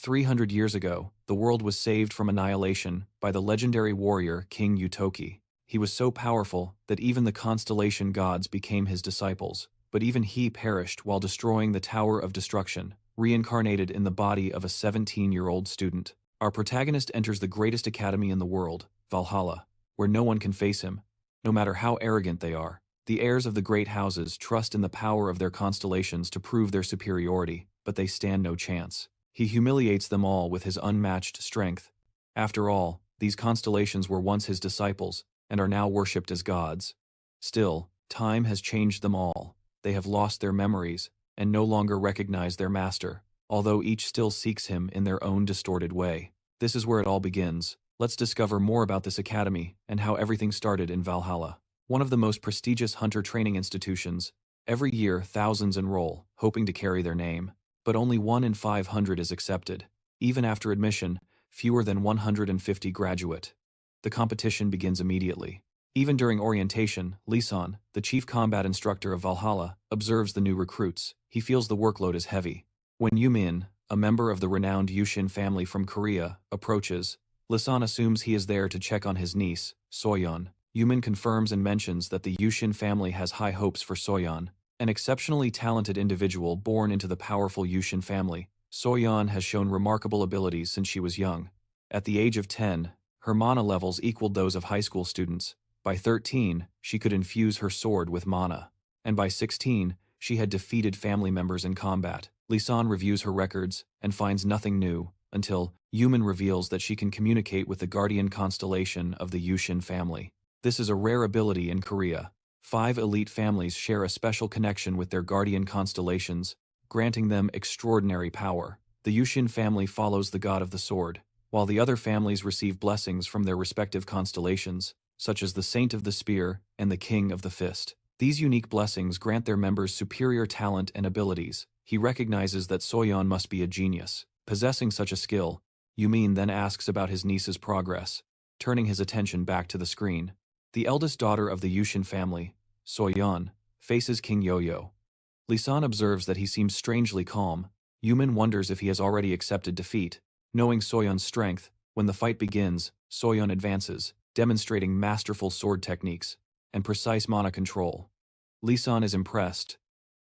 300 years ago, the world was saved from annihilation by the legendary warrior King Utoki. He was so powerful that even the constellation gods became his disciples, but even he perished while destroying the Tower of Destruction, reincarnated in the body of a 17-year-old student. Our protagonist enters the greatest academy in the world, Valhalla, where no one can face him, no matter how arrogant they are. The heirs of the great houses trust in the power of their constellations to prove their superiority, but they stand no chance. He humiliates them all with his unmatched strength. After all, these constellations were once his disciples, and are now worshipped as gods. Still, time has changed them all. They have lost their memories, and no longer recognize their master, although each still seeks him in their own distorted way. This is where it all begins. Let's discover more about this academy and how everything started in Valhalla. One of the most prestigious hunter training institutions. Every year, thousands enroll, hoping to carry their name. But only 1 in 500 is accepted. Even after admission, fewer than 150 graduate. The competition begins immediately. Even during orientation, Lisan, the chief combat instructor of Valhalla, observes the new recruits. He feels the workload is heavy. When Yumin, a member of the renowned Yushin family from Korea, approaches, Lisan assumes he is there to check on his niece, Soyeon. Yumin confirms and mentions that the Yushin family has high hopes for Soyeon, an exceptionally talented individual born into the powerful Yushin family. Soyeon has shown remarkable abilities since she was young. At the age of 10, her mana levels equaled those of high school students. By 13, she could infuse her sword with mana. And by 16, she had defeated family members in combat. Lisan reviews her records and finds nothing new, until Yumin reveals that she can communicate with the guardian constellation of the Yushin family. This is a rare ability in Korea. 5 elite families share a special connection with their guardian constellations, granting them extraordinary power. The Yushin family follows the god of the sword, while the other families receive blessings from their respective constellations, such as the Saint of the Spear and the King of the Fist. These unique blessings grant their members superior talent and abilities. He recognizes that Soyeon must be a genius. Possessing such a skill, Yumin then asks about his niece's progress, turning his attention back to the screen. The eldest daughter of the Yushin family, Soyeon, faces King Yo-Yo. Lisan observes that he seems strangely calm. Yumin wonders if he has already accepted defeat. Knowing Soyeon's strength, when the fight begins, Soyeon advances, demonstrating masterful sword techniques and precise mana control. Lisan is impressed,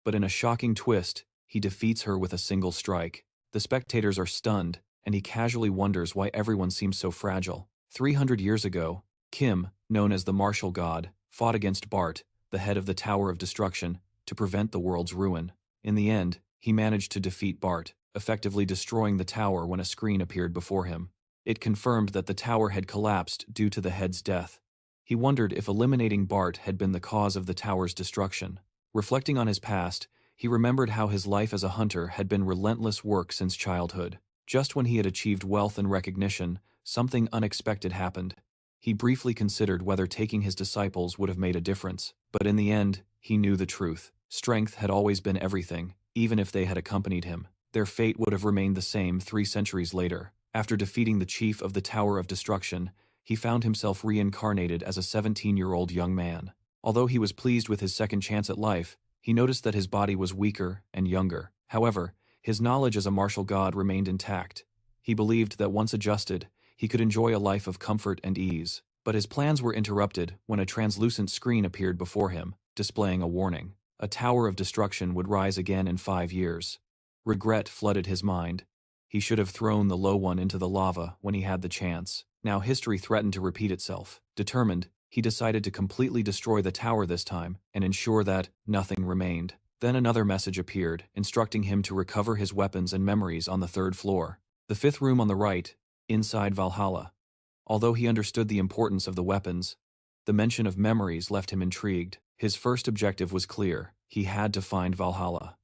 but in a shocking twist, he defeats her with a single strike. The spectators are stunned, and he casually wonders why everyone seems so fragile. 300 years ago, Kim, known as the martial god, fought against Bart, the head of the Tower of Destruction, to prevent the world's ruin. In the end, he managed to defeat Bart, effectively destroying the tower when a screen appeared before him. It confirmed that the tower had collapsed due to the head's death. He wondered if eliminating Bart had been the cause of the tower's destruction. Reflecting on his past, he remembered how his life as a hunter had been relentless work since childhood. Just when he had achieved wealth and recognition, something unexpected happened. He briefly considered whether taking his disciples would have made a difference, but in the end, he knew the truth. Strength had always been everything, even if they had accompanied him. Their fate would have remained the same 3 centuries later. After defeating the chief of the Tower of Destruction, he found himself reincarnated as a 17-year-old young man. Although he was pleased with his second chance at life, he noticed that his body was weaker and younger. However, his knowledge as a martial god remained intact. He believed that once adjusted, he could enjoy a life of comfort and ease. But his plans were interrupted when a translucent screen appeared before him, displaying a warning. A tower of destruction would rise again in 5 years. Regret flooded his mind. He should have thrown the low one into the lava when he had the chance. Now history threatened to repeat itself. Determined, he decided to completely destroy the tower this time and ensure that nothing remained. Then another message appeared, instructing him to recover his weapons and memories on the 3rd floor. The 5th room on the right, inside Valhalla. Although he understood the importance of the weapons, the mention of memories left him intrigued. His first objective was clear. He had to find Valhalla.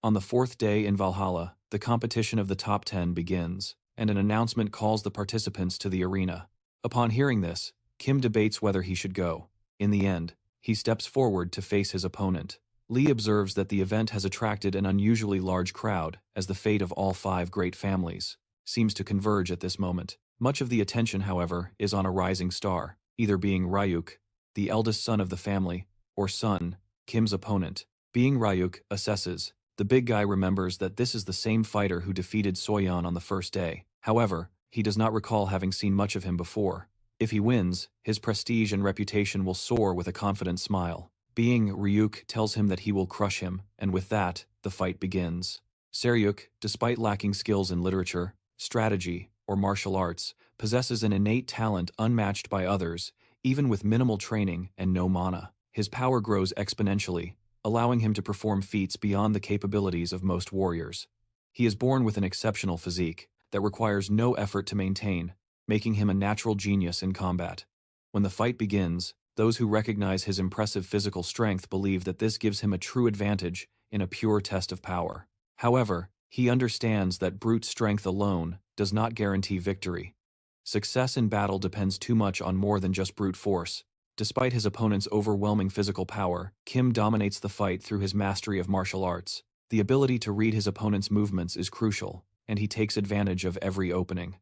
On the 4th day in Valhalla, the competition of the top 10 begins, and an announcement calls the participants to the arena. Upon hearing this, Kim debates whether he should go. In the end, he steps forward to face his opponent. Lee observes that the event has attracted an unusually large crowd, as the fate of all 5 great families seems to converge at this moment. Much of the attention, however, is on a rising star, either being Ryuk, the eldest son of the family, or Sun, Kim's opponent. Being Ryuk assesses The big guy remembers that this is the same fighter who defeated Soyeon on the first day. However, he does not recall having seen much of him before. If he wins, his prestige and reputation will soar with a confident smile. Being Ryuk tells him that he will crush him, and with that, the fight begins. Seryuk, despite lacking skills in literature, strategy, or martial arts, possesses an innate talent unmatched by others, even with minimal training and no mana. His power grows exponentially, allowing him to perform feats beyond the capabilities of most warriors. He is born with an exceptional physique that requires no effort to maintain, making him a natural genius in combat. When the fight begins, those who recognize his impressive physical strength believe that this gives him a true advantage in a pure test of power. However, he understands that brute strength alone does not guarantee victory. Success in battle depends too much on more than just brute force. Despite his opponent's overwhelming physical power, Kim dominates the fight through his mastery of martial arts. The ability to read his opponent's movements is crucial, and he takes advantage of every opening.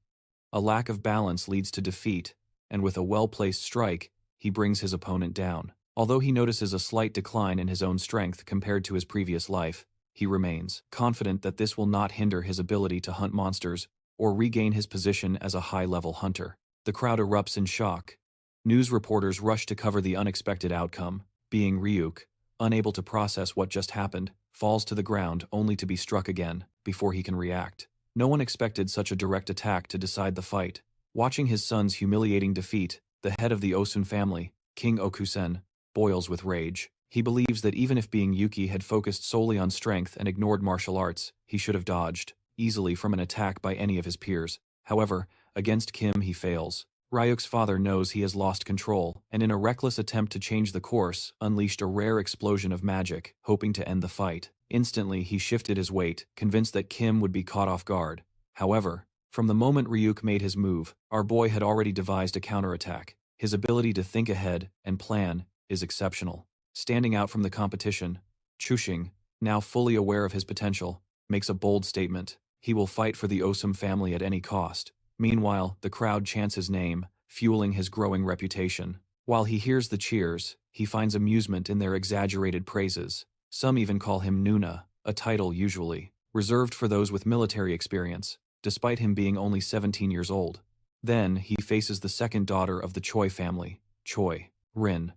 A lack of balance leads to defeat, and with a well-placed strike, he brings his opponent down. Although he notices a slight decline in his own strength compared to his previous life, he remains confident that this will not hinder his ability to hunt monsters or regain his position as a high-level hunter. The crowd erupts in shock. News reporters rush to cover the unexpected outcome. Being Ryuk, unable to process what just happened, falls to the ground only to be struck again before he can react. No one expected such a direct attack to decide the fight. Watching his son's humiliating defeat, the head of the Osun family, King Okusen, boils with rage. He believes that even if being Yuki had focused solely on strength and ignored martial arts, he should have dodged easily from an attack by any of his peers. However, against Kim he fails. Ryuk's father knows he has lost control, and in a reckless attempt to change the course, unleashed a rare explosion of magic, hoping to end the fight. Instantly he shifted his weight, convinced that Kim would be caught off guard. However, from the moment Ryuk made his move, our boy had already devised a counterattack. His ability to think ahead and plan is exceptional. Standing out from the competition, Chushing, now fully aware of his potential, makes a bold statement. He will fight for the Osum family at any cost. Meanwhile, the crowd chants his name, fueling his growing reputation. While he hears the cheers, he finds amusement in their exaggerated praises. Some even call him Nuna, a title usually reserved for those with military experience, despite him being only 17 years old. Then, he faces the second daughter of the Choi family, Choi, Rin.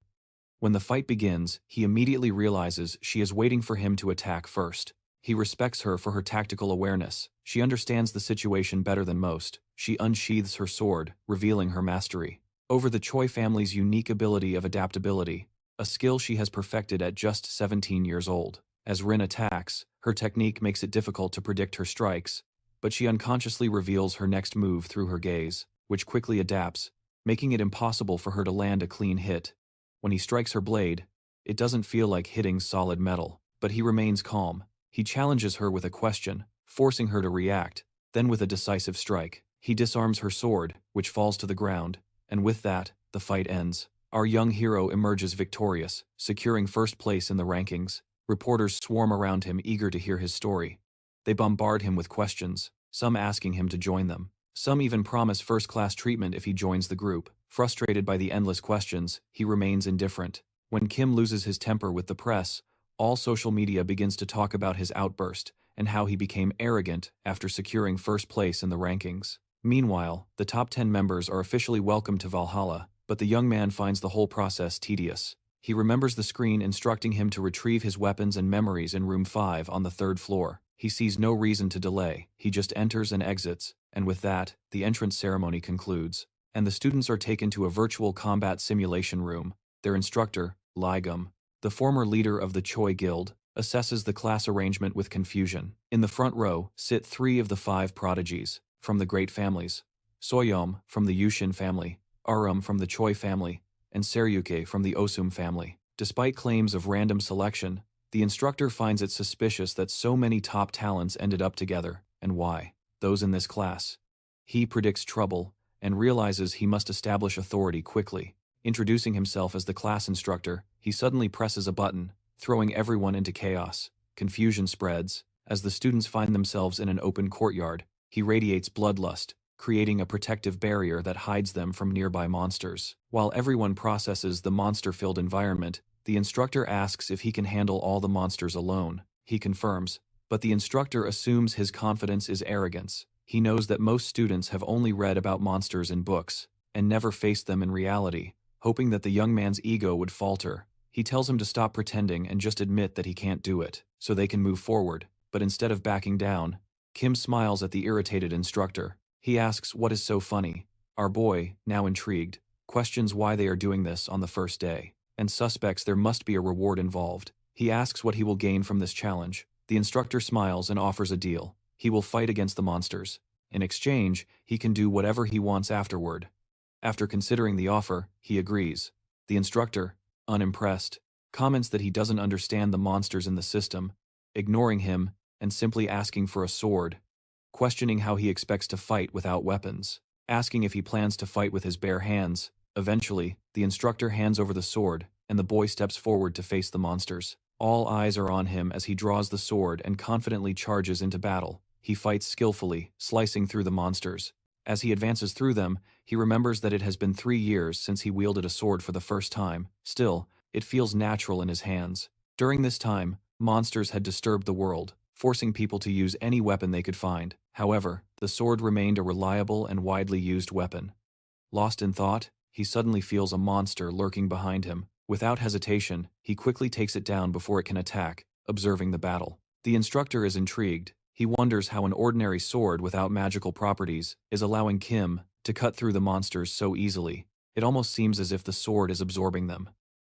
When the fight begins, he immediately realizes she is waiting for him to attack first. He respects her for her tactical awareness. She understands the situation better than most. She unsheathes her sword, revealing her mastery over the Choi family's unique ability of adaptability, a skill she has perfected at just 17 years old. As Rin attacks, her technique makes it difficult to predict her strikes, but she unconsciously reveals her next move through her gaze, which quickly adapts, making it impossible for her to land a clean hit. When he strikes her blade, it doesn't feel like hitting solid metal, but he remains calm. He challenges her with a question, forcing her to react. Then with a decisive strike, he disarms her sword, which falls to the ground, and with that, the fight ends. Our young hero emerges victorious, securing first place in the rankings. Reporters swarm around him, eager to hear his story. They bombard him with questions, some asking him to join them. Some even promise first-class treatment if he joins the group. Frustrated by the endless questions, he remains indifferent. When Kim loses his temper with the press, all social media begins to talk about his outburst and how he became arrogant after securing first place in the rankings. Meanwhile, the top 10 members are officially welcomed to Valhalla, but the young man finds the whole process tedious. He remembers the screen instructing him to retrieve his weapons and memories in room 5 on the 3rd floor. He sees no reason to delay. He just enters and exits, and with that, the entrance ceremony concludes, and the students are taken to a virtual combat simulation room. Their instructor, Ligum, the former leader of the Choi Guild, assesses the class arrangement with confusion. In the front row sit 3 of the 5 prodigies from the great families: Soyeom from the Yushin family, Arum from the Choi family, and Seryuke from the Osum family. Despite claims of random selection, the instructor finds it suspicious that so many top talents ended up together, and why. Those in this class. He predicts trouble and realizes he must establish authority quickly. Introducing himself as the class instructor, he suddenly presses a button, throwing everyone into chaos. Confusion spreads. As the students find themselves in an open courtyard, he radiates bloodlust, creating a protective barrier that hides them from nearby monsters. While everyone processes the monster-filled environment, the instructor asks if he can handle all the monsters alone. He confirms, But the instructor assumes his confidence is arrogance. He knows that most students have only read about monsters in books, and never faced them in reality, hoping that the young man's ego would falter. He tells him to stop pretending and just admit that he can't do it, so they can move forward. But instead of backing down, Kim smiles at the irritated instructor. He asks what is so funny. Our boy, now intrigued, questions why they are doing this on the first day, and suspects there must be a reward involved. He asks what he will gain from this challenge. The instructor smiles and offers a deal. He will fight against the monsters. In exchange, he can do whatever he wants afterward. After considering the offer, he agrees. The instructor, unimpressed, comments that he doesn't understand the monsters in the system, ignoring him and simply asking for a sword, questioning how he expects to fight without weapons, asking if he plans to fight with his bare hands. Eventually, the instructor hands over the sword, and the boy steps forward to face the monsters. All eyes are on him as he draws the sword and confidently charges into battle. He fights skillfully, slicing through the monsters. As he advances through them, he remembers that it has been 3 years since he wielded a sword for the first time. Still, it feels natural in his hands. During this time, monsters had disturbed the world, forcing people to use any weapon they could find. However, the sword remained a reliable and widely used weapon. Lost in thought, he suddenly feels a monster lurking behind him. Without hesitation, he quickly takes it down before it can attack, observing the battle. The instructor is intrigued. He wonders how an ordinary sword without magical properties is allowing Kim to cut through the monsters so easily. It almost seems as if the sword is absorbing them.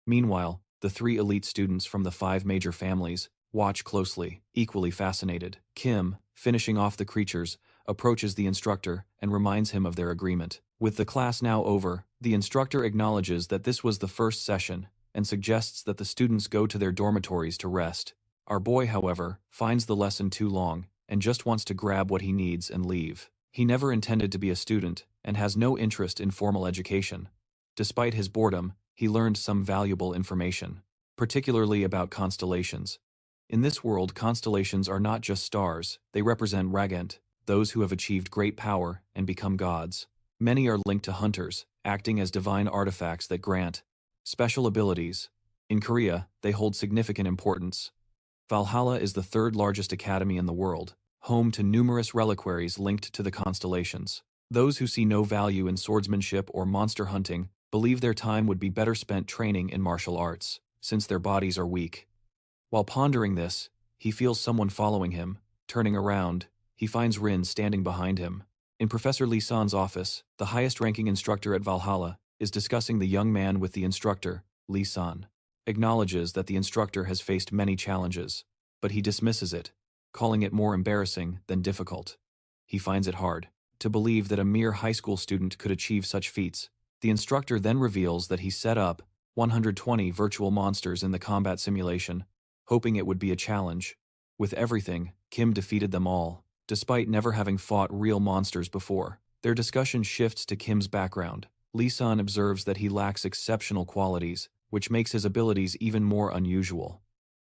Meanwhile, the 3 elite students from the 5 major families watch closely, equally fascinated. Kim, finishing off the creatures, approaches the instructor and reminds him of their agreement. With the class now over, the instructor acknowledges that this was the first session and suggests that the students go to their dormitories to rest. Our boy, however, finds the lesson too long and just wants to grab what he needs and leave. He never intended to be a student and has no interest in formal education. Despite his boredom, he learned some valuable information, particularly about constellations. In this world, constellations are not just stars, they represent Ragant, those who have achieved great power and become gods. Many are linked to hunters, acting as divine artifacts that grant special abilities. In Korea, they hold significant importance. Valhalla is the 3rd largest academy in the world, home to numerous reliquaries linked to the constellations. Those who see no value in swordsmanship or monster hunting believe their time would be better spent training in martial arts, since their bodies are weak. While pondering this, he feels someone following him. Turning around, he finds Rin standing behind him. In Professor Lee San's office, the highest-ranking instructor at Valhalla is discussing the young man with the instructor. Lee San acknowledges that the instructor has faced many challenges, but he dismisses it, calling it more embarrassing than difficult. He finds it hard to believe that a mere high school student could achieve such feats. The instructor then reveals that he set up 120 virtual monsters in the combat simulation, hoping it would be a challenge. With everything, Kim defeated them all, despite never having fought real monsters before. Their discussion shifts to Kim's background. Lee San observes that he lacks exceptional qualities, which makes his abilities even more unusual.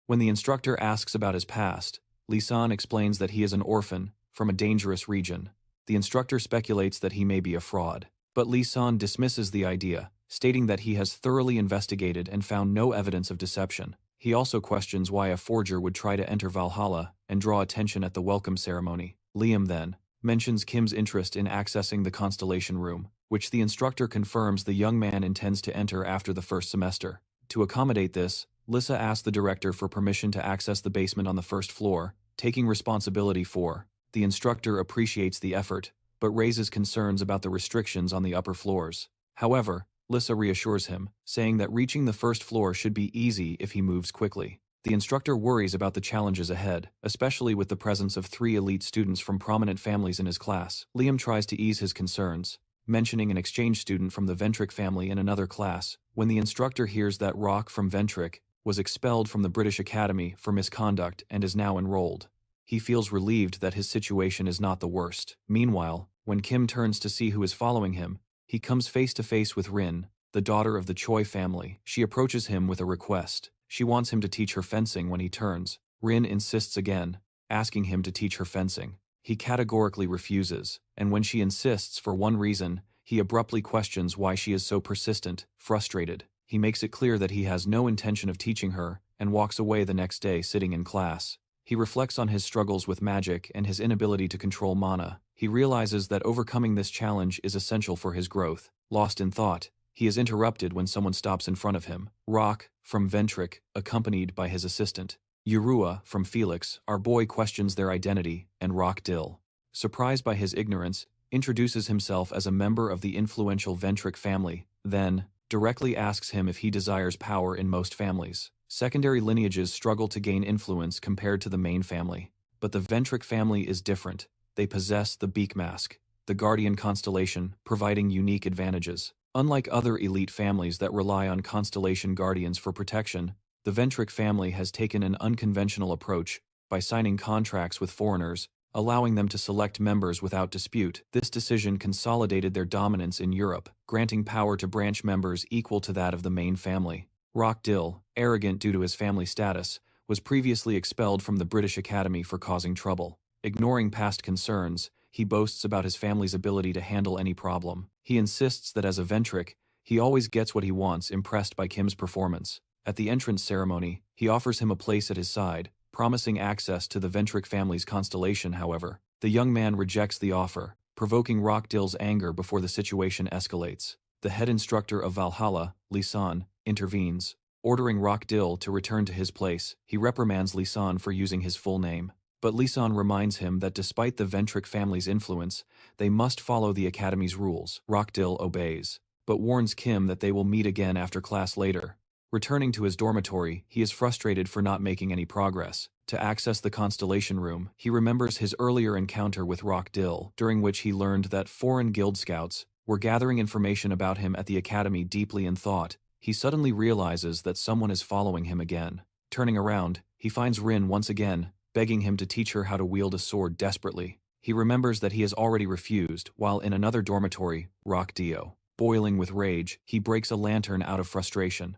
When the instructor asks about his past, Lee San explains that he is an orphan from a dangerous region. The instructor speculates that he may be a fraud, but Lee San dismisses the idea, stating that he has thoroughly investigated and found no evidence of deception. He also questions why a forger would try to enter Valhalla and draw attention at the welcome ceremony. Liam then mentions Kim's interest in accessing the Constellation room, which the instructor confirms the young man intends to enter after the first semester. To accommodate this, Lissa asks the director for permission to access the basement on the 1st floor, taking responsibility for. The instructor appreciates the effort, but raises concerns about the restrictions on the upper floors. However, Lissa reassures him, saying that reaching the 1st floor should be easy if he moves quickly. The instructor worries about the challenges ahead, especially with the presence of 3 elite students from prominent families in his class. Liam tries to ease his concerns, mentioning an exchange student from the Ventric family in another class, when the instructor hears that Rock from Ventric was expelled from the British Academy for misconduct and is now enrolled. He feels relieved that his situation is not the worst. Meanwhile, when Kim turns to see who is following him, he comes face to face with Rin, the daughter of the Choi family. She approaches him with a request. She wants him to teach her fencing when he turns. Rin insists again, asking him to teach her fencing. He categorically refuses, and when she insists for one reason, he abruptly questions why she is so persistent. Frustrated, he makes it clear that he has no intention of teaching her and walks away the next day sitting in class. He reflects on his struggles with magic and his inability to control mana. He realizes that overcoming this challenge is essential for his growth. Lost in thought, he is interrupted when someone stops in front of him. Rock, from Ventric, accompanied by his assistant. Urua, from Felix, our boy questions their identity, and Rock Dill, surprised by his ignorance, introduces himself as a member of the influential Ventric family, then directly asks him if he desires power in most families. Secondary lineages struggle to gain influence compared to the main family. But the Ventric family is different. They possess the Beak Mask, the Guardian Constellation, providing unique advantages. Unlike other elite families that rely on Constellation Guardians for protection, the Ventric family has taken an unconventional approach by signing contracts with foreigners, allowing them to select members without dispute. This decision consolidated their dominance in Europe, granting power to branch members equal to that of the main family. Rock Dill, arrogant due to his family status, was previously expelled from the British Academy for causing trouble. Ignoring past concerns, he boasts about his family's ability to handle any problem. He insists that as a Ventric, he always gets what he wants, impressed by Kim's performance. At the entrance ceremony, he offers him a place at his side, promising access to the Ventric family's constellation. However, the young man rejects the offer, provoking Rock Dill's anger before the situation escalates. The head instructor of Valhalla, Lisan, intervenes, ordering Rock Dill to return to his place. He reprimands Lisan for using his full name, but Lisan reminds him that despite the Ventric family's influence, they must follow the Academy's rules. Rock Dill obeys, but warns Kim that they will meet again after class later. Returning to his dormitory, he is frustrated for not making any progress. To access the Constellation Room, he remembers his earlier encounter with Rock Dill, during which he learned that foreign guild scouts were gathering information about him at the Academy. Deeply in thought, he suddenly realizes that someone is following him again. Turning around, he finds Rin once again, begging him to teach her how to wield a sword desperately. He remembers that he has already refused, while in another dormitory, Rock Dio, boiling with rage, he breaks a lantern out of frustration.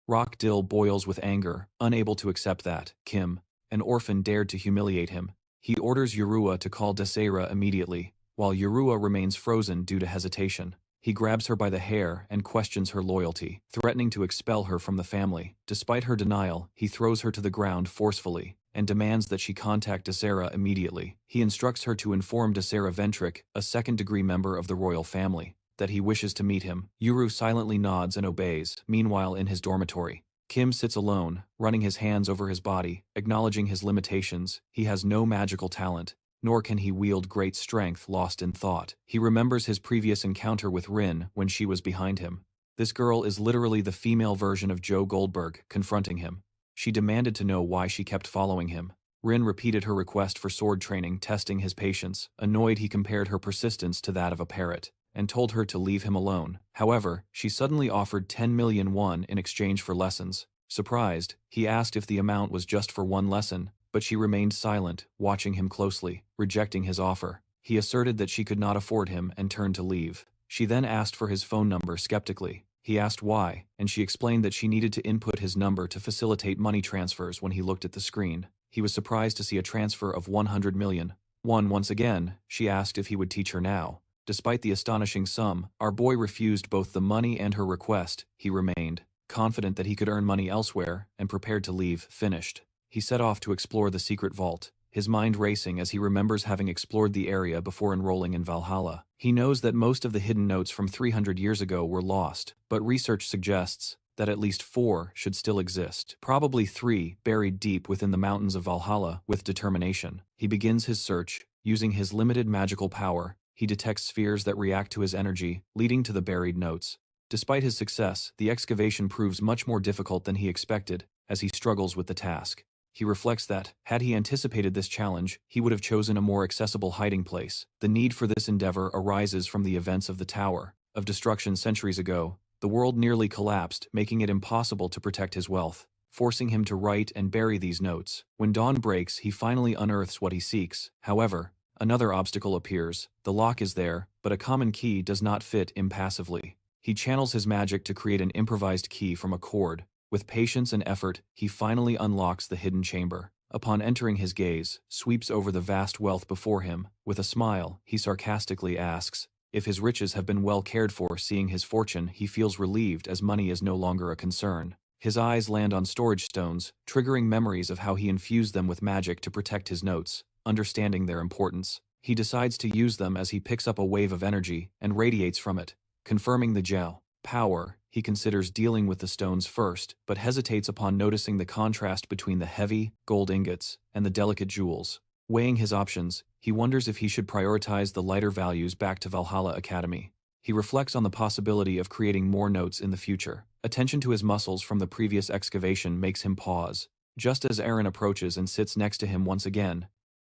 Rock Dill boils with anger, unable to accept that Kim, an orphan, dared to humiliate him. He orders Urua to call Desera immediately, while Urua remains frozen due to hesitation. He grabs her by the hair and questions her loyalty, threatening to expel her from the family. Despite her denial, he throws her to the ground forcefully and demands that she contact Desera immediately. He instructs her to inform Desera Ventric, a second-degree member of the royal family, that he wishes to meet him. Uru silently nods and obeys. Meanwhile, in his dormitory, Kim sits alone, running his hands over his body, acknowledging his limitations. He has no magical talent, nor can he wield great strength. Lost in thought, he remembers his previous encounter with Rin when she was behind him. This girl is literally the female version of Joe Goldberg. Confronting him, she demanded to know why she kept following him. Rin repeated her request for sword training, testing his patience. Annoyed, he compared her persistence to that of a parrot, and told her to leave him alone. However, she suddenly offered 10 million won in exchange for lessons. Surprised, he asked if the amount was just for one lesson, but she remained silent, watching him closely, rejecting his offer. He asserted that she could not afford him and turned to leave. She then asked for his phone number skeptically. He asked why, and she explained that she needed to input his number to facilitate money transfers. When he looked at the screen, he was surprised to see a transfer of 100 million won. Once again, she asked if he would teach her now. Despite the astonishing sum, our boy refused both the money and her request. He remained confident that he could earn money elsewhere and prepared to leave. Finished, he set off to explore the secret vault, his mind racing as he remembers having explored the area before enrolling in Valhalla. He knows that most of the hidden notes from 300 years ago were lost, but research suggests that at least 4 should still exist, probably 3 buried deep within the mountains of Valhalla. With determination, he begins his search. Using his limited magical power, he detects spheres that react to his energy, leading to the buried notes. Despite his success, the excavation proves much more difficult than he expected. As he struggles with the task, he reflects that, had he anticipated this challenge, he would have chosen a more accessible hiding place. The need for this endeavor arises from the events of the Tower of Destruction centuries ago. The world nearly collapsed, making it impossible to protect his wealth, forcing him to write and bury these notes. When dawn breaks, he finally unearths what he seeks. However, another obstacle appears. The lock is there, but a common key does not fit. Impassively, he channels his magic to create an improvised key from a cord. With patience and effort, he finally unlocks the hidden chamber. Upon entering, his gaze sweeps over the vast wealth before him. With a smile, he sarcastically asks if his riches have been well cared for. Seeing his fortune, he feels relieved as money is no longer a concern. His eyes land on storage stones, triggering memories of how he infused them with magic to protect his notes. Understanding their importance, he decides to use them as he picks up a wave of energy and radiates from it, confirming the Jiao power. He considers dealing with the stones first, but hesitates upon noticing the contrast between the heavy, gold ingots and the delicate jewels. Weighing his options, he wonders if he should prioritize the lighter values back to Valhalla Academy. He reflects on the possibility of creating more notes in the future. Attention to his muscles from the previous excavation makes him pause. Just as Aaron approaches and sits next to him once again,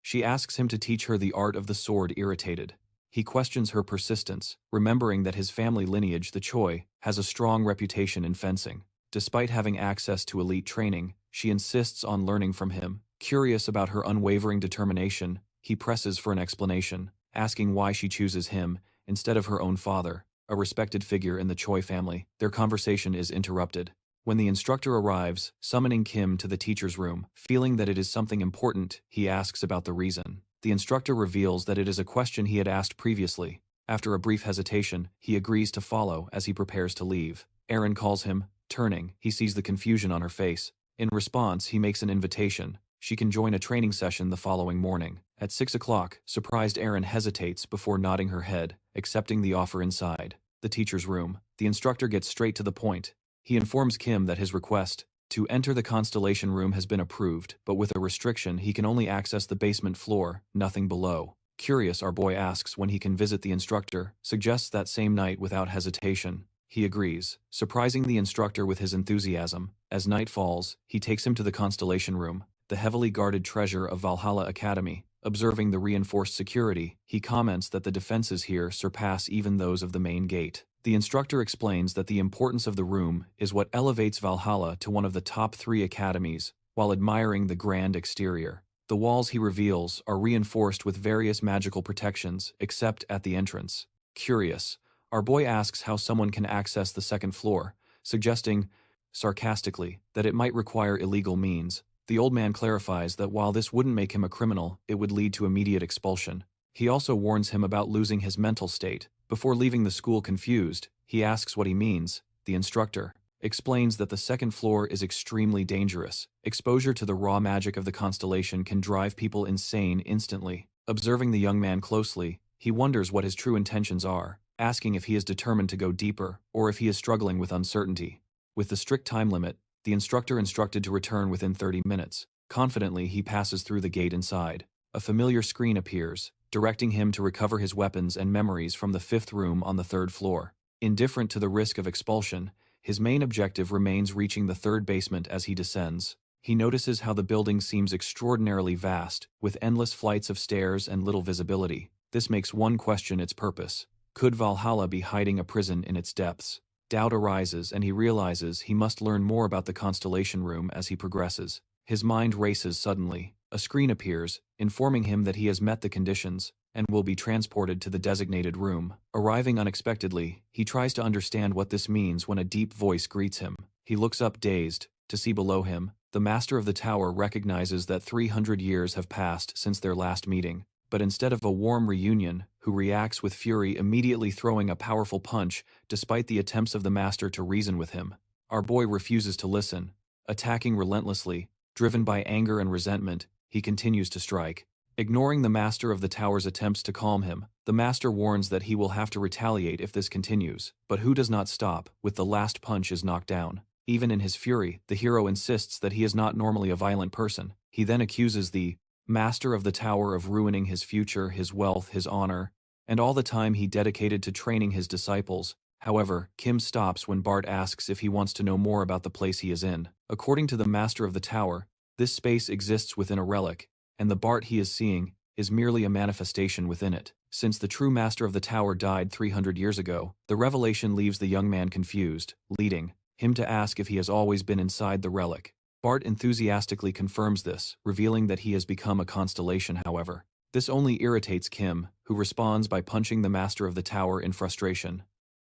she asks him to teach her the art of the sword. Irritated, he questions her persistence, remembering that his family lineage, the Choi, has a strong reputation in fencing. Despite having access to elite training, she insists on learning from him. Curious about her unwavering determination, he presses for an explanation, asking why she chooses him instead of her own father, a respected figure in the Choi family. Their conversation is interrupted when the instructor arrives, summoning Kim to the teacher's room. Feeling that it is something important, he asks about the reason. The instructor reveals that it is a question he had asked previously. After a brief hesitation, he agrees to follow as he prepares to leave. Aaron calls him. Turning, he sees the confusion on her face. In response, he makes an invitation. She can join a training session the following morning. At 6 o'clock, surprised Aaron hesitates before nodding her head, accepting the offer. Inside the teacher's room, the instructor gets straight to the point. He informs Kim that his request to enter the Constellation room has been approved, but with a restriction: he can only access the basement floor, nothing below. Curious, our boy asks when he can visit the instructor, suggests that same night without hesitation. He agrees, surprising the instructor with his enthusiasm. As night falls, he takes him to the Constellation room, the heavily guarded treasure of Valhalla Academy. Observing the reinforced security, he comments that the defenses here surpass even those of the main gate. The instructor explains that the importance of the room is what elevates Valhalla to one of the top 3 academies, while admiring the grand exterior. The walls, he reveals, are reinforced with various magical protections, except at the entrance. Curious, our boy asks how someone can access the second floor, suggesting, sarcastically, that it might require illegal means. The old man clarifies that while this wouldn't make him a criminal, it would lead to immediate expulsion. He also warns him about losing his mental state. Before leaving the school confused, he asks what he means. The instructor explains that the second floor is extremely dangerous. Exposure to the raw magic of the Constellation can drive people insane instantly. Observing the young man closely, he wonders what his true intentions are, asking if he is determined to go deeper, or if he is struggling with uncertainty. With the strict time limit, the instructor instructed to return within 30 minutes. Confidently, he passes through the gate inside. A familiar screen appears, directing him to recover his weapons and memories from the 5th room on the 3rd floor. Indifferent to the risk of expulsion, his main objective remains reaching the 3rd basement. As he descends, he notices how the building seems extraordinarily vast, with endless flights of stairs and little visibility. This makes one question its purpose. Could Valhalla be hiding a prison in its depths? Doubt arises, and he realizes he must learn more about the Constellation room as he progresses. His mind races suddenly. A screen appears, informing him that he has met the conditions and will be transported to the designated room. Arriving unexpectedly, he tries to understand what this means when a deep voice greets him. He looks up dazed, to see below him, the master of the tower recognizes that 300 years have passed since their last meeting. But instead of a warm reunion, who reacts with fury, immediately throwing a powerful punch despite the attempts of the master to reason with him. Our boy refuses to listen, attacking relentlessly. Driven by anger and resentment, he continues to strike. Ignoring the master of the tower's attempts to calm him, the master warns that he will have to retaliate if this continues. But who does not stop, with the last punch is knocked down. Even in his fury, the hero insists that he is not normally a violent person. He then accuses the master of the tower of ruining his future, his wealth, his honor, and all the time he dedicated to training his disciples. However, Kim stops when Bart asks if he wants to know more about the place he is in. According to the master of the tower, this space exists within a relic, and the Bart he is seeing is merely a manifestation within it. Since the true master of the tower died 300 years ago, the revelation leaves the young man confused, leading him to ask if he has always been inside the relic. Bart enthusiastically confirms this, revealing that he has become a constellation. However, this only irritates Kim, who responds by punching the master of the tower in frustration.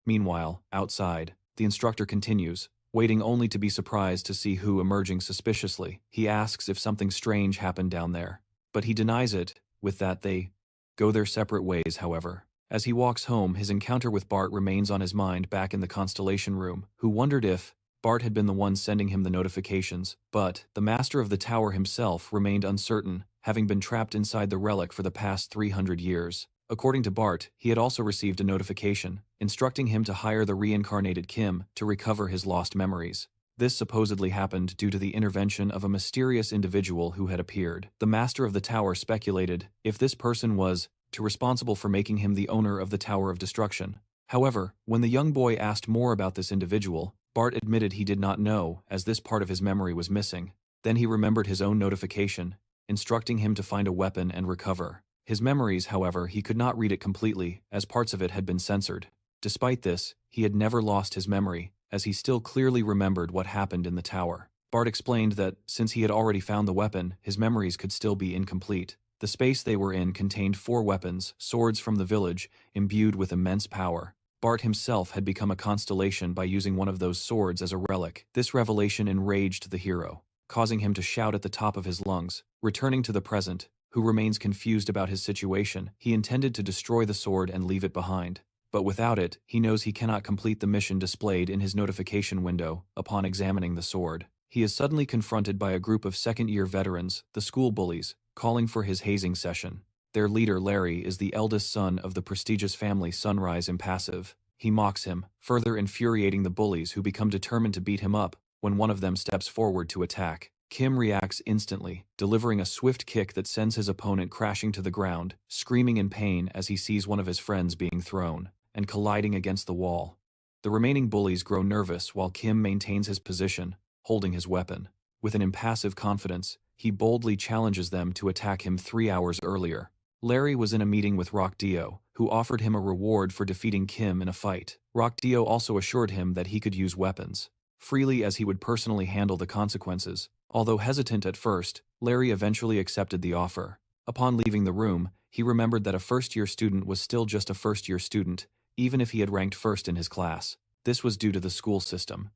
Meanwhile, outside, the instructor continues, waiting only to be surprised to see Hu emerging suspiciously. He asks if something strange happened down there, but he denies it. With that, they go their separate ways. However, as he walks home, his encounter with Bart remains on his mind back in the Constellation room. Hu wondered if Bart had been the one sending him the notifications, but the master of the tower himself remained uncertain, having been trapped inside the relic for the past 300 years. According to Bart, he had also received a notification, instructing him to hire the reincarnated Kim to recover his lost memories. This supposedly happened due to the intervention of a mysterious individual who had appeared. The master of the tower speculated if this person was responsible for making him the owner of the Tower of Destruction. However, when the young boy asked more about this individual, Bart admitted he did not know, as this part of his memory was missing. Then he remembered his own notification, instructing him to find a weapon and recover. His memories, however, he could not read it completely, as parts of it had been censored. Despite this, he had never lost his memory, as he still clearly remembered what happened in the tower. Bart explained that, since he had already found the weapon, his memories could still be incomplete. The space they were in contained 4 weapons, swords from the village, imbued with immense power. Bart himself had become a constellation by using one of those swords as a relic. This revelation enraged the hero, causing him to shout at the top of his lungs. Returning to the present, who remains confused about his situation, he intended to destroy the sword and leave it behind. But without it, he knows he cannot complete the mission displayed in his notification window. Upon examining the sword, he is suddenly confronted by a group of second-year veterans, the school bullies, calling for his hazing session. Their leader, Larry, is the eldest son of the prestigious family Sunrise Impassive. He mocks him, further infuriating the bullies who become determined to beat him up when one of them steps forward to attack. Kim reacts instantly, delivering a swift kick that sends his opponent crashing to the ground, screaming in pain as he sees one of his friends being thrown and colliding against the wall. The remaining bullies grow nervous while Kim maintains his position, holding his weapon. With an impassive confidence, he boldly challenges them to attack him 3 hours earlier. Larry was in a meeting with Rock Dio, who offered him a reward for defeating Kim in a fight. Rock Dio also assured him that he could use weapons freely, as he would personally handle the consequences. Although hesitant at first, Larry eventually accepted the offer. Upon leaving the room, he remembered that a first-year student was still just a first-year student, even if he had ranked first in his class. This was due to the school system.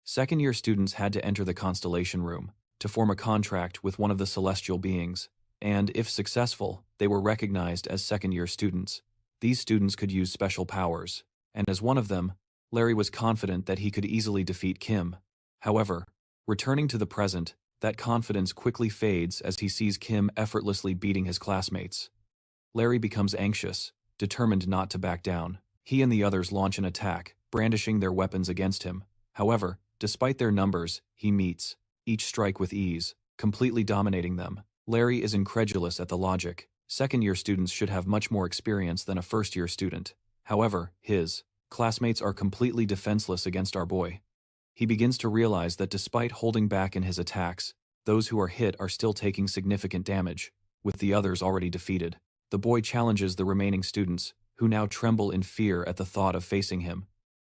Second-year students had to enter the Constellation room to form a contract with one of the celestial beings, and if successful, they were recognized as second-year students. These students could use special powers, and as one of them, Larry was confident that he could easily defeat Kim. However, returning to the present, that confidence quickly fades as he sees Kim effortlessly beating his classmates. Larry becomes anxious, determined not to back down. He and the others launch an attack, brandishing their weapons against him. However, despite their numbers, he meets each strike with ease, completely dominating them. Larry is incredulous at the logic. Second-year students should have much more experience than a first-year student. However, his classmates are completely defenseless against our boy. He begins to realize that despite holding back in his attacks, those who are hit are still taking significant damage, with the others already defeated. The boy challenges the remaining students, who now tremble in fear at the thought of facing him.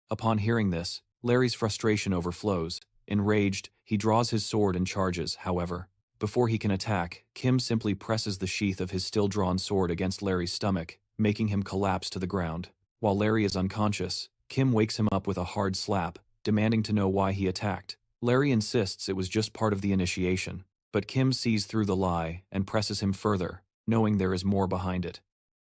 Upon hearing this, Larry's frustration overflows. Enraged, he draws his sword and charges. However, before he can attack, Kim simply presses the sheath of his still-drawn sword against Larry's stomach, making him collapse to the ground. While Larry is unconscious, Kim wakes him up with a hard slap, demanding to know why he attacked. Larry insists it was just part of the initiation, but Kim sees through the lie and presses him further, knowing there is more behind it.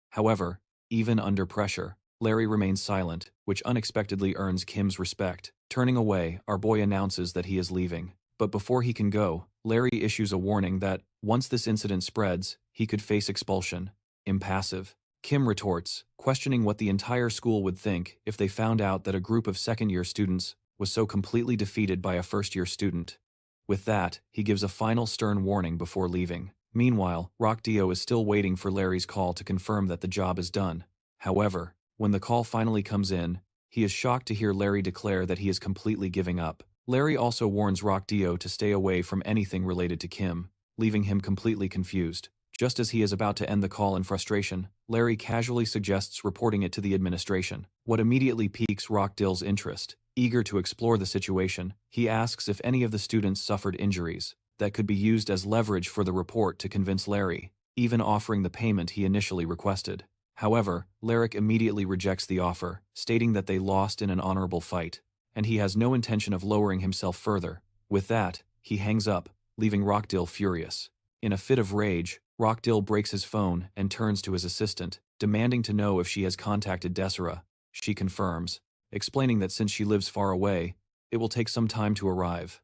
However, even under pressure, Larry remains silent, which unexpectedly earns Kim's respect. Turning away, our boy announces that he is leaving. But before he can go, Larry issues a warning that, once this incident spreads, he could face expulsion. Impassive. Kim retorts, questioning what the entire school would think if they found out that a group of second-year students was so completely defeated by a first-year student. With that, he gives a final stern warning before leaving. Meanwhile, Rock Dio is still waiting for Larry's call to confirm that the job is done. However, when the call finally comes in, he is shocked to hear Larry declare that he is completely giving up. Larry also warns Rock Dio to stay away from anything related to Kim, leaving him completely confused. Just as he is about to end the call in frustration, Larry casually suggests reporting it to the administration. What immediately piques Rock Dill's interest. Eager to explore the situation, he asks if any of the students suffered injuries that could be used as leverage for the report to convince Larry, even offering the payment he initially requested. However, Larry immediately rejects the offer, stating that they lost in an honorable fight, and he has no intention of lowering himself further. With that, he hangs up, leaving Rockdill furious. In a fit of rage, Rockdill breaks his phone and turns to his assistant, demanding to know if she has contacted Desira. She confirms, explaining that since she lives far away, It will take some time to arrive.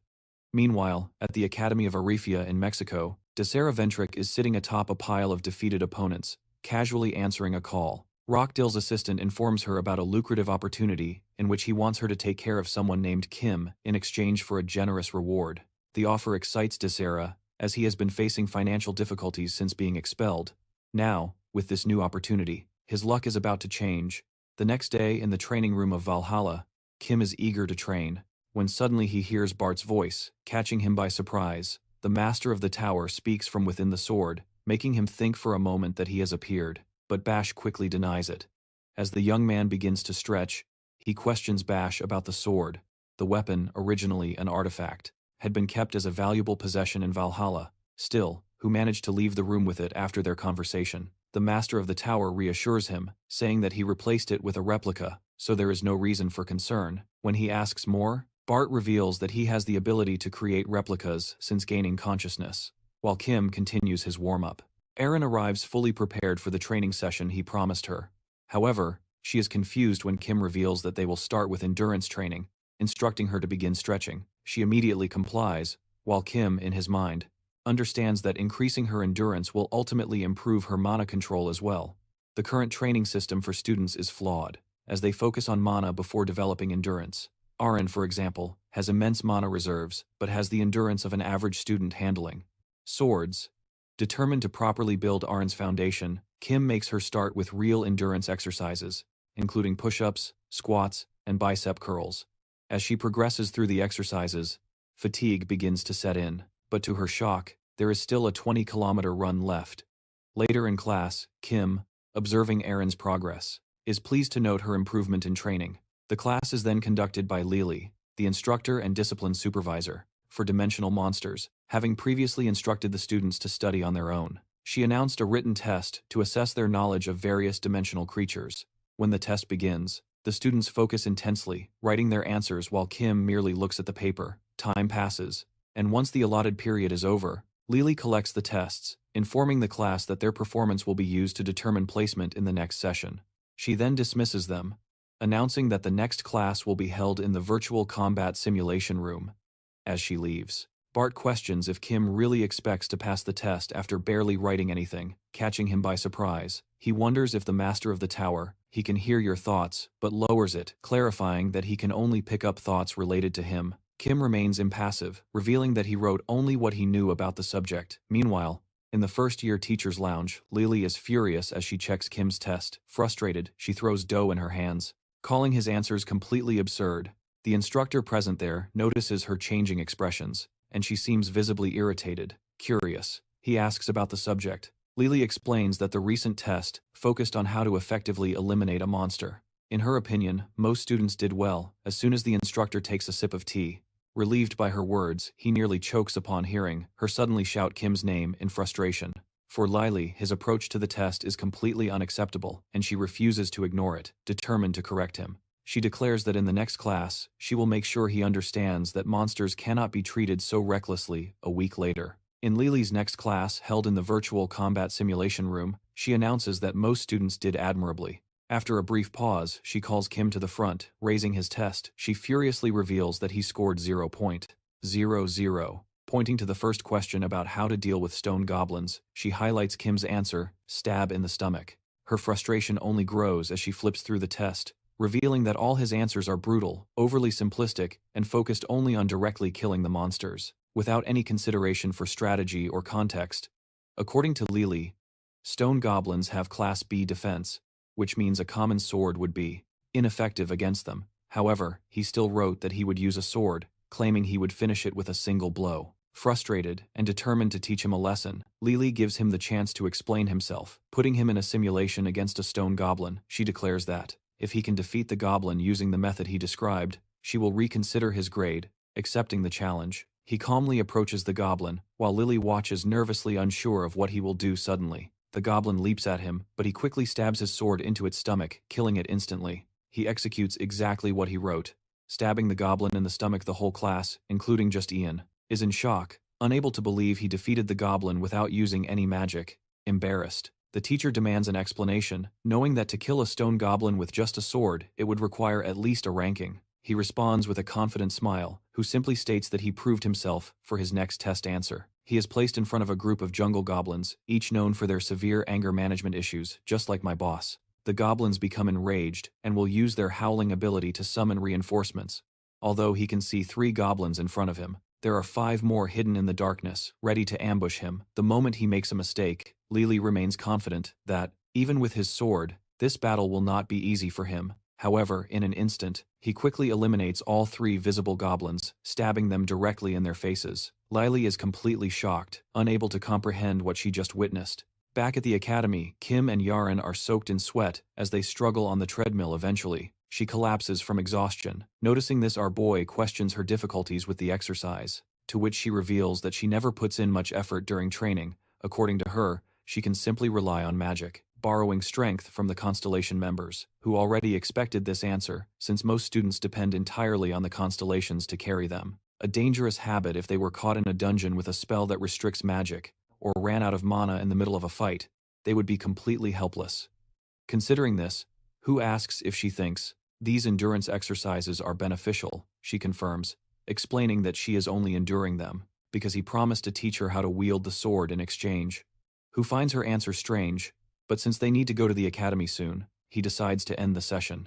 Meanwhile, at the Academy of Arifia in Mexico, Desera Ventric is sitting atop a pile of defeated opponents, casually answering a call. Rockdale's assistant informs her about a lucrative opportunity in which he wants her to take care of someone named Kim in exchange for a generous reward. The offer excites Desera, as he has been facing financial difficulties since being expelled. Now, with this new opportunity, his luck is about to change. The next day in the training room of Valhalla, Kim is eager to train, when suddenly he hears Bart's voice, catching him by surprise. The master of the tower speaks from within the sword, making him think for a moment that he has appeared, but Bash quickly denies it. As the young man begins to stretch, he questions Bash about the sword. The weapon, originally an artifact, had been kept as a valuable possession in Valhalla. Still, who managed to leave the room with it after their conversation? The master of the tower reassures him, saying that he replaced it with a replica, so there is no reason for concern. When he asks more, Bart reveals that he has the ability to create replicas since gaining consciousness, while Kim continues his warm-up. Erin arrives fully prepared for the training session he promised her. However, she is confused when Kim reveals that they will start with endurance training, instructing her to begin stretching. She immediately complies, while Kim, in his mind, understands that increasing her endurance will ultimately improve her mana control as well. The current training system for students is flawed, as they focus on mana before developing endurance. Aaron, for example, has immense mana reserves, but has the endurance of an average student handling swords. Determined to properly build Aaron's foundation, Kim makes her start with real endurance exercises, including push-ups, squats, and bicep curls. As she progresses through the exercises, fatigue begins to set in, but to her shock, there is still a 20-kilometer run left. Later in class, Kim, observing Aaron's progress, is pleased to note her improvement in training. The class is then conducted by Lily, the instructor and discipline supervisor, for dimensional monsters, having previously instructed the students to study on their own. She announced a written test to assess their knowledge of various dimensional creatures. When the test begins, the students focus intensely, writing their answers while Kim merely looks at the paper. Time passes, and once the allotted period is over, Lily collects the tests, informing the class that their performance will be used to determine placement in the next session. She then dismisses them, announcing that the next class will be held in the virtual combat simulation room. As she leaves, Bart questions if Kim really expects to pass the test after barely writing anything, catching him by surprise. He wonders if the master of the tower, he can hear your thoughts, but lowers it, clarifying that he can only pick up thoughts related to him. Kim remains impassive, revealing that he wrote only what he knew about the subject. Meanwhile, in the first-year teacher's lounge, Lily is furious as she checks Kim's test. Frustrated, she throws dough in her hands, calling his answers completely absurd. The instructor present there notices her changing expressions, and she seems visibly irritated. Curious, he asks about the subject. Lily explains that the recent test focused on how to effectively eliminate a monster. In her opinion, most students did well. As soon as the instructor takes a sip of tea, relieved by her words, he nearly chokes upon hearing her suddenly shout Kim's name in frustration. For Lily, his approach to the test is completely unacceptable, and she refuses to ignore it, determined to correct him. She declares that in the next class, she will make sure he understands that monsters cannot be treated so recklessly. A week later, in Lily's next class, held in the virtual combat simulation room, she announces that most students did admirably. After a brief pause, she calls Kim to the front, raising his test. She furiously reveals that he scored 0.00. Pointing to the first question about how to deal with stone goblins, she highlights Kim's answer, stab in the stomach. Her frustration only grows as she flips through the test, revealing that all his answers are brutal, overly simplistic, and focused only on directly killing the monsters, without any consideration for strategy or context. According to Lily, stone goblins have Class B defense, which means a common sword would be ineffective against them. However, he still wrote that he would use a sword, claiming he would finish it with a single blow. Frustrated and determined to teach him a lesson, Lily gives him the chance to explain himself, putting him in a simulation against a stone goblin. She declares that, if he can defeat the goblin using the method he described, she will reconsider his grade, accepting the challenge. He calmly approaches the goblin, while Lily watches nervously unsure of what he will do. Suddenly, the goblin leaps at him, but he quickly stabs his sword into its stomach, killing it instantly. He executes exactly what he wrote, stabbing the goblin in the stomach. The whole class, including just Ian, is in shock, unable to believe he defeated the goblin without using any magic. Embarrassed, the teacher demands an explanation, knowing that to kill a stone goblin with just a sword, it would require at least a ranking. He responds with a confident smile, who simply states that he proved himself for his next test answer. He is placed in front of a group of jungle goblins, each known for their severe anger management issues, just like my boss. The goblins become enraged and will use their howling ability to summon reinforcements. Although he can see 3 goblins in front of him, there are 5 more hidden in the darkness, ready to ambush him. The moment he makes a mistake, Lily remains confident that, even with his sword, this battle will not be easy for him. However, in an instant, he quickly eliminates all 3 visible goblins, stabbing them directly in their faces. Lily is completely shocked, unable to comprehend what she just witnessed. Back at the academy, Kim and Yaren are soaked in sweat as they struggle on the treadmill eventually. She collapses from exhaustion. Noticing this, our boy questions her difficulties with the exercise, to which she reveals that she never puts in much effort during training. According to her, she can simply rely on magic, borrowing strength from the Constellation members, who already expected this answer, since most students depend entirely on the Constellations to carry them. A dangerous habit if they were caught in a dungeon with a spell that restricts magic, or ran out of mana in the middle of a fight, they would be completely helpless. Considering this, Hu asks if she thinks these endurance exercises are beneficial. She confirms, explaining that she is only enduring them because he promised to teach her how to wield the sword in exchange. Hu finds her answer strange, but since they need to go to the academy soon, he decides to end the session.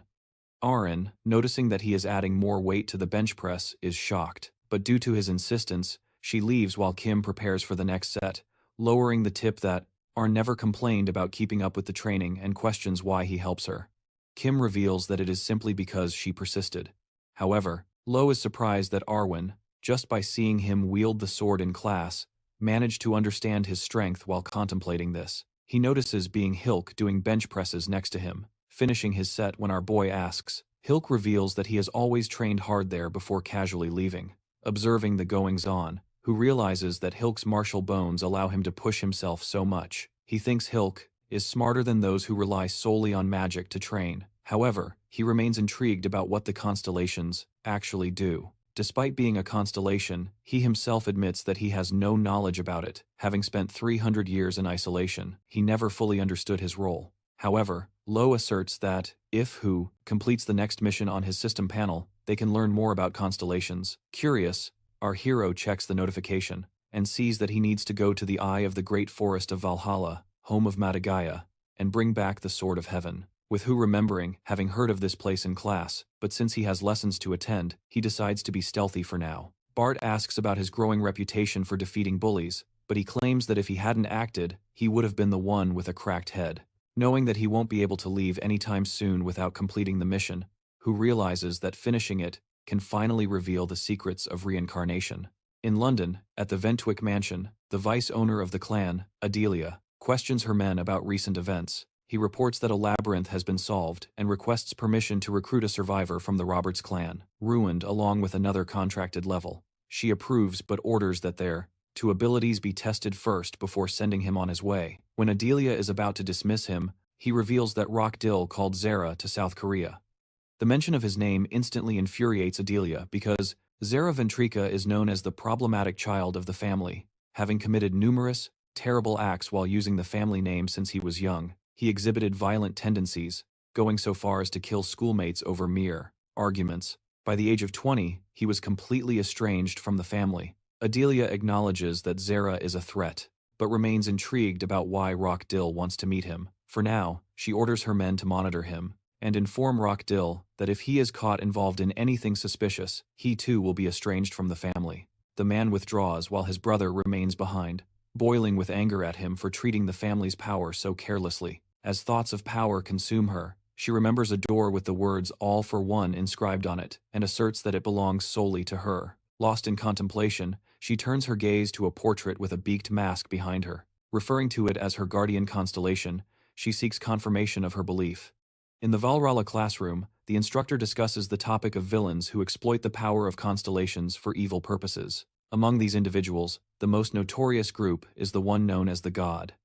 Aren, noticing that he is adding more weight to the bench press, is shocked, but due to his insistence, she leaves while Kim prepares for the next set, lowering the tip that Aren never complained about keeping up with the training and questions why he helps her. Kim reveals that it is simply because she persisted. However, Lo is surprised that Arwen, just by seeing him wield the sword in class, managed to understand his strength while contemplating this. He notices being Hilk doing bench presses next to him, finishing his set when our boy asks. Hilk reveals that he has always trained hard there before casually leaving. Observing the goings-on, Hu realizes that Hilk's martial bones allow him to push himself so much. He thinks Hilk is smarter than those who rely solely on magic to train. However, he remains intrigued about what the Constellations actually do. Despite being a constellation, he himself admits that he has no knowledge about it. Having spent 300 years in isolation, he never fully understood his role. However, Lo asserts that, if Hu completes the next mission on his system panel, they can learn more about constellations. Curious, our hero checks the notification, and sees that he needs to go to the eye of the great forest of Valhalla, home of Madagaya, and bring back the Sword of Heaven. With Hu remembering having heard of this place in class, but since he has lessons to attend, he decides to be stealthy for now. Bart asks about his growing reputation for defeating bullies, but he claims that if he hadn't acted, he would have been the one with a cracked head. Knowing that he won't be able to leave anytime soon without completing the mission, Hu realizes that finishing it can finally reveal the secrets of reincarnation. In London, at the Ventwick mansion, the vice owner of the clan, Adelia, questions her men about recent events. He reports that a labyrinth has been solved and requests permission to recruit a survivor from the Roberts clan, ruined along with another contracted level. She approves but orders that their two abilities be tested first before sending him on his way. When Adelia is about to dismiss him, he reveals that Rock Dill called Zara to South Korea. The mention of his name instantly infuriates Adelia because Zara Ventrika is known as the problematic child of the family, having committed numerous, terrible acts while using the family name since he was young. He exhibited violent tendencies, going so far as to kill schoolmates over mere arguments. By the age of 20, he was completely estranged from the family. Adelia acknowledges that Zara is a threat, but remains intrigued about why Rock Dill wants to meet him. For now, she orders her men to monitor him, and inform Rock Dill that if he is caught involved in anything suspicious, he too will be estranged from the family. The man withdraws while his brother remains behind, boiling with anger at him for treating the family's power so carelessly. As thoughts of power consume her, she remembers a door with the words "All for One" inscribed on it, and asserts that it belongs solely to her. Lost in contemplation, she turns her gaze to a portrait with a beaked mask behind her. Referring to it as her guardian constellation, she seeks confirmation of her belief. In the Valhalla classroom, the instructor discusses the topic of villains who exploit the power of constellations for evil purposes. Among these individuals, the most notorious group is the one known as the God.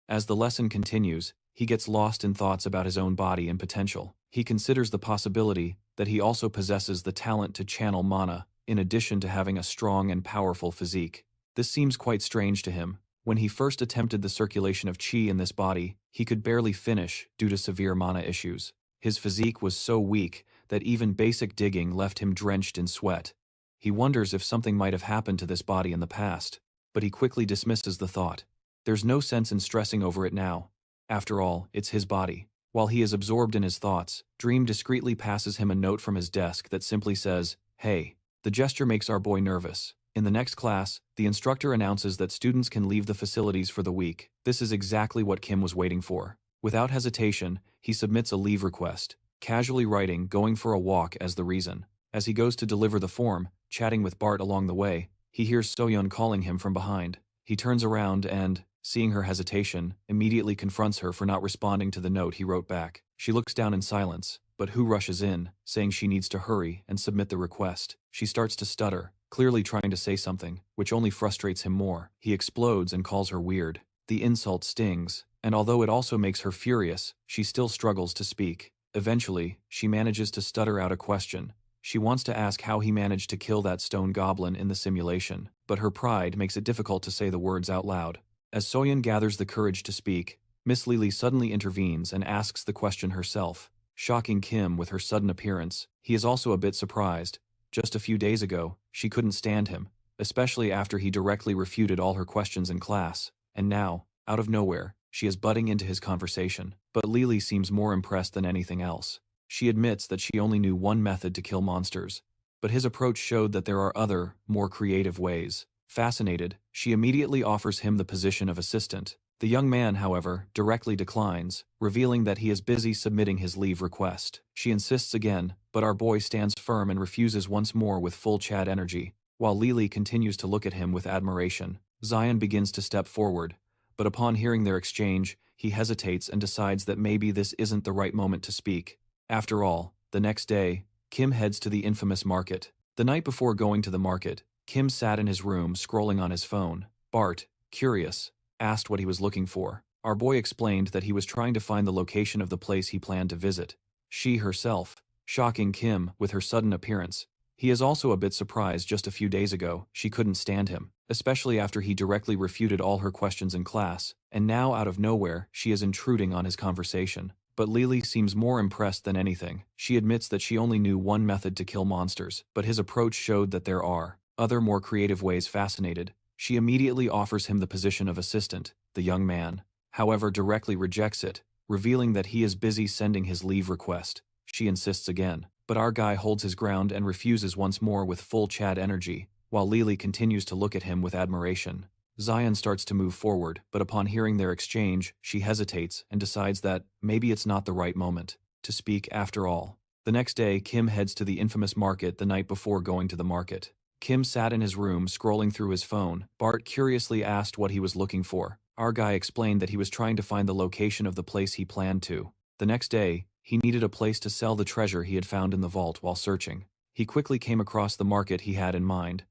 As the lesson continues, he gets lost in thoughts about his own body and potential. He considers the possibility that he also possesses the talent to channel mana, in addition to having a strong and powerful physique. This seems quite strange to him. When he first attempted the circulation of chi in this body, he could barely finish due to severe mana issues. His physique was so weak that even basic digging left him drenched in sweat. He wonders if something might have happened to this body in the past, but he quickly dismisses the thought. There's no sense in stressing over it now. After all, it's his body. While he is absorbed in his thoughts, Dream discreetly passes him a note from his desk that simply says, "Hey." The gesture makes our boy nervous. In the next class, the instructor announces that students can leave the facilities for the week. This is exactly what Kim was waiting for. Without hesitation, he submits a leave request, casually writing "going for a walk" as the reason. As he goes to deliver the form, chatting with Bart along the way, he hears Soyeon calling him from behind. He turns around and, seeing her hesitation, immediately confronts her for not responding to the note he wrote back. She looks down in silence, but Hu rushes in, saying she needs to hurry and submit the request. She starts to stutter, clearly trying to say something, which only frustrates him more. He explodes and calls her weird. The insult stings, and although it also makes her furious, she still struggles to speak. Eventually, she manages to stutter out a question. She wants to ask how he managed to kill that stone goblin in the simulation, but her pride makes it difficult to say the words out loud. As Soyeon gathers the courage to speak, Miss Lily suddenly intervenes and asks the question herself, shocking Kim with her sudden appearance. He is also a bit surprised. Just a few days ago, she couldn't stand him, especially after he directly refuted all her questions in class, and now, out of nowhere, she is butting into his conversation. But Lily seems more impressed than anything else. She admits that she only knew one method to kill monsters, but his approach showed that there are other, more creative ways. Fascinated, she immediately offers him the position of assistant. The young man, however, directly declines, revealing that he is busy submitting his leave request. She insists again, but our boy stands firm and refuses once more with full Chad energy, while Lily continues to look at him with admiration. Zion begins to step forward, but upon hearing their exchange, he hesitates and decides that maybe this isn't the right moment to speak. After all, the next day, Kim heads to the infamous market. The night before going to the market, Kim sat in his room scrolling on his phone. Bart, curious, asked what he was looking for. Our boy explained that he was trying to find the location of the place he planned to visit. She herself, shocking Kim with her sudden appearance. He is also a bit surprised. Just a few days ago, she couldn't stand him, especially after he directly refuted all her questions in class, and now out of nowhere, she is intruding on his conversation. But Lily seems more impressed than anything. She admits that she only knew one method to kill monsters, but his approach showed that there are other more creative ways. Fascinated, she immediately offers him the position of assistant. The young man, however, directly rejects it, revealing that he is busy sending his leave request. She insists again, but our guy holds his ground and refuses once more with full Chad energy, while Lily continues to look at him with admiration. Zion starts to move forward, but upon hearing their exchange, she hesitates and decides that maybe it's not the right moment to speak after all. The next day, Kim heads to the infamous market. The night before going to the market, Kim sat in his room scrolling through his phone. Bart curiously asked what he was looking for. Our guy explained that he was trying to find the location of the place he planned to. The next day, he needed a place to sell the treasure he had found in the vault while searching. He quickly came across the market he had in mind.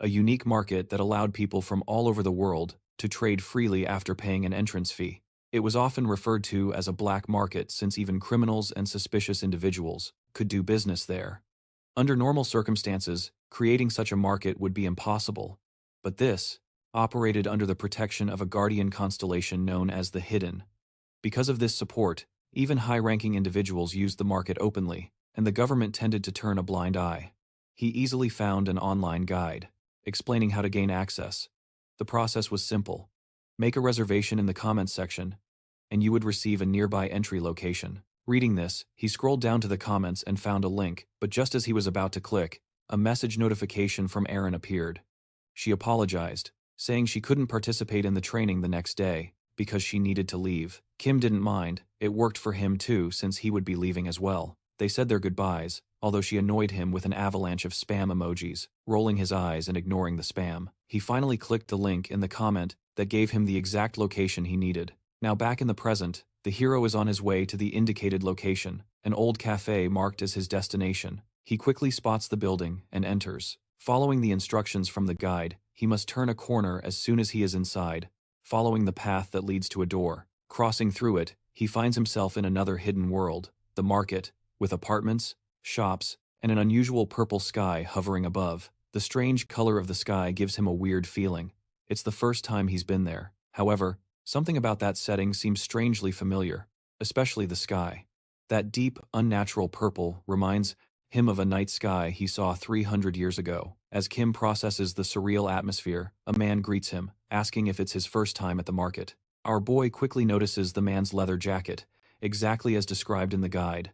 A unique market that allowed people from all over the world to trade freely after paying an entrance fee. It was often referred to as a black market since even criminals and suspicious individuals could do business there. Under normal circumstances, creating such a market would be impossible, but this operated under the protection of a guardian constellation known as the Hidden. Because of this support, even high-ranking individuals used the market openly, and the government tended to turn a blind eye. He easily found an online guide explaining how to gain access. The process was simple. Make a reservation in the comments section, and you would receive a nearby entry location. Reading this, he scrolled down to the comments and found a link, but just as he was about to click, a message notification from Erin appeared. She apologized, saying she couldn't participate in the training the next day because she needed to leave. Kim didn't mind. It worked for him too since he would be leaving as well. They said their goodbyes, although she annoyed him with an avalanche of spam emojis, rolling his eyes and ignoring the spam. He finally clicked the link in the comment that gave him the exact location he needed. Now back in the present, the hero is on his way to the indicated location, an old cafe marked as his destination. He quickly spots the building and enters. Following the instructions from the guide, he must turn a corner as soon as he is inside, following the path that leads to a door. Crossing through it, he finds himself in another hidden world, the market, with apartments, shops, and an unusual purple sky hovering above. The strange color of the sky gives him a weird feeling. It's the first time he's been there. However, something about that setting seems strangely familiar, especially the sky. That deep, unnatural purple reminds him of a night sky he saw 300 years ago. As Kim processes the surreal atmosphere, a man greets him, asking if it's his first time at the market. Our boy quickly notices the man's leather jacket, exactly as described in the guide.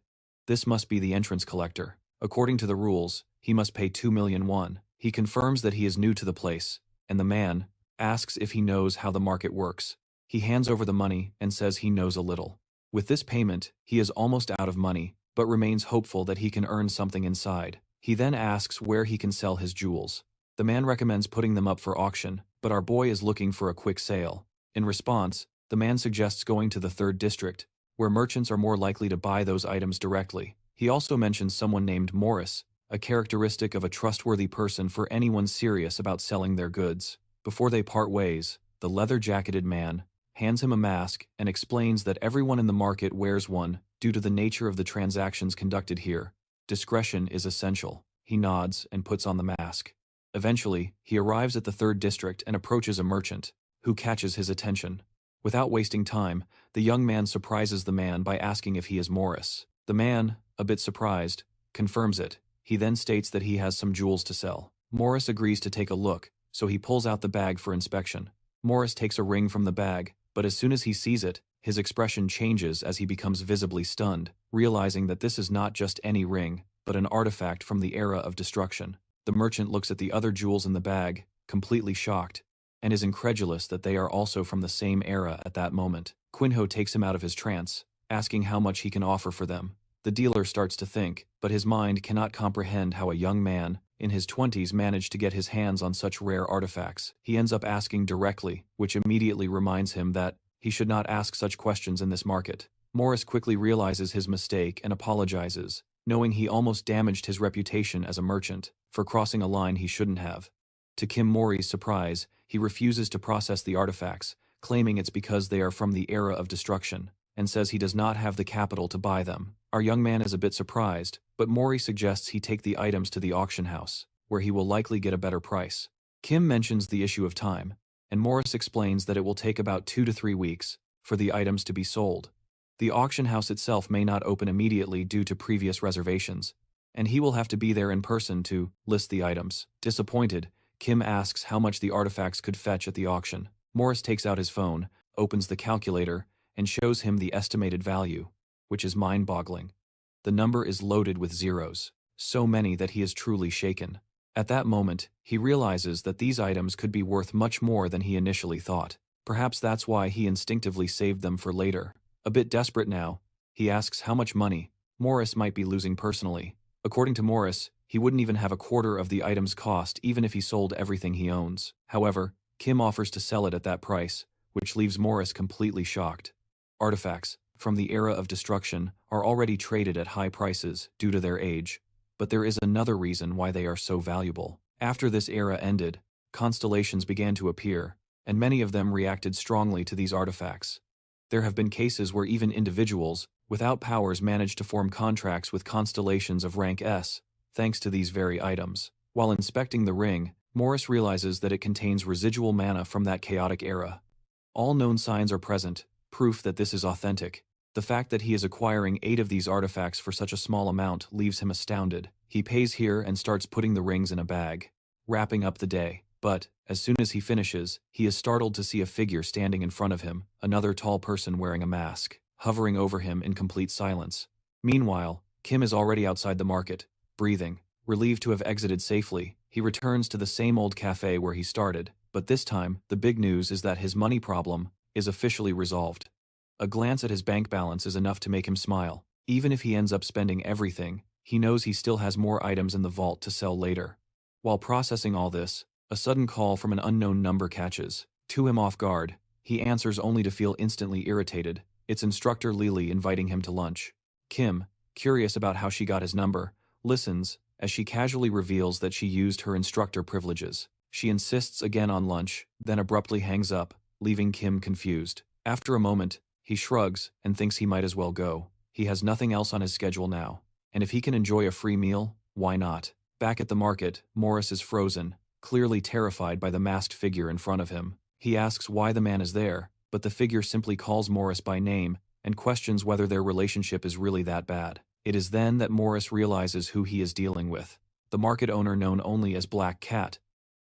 This must be the entrance collector. According to the rules, he must pay 2,000,000 won. He confirms that he is new to the place, and the man asks if he knows how the market works. He hands over the money and says he knows a little. With this payment, he is almost out of money, but remains hopeful that he can earn something inside. He then asks where he can sell his jewels. The man recommends putting them up for auction, but our boy is looking for a quick sale. In response, the man suggests going to the 3rd district, where merchants are more likely to buy those items directly. He also mentions someone named Morris, a characteristic of a trustworthy person for anyone serious about selling their goods. Before they part ways, the leather-jacketed man hands him a mask and explains that everyone in the market wears one due to the nature of the transactions conducted here. Discretion is essential. He nods and puts on the mask. Eventually, he arrives at the 3rd district and approaches a merchant, who catches his attention. Without wasting time, the young man surprises the man by asking if he is Morris. The man, a bit surprised, confirms it. He then states that he has some jewels to sell. Morris agrees to take a look, so he pulls out the bag for inspection. Morris takes a ring from the bag, but as soon as he sees it, his expression changes as he becomes visibly stunned, realizing that this is not just any ring, but an artifact from the era of destruction. The merchant looks at the other jewels in the bag, completely shocked, and is incredulous that they are also from the same era at that moment. Quinho takes him out of his trance, asking how much he can offer for them. The dealer starts to think, but his mind cannot comprehend how a young man, in his 20s, managed to get his hands on such rare artifacts. He ends up asking directly, which immediately reminds him that he should not ask such questions in this market. Morris quickly realizes his mistake and apologizes, knowing he almost damaged his reputation as a merchant for crossing a line he shouldn't have. To Kim Mori's surprise, he refuses to process the artifacts, claiming it's because they are from the era of destruction, and says he does not have the capital to buy them. Our young man is a bit surprised, but Mori suggests he take the items to the auction house, where he will likely get a better price. Kim mentions the issue of time, and Morris explains that it will take about 2 to 3 weeks for the items to be sold. The auction house itself may not open immediately due to previous reservations, and he will have to be there in person to list the items. Disappointed, Kim asks how much the artifacts could fetch at the auction. Morris takes out his phone, opens the calculator, and shows him the estimated value, which is mind-boggling. The number is loaded with zeros, so many that he is truly shaken. At that moment, he realizes that these items could be worth much more than he initially thought. Perhaps that's why he instinctively saved them for later. A bit desperate now, he asks how much money Morris might be losing personally. According to Morris, he wouldn't even have a quarter of the item's cost even if he sold everything he owns. However, Kim offers to sell it at that price, which leaves Morris completely shocked. Artifacts from the era of destruction are already traded at high prices due to their age, but there is another reason why they are so valuable. After this era ended, constellations began to appear, and many of them reacted strongly to these artifacts. There have been cases where even individuals, without powers, managed to form contracts with constellations of rank S, thanks to these very items. While inspecting the ring, Morris realizes that it contains residual mana from that chaotic era. All known signs are present, proof that this is authentic. The fact that he is acquiring 8 of these artifacts for such a small amount leaves him astounded. He pays here and starts putting the rings in a bag, wrapping up the day. But, as soon as he finishes, he is startled to see a figure standing in front of him, another tall person wearing a mask, hovering over him in complete silence. Meanwhile, Kim is already outside the market, breathing. Relieved to have exited safely, he returns to the same old cafe where he started, but this time, the big news is that his money problem is officially resolved. A glance at his bank balance is enough to make him smile. Even if he ends up spending everything, he knows he still has more items in the vault to sell later. While processing all this, a sudden call from an unknown number catches him off guard. He answers only to feel instantly irritated. It's instructor Lily inviting him to lunch. Kim, curious about how she got his number, listens as she casually reveals that she used her instructor privileges. She insists again on lunch, then abruptly hangs up, leaving Kim confused. After a moment, he shrugs and thinks he might as well go. He has nothing else on his schedule now, and if he can enjoy a free meal, why not? Back at the market, Morris is frozen, clearly terrified by the masked figure in front of him. He asks why the man is there, but the figure simply calls Morris by name and questions whether their relationship is really that bad. It is then that Morris realizes who he is dealing with. The market owner known only as Black Cat.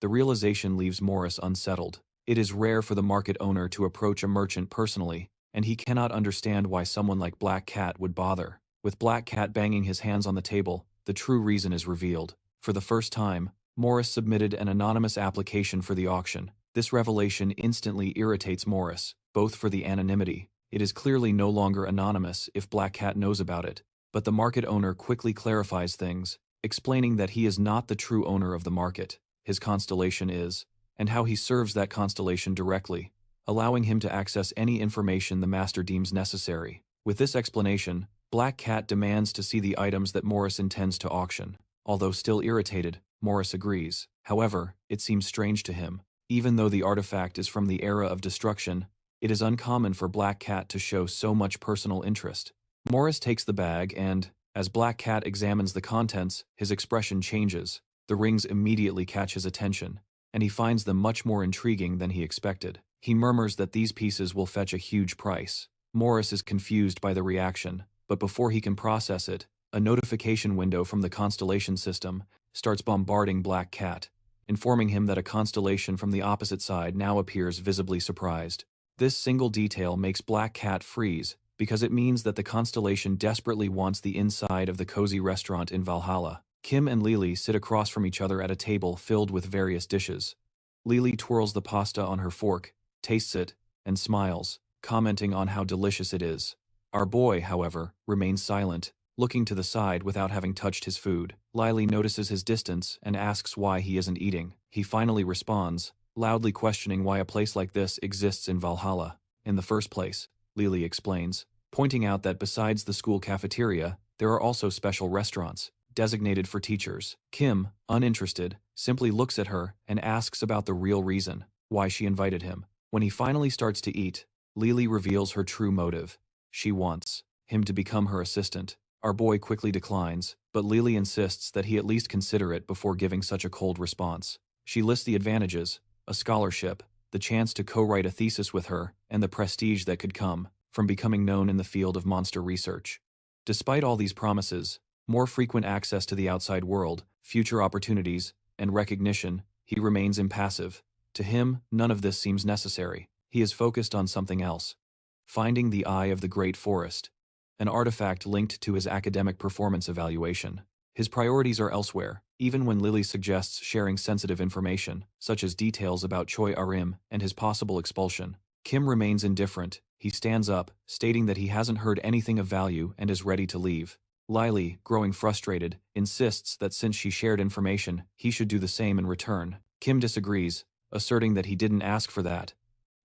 The realization leaves Morris unsettled. It is rare for the market owner to approach a merchant personally, and he cannot understand why someone like Black Cat would bother. With Black Cat banging his hands on the table, the true reason is revealed. For the first time, Morris submitted an anonymous application for the auction. This revelation instantly irritates Morris, both for the anonymity. It is clearly no longer anonymous if Black Cat knows about it, but the market owner quickly clarifies things, explaining that he is not the true owner of the market. His constellation is, and how he serves that constellation directly, allowing him to access any information the master deems necessary. With this explanation, Black Cat demands to see the items that Morris intends to auction. Although still irritated, Morris agrees. However, it seems strange to him. Even though the artifact is from the era of destruction, it is uncommon for Black Cat to show so much personal interest. Morris takes the bag and, as Black Cat examines the contents, his expression changes. The rings immediately catch his attention, and he finds them much more intriguing than he expected. He murmurs that these pieces will fetch a huge price. Morris is confused by the reaction, but before he can process it, a notification window from the Constellation system starts bombarding Black Cat, informing him that a constellation from the opposite side now appears visibly surprised. This single detail makes Black Cat freeze, because it means that the constellation desperately wants the inside of the cozy restaurant in Valhalla. Kim and Lily sit across from each other at a table filled with various dishes. Lily twirls the pasta on her fork, tastes it, and smiles, commenting on how delicious it is. Our boy, however, remains silent, looking to the side without having touched his food. Lily notices his distance and asks why he isn't eating. He finally responds, loudly questioning why a place like this exists in Valhalla. In the first place, Lily explains, pointing out that besides the school cafeteria, there are also special restaurants, designated for teachers. Kim, uninterested, simply looks at her and asks about the real reason, why she invited him. When he finally starts to eat, Lily reveals her true motive. She wants him to become her assistant. Our boy quickly declines, but Lily insists that he at least consider it before giving such a cold response. She lists the advantages: a scholarship, the chance to co-write a thesis with her, and the prestige that could come from becoming known in the field of monster research. Despite all these promises, more frequent access to the outside world, future opportunities, and recognition, he remains impassive. To him, none of this seems necessary. He is focused on something else. Finding the Eye of the Great Forest, an artifact linked to his academic performance evaluation. His priorities are elsewhere, even when Lily suggests sharing sensitive information, such as details about Choi Arim and his possible expulsion. Kim remains indifferent. He stands up, stating that he hasn't heard anything of value and is ready to leave. Lily, growing frustrated, insists that since she shared information, he should do the same in return. Kim disagrees, asserting that he didn't ask for that.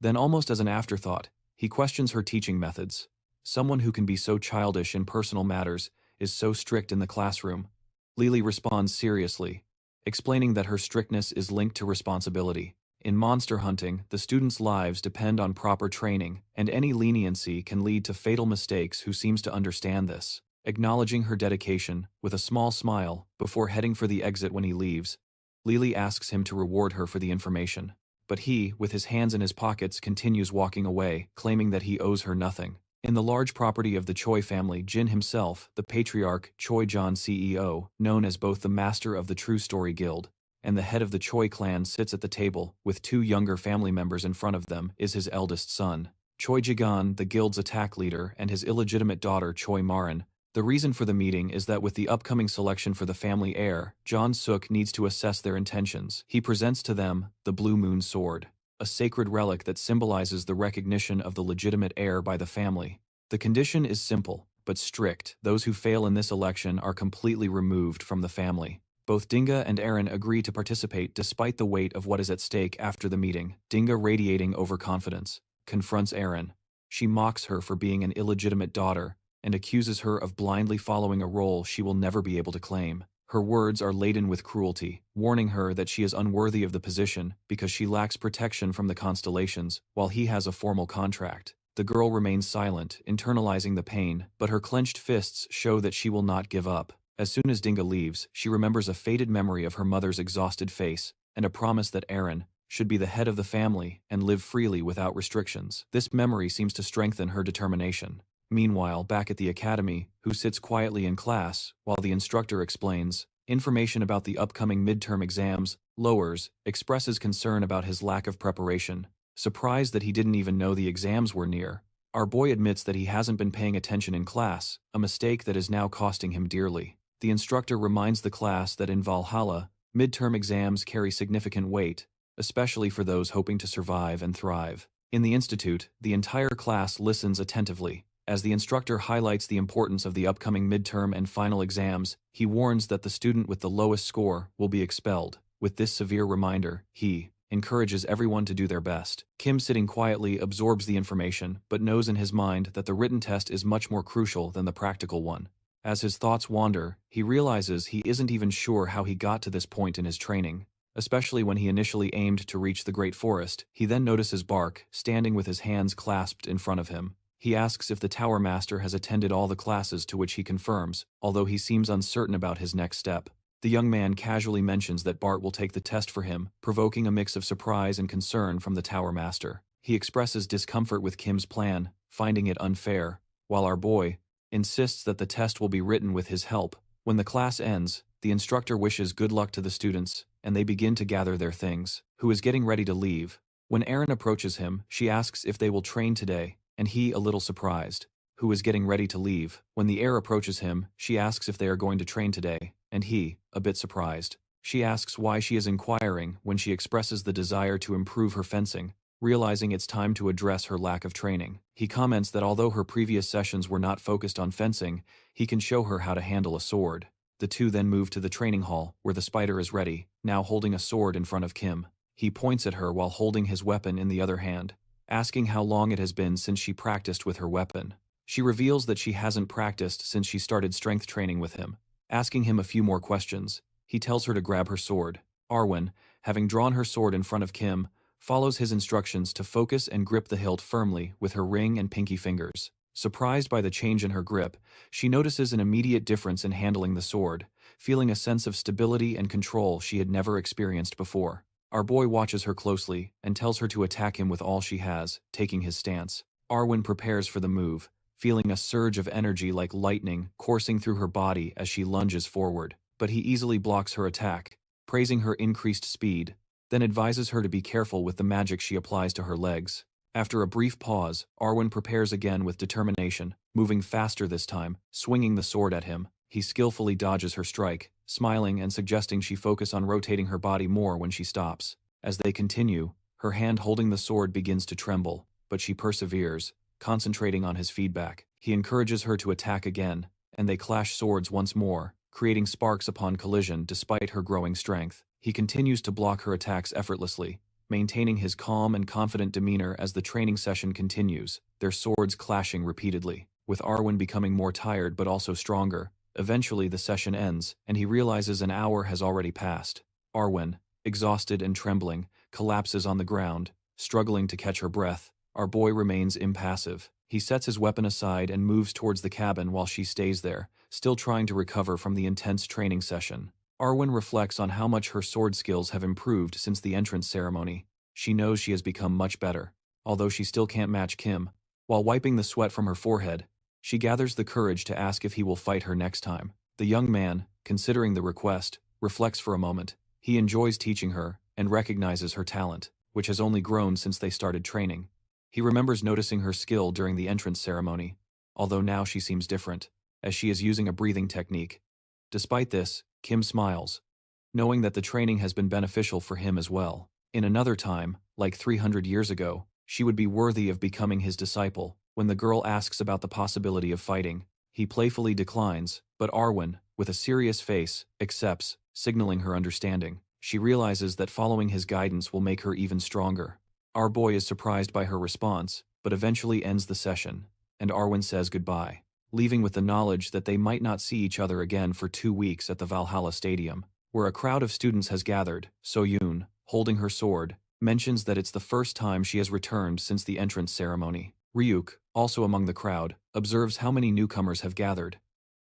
Then, almost as an afterthought, he questions her teaching methods. Someone who can be so childish in personal matters is so strict in the classroom. Lily responds seriously, explaining that her strictness is linked to responsibility. In monster hunting, the students' lives depend on proper training, and any leniency can lead to fatal mistakes. Who seems to understand this. Acknowledging her dedication, with a small smile, before heading for the exit when he leaves, Lily asks him to reward her for the information. But he, with his hands in his pockets, continues walking away, claiming that he owes her nothing. In the large property of the Choi family, Jin himself, the patriarch Choi Jon CEO, known as both the master of the True Story Guild and the head of the Choi clan, sits at the table, with two younger family members in front of them, is his eldest son, Choi Jigan, the guild's attack leader, and his illegitimate daughter Choi Marin. The reason for the meeting is that with the upcoming selection for the family heir, Jon Suk needs to assess their intentions. He presents to them the Blue Moon Sword, a sacred relic that symbolizes the recognition of the legitimate heir by the family. The condition is simple, but strict. Those who fail in this election are completely removed from the family. Both Dinga and Aaron agree to participate despite the weight of what is at stake. After the meeting, Dinga, radiating overconfidence, confronts Aaron. She mocks her for being an illegitimate daughter and accuses her of blindly following a role she will never be able to claim. Her words are laden with cruelty, warning her that she is unworthy of the position because she lacks protection from the Constellations, while he has a formal contract. The girl remains silent, internalizing the pain, but her clenched fists show that she will not give up. As soon as Dinga leaves, she remembers a faded memory of her mother's exhausted face and a promise that Aaron should be the head of the family and live freely without restrictions. This memory seems to strengthen her determination. Meanwhile, back at the academy, who sits quietly in class while the instructor explains information about the upcoming midterm exams, lowers, expresses concern about his lack of preparation, surprised that he didn't even know the exams were near. Our boy admits that he hasn't been paying attention in class, a mistake that is now costing him dearly. The instructor reminds the class that in Valhalla, midterm exams carry significant weight, especially for those hoping to survive and thrive. In the institute, the entire class listens attentively. As the instructor highlights the importance of the upcoming midterm and final exams, he warns that the student with the lowest score will be expelled. With this severe reminder, he encourages everyone to do their best. Kim, sitting quietly, absorbs the information, but knows in his mind that the written test is much more crucial than the practical one. As his thoughts wander, he realizes he isn't even sure how he got to this point in his training. Especially when he initially aimed to reach the Great Forest, he then notices Bark, standing with his hands clasped in front of him. He asks if the Tower Master has attended all the classes, to which he confirms, although he seems uncertain about his next step. The young man casually mentions that Bart will take the test for him, provoking a mix of surprise and concern from the Tower Master. He expresses discomfort with Kim's plan, finding it unfair, while our boy insists that the test will be written with his help. When the class ends, the instructor wishes good luck to the students, and they begin to gather their things. Who is getting ready to leave. When Aaron approaches him, she asks if they will train today, and he, a little surprised, who is getting ready to leave. When the heir approaches him, she asks if they are going to train today, and he, a bit surprised. She asks why she is inquiring when she expresses the desire to improve her fencing, realizing it's time to address her lack of training. He comments that although her previous sessions were not focused on fencing, he can show her how to handle a sword. The two then move to the training hall, where the spider is ready, now holding a sword in front of Kim. He points at her while holding his weapon in the other hand, asking how long it has been since she practiced with her weapon. She reveals that she hasn't practiced since she started strength training with him. Asking him a few more questions, he tells her to grab her sword. Arwen, having drawn her sword in front of Kim, follows his instructions to focus and grip the hilt firmly with her ring and pinky fingers. Surprised by the change in her grip, she notices an immediate difference in handling the sword, feeling a sense of stability and control she had never experienced before. Our boy watches her closely and tells her to attack him with all she has, taking his stance. Arwen prepares for the move, feeling a surge of energy like lightning coursing through her body as she lunges forward. But he easily blocks her attack, praising her increased speed, then advises her to be careful with the magic she applies to her legs. After a brief pause, Arwen prepares again with determination, moving faster this time, swinging the sword at him. He skillfully dodges her strike, smiling and suggesting she focus on rotating her body more when she stops. As they continue, her hand holding the sword begins to tremble, but she perseveres, concentrating on his feedback. He encourages her to attack again, and they clash swords once more, creating sparks upon collision despite her growing strength. He continues to block her attacks effortlessly, maintaining his calm and confident demeanor as the training session continues, their swords clashing repeatedly, with Arwen becoming more tired but also stronger. Eventually the session ends, and he realizes an hour has already passed. Arwen, exhausted and trembling, collapses on the ground, struggling to catch her breath. Our boy remains impassive. He sets his weapon aside and moves towards the cabin while she stays there, still trying to recover from the intense training session. Arwen reflects on how much her sword skills have improved since the entrance ceremony. She knows she has become much better, although she still can't match Kim. While wiping the sweat from her forehead, she gathers the courage to ask if he will fight her next time. The young man, considering the request, reflects for a moment. He enjoys teaching her and recognizes her talent, which has only grown since they started training. He remembers noticing her skill during the entrance ceremony, although now she seems different, as she is using a breathing technique. Despite this, Kim smiles, knowing that the training has been beneficial for him as well. In another time, like 300 years ago, she would be worthy of becoming his disciple. When the girl asks about the possibility of fighting, he playfully declines, but Arwen, with a serious face, accepts, signaling her understanding. She realizes that following his guidance will make her even stronger. Our boy is surprised by her response, but eventually ends the session, and Arwen says goodbye, leaving with the knowledge that they might not see each other again for 2 weeks at the Valhalla Stadium, where a crowd of students has gathered. So-yoon, holding her sword, mentions that it's the first time she has returned since the entrance ceremony. Ryuk, also among the crowd, observes how many newcomers have gathered.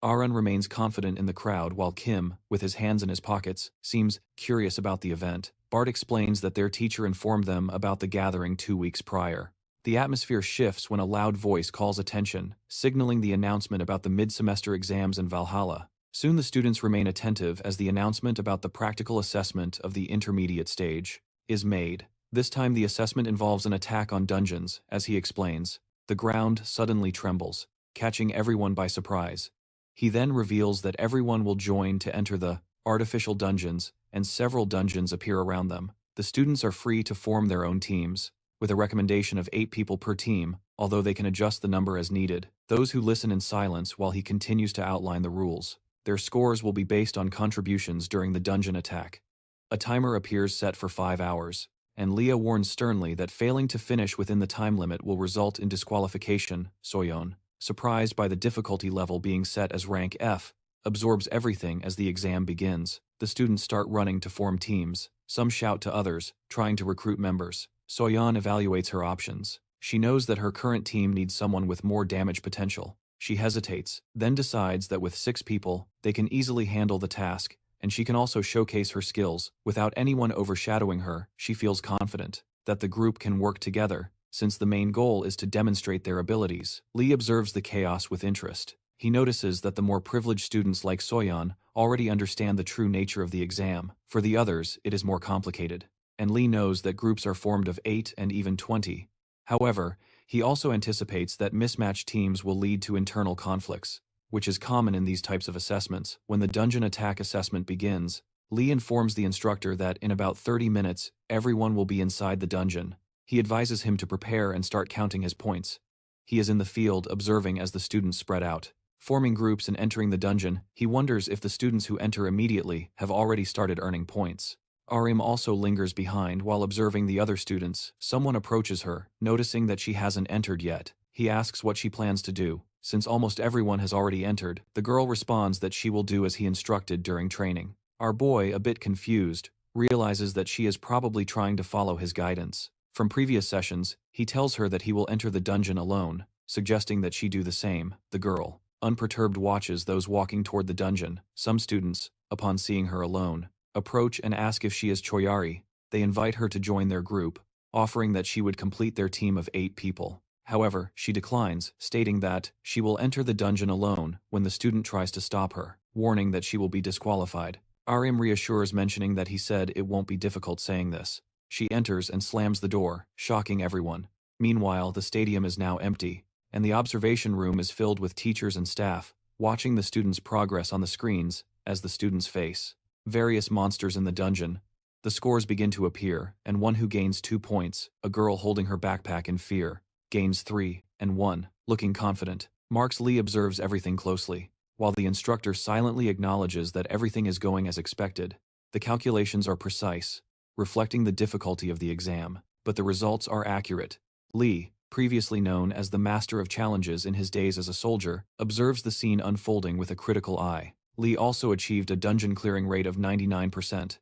Aaron remains confident in the crowd while Kim, with his hands in his pockets, seems curious about the event. Bart explains that their teacher informed them about the gathering 2 weeks prior. The atmosphere shifts when a loud voice calls attention, signaling the announcement about the mid-semester exams in Valhalla. Soon the students remain attentive as the announcement about the practical assessment of the intermediate stage is made. This time the assessment involves an attack on dungeons, as he explains. The ground suddenly trembles, catching everyone by surprise. He then reveals that everyone will join to enter the artificial dungeons, and several dungeons appear around them. The students are free to form their own teams, with a recommendation of 8 people per team, although they can adjust the number as needed. Those who listen in silence while he continues to outline the rules. Their scores will be based on contributions during the dungeon attack. A timer appears set for 5 hours, and Leah warns sternly that failing to finish within the time limit will result in disqualification. Soyeon, surprised by the difficulty level being set as rank F, absorbs everything as the exam begins. The students start running to form teams. Some shout to others, trying to recruit members. Soyeon evaluates her options. She knows that her current team needs someone with more damage potential. She hesitates, then decides that with 6 people, they can easily handle the task, and she can also showcase her skills. Without anyone overshadowing her, she feels confident that the group can work together, since the main goal is to demonstrate their abilities. Lee observes the chaos with interest. He notices that the more privileged students like Soyeon already understand the true nature of the exam. For the others, it is more complicated. And Lee knows that groups are formed of 8 and even 20. However, he also anticipates that mismatched teams will lead to internal conflicts, which is common in these types of assessments. When the dungeon attack assessment begins, Lee informs the instructor that in about 30 minutes, everyone will be inside the dungeon. He advises him to prepare and start counting his points. He is in the field observing as the students spread out, forming groups and entering the dungeon. He wonders if the students who enter immediately have already started earning points. Arim also lingers behind while observing the other students. Someone approaches her, noticing that she hasn't entered yet. He asks what she plans to do. Since almost everyone has already entered, the girl responds that she will do as he instructed during training. Our boy, a bit confused, realizes that she is probably trying to follow his guidance. From previous sessions, he tells her that he will enter the dungeon alone, suggesting that she do the same. The girl, unperturbed, watches those walking toward the dungeon. Some students, upon seeing her alone, approach and ask if she is Choyari. They invite her to join their group, offering that she would complete their team of 8 people. However, she declines, stating that she will enter the dungeon alone when the student tries to stop her, warning that she will be disqualified. Arim reassures, mentioning that he said it won't be difficult saying this. She enters and slams the door, shocking everyone. Meanwhile, the stadium is now empty, and the observation room is filled with teachers and staff, watching the students' progress on the screens as the students face various monsters in the dungeon. The scores begin to appear, and one who gains 2 points, a girl holding her backpack in fear, gains 3, and 1, looking confident. Marks Lee observes everything closely, while the instructor silently acknowledges that everything is going as expected. The calculations are precise, reflecting the difficulty of the exam, but the results are accurate. Lee, previously known as the master of challenges in his days as a soldier, observes the scene unfolding with a critical eye. Lee also achieved a dungeon clearing rate of 99%.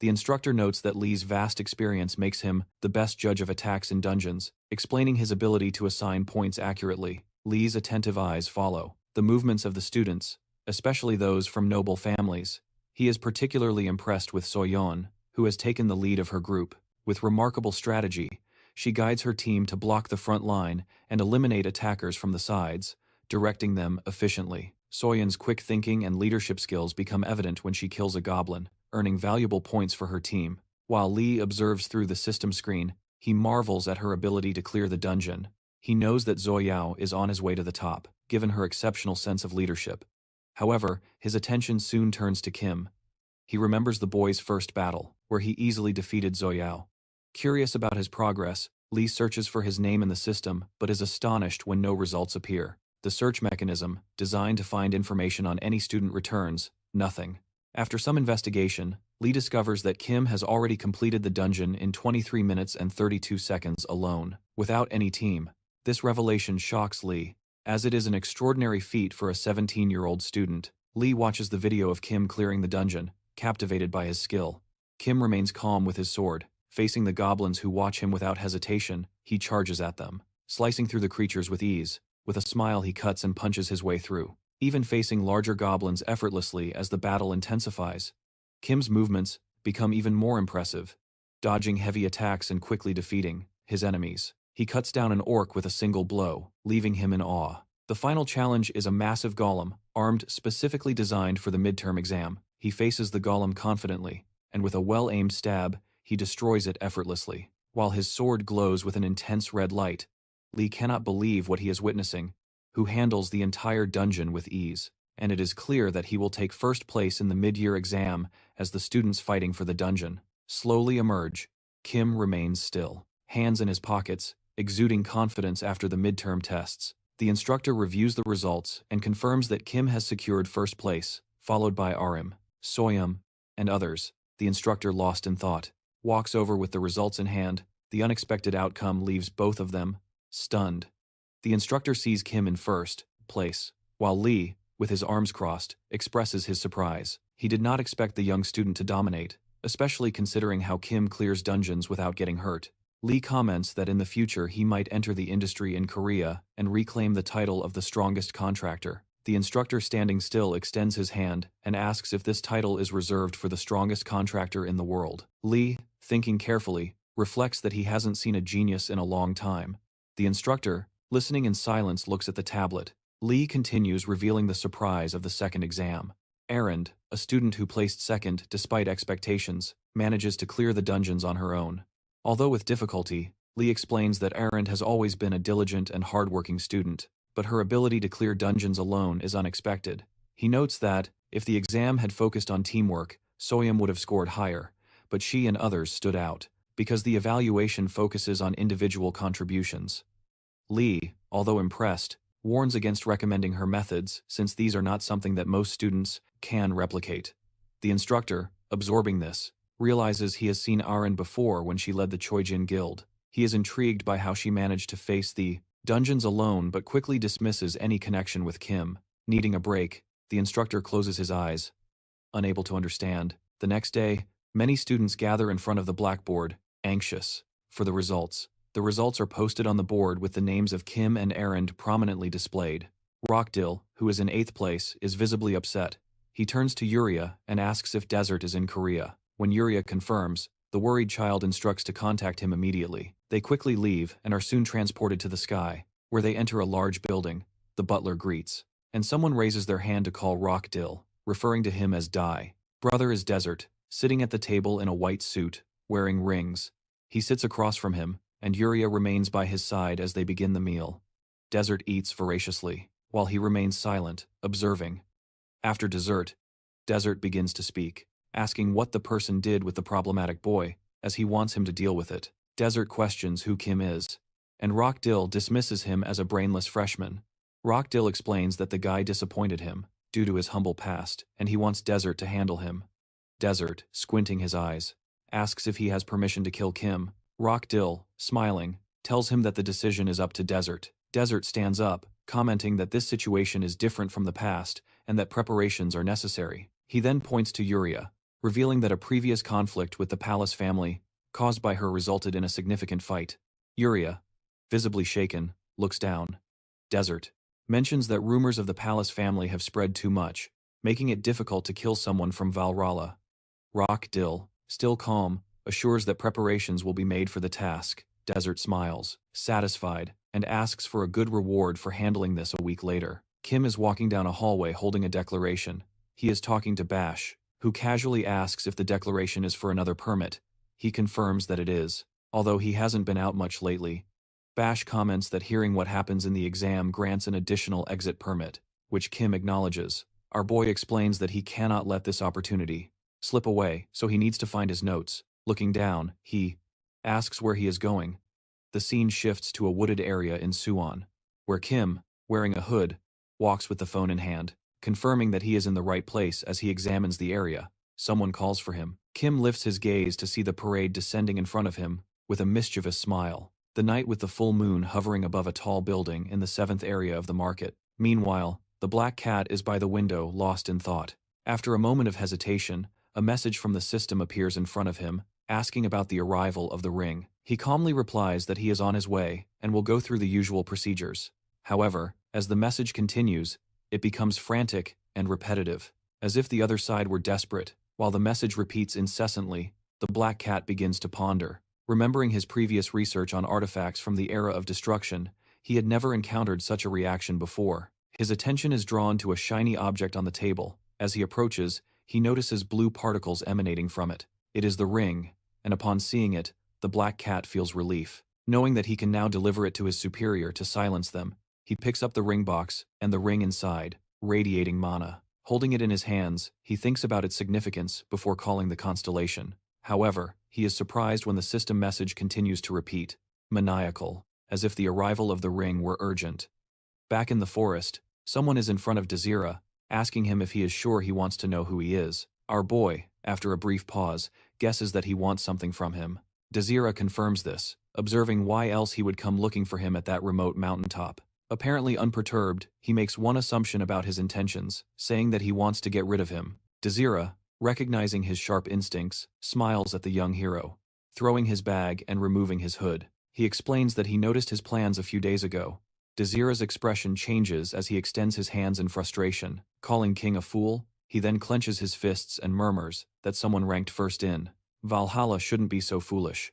The instructor notes that Lee's vast experience makes him the best judge of attacks in dungeons, explaining his ability to assign points accurately. Lee's attentive eyes follow the movements of the students, especially those from noble families. He is particularly impressed with Soyeon, who has taken the lead of her group. With remarkable strategy, she guides her team to block the front line and eliminate attackers from the sides, directing them efficiently. Soyeon's quick thinking and leadership skills become evident when she kills a goblin, earning valuable points for her team. While Lee observes through the system screen, he marvels at her ability to clear the dungeon. He knows that Zoyao is on his way to the top, given her exceptional sense of leadership. However, his attention soon turns to Kim. He remembers the boy's first battle, where he easily defeated Zoyao. Curious about his progress, Lee searches for his name in the system, but is astonished when no results appear. The search mechanism, designed to find information on any student, returns nothing. After some investigation, Lee discovers that Kim has already completed the dungeon in 23 minutes and 32 seconds alone, without any team. This revelation shocks Lee, as it is an extraordinary feat for a 17-year-old student. Lee watches the video of Kim clearing the dungeon, captivated by his skill. Kim remains calm with his sword. Facing the goblins who watch him without hesitation, he charges at them, slicing through the creatures with ease. With a smile, he cuts and punches his way through, even facing larger goblins effortlessly as the battle intensifies. Kim's movements become even more impressive, dodging heavy attacks and quickly defeating his enemies. He cuts down an orc with a single blow, leaving him in awe. The final challenge is a massive golem, armed specifically designed for the midterm exam. He faces the golem confidently, and with a well-aimed stab, he destroys it effortlessly. While his sword glows with an intense red light, Lee cannot believe what he is witnessing, who handles the entire dungeon with ease. And it is clear that he will take first place in the mid-year exam as the students fighting for the dungeon slowly emerge. Kim remains still, hands in his pockets, exuding confidence after the midterm tests. The instructor reviews the results and confirms that Kim has secured first place, followed by Arim, Soyum, and others. The instructor, lost in thought, walks over with the results in hand. The unexpected outcome leaves both of them stunned. The instructor sees Kim in first place, while Lee, with his arms crossed, expresses his surprise. He did not expect the young student to dominate, especially considering how Kim clears dungeons without getting hurt. Lee comments that in the future he might enter the industry in Korea and reclaim the title of the strongest contractor. The instructor, standing still, extends his hand and asks if this title is reserved for the strongest contractor in the world. Lee, thinking carefully, reflects that he hasn't seen a genius in a long time. The instructor, listening in silence, looks at the tablet. Lee continues, revealing the surprise of the second exam. Erend, a student who placed second despite expectations, manages to clear the dungeons on her own. Although with difficulty, Lee explains that Erend has always been a diligent and hardworking student, but her ability to clear dungeons alone is unexpected. He notes that, if the exam had focused on teamwork, Soyum would have scored higher, but she and others stood out, because the evaluation focuses on individual contributions. Lee, although impressed, warns against recommending her methods since these are not something that most students can replicate. The instructor, absorbing this, realizes he has seen Aren before when she led the Choijin Guild. He is intrigued by how she managed to face the dungeons alone but quickly dismisses any connection with Kim. Needing a break, the instructor closes his eyes, unable to understand. The next day, many students gather in front of the blackboard, anxious for the results. The results are posted on the board with the names of Kim and Erend prominently displayed. Rockdill, who is in 8th place, is visibly upset. He turns to Yuria and asks if Desert is in Korea. When Yuria confirms, the worried child instructs to contact him immediately. They quickly leave and are soon transported to the sky, where they enter a large building. The butler greets, and someone raises their hand to call Rockdill, referring to him as Dai. Brother is Desert, sitting at the table in a white suit, wearing rings. He sits across from him, and Yuria remains by his side as they begin the meal. Desert eats voraciously, while he remains silent, observing. After dessert, Desert begins to speak, asking what the person did with the problematic boy, as he wants him to deal with it. Desert questions who Kim is, and Rockdill dismisses him as a brainless freshman. Rockdill explains that the guy disappointed him, due to his humble past, and he wants Desert to handle him. Desert, squinting his eyes, asks if he has permission to kill Kim. Rockdill, smiling, tells him that the decision is up to Desert. Desert stands up, commenting that this situation is different from the past and that preparations are necessary. He then points to Yuria, revealing that a previous conflict with the palace family, caused by her, resulted in a significant fight. Yuria, visibly shaken, looks down. Desert mentions that rumors of the palace family have spread too much, making it difficult to kill someone from Valhalla. Rockdill, still calm, assures that preparations will be made for the task. Desert smiles, satisfied, and asks for a good reward for handling this. A week later, Kim is walking down a hallway holding a declaration. He is talking to Bash, who casually asks if the declaration is for another permit. He confirms that it is, although he hasn't been out much lately. Bash comments that hearing what happens in the exam grants an additional exit permit, which Kim acknowledges. Our boy explains that he cannot let this opportunity slip away, so he needs to find his notes. Looking down, he asks where he is going. The scene shifts to a wooded area in Suwon, where Kim, wearing a hood, walks with the phone in hand, confirming that he is in the right place as he examines the area. Someone calls for him. Kim lifts his gaze to see the parade descending in front of him, with a mischievous smile. The night with the full moon hovering above a tall building in the 7th area of the market. Meanwhile, the black cat is by the window, lost in thought. After a moment of hesitation, a message from the system appears in front of him, asking about the arrival of the ring. He calmly replies that he is on his way and will go through the usual procedures. However, as the message continues, it becomes frantic and repetitive, as if the other side were desperate. While the message repeats incessantly, the black cat begins to ponder. Remembering his previous research on artifacts from the era of destruction, he had never encountered such a reaction before. His attention is drawn to a shiny object on the table. As he approaches, he notices blue particles emanating from it. It is the ring, and upon seeing it, the black cat feels relief. Knowing that he can now deliver it to his superior to silence them, he picks up the ring box and the ring inside, radiating mana. Holding it in his hands, he thinks about its significance before calling the constellation. However, he is surprised when the system message continues to repeat, maniacal, as if the arrival of the ring were urgent. Back in the forest, someone is in front of Desira, asking him if he is sure he wants to know who he is. Our boy, after a brief pause, guesses that he wants something from him. Desira confirms this, observing why else he would come looking for him at that remote mountaintop. Apparently unperturbed, he makes one assumption about his intentions, saying that he wants to get rid of him. Desira, recognizing his sharp instincts, smiles at the young hero. Throwing his bag and removing his hood, he explains that he noticed his plans a few days ago. Desira's expression changes as he extends his hands in frustration. Calling King a fool, he then clenches his fists and murmurs that someone ranked first in Valhalla shouldn't be so foolish.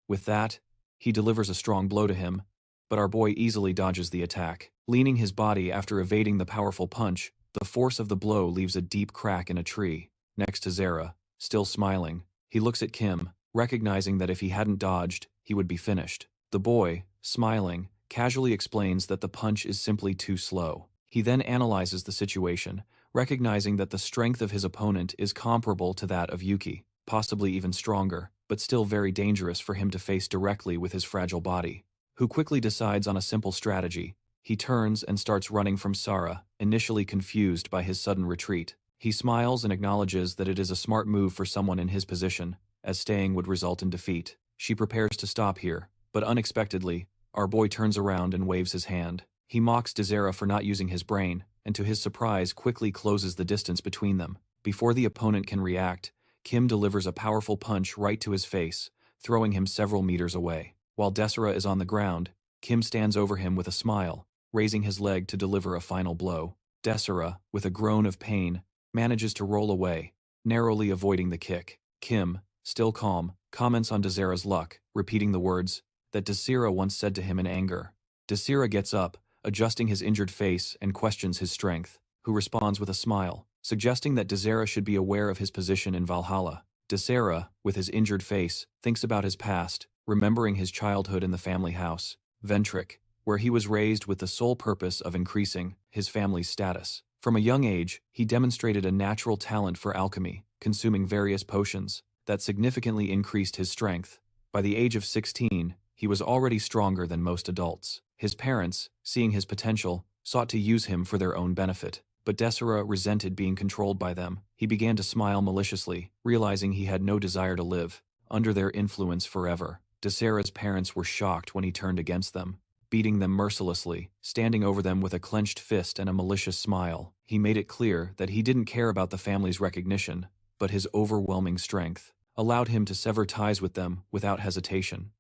With that, he delivers a strong blow to him, but our boy easily dodges the attack. Leaning his body after evading the powerful punch, the force of the blow leaves a deep crack in a tree. Next to Zara, still smiling, he looks at Kim, recognizing that if he hadn't dodged, he would be finished. The boy, smiling, casually explains that the punch is simply too slow. He then analyzes the situation, recognizing that the strength of his opponent is comparable to that of Yuki, possibly even stronger, but still very dangerous for him to face directly with his fragile body. Who quickly decides on a simple strategy. He turns and starts running from Sara, initially confused by his sudden retreat. He smiles and acknowledges that it is a smart move for someone in his position, as staying would result in defeat. She prepares to stop here, but unexpectedly, our boy turns around and waves his hand. He mocks Desira for not using his brain, and to his surprise quickly closes the distance between them. Before the opponent can react, Kim delivers a powerful punch right to his face, throwing him several meters away. While Desira is on the ground, Kim stands over him with a smile, raising his leg to deliver a final blow. Desira, with a groan of pain, manages to roll away, narrowly avoiding the kick. Kim, still calm, comments on Desira's luck, repeating the words that Desira once said to him in anger. Desira gets up, adjusting his injured face and questions his strength, who responds with a smile, suggesting that Desira should be aware of his position in Valhalla. Desira, with his injured face, thinks about his past, remembering his childhood in the family house, Ventric, where he was raised with the sole purpose of increasing his family's status. From a young age, he demonstrated a natural talent for alchemy, consuming various potions that significantly increased his strength. By the age of 16, he was already stronger than most adults. His parents, seeing his potential, sought to use him for their own benefit, but Desira resented being controlled by them. He began to smile maliciously, realizing he had no desire to live under their influence forever. Desira's parents were shocked when he turned against them, beating them mercilessly, standing over them with a clenched fist and a malicious smile. He made it clear that he didn't care about the family's recognition, but his overwhelming strength allowed him to sever ties with them without hesitation.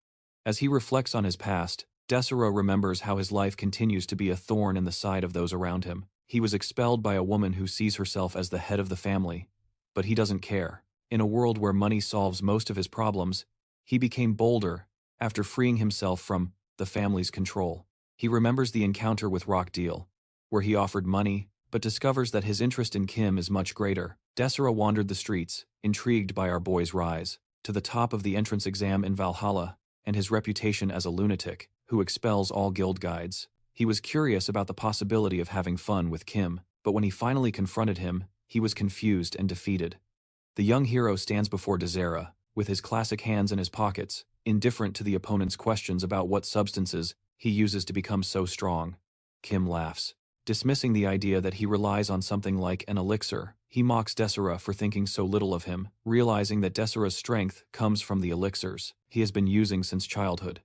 As he reflects on his past, Desira remembers how his life continues to be a thorn in the side of those around him. He was expelled by a woman who sees herself as the head of the family, but he doesn't care. In a world where money solves most of his problems, he became bolder after freeing himself from the family's control. He remembers the encounter with Rockdeal, where he offered money, but discovers that his interest in Kim is much greater. Desira wandered the streets, intrigued by our boy's rise to the top of the entrance exam in Valhalla and his reputation as a lunatic who expels all guild guides. He was curious about the possibility of having fun with Kim, but when he finally confronted him, he was confused and defeated. The young hero stands before Desira, with his classic hands in his pockets, indifferent to the opponent's questions about what substances he uses to become so strong. Kim laughs, dismissing the idea that he relies on something like an elixir. He mocks Desira for thinking so little of him, realizing that Desira's strength comes from the elixirs he has been using since childhood.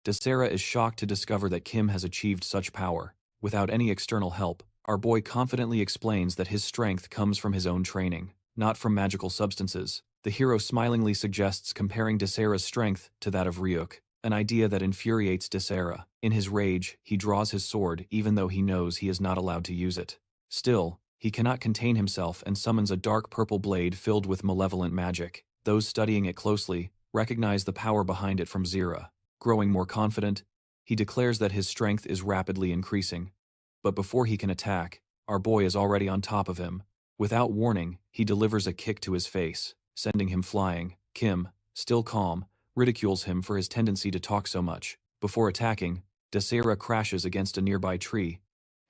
Desira is shocked to discover that Kim has achieved such power. Without any external help, our boy confidently explains that his strength comes from his own training, not from magical substances. The hero smilingly suggests comparing Desira's strength to that of Ryuk, an idea that infuriates Desira. In his rage, he draws his sword even though he knows he is not allowed to use it. Still, he cannot contain himself and summons a dark purple blade filled with malevolent magic. Those studying it closely recognize the power behind it from Zira. Growing more confident, he declares that his strength is rapidly increasing. But before he can attack, our boy is already on top of him. Without warning, he delivers a kick to his face, sending him flying. Kim, still calm, ridicules him for his tendency to talk so much. Before attacking, Desera crashes against a nearby tree,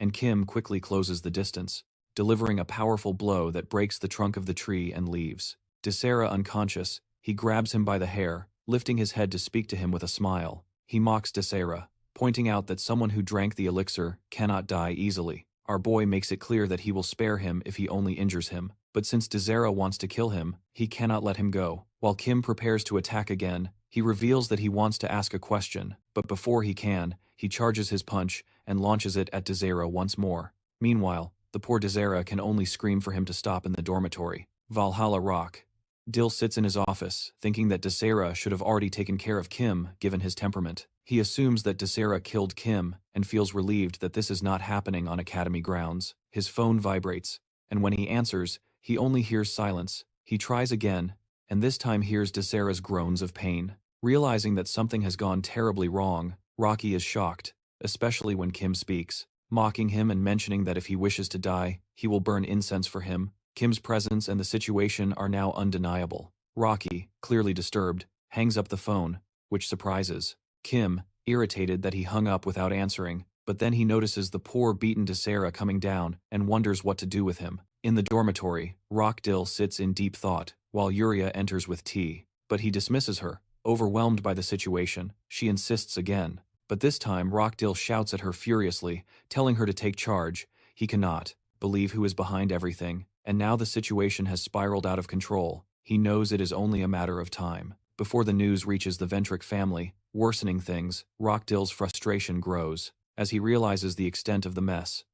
and Kim quickly closes the distance, delivering a powerful blow that breaks the trunk of the tree and leaves. Desera unconscious, he grabs him by the hair, lifting his head to speak to him with a smile. He mocks Desera, pointing out that someone who drank the elixir cannot die easily. Our boy makes it clear that he will spare him if he only injures him, but since Desera wants to kill him, he cannot let him go. While Kim prepares to attack again, he reveals that he wants to ask a question, but before he can, he charges his punch and launches it at Desera once more. Meanwhile, the poor Desera can only scream for him to stop in the dormitory. Valhalla Rock. Dill sits in his office, thinking that Desera should have already taken care of Kim given his temperament. He assumes that Desera killed Kim and feels relieved that this is not happening on Academy grounds. His phone vibrates, and when he answers, he only hears silence. He tries again, and this time hears Desera's groans of pain. Realizing that something has gone terribly wrong, Rocky is shocked, especially when Kim speaks, mocking him and mentioning that if he wishes to die, he will burn incense for him. Kim's presence and the situation are now undeniable. Rocky, clearly disturbed, hangs up the phone, which surprises Kim, irritated that he hung up without answering, but then he notices the poor beaten Desera coming down and wonders what to do with him. In the dormitory, Rockdill sits in deep thought, while Yuria enters with tea, but he dismisses her. Overwhelmed by the situation, she insists again, but this time Rockdill shouts at her furiously, telling her to take charge. He cannot believe who is behind everything, and now the situation has spiraled out of control. He knows it is only a matter of time before the news reaches the Ventric family, worsening things. Rockdill's frustration grows as he realizes the extent of the mess.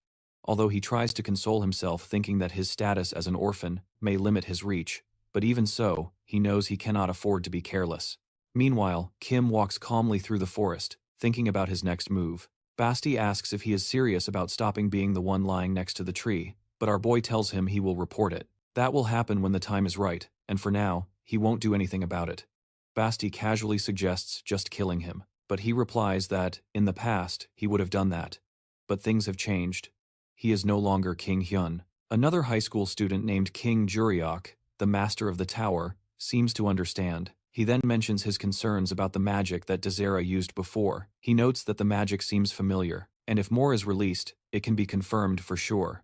Although he tries to console himself thinking that his status as an orphan may limit his reach, but even so, he knows he cannot afford to be careless. Meanwhile, Kim walks calmly through the forest, thinking about his next move. Basti asks if he is serious about stopping being the one lying next to the tree, but our boy tells him he will report it. That will happen when the time is right, and for now, he won't do anything about it. Basti casually suggests just killing him, but he replies that, in the past, he would have done that. But things have changed. He is no longer King Hyun. Another high school student named King Juriok, the master of the tower, seems to understand. He then mentions his concerns about the magic that Desera used before. He notes that the magic seems familiar, and if more is released, it can be confirmed for sure.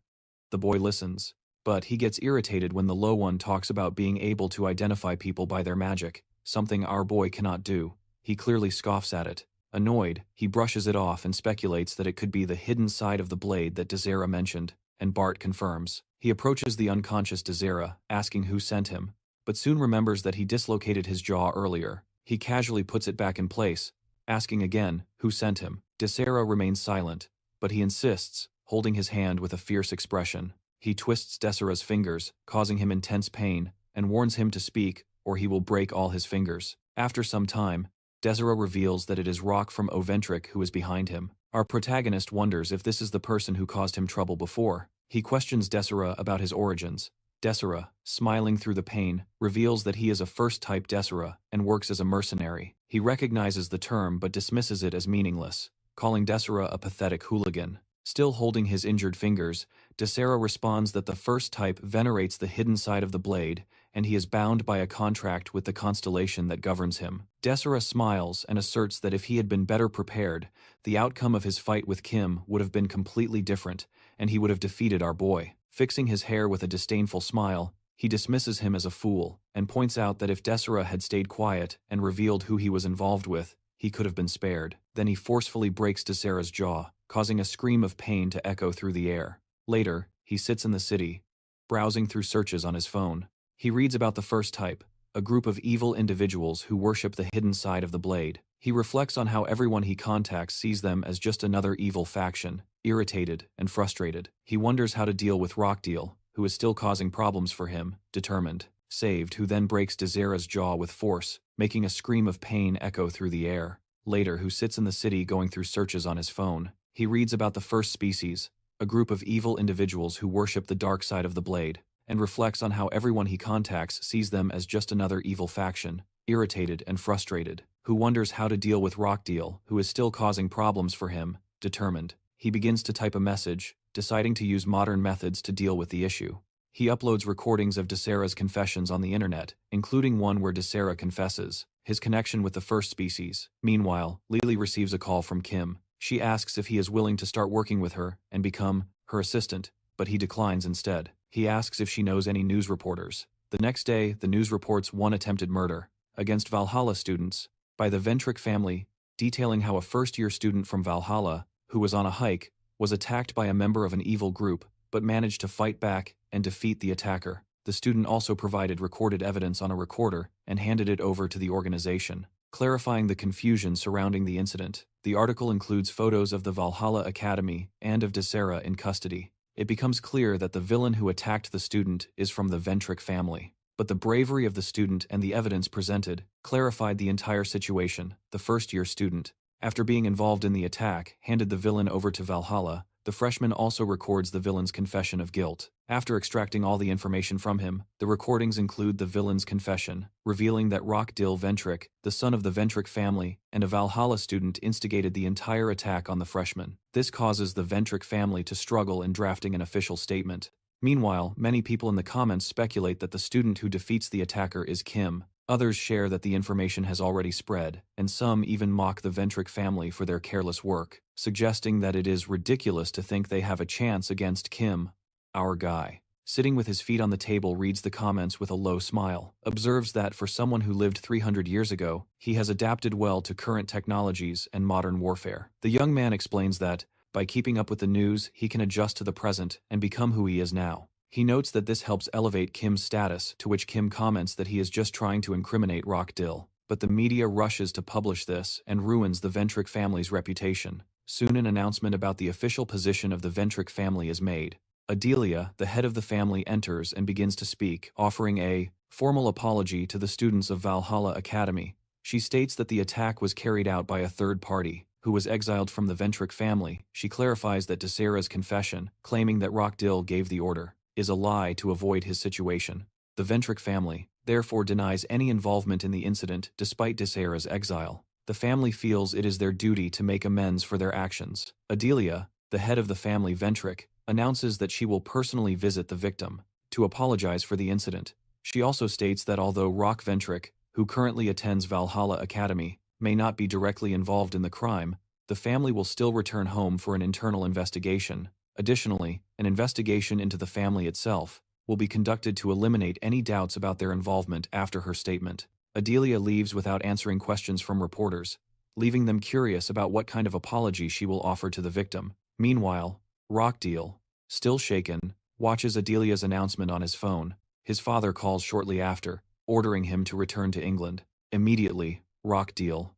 The boy listens, but he gets irritated when the low one talks about being able to identify people by their magic, something our boy cannot do. He clearly scoffs at it. Annoyed, he brushes it off and speculates that it could be the hidden side of the blade that Desera mentioned, and Bart confirms. He approaches the unconscious Desera, asking who sent him, but soon remembers that he dislocated his jaw earlier. He casually puts it back in place, asking again who sent him. Desera remains silent, but he insists, holding his hand with a fierce expression. He twists Desera's fingers, causing him intense pain, and warns him to speak, or he will break all his fingers. After some time, Desera reveals that it is Rock from Oventric who is behind him. Our protagonist wonders if this is the person who caused him trouble before. He questions Desera about his origins. Desera, smiling through the pain, reveals that he is a first-type Desera and works as a mercenary. He recognizes the term but dismisses it as meaningless, calling Desera a pathetic hooligan. Still holding his injured fingers, Desera responds that the first type venerates the hidden side of the blade, and he is bound by a contract with the constellation that governs him. Desera smiles and asserts that if he had been better prepared, the outcome of his fight with Kim would have been completely different, and he would have defeated our boy. Fixing his hair with a disdainful smile, he dismisses him as a fool, and points out that if Desera had stayed quiet and revealed who he was involved with, he could have been spared. Then he forcefully breaks Desera's jaw, causing a scream of pain to echo through the air. Later, he sits in the city, browsing through searches on his phone. He reads about the first type, a group of evil individuals who worship the hidden side of the blade. He reflects on how everyone he contacts sees them as just another evil faction. Irritated and frustrated, he wonders how to deal with Rockdeal, who is still causing problems for him. Determined, Saved, who then breaks Desera's jaw with force, making a scream of pain echo through the air. Later, who sits in the city going through searches on his phone. He reads about the first species, a group of evil individuals who worship the dark side of the blade, and reflects on how everyone he contacts sees them as just another evil faction. irritated and frustrated. Hu wonders how to deal with Rockdeal, who is still causing problems for him. Determined, he begins to type a message, deciding to use modern methods to deal with the issue. He uploads recordings of Desera's confessions on the internet, including one where Desera confesses his connection with the first species. Meanwhile, Lily receives a call from Kim. She asks if he is willing to start working with her and become her assistant, but he declines instead. He asks if she knows any news reporters. The next day, the news reports one attempted murder against Valhalla students by the Ventric family, detailing how a first-year student from Valhalla, who was on a hike, was attacked by a member of an evil group, but managed to fight back and defeat the attacker. The student also provided recorded evidence on a recorder and handed it over to the organization, clarifying the confusion surrounding the incident. The article includes photos of the Valhalla Academy and of Desera in custody. It becomes clear that the villain who attacked the student is from the Ventric family. But the bravery of the student and the evidence presented clarified the entire situation. The first-year student, after being involved in the attack, handed the villain over to Valhalla. The freshman also records the villain's confession of guilt. After extracting all the information from him, the recordings include the villain's confession, revealing that Rockdeal Ventric, the son of the Ventric family, and a Valhalla student instigated the entire attack on the freshman. This causes the Ventric family to struggle in drafting an official statement. Meanwhile, many people in the comments speculate that the student who defeats the attacker is Kim. Others share that the information has already spread, and some even mock the Ventric family for their careless work, suggesting that it is ridiculous to think they have a chance against Kim. Our guy, sitting with his feet on the table, reads the comments with a low smile, observes that for someone who lived 300 years ago, he has adapted well to current technologies and modern warfare. The young man explains that, by keeping up with the news, he can adjust to the present and become who he is now. He notes that this helps elevate Kim's status, to which Kim comments that he is just trying to incriminate Rockdeal. But the media rushes to publish this and ruins the Ventric family's reputation. Soon an announcement about the official position of the Ventric family is made. Adelia, the head of the family, enters and begins to speak, offering a formal apology to the students of Valhalla Academy. She states that the attack was carried out by a third party, who was exiled from the Ventric family. She clarifies that Desera's confession, claiming that Rockdeal gave the order, is a lie to avoid his situation. The Ventric family, therefore, denies any involvement in the incident despite Desera's exile. The family feels it is their duty to make amends for their actions. Adelia, the head of the family Ventric, announces that she will personally visit the victim to apologize for the incident. She also states that although Rock Ventric, who currently attends Valhalla Academy, may not be directly involved in the crime, the family will still return home for an internal investigation. Additionally, an investigation into the family itself will be conducted to eliminate any doubts about their involvement after her statement. Adelia leaves without answering questions from reporters, leaving them curious about what kind of apology she will offer to the victim. Meanwhile, Rockdeal, still shaken, watches Adelia's announcement on his phone. His father calls shortly after, ordering him to return to England. Immediately, Rockdeal,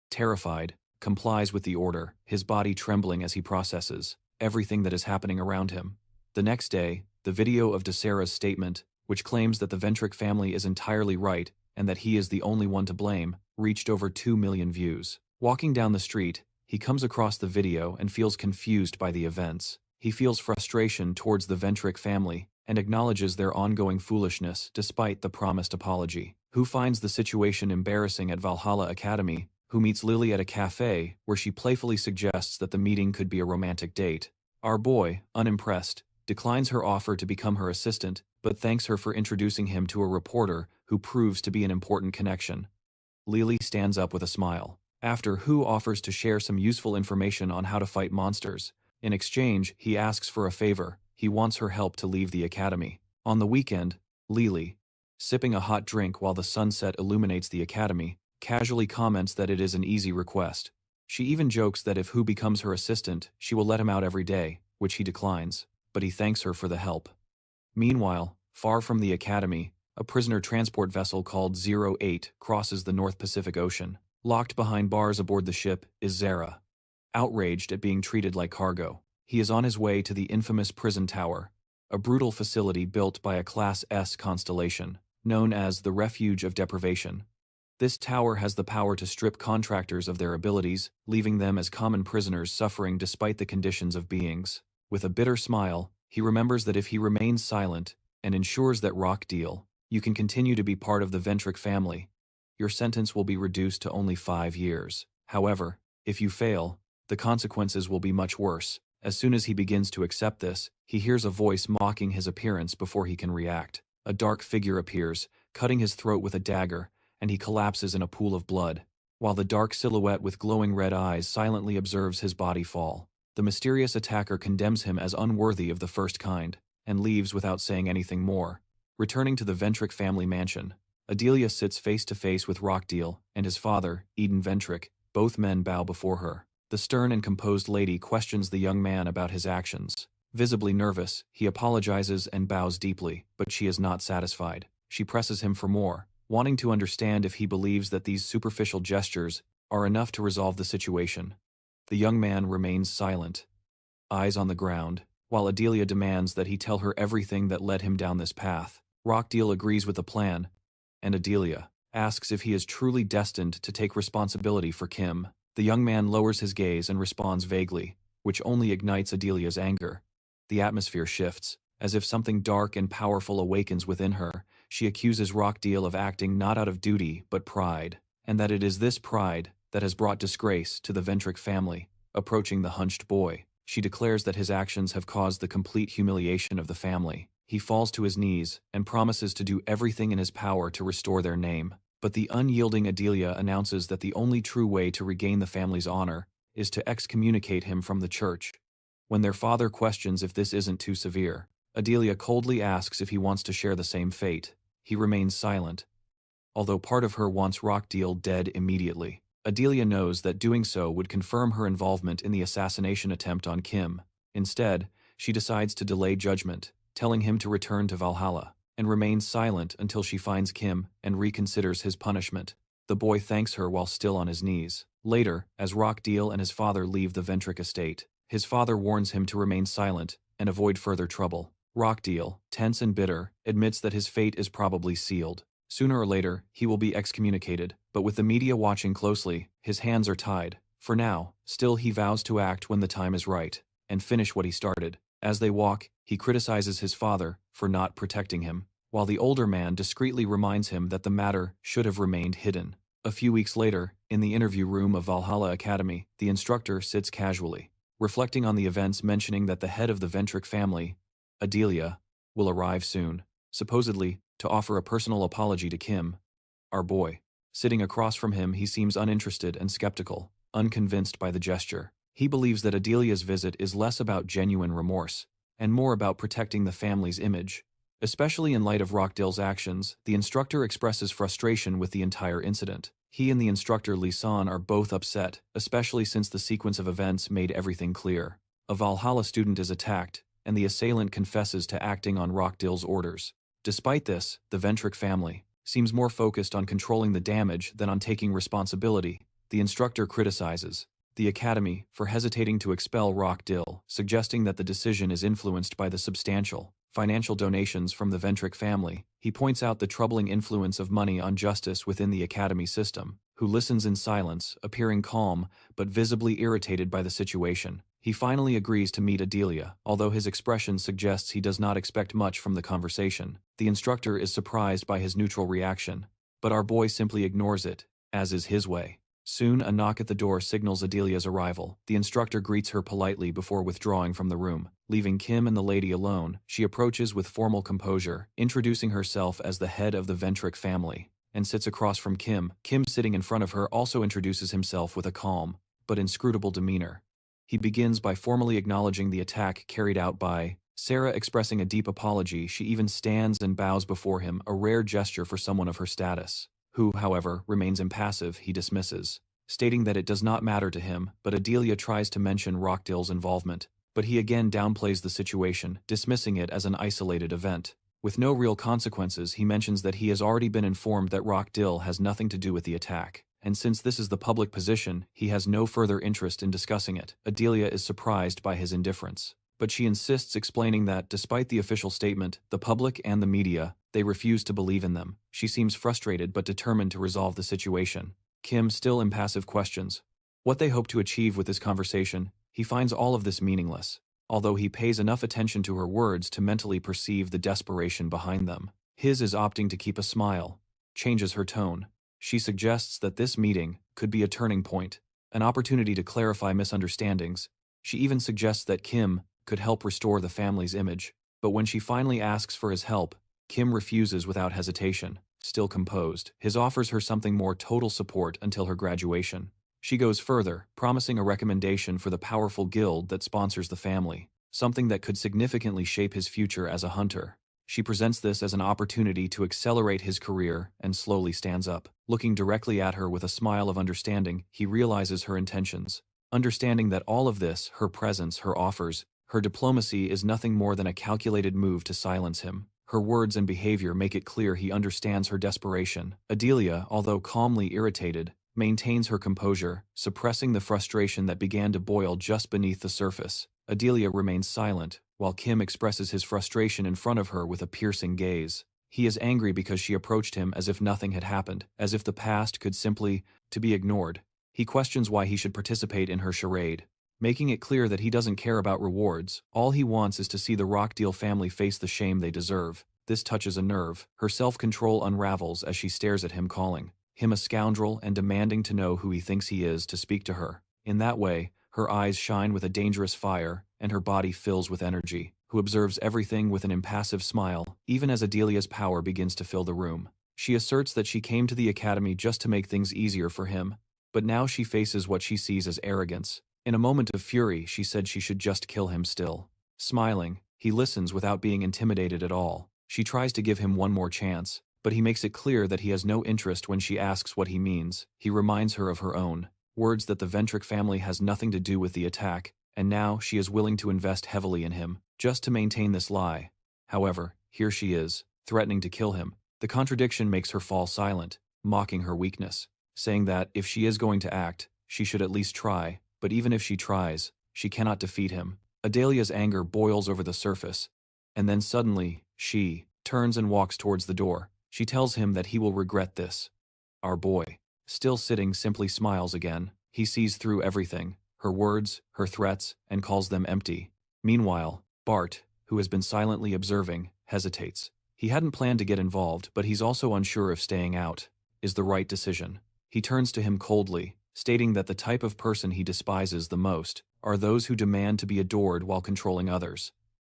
terrified, complies with the order, his body trembling as he processes everything that is happening around him. The next day, the video of Desera's statement, which claims that the Ventric family is entirely right and that he is the only one to blame, reached over 2 million views. Walking down the street, he comes across the video and feels confused by the events. He feels frustration towards the Ventric family and acknowledges their ongoing foolishness despite the promised apology. Hu finds the situation embarrassing at Valhalla Academy, who meets Lily at a cafe where she playfully suggests that the meeting could be a romantic date. Our boy, unimpressed, declines her offer to become her assistant, but thanks her for introducing him to a reporter who proves to be an important connection. Lily stands up with a smile. After, Hu offers to share some useful information on how to fight monsters. In exchange, he asks for a favor. He wants her help to leave the academy. On the weekend, Lily, sipping a hot drink while the sunset illuminates the academy, casually comments that it is an easy request. She even jokes that if Hu becomes her assistant, she will let him out every day, which he declines, but he thanks her for the help. Meanwhile, far from the academy, a prisoner transport vessel called 08 crosses the North Pacific Ocean. Locked behind bars aboard the ship is Zara. Outraged at being treated like cargo, he is on his way to the infamous prison tower, a brutal facility built by a Class S Constellation, known as the Refuge of Deprivation. This tower has the power to strip contractors of their abilities, leaving them as common prisoners suffering despite the conditions of beings. With a bitter smile, he remembers that if he remains silent and ensures that Rockdeal, you can continue to be part of the Ventric family, your sentence will be reduced to only 5 years. However, if you fail, the consequences will be much worse. As soon as he begins to accept this, he hears a voice mocking his appearance before he can react. A dark figure appears, cutting his throat with a dagger, and he collapses in a pool of blood, while the dark silhouette with glowing red eyes silently observes his body fall. The mysterious attacker condemns him as unworthy of the first kind, and leaves without saying anything more. Returning to the Ventrick family mansion, Adelia sits face to face with Rockdeal and his father, Eden Ventrick. Both men bow before her. The stern and composed lady questions the young man about his actions. Visibly nervous, he apologizes and bows deeply, but she is not satisfied. She presses him for more, wanting to understand if he believes that these superficial gestures are enough to resolve the situation. The young man remains silent, eyes on the ground, while Adelia demands that he tell her everything that led him down this path. Rockdeal agrees with the plan, and Adelia asks if he is truly destined to take responsibility for Kim. The young man lowers his gaze and responds vaguely, which only ignites Adelia's anger. The atmosphere shifts, as if something dark and powerful awakens within her. She accuses Rockdeal of acting not out of duty but pride, and that it is this pride that has brought disgrace to the Ventrick family. Approaching the hunched boy, she declares that his actions have caused the complete humiliation of the family. He falls to his knees and promises to do everything in his power to restore their name. But the unyielding Adelia announces that the only true way to regain the family's honor is to excommunicate him from the church. When their father questions if this isn't too severe, Adelia coldly asks if he wants to share the same fate. He remains silent, although part of her wants Rockdeal dead immediately. Adelia knows that doing so would confirm her involvement in the assassination attempt on Kim. Instead, she decides to delay judgment, telling him to return to Valhalla, and remains silent until she finds Kim and reconsiders his punishment. The boy thanks her while still on his knees. Later, as Rockdeal and his father leave the Ventrick estate, his father warns him to remain silent and avoid further trouble. Rockdeal, tense and bitter, admits that his fate is probably sealed. Sooner or later, he will be excommunicated, but with the media watching closely, his hands are tied. For now, still he vows to act when the time is right, and finish what he started. As they walk, he criticizes his father for not protecting him, while the older man discreetly reminds him that the matter should have remained hidden. A few weeks later, in the interview room of Valhalla Academy, the instructor sits casually, reflecting on the events, mentioning that the head of the Ventrick family, Adelia, will arrive soon, supposedly to offer a personal apology to Kim, our boy. Sitting across from him, he seems uninterested and skeptical, unconvinced by the gesture. He believes that Adelia's visit is less about genuine remorse, and more about protecting the family's image. Especially in light of Rockdeal's actions, the instructor expresses frustration with the entire incident. He and the instructor Lisan are both upset, especially since the sequence of events made everything clear. A Valhalla student is attacked, and the assailant confesses to acting on Rockdeal's orders. Despite this, the Ventrick family seems more focused on controlling the damage than on taking responsibility. The instructor criticizes the Academy for hesitating to expel Rockdeal, suggesting that the decision is influenced by the substantial financial donations from the Ventrick family. He points out the troubling influence of money on justice within the Academy system, who listens in silence, appearing calm but visibly irritated by the situation. He finally agrees to meet Adelia, although his expression suggests he does not expect much from the conversation. The instructor is surprised by his neutral reaction, but our boy simply ignores it, as is his way. Soon, a knock at the door signals Adelia's arrival. The instructor greets her politely before withdrawing from the room. Leaving Kim and the lady alone, she approaches with formal composure, introducing herself as the head of the Ventrick family, and sits across from Kim. Kim, sitting in front of her, also introduces himself with a calm but inscrutable demeanor. He begins by formally acknowledging the attack carried out by Sarah, expressing a deep apology. She even stands and bows before him, a rare gesture for someone of her status. Who, however, remains impassive. He dismisses, stating that it does not matter to him, but Adelia tries to mention Rockdeal's involvement, but he again downplays the situation, dismissing it as an isolated event. With no real consequences, he mentions that he has already been informed that Rockdeal has nothing to do with the attack, and since this is the public position, he has no further interest in discussing it. Adelia is surprised by his indifference, but she insists, explaining that, despite the official statement, the public and the media, they refuse to believe in them. She seems frustrated but determined to resolve the situation. Kim, still impassive, questions what they hope to achieve with this conversation. He finds all of this meaningless, although he pays enough attention to her words to mentally perceive the desperation behind them. His is opting to keep a smile, changes her tone. She suggests that this meeting could be a turning point, an opportunity to clarify misunderstandings. She even suggests that Kim could help restore the family's image. But when she finally asks for his help, Kim refuses without hesitation, still composed. His offers her something more: total support until her graduation. She goes further, promising a recommendation for the powerful guild that sponsors the family, something that could significantly shape his future as a hunter. She presents this as an opportunity to accelerate his career and slowly stands up. Looking directly at her with a smile of understanding, he realizes her intentions. Understanding that all of this, her presence, her offers, her diplomacy, is nothing more than a calculated move to silence him. Her words and behavior make it clear he understands her desperation. Adelia, although calmly irritated, maintains her composure, suppressing the frustration that began to boil just beneath the surface. Adelia remains silent, while Kim expresses his frustration in front of her with a piercing gaze. He is angry because she approached him as if nothing had happened, as if the past could simply to be ignored. He questions why he should participate in her charade, making it clear that he doesn't care about rewards. All he wants is to see the Rockdeal family face the shame they deserve. This touches a nerve. Her self-control unravels as she stares at him, calling him a scoundrel and demanding to know who he thinks he is to speak to her. In that way, her eyes shine with a dangerous fire, and her body fills with energy, who observes everything with an impassive smile, even as Adelia's power begins to fill the room. She asserts that she came to the academy just to make things easier for him, but now she faces what she sees as arrogance. In a moment of fury, she said she should just kill him still. Smiling, he listens without being intimidated at all. She tries to give him one more chance, but he makes it clear that he has no interest when she asks what he means. He reminds her of her own words that the Ventric family has nothing to do with the attack, and now she is willing to invest heavily in him, just to maintain this lie. However, here she is, threatening to kill him. The contradiction makes her fall silent, mocking her weakness, saying that if she is going to act, she should at least try, but even if she tries, she cannot defeat him. Adelia's anger boils over the surface, and then suddenly, she turns and walks towards the door. She tells him that he will regret this. Our boy, still sitting, simply smiles again. He sees through everything, her words, her threats, and calls them empty. Meanwhile, Bart, who has been silently observing, hesitates. He hadn't planned to get involved, but he's also unsure if staying out is the right decision. He turns to him coldly, stating that the type of person he despises the most are those who demand to be adored while controlling others.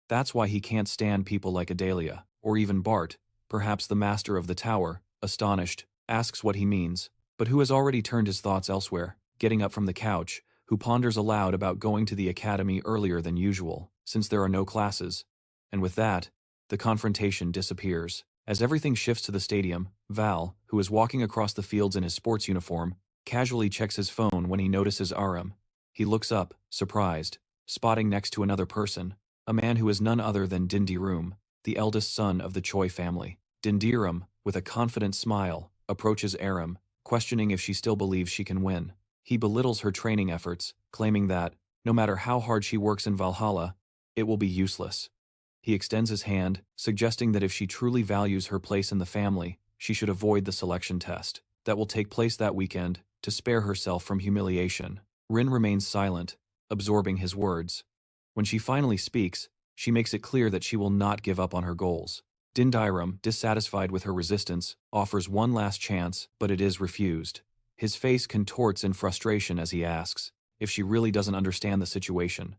That's why he can't stand people like Adelia, or even Bart. Perhaps the master of the tower, astonished, asks what he means, but who has already turned his thoughts elsewhere, getting up from the couch, who ponders aloud about going to the academy earlier than usual, since there are no classes. And with that, the confrontation disappears. As everything shifts to the stadium, Val, who is walking across the fields in his sports uniform, casually checks his phone when he notices Aram. He looks up, surprised, spotting next to another person, a man who is none other than Dindirum, the eldest son of the Choi family. Dindirum, with a confident smile, approaches Aram, questioning if she still believes she can win. He belittles her training efforts, claiming that, no matter how hard she works in Valhalla, it will be useless. He extends his hand, suggesting that if she truly values her place in the family, she should avoid the selection test that will take place that weekend, to spare herself from humiliation. Rin remains silent, absorbing his words. When she finally speaks, she makes it clear that she will not give up on her goals. Dindirum, dissatisfied with her resistance, offers one last chance, but it is refused. His face contorts in frustration as he asks if she really doesn't understand the situation.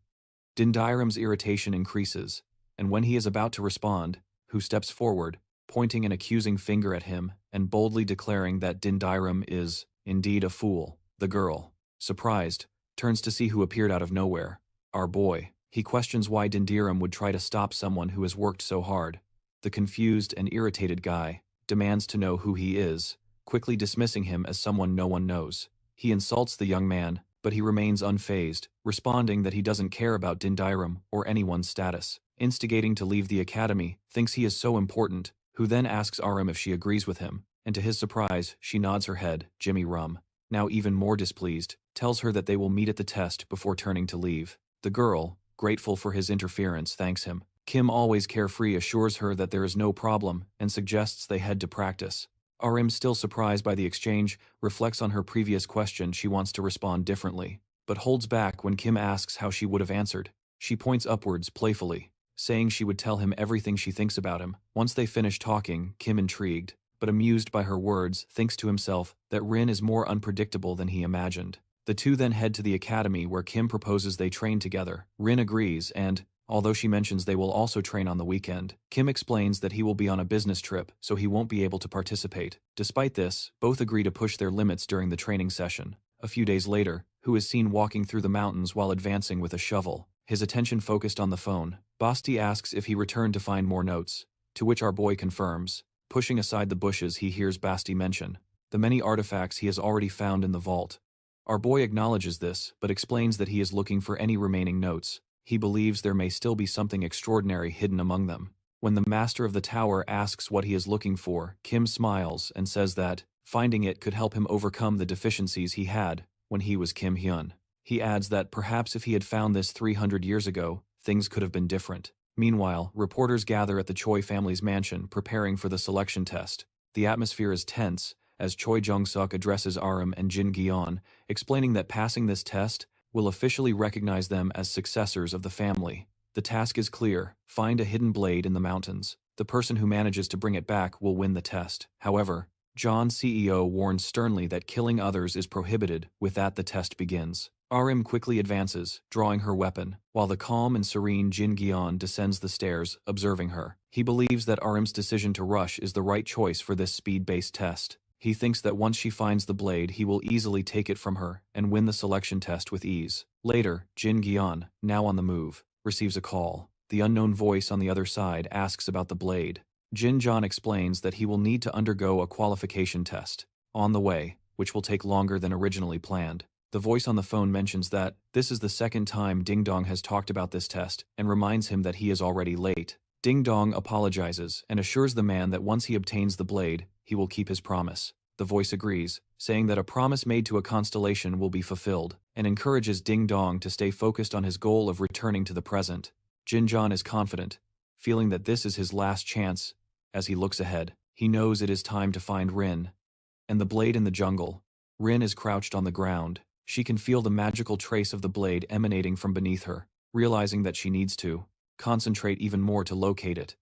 Dindirum's irritation increases, and when he is about to respond, who steps forward, pointing an accusing finger at him and boldly declaring that Dindirum is, indeed, a fool. The girl, surprised, turns to see who appeared out of nowhere. Our boy. He questions why Dindirum would try to stop someone who has worked so hard. The confused and irritated guy demands to know who he is, quickly dismissing him as someone no one knows. He insults the young man, but he remains unfazed, responding that he doesn't care about Dindirum or anyone's status. Instigating to leave the academy, thinks he is so important, who then asks Aram if she agrees with him, and to his surprise, she nods her head. Jimmy Rum, now even more displeased, tells her that they will meet at the test before turning to leave. The girl, grateful for his interference, thanks him. Kim, always carefree, assures her that there is no problem and suggests they head to practice. Arim, still surprised by the exchange, reflects on her previous question. She wants to respond differently, but holds back when Kim asks how she would have answered. She points upwards playfully, saying she would tell him everything she thinks about him. Once they finish talking, Kim, intrigued, but amused by her words, thinks to himself that Rin is more unpredictable than he imagined. The two then head to the academy where Kim proposes they train together. Rin agrees and, although she mentions they will also train on the weekend, Kim explains that he will be on a business trip, so he won't be able to participate. Despite this, both agree to push their limits during the training session. A few days later, Hu is seen walking through the mountains while advancing with a shovel, his attention focused on the phone. Basti asks if he returned to find more notes, to which our boy confirms. Pushing aside the bushes, he hears Basti mention the many artifacts he has already found in the vault. Our boy acknowledges this, but explains that he is looking for any remaining notes. He believes there may still be something extraordinary hidden among them. When the master of the tower asks what he is looking for, Kim smiles and says that finding it could help him overcome the deficiencies he had when he was Kim Hyun. He adds that perhaps if he had found this 300 years ago, things could have been different. Meanwhile, reporters gather at the Choi family's mansion preparing for the selection test. The atmosphere is tense as Choi Jong-suk addresses Aram and Jin Gyeon, explaining that passing this test will officially recognize them as successors of the family. The task is clear: find a hidden blade in the mountains. The person who manages to bring it back will win the test. However, John CEO warns sternly that killing others is prohibited. With that, the test begins. Arim quickly advances, drawing her weapon, while the calm and serene Jin Gyeon descends the stairs, observing her. He believes that Arim's decision to rush is the right choice for this speed-based test. He thinks that once she finds the blade, he will easily take it from her and win the selection test with ease. Later, Jin Gyeon, now on the move, receives a call. The unknown voice on the other side asks about the blade. Jin John explains that he will need to undergo a qualification test on the way, which will take longer than originally planned. The voice on the phone mentions that this is the second time Ding Dong has talked about this test and reminds him that he is already late. Ding Dong apologizes and assures the man that once he obtains the blade, he will keep his promise. The voice agrees, saying that a promise made to a constellation will be fulfilled, and encourages Ding Dong to stay focused on his goal of returning to the present. Jin John is confident, feeling that this is his last chance. As he looks ahead, he knows it is time to find Rin and the blade in the jungle. Rin is crouched on the ground. She can feel the magical trace of the blade emanating from beneath her, realizing that she needs to concentrate even more to locate it.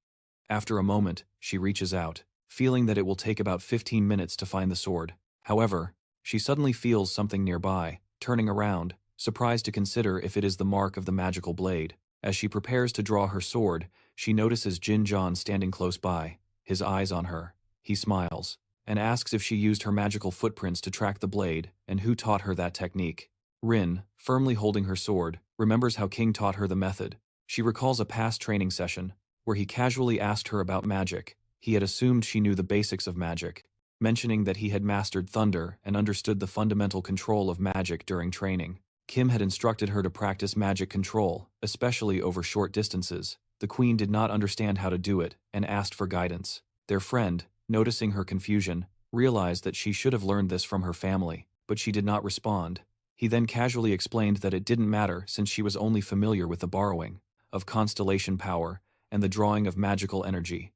After a moment, she reaches out, feeling that it will take about 15 minutes to find the sword. However, she suddenly feels something nearby. Turning around, surprised to consider if it is the mark of the magical blade. As she prepares to draw her sword, she notices Jin John standing close by, his eyes on her. He smiles and asks if she used her magical footprints to track the blade and who taught her that technique. Rin, firmly holding her sword, remembers how King taught her the method. She recalls a past training session where he casually asked her about magic. He had assumed she knew the basics of magic, mentioning that he had mastered thunder and understood the fundamental control of magic during training. Kim had instructed her to practice magic control, especially over short distances. The queen did not understand how to do it and asked for guidance. Their friend, noticing her confusion, realized that she should have learned this from her family, but she did not respond. He then casually explained that it didn't matter since she was only familiar with the borrowing of constellation power and the drawing of magical energy.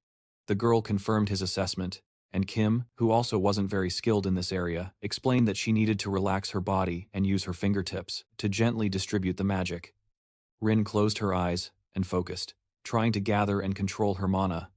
The girl confirmed his assessment, and Kim, who also wasn't very skilled in this area, explained that she needed to relax her body and use her fingertips to gently distribute the magic. Rin closed her eyes and focused, trying to gather and control her mana.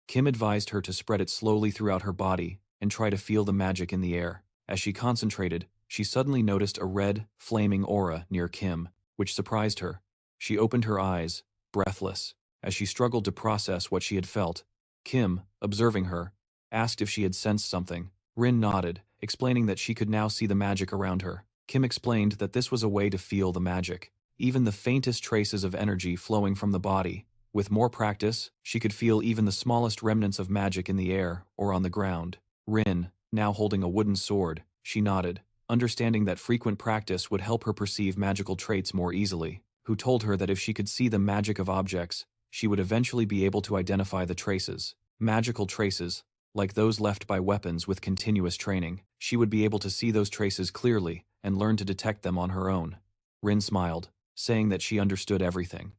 Kim advised her to spread it slowly throughout her body and try to feel the magic in the air. As she concentrated, she suddenly noticed a red, flaming aura near Kim, which surprised her. She opened her eyes, breathless, as she struggled to process what she had felt. Kim, observing her, asked if she had sensed something. Rin nodded, explaining that she could now see the magic around her. Kim explained that this was a way to feel the magic, even the faintest traces of energy flowing from the body. With more practice, she could feel even the smallest remnants of magic in the air or on the ground. Rin, now holding a wooden sword, she nodded, understanding that frequent practice would help her perceive magical traits more easily. Who told her that if she could see the magic of objects, she would eventually be able to identify the traces. Magical traces, like those left by weapons with continuous training. She would be able to see those traces clearly and learn to detect them on her own. Rin smiled, saying that she understood everything.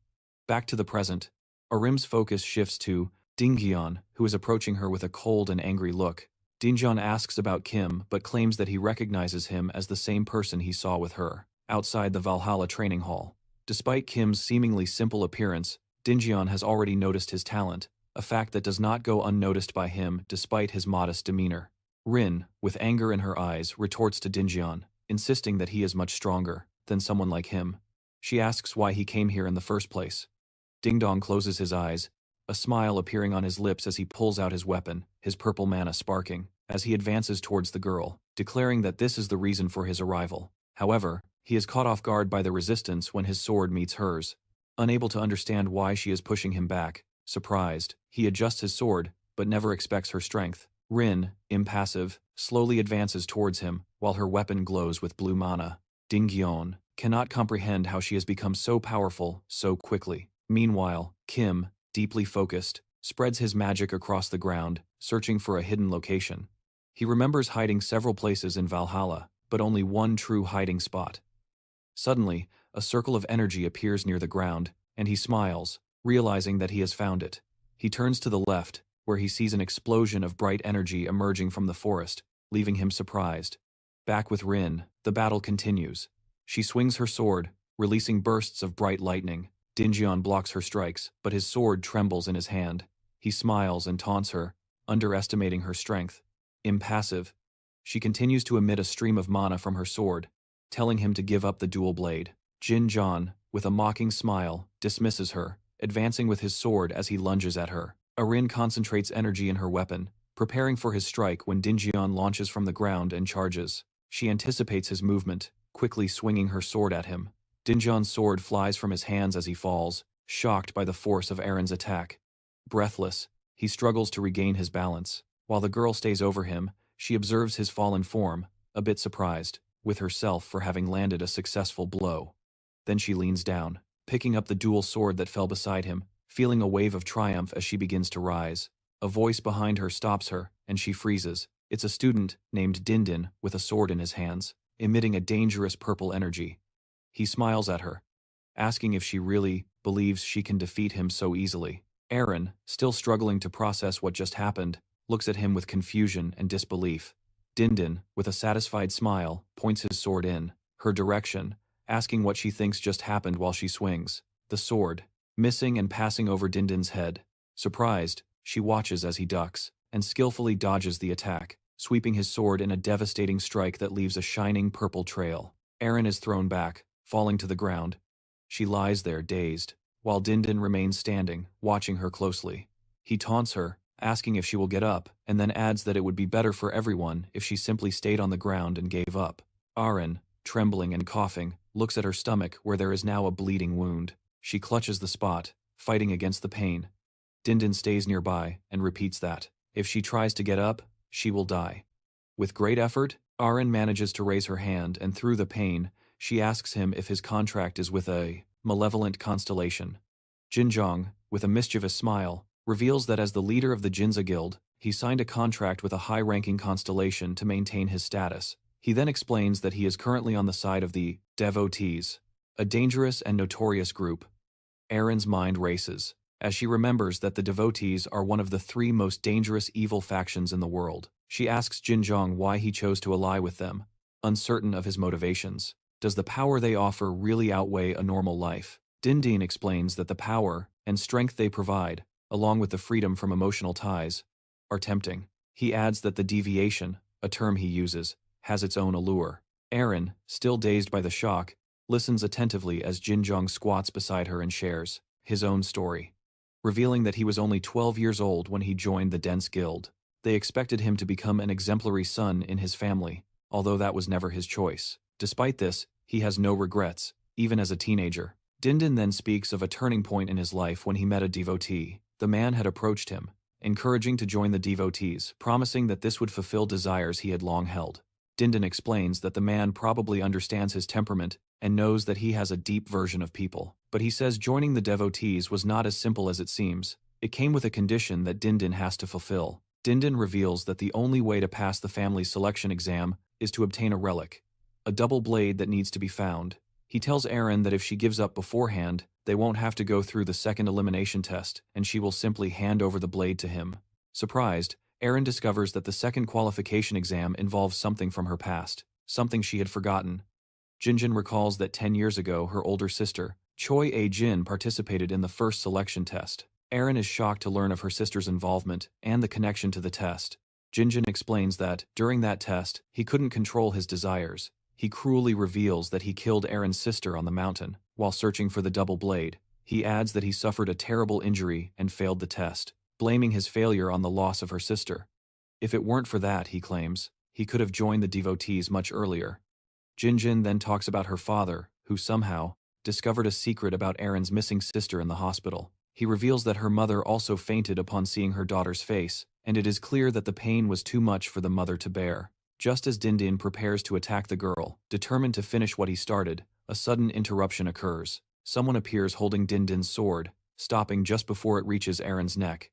Back to the present, Arim's focus shifts to Dingjian, who is approaching her with a cold and angry look. Dingjian asks about Kim but claims that he recognizes him as the same person he saw with her outside the Valhalla training hall. Despite Kim's seemingly simple appearance, Dingjian has already noticed his talent, a fact that does not go unnoticed by him despite his modest demeanor. Rin, with anger in her eyes, retorts to Dinjian, insisting that he is much stronger than someone like him. She asks why he came here in the first place. Ding Dong closes his eyes, a smile appearing on his lips as he pulls out his weapon, his purple mana sparking, as he advances towards the girl, declaring that this is the reason for his arrival. However, he is caught off guard by the resistance when his sword meets hers. Unable to understand why she is pushing him back, surprised, he adjusts his sword, but never expects her strength. Rin, impassive, slowly advances towards him, while her weapon glows with blue mana. Ding Gyeon cannot comprehend how she has become so powerful so quickly. Meanwhile, Kim, deeply focused, spreads his magic across the ground, searching for a hidden location. He remembers hiding several places in Valhalla, but only one true hiding spot. Suddenly, a circle of energy appears near the ground, and he smiles, realizing that he has found it. He turns to the left, where he sees an explosion of bright energy emerging from the forest, leaving him surprised. Back with Rin, the battle continues. She swings her sword, releasing bursts of bright lightning. Dinjian blocks her strikes, but his sword trembles in his hand. He smiles and taunts her, underestimating her strength. Impassive, she continues to emit a stream of mana from her sword, telling him to give up the dual blade. Jin Jan, with a mocking smile, dismisses her, advancing with his sword as he lunges at her. Arin concentrates energy in her weapon, preparing for his strike when Dinjian launches from the ground and charges. She anticipates his movement, quickly swinging her sword at him. Dinjian's sword flies from his hands as he falls, shocked by the force of Arin's attack. Breathless, he struggles to regain his balance. While the girl stays over him, she observes his fallen form, a bit surprised, with herself for having landed a successful blow. Then she leans down, picking up the dual sword that fell beside him, feeling a wave of triumph as she begins to rise. A voice behind her stops her, and she freezes. It's a student named Dindin with a sword in his hands, emitting a dangerous purple energy. He smiles at her, asking if she really believes she can defeat him so easily. Aaron, still struggling to process what just happened, looks at him with confusion and disbelief. Dindin, with a satisfied smile, points his sword in her direction, asking what she thinks just happened while she swings the sword, missing and passing over Dindin's head. Surprised, she watches as he ducks and skillfully dodges the attack, sweeping his sword in a devastating strike that leaves a shining purple trail. Aaron is thrown back, falling to the ground. She lies there dazed, while Dindin remains standing, watching her closely. He taunts her, asking if she will get up, and then adds that it would be better for everyone if she simply stayed on the ground and gave up. Aaron, trembling and coughing, looks at her stomach where there is now a bleeding wound. She clutches the spot, fighting against the pain. Dindin stays nearby and repeats that, if she tries to get up, she will die. With great effort, Aaron manages to raise her hand, and through the pain, she asks him if his contract is with a malevolent constellation. Jinjong, with a mischievous smile, reveals that as the leader of the Jinza Guild, he signed a contract with a high-ranking constellation to maintain his status. He then explains that he is currently on the side of the devotees, a dangerous and notorious group. Aaron's mind races, as she remembers that the devotees are one of the 3 most dangerous evil factions in the world. She asks Jinjong why he chose to ally with them, uncertain of his motivations. Does the power they offer really outweigh a normal life? Dindin explains that the power and strength they provide, along with the freedom from emotional ties, are tempting. He adds that the deviation, a term he uses, has its own allure. Aaron, still dazed by the shock, listens attentively as Jinjong squats beside her and shares his own story, revealing that he was only 12 years old when he joined the Dense Guild. They expected him to become an exemplary son in his family, although that was never his choice. Despite this, he has no regrets, even as a teenager. Dindin then speaks of a turning point in his life when he met a devotee. The man had approached him, encouraging to join the devotees, promising that this would fulfill desires he had long held. Dindin explains that the man probably understands his temperament and knows that he has a deep version of people. But he says joining the devotees was not as simple as it seems. It came with a condition that Dindin has to fulfill. Dindin reveals that the only way to pass the family's selection exam is to obtain a relic, a double blade that needs to be found. He tells Aaron that if she gives up beforehand, they won't have to go through the second elimination test, and she will simply hand over the blade to him. Surprised, Aaron discovers that the second qualification exam involves something from her past, something she had forgotten. Jinjin recalls that 10 years ago her older sister, Choi A-jin, participated in the first selection test. Aaron is shocked to learn of her sister's involvement and the connection to the test. Jinjin explains that, during that test, he couldn't control his desires. He cruelly reveals that he killed Aaron's sister on the mountain, while searching for the double blade. He adds that he suffered a terrible injury and failed the test, blaming his failure on the loss of her sister. If it weren't for that, he claims, he could have joined the devotees much earlier. Jinjin then talks about her father, who somehow discovered a secret about Aaron's missing sister in the hospital. He reveals that her mother also fainted upon seeing her daughter's face, and it is clear that the pain was too much for the mother to bear. Just as Dindin prepares to attack the girl, determined to finish what he started, a sudden interruption occurs. Someone appears holding Dindin's sword, stopping just before it reaches Aaron's neck.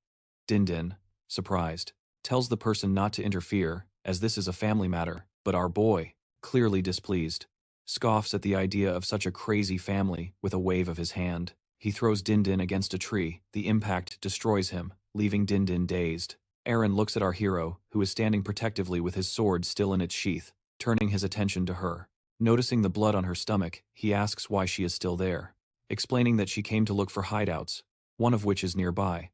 Dindin, surprised, tells the person not to interfere, as this is a family matter, but our boy, clearly displeased, scoffs at the idea of such a crazy family with a wave of his hand. He throws Dindin against a tree. The impact destroys him, leaving Dindin dazed. Aaron looks at our hero, who is standing protectively with his sword still in its sheath, turning his attention to her. Noticing the blood on her stomach, he asks why she is still there, explaining that she came to look for hideouts, one of which is nearby.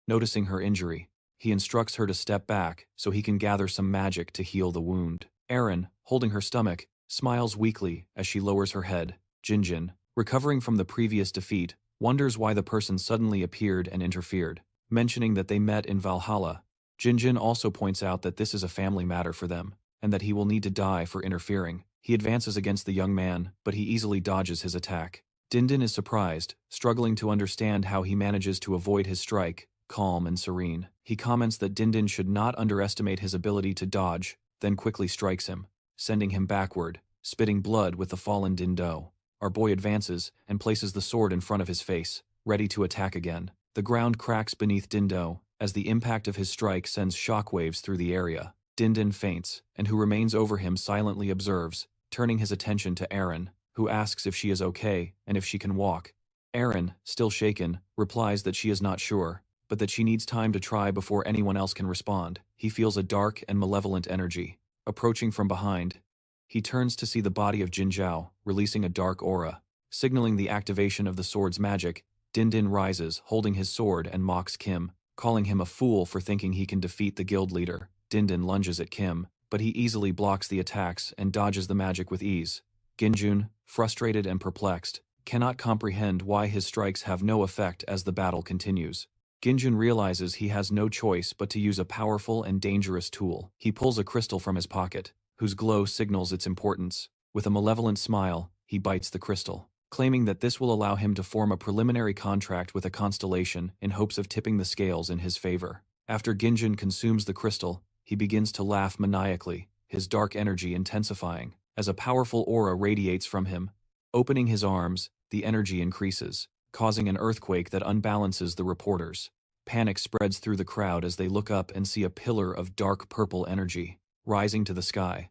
Noticing her injury, he instructs her to step back so he can gather some magic to heal the wound. Aaron, holding her stomach, smiles weakly as she lowers her head. Jinjin, recovering from the previous defeat, wonders why the person suddenly appeared and interfered, mentioning that they met in Valhalla. Jinjin also points out that this is a family matter for them, and that he will need to die for interfering. He advances against the young man, but he easily dodges his attack. Dindin is surprised, struggling to understand how he manages to avoid his strike, calm and serene. He comments that Dindin should not underestimate his ability to dodge, then quickly strikes him, sending him backward, spitting blood with the fallen Dindo. Our boy advances and places the sword in front of his face, ready to attack again. The ground cracks beneath Dindo, as the impact of his strike sends shockwaves through the area. Dindin faints, and who remains over him silently observes, turning his attention to Aaron, who asks if she is okay and if she can walk. Aaron, still shaken, replies that she is not sure, but that she needs time to try before anyone else can respond. He feels a dark and malevolent energy approaching from behind. He turns to see the body of Jinzhao, releasing a dark aura, signaling the activation of the sword's magic. Dindin rises, holding his sword, and mocks Kim, calling him a fool for thinking he can defeat the guild leader. Dindin lunges at Kim, but he easily blocks the attacks and dodges the magic with ease. Ginjun, frustrated and perplexed, cannot comprehend why his strikes have no effect as the battle continues. Ginjun realizes he has no choice but to use a powerful and dangerous tool. He pulls a crystal from his pocket, whose glow signals its importance. With a malevolent smile, he bites the crystal, claiming that this will allow him to form a preliminary contract with a constellation in hopes of tipping the scales in his favor. After Ginjun consumes the crystal, he begins to laugh maniacally, his dark energy intensifying. As a powerful aura radiates from him, opening his arms, the energy increases, causing an earthquake that unbalances the reporters. Panic spreads through the crowd as they look up and see a pillar of dark purple energy rising to the sky.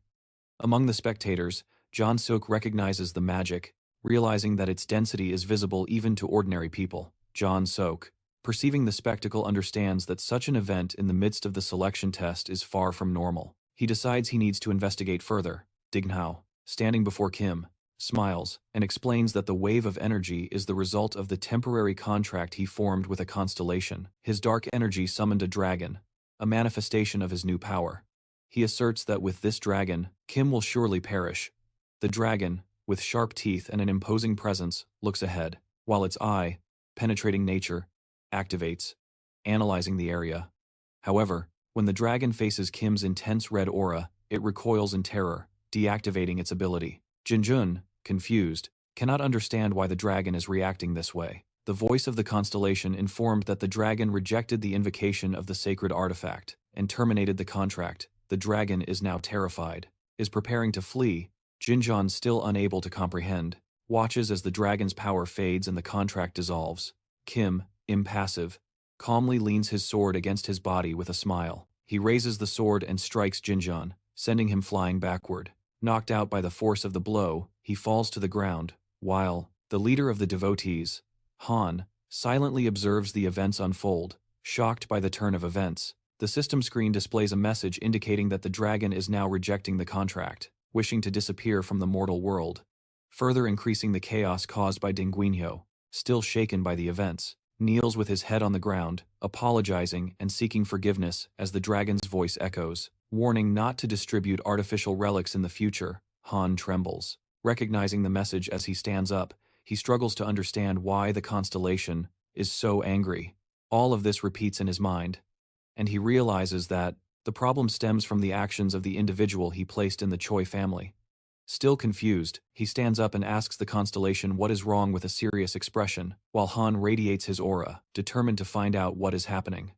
Among the spectators, John Sook recognizes the magic, realizing that its density is visible even to ordinary people. John Sook, perceiving the spectacle, understands that such an event in the midst of the selection test is far from normal. He decides he needs to investigate further. Dinghao, standing before Kim, smiles and explains that the wave of energy is the result of the temporary contract he formed with a constellation. His dark energy summoned a dragon, a manifestation of his new power. He asserts that with this dragon, Kim will surely perish. The dragon, with sharp teeth and an imposing presence, looks ahead, while its eye, penetrating nature, activates, analyzing the area. However, when the dragon faces Kim's intense red aura, it recoils in terror, deactivating its ability. Jinjun, confused, cannot understand why the dragon is reacting this way. The voice of the constellation informed that the dragon rejected the invocation of the sacred artifact and terminated the contract. The dragon is now terrified, is preparing to flee. Jinjun, still unable to comprehend, watches as the dragon's power fades and the contract dissolves. Kim, impassive, calmly leans his sword against his body with a smile. He raises the sword and strikes Jinjun, sending him flying backward. Knocked out by the force of the blow, he falls to the ground, while the leader of the devotees, Han, silently observes the events unfold, shocked by the turn of events. The system screen displays a message indicating that the dragon is now rejecting the contract, wishing to disappear from the mortal world, further increasing the chaos caused by Dinguinho, still shaken by the events. kneels with his head on the ground, apologizing and seeking forgiveness as the dragon's voice echoes, warning not to distribute artificial relics in the future. Han trembles. Recognizing the message as he stands up, he struggles to understand why the Constellation is so angry. All of this repeats in his mind, and he realizes that the problem stems from the actions of the individual he placed in the Choi family. Still confused, he stands up and asks the Constellation what is wrong with a serious expression, while Han radiates his aura, determined to find out what is happening.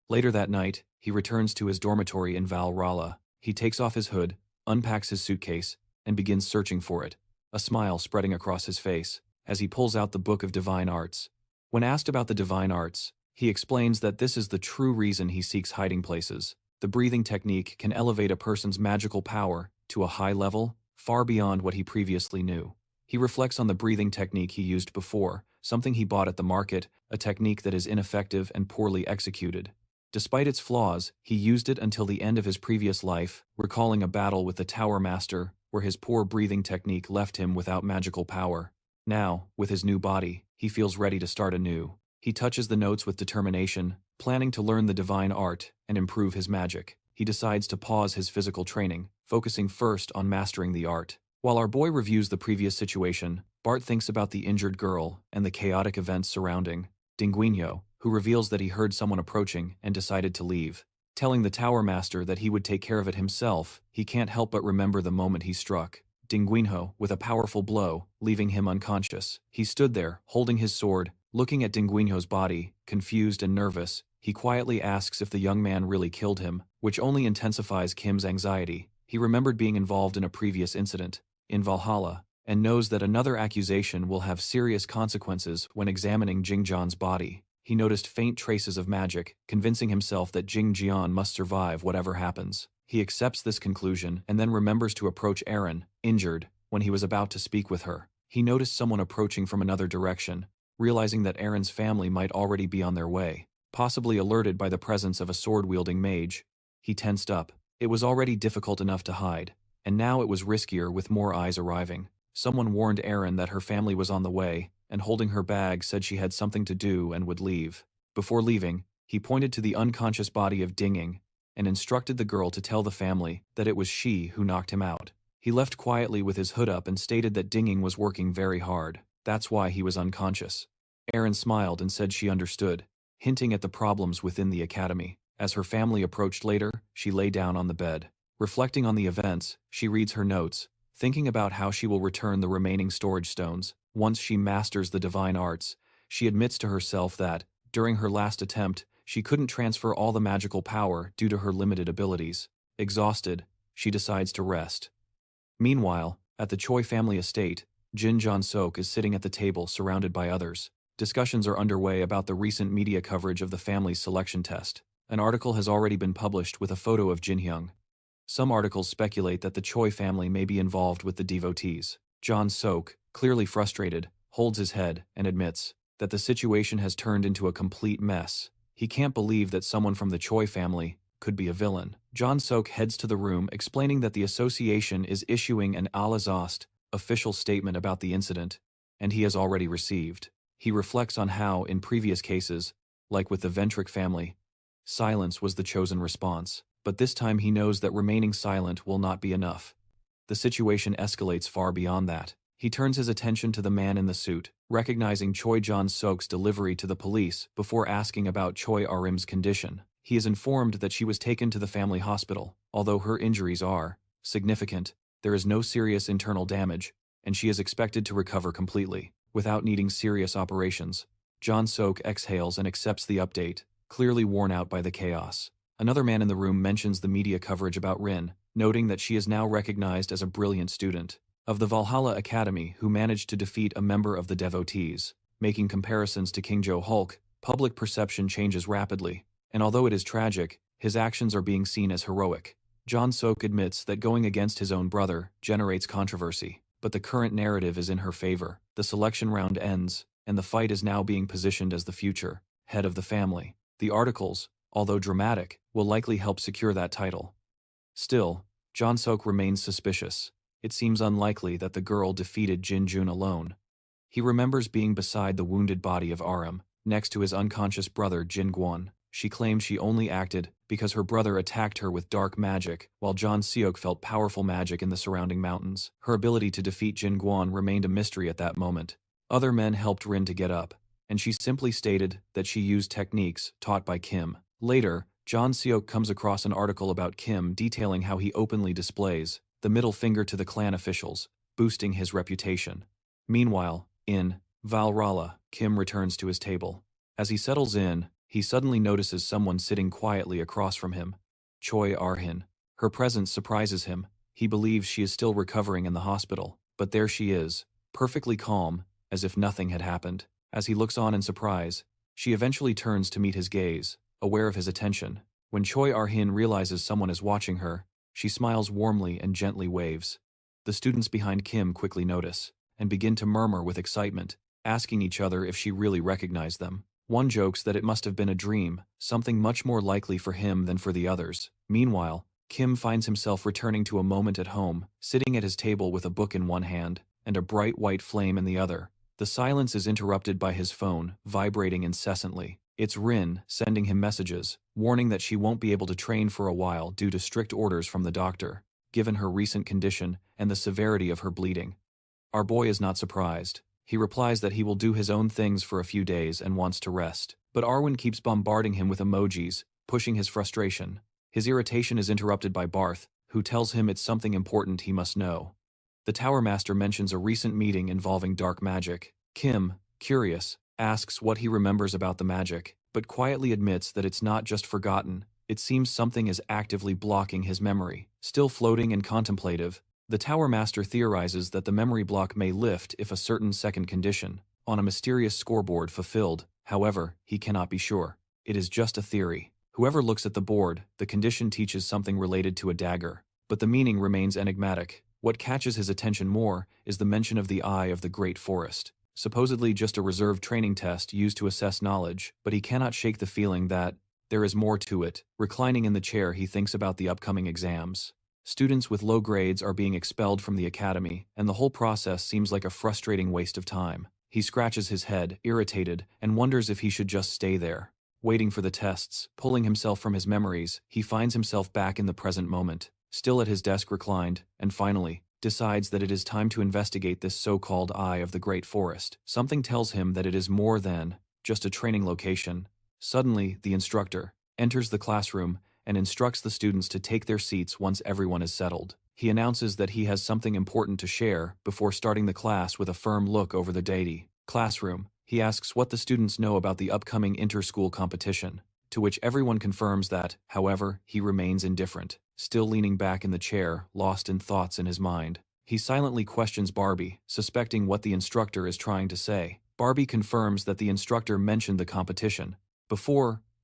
Later that night, he returns to his dormitory in Valhalla. He takes off his hood, unpacks his suitcase, and begins searching for it, a smile spreading across his face, as he pulls out the Book of Divine Arts. When asked about the Divine Arts, he explains that this is the true reason he seeks hiding places. The breathing technique can elevate a person's magical power to a high level, far beyond what he previously knew. He reflects on the breathing technique he used before, something he bought at the market, a technique that is ineffective and poorly executed. Despite its flaws, he used it until the end of his previous life, recalling a battle with the Tower Master, where his poor breathing technique left him without magical power. Now, with his new body, he feels ready to start anew. He touches the notes with determination, planning to learn the divine art and improve his magic. He decides to pause his physical training, focusing first on mastering the art. While our boy reviews the previous situation, Bart thinks about the injured girl and the chaotic events surrounding Dinguinho, who reveals that he heard someone approaching and decided to leave. Telling the Tower Master that he would take care of it himself, he can't help but remember the moment he struck Dinguinho with a powerful blow, leaving him unconscious. He stood there, holding his sword, looking at Dinguinho's body, confused and nervous. He quietly asks if the young man really killed him, which only intensifies Kim's anxiety. He remembered being involved in a previous incident, in Valhalla, and knows that another accusation will have serious consequences when examining Jingjian's body. He noticed faint traces of magic, convincing himself that Jingjian must survive whatever happens. He accepts this conclusion and then remembers to approach Aaron, injured, when he was about to speak with her. He noticed someone approaching from another direction, realizing that Aaron's family might already be on their way. Possibly alerted by the presence of a sword-wielding mage, he tensed up. It was already difficult enough to hide, and now it was riskier with more eyes arriving. Someone warned Aaron that her family was on the way, and holding her bag said she had something to do and would leave. Before leaving, he pointed to the unconscious body of Dinging and instructed the girl to tell the family that it was she who knocked him out. He left quietly with his hood up and stated that Dinging was working very hard. That's why he was unconscious. Aaron smiled and said she understood, hinting at the problems within the academy. As her family approached later, she lay down on the bed. Reflecting on the events, she reads her notes, thinking about how she will return the remaining storage stones. Once she masters the divine arts, she admits to herself that, during her last attempt, she couldn't transfer all the magical power due to her limited abilities. Exhausted, she decides to rest. Meanwhile, at the Choi family estate, Jin Jan-sok is sitting at the table surrounded by others. Discussions are underway about the recent media coverage of the family's selection test. An article has already been published with a photo of Jin Hyung. Some articles speculate that the Choi family may be involved with the devotees. Jan-sok, clearly frustrated, holds his head and admits that the situation has turned into a complete mess. He can't believe that someone from the Choi family could be a villain. Jan-sok heads to the room explaining that the association is issuing an Alazost official statement about the incident, and he has already received. He reflects on how, in previous cases, like with the Ventric family, silence was the chosen response. But this time he knows that remaining silent will not be enough. The situation escalates far beyond that. He turns his attention to the man in the suit, recognizing Choi Jan-sok's delivery to the police before asking about Choi Arim's condition. He is informed that she was taken to the family hospital. Although her injuries are significant, there is no serious internal damage, and she is expected to recover completely, without needing serious operations. Jan-sok exhales and accepts the update, clearly worn out by the chaos. Another man in the room mentions the media coverage about Rin, noting that she is now recognized as a brilliant student of the Valhalla Academy who managed to defeat a member of the devotees. Making comparisons to King Jo Hulk, public perception changes rapidly, and although it is tragic, his actions are being seen as heroic. Jan-sok admits that going against his own brother generates controversy, but the current narrative is in her favor. The selection round ends, and the fight is now being positioned as the future head of the family. The articles, although dramatic, will likely help secure that title. Still, Jan-sok remains suspicious. It seems unlikely that the girl defeated Jin Jun alone. He remembers being beside the wounded body of Aram, next to his unconscious brother Jin Guan. She claimed she only acted because her brother attacked her with dark magic, while John Seok felt powerful magic in the surrounding mountains. Her ability to defeat Jin Guan remained a mystery at that moment. Other men helped Rin to get up, and she simply stated that she used techniques taught by Kim. Later, John Seok comes across an article about Kim detailing how he openly displays the middle finger to the clan officials, boosting his reputation. Meanwhile, in Valhalla, Kim returns to his table. As he settles in, he suddenly notices someone sitting quietly across from him. Choi Arhin. Her presence surprises him. He believes she is still recovering in the hospital, but there she is, perfectly calm, as if nothing had happened. As he looks on in surprise, she eventually turns to meet his gaze, aware of his attention. When Choi Arhin realizes someone is watching her, she smiles warmly and gently waves. The students behind Kim quickly notice, and begin to murmur with excitement, asking each other if she really recognized them. One jokes that it must have been a dream, something much more likely for him than for the others. Meanwhile, Kim finds himself returning to a moment at home, sitting at his table with a book in one hand, and a bright white flame in the other. The silence is interrupted by his phone, vibrating incessantly. It's Rin sending him messages, warning that she won't be able to train for a while due to strict orders from the doctor, given her recent condition and the severity of her bleeding. Our boy is not surprised. He replies that he will do his own things for a few days and wants to rest. But Arwen keeps bombarding him with emojis, pushing his frustration. His irritation is interrupted by Barth, who tells him it's something important he must know. The Tower Master mentions a recent meeting involving dark magic. Kim, curious, asks what he remembers about the magic, but quietly admits that it's not just forgotten. It seems something is actively blocking his memory. Still floating and contemplative, the Tower Master theorizes that the memory block may lift if a certain second condition, on a mysterious scoreboard fulfilled. However, he cannot be sure. It is just a theory. Whoever looks at the board, the condition teaches something related to a dagger, but the meaning remains enigmatic. What catches his attention more is the mention of the Eye of the Great Forest. Supposedly just a reserved training test used to assess knowledge, but he cannot shake the feeling that there is more to it. Reclining in the chair, he thinks about the upcoming exams. Students with low grades are being expelled from the academy, and the whole process seems like a frustrating waste of time. He scratches his head, irritated, and wonders if he should just stay there. Waiting for the tests, pulling himself from his memories, he finds himself back in the present moment, still at his desk reclined, and finally, decides that it is time to investigate this so-called Eye of the Great Forest. Something tells him that it is more than just a training location. Suddenly, the instructor enters the classroom and instructs the students to take their seats once everyone is settled. He announces that he has something important to share before starting the class with a firm look over the deity. Classroom. He asks what the students know about the upcoming inter-school competition, to which everyone confirms that, however, he remains indifferent, still leaning back in the chair, lost in thoughts in his mind. He silently questions Barbie, suspecting what the instructor is trying to say. Barbie confirms that the instructor mentioned the competition.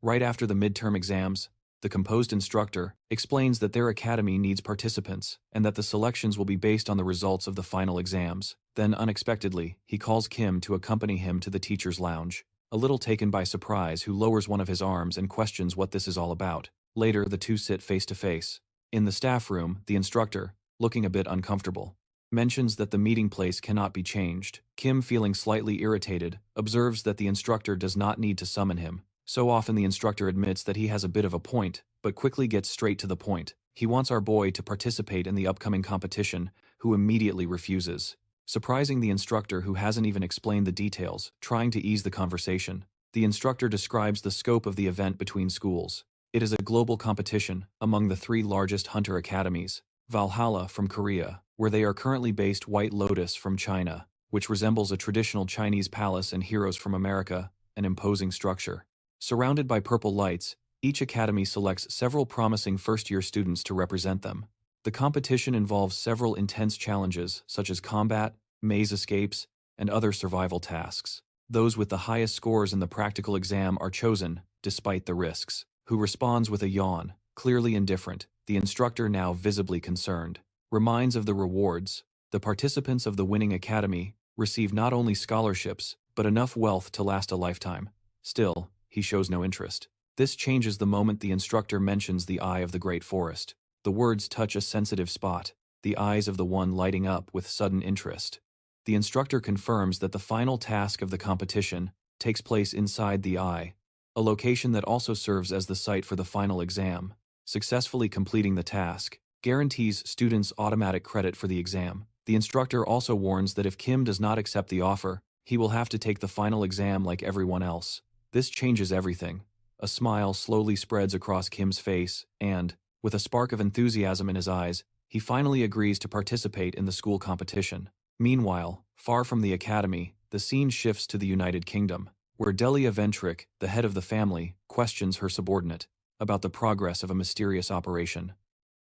Right after the midterm exams, the composed instructor explains that their academy needs participants and that the selections will be based on the results of the final exams. Then, unexpectedly, he calls Kim to accompany him to the teacher's lounge. A little taken by surprise, who lowers one of his arms and questions what this is all about. Later, the two sit face to face. In the staff room, the instructor, looking a bit uncomfortable, mentions that the meeting place cannot be changed. Kim, feeling slightly irritated, observes that the instructor does not need to summon him. So often the instructor admits that he has a bit of a point, but quickly gets straight to the point. He wants our boy to participate in the upcoming competition, who immediately refuses, surprising the instructor, who hasn't even explained the details, trying to ease the conversation. The instructor describes the scope of the event between schools. It is a global competition among the 3 largest hunter academies: Valhalla from Korea, where they are currently based; White Lotus from China, which resembles a traditional Chinese palace; and Heroes from America, an imposing structure. Surrounded by purple lights, each academy selects several promising first-year students to represent them. The competition involves several intense challenges, such as combat, maze escapes, and other survival tasks. Those with the highest scores in the practical exam are chosen, despite the risks. Who responds with a yawn, clearly indifferent, the instructor, now visibly concerned, reminds of the rewards. The participants of the winning academy receive not only scholarships, but enough wealth to last a lifetime. Still, he shows no interest. This changes the moment the instructor mentions the Eye of the Great Forest. The words touch a sensitive spot, the eyes of the one lighting up with sudden interest. The instructor confirms that the final task of the competition takes place inside the eye, a location that also serves as the site for the final exam. Successfully completing the task guarantees students automatic credit for the exam. The instructor also warns that if Kim does not accept the offer, he will have to take the final exam like everyone else. This changes everything. A smile slowly spreads across Kim's face, and, with a spark of enthusiasm in his eyes, he finally agrees to participate in the school competition. Meanwhile, far from the academy, the scene shifts to the United Kingdom, where Delia Ventrick, the head of the family, questions her subordinate about the progress of a mysterious operation.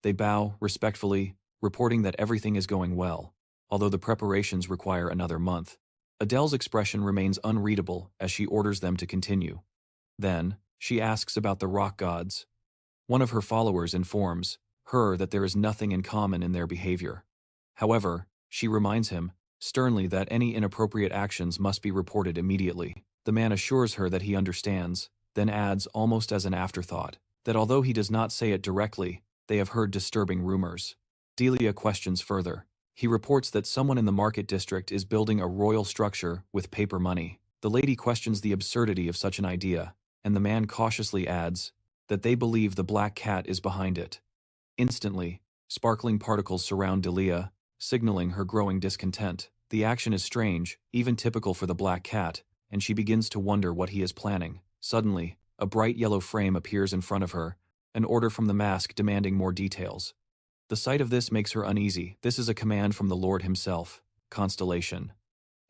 They bow respectfully, reporting that everything is going well, although the preparations require another month. Adele's expression remains unreadable as she orders them to continue. Then, she asks about the rock gods. One of her followers informs her that there is nothing in common in their behavior. However, she reminds him, sternly, that any inappropriate actions must be reported immediately. The man assures her that he understands, then adds, almost as an afterthought, that although he does not say it directly, they have heard disturbing rumors. Delia questions further. He reports that someone in the market district is building a royal structure with paper money. The lady questions the absurdity of such an idea, and the man cautiously adds that they believe the black cat is behind it. Instantly, sparkling particles surround Delia, signaling her growing discontent. The action is strange, even typical for the black cat, and she begins to wonder what he is planning. Suddenly, a bright yellow frame appears in front of her, an order from the mask demanding more details. The sight of this makes her uneasy. This is a command from the Lord himself, Constellation.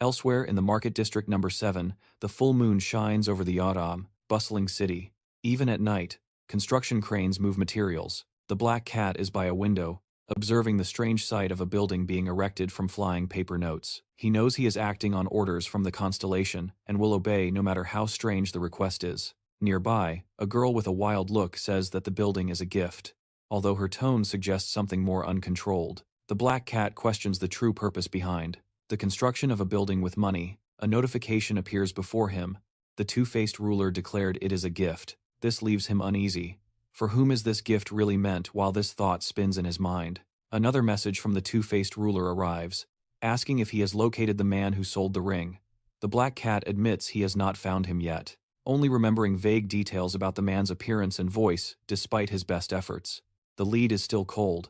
Elsewhere in the Market District number 7, the full moon shines over the Yadam, bustling city. Even at night, construction cranes move materials. The black cat is by a window, observing the strange sight of a building being erected from flying paper notes. He knows he is acting on orders from the Constellation and will obey no matter how strange the request is. Nearby, a girl with a wild look says that the building is a gift, although her tone suggests something more uncontrolled. The black cat questions the true purpose behind the construction of a building with money. A notification appears before him. The two-faced ruler declared it is a gift. This leaves him uneasy. For whom is this gift really meant? While this thought spins in his mind, another message from the two-faced ruler arrives, asking if he has located the man who sold the ring. The black cat admits he has not found him yet, only remembering vague details about the man's appearance and voice, despite his best efforts. The lead is still cold.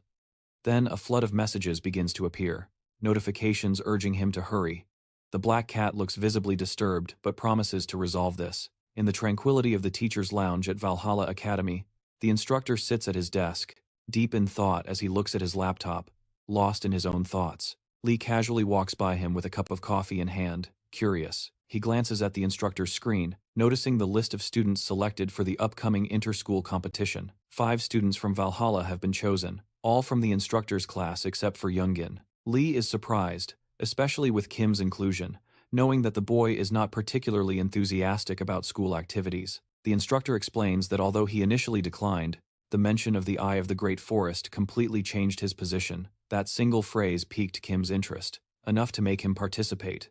Then a flood of messages begins to appear, notifications urging him to hurry. The black cat looks visibly disturbed but promises to resolve this. In the tranquility of the teacher's lounge at Valhalla Academy, the instructor sits at his desk, deep in thought as he looks at his laptop, lost in his own thoughts. Lee casually walks by him with a cup of coffee in hand, curious. He glances at the instructor's screen, noticing the list of students selected for the upcoming inter-school competition. 5 students from Valhalla have been chosen, all from the instructor's class except for Youngin. Lee is surprised, especially with Kim's inclusion, knowing that the boy is not particularly enthusiastic about school activities. The instructor explains that although he initially declined, the mention of the Eye of the Great Forest completely changed his position. That single phrase piqued Kim's interest, enough to make him participate.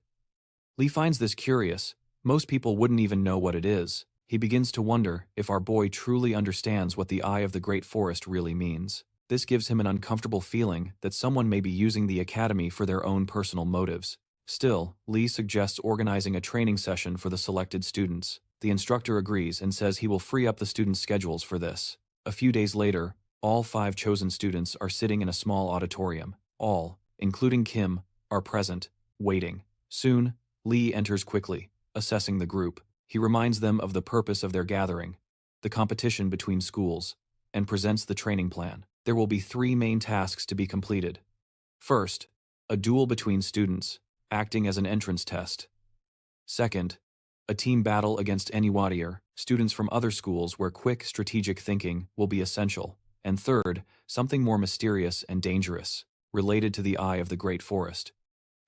Lee finds this curious. Most people wouldn't even know what it is. He begins to wonder if our boy truly understands what the Eye of the Great Forest really means. This gives him an uncomfortable feeling that someone may be using the academy for their own personal motives. Still, Lee suggests organizing a training session for the selected students. The instructor agrees and says he will free up the students' schedules for this. A few days later, all 5 chosen students are sitting in a small auditorium. All, including Kim, are present, waiting. Soon, Lee enters quickly, assessing the group. He reminds them of the purpose of their gathering, the competition between schools, and presents the training plan. There will be 3 main tasks to be completed. First, a duel between students, acting as an entrance test. Second, a team battle against any warrior, students from other schools where quick strategic thinking will be essential. And third, something more mysterious and dangerous, related to the Eye of the Great Forest.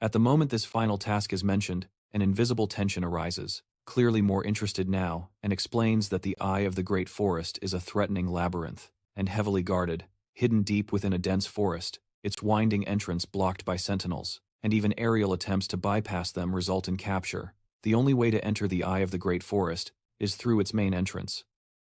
At the moment this final task is mentioned, an invisible tension arises, clearly more interested now, and explains that the Eye of the Great Forest is a threatening labyrinth, and heavily guarded, hidden deep within a dense forest, its winding entrance blocked by sentinels, and even aerial attempts to bypass them result in capture. The only way to enter the Eye of the Great Forest is through its main entrance.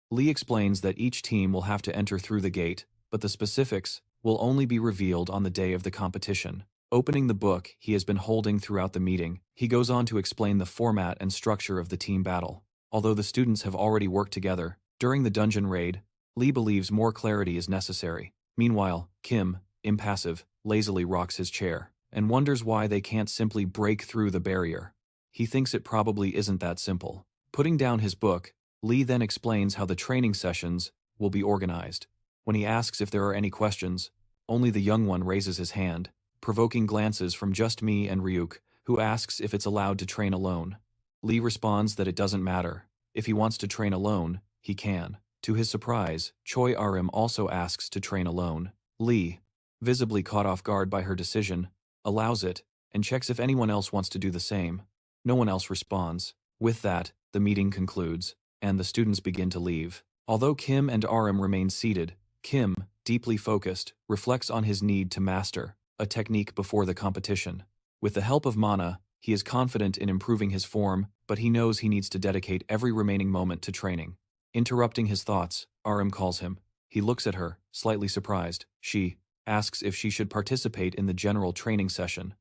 Lee explains that each team will have to enter through the gate, but the specifics will only be revealed on the day of the competition. Opening the book he has been holding throughout the meeting, he goes on to explain the format and structure of the team battle. Although the students have already worked together during the dungeon raid, Lee believes more clarity is necessary. Meanwhile, Kim, impassive, lazily rocks his chair and wonders why they can't simply break through the barrier. He thinks it probably isn't that simple. Putting down his book, Lee then explains how the training sessions will be organized. When he asks if there are any questions, only the young one raises his hand, provoking glances from Just Me and Ryuk, who asks if it's allowed to train alone. Lee responds that it doesn't matter. If he wants to train alone, he can. To his surprise, Choi Arim also asks to train alone. Lee, visibly caught off guard by her decision, allows it, and checks if anyone else wants to do the same. No one else responds. With that, the meeting concludes, and the students begin to leave. Although Kim and Arim remain seated, Kim, deeply focused, reflects on his need to master a technique before the competition. With the help of mana, he is confident in improving his form, but he knows he needs to dedicate every remaining moment to training. Interrupting his thoughts, Arim calls him. He looks at her, slightly surprised. She asks if she should participate in the general training session,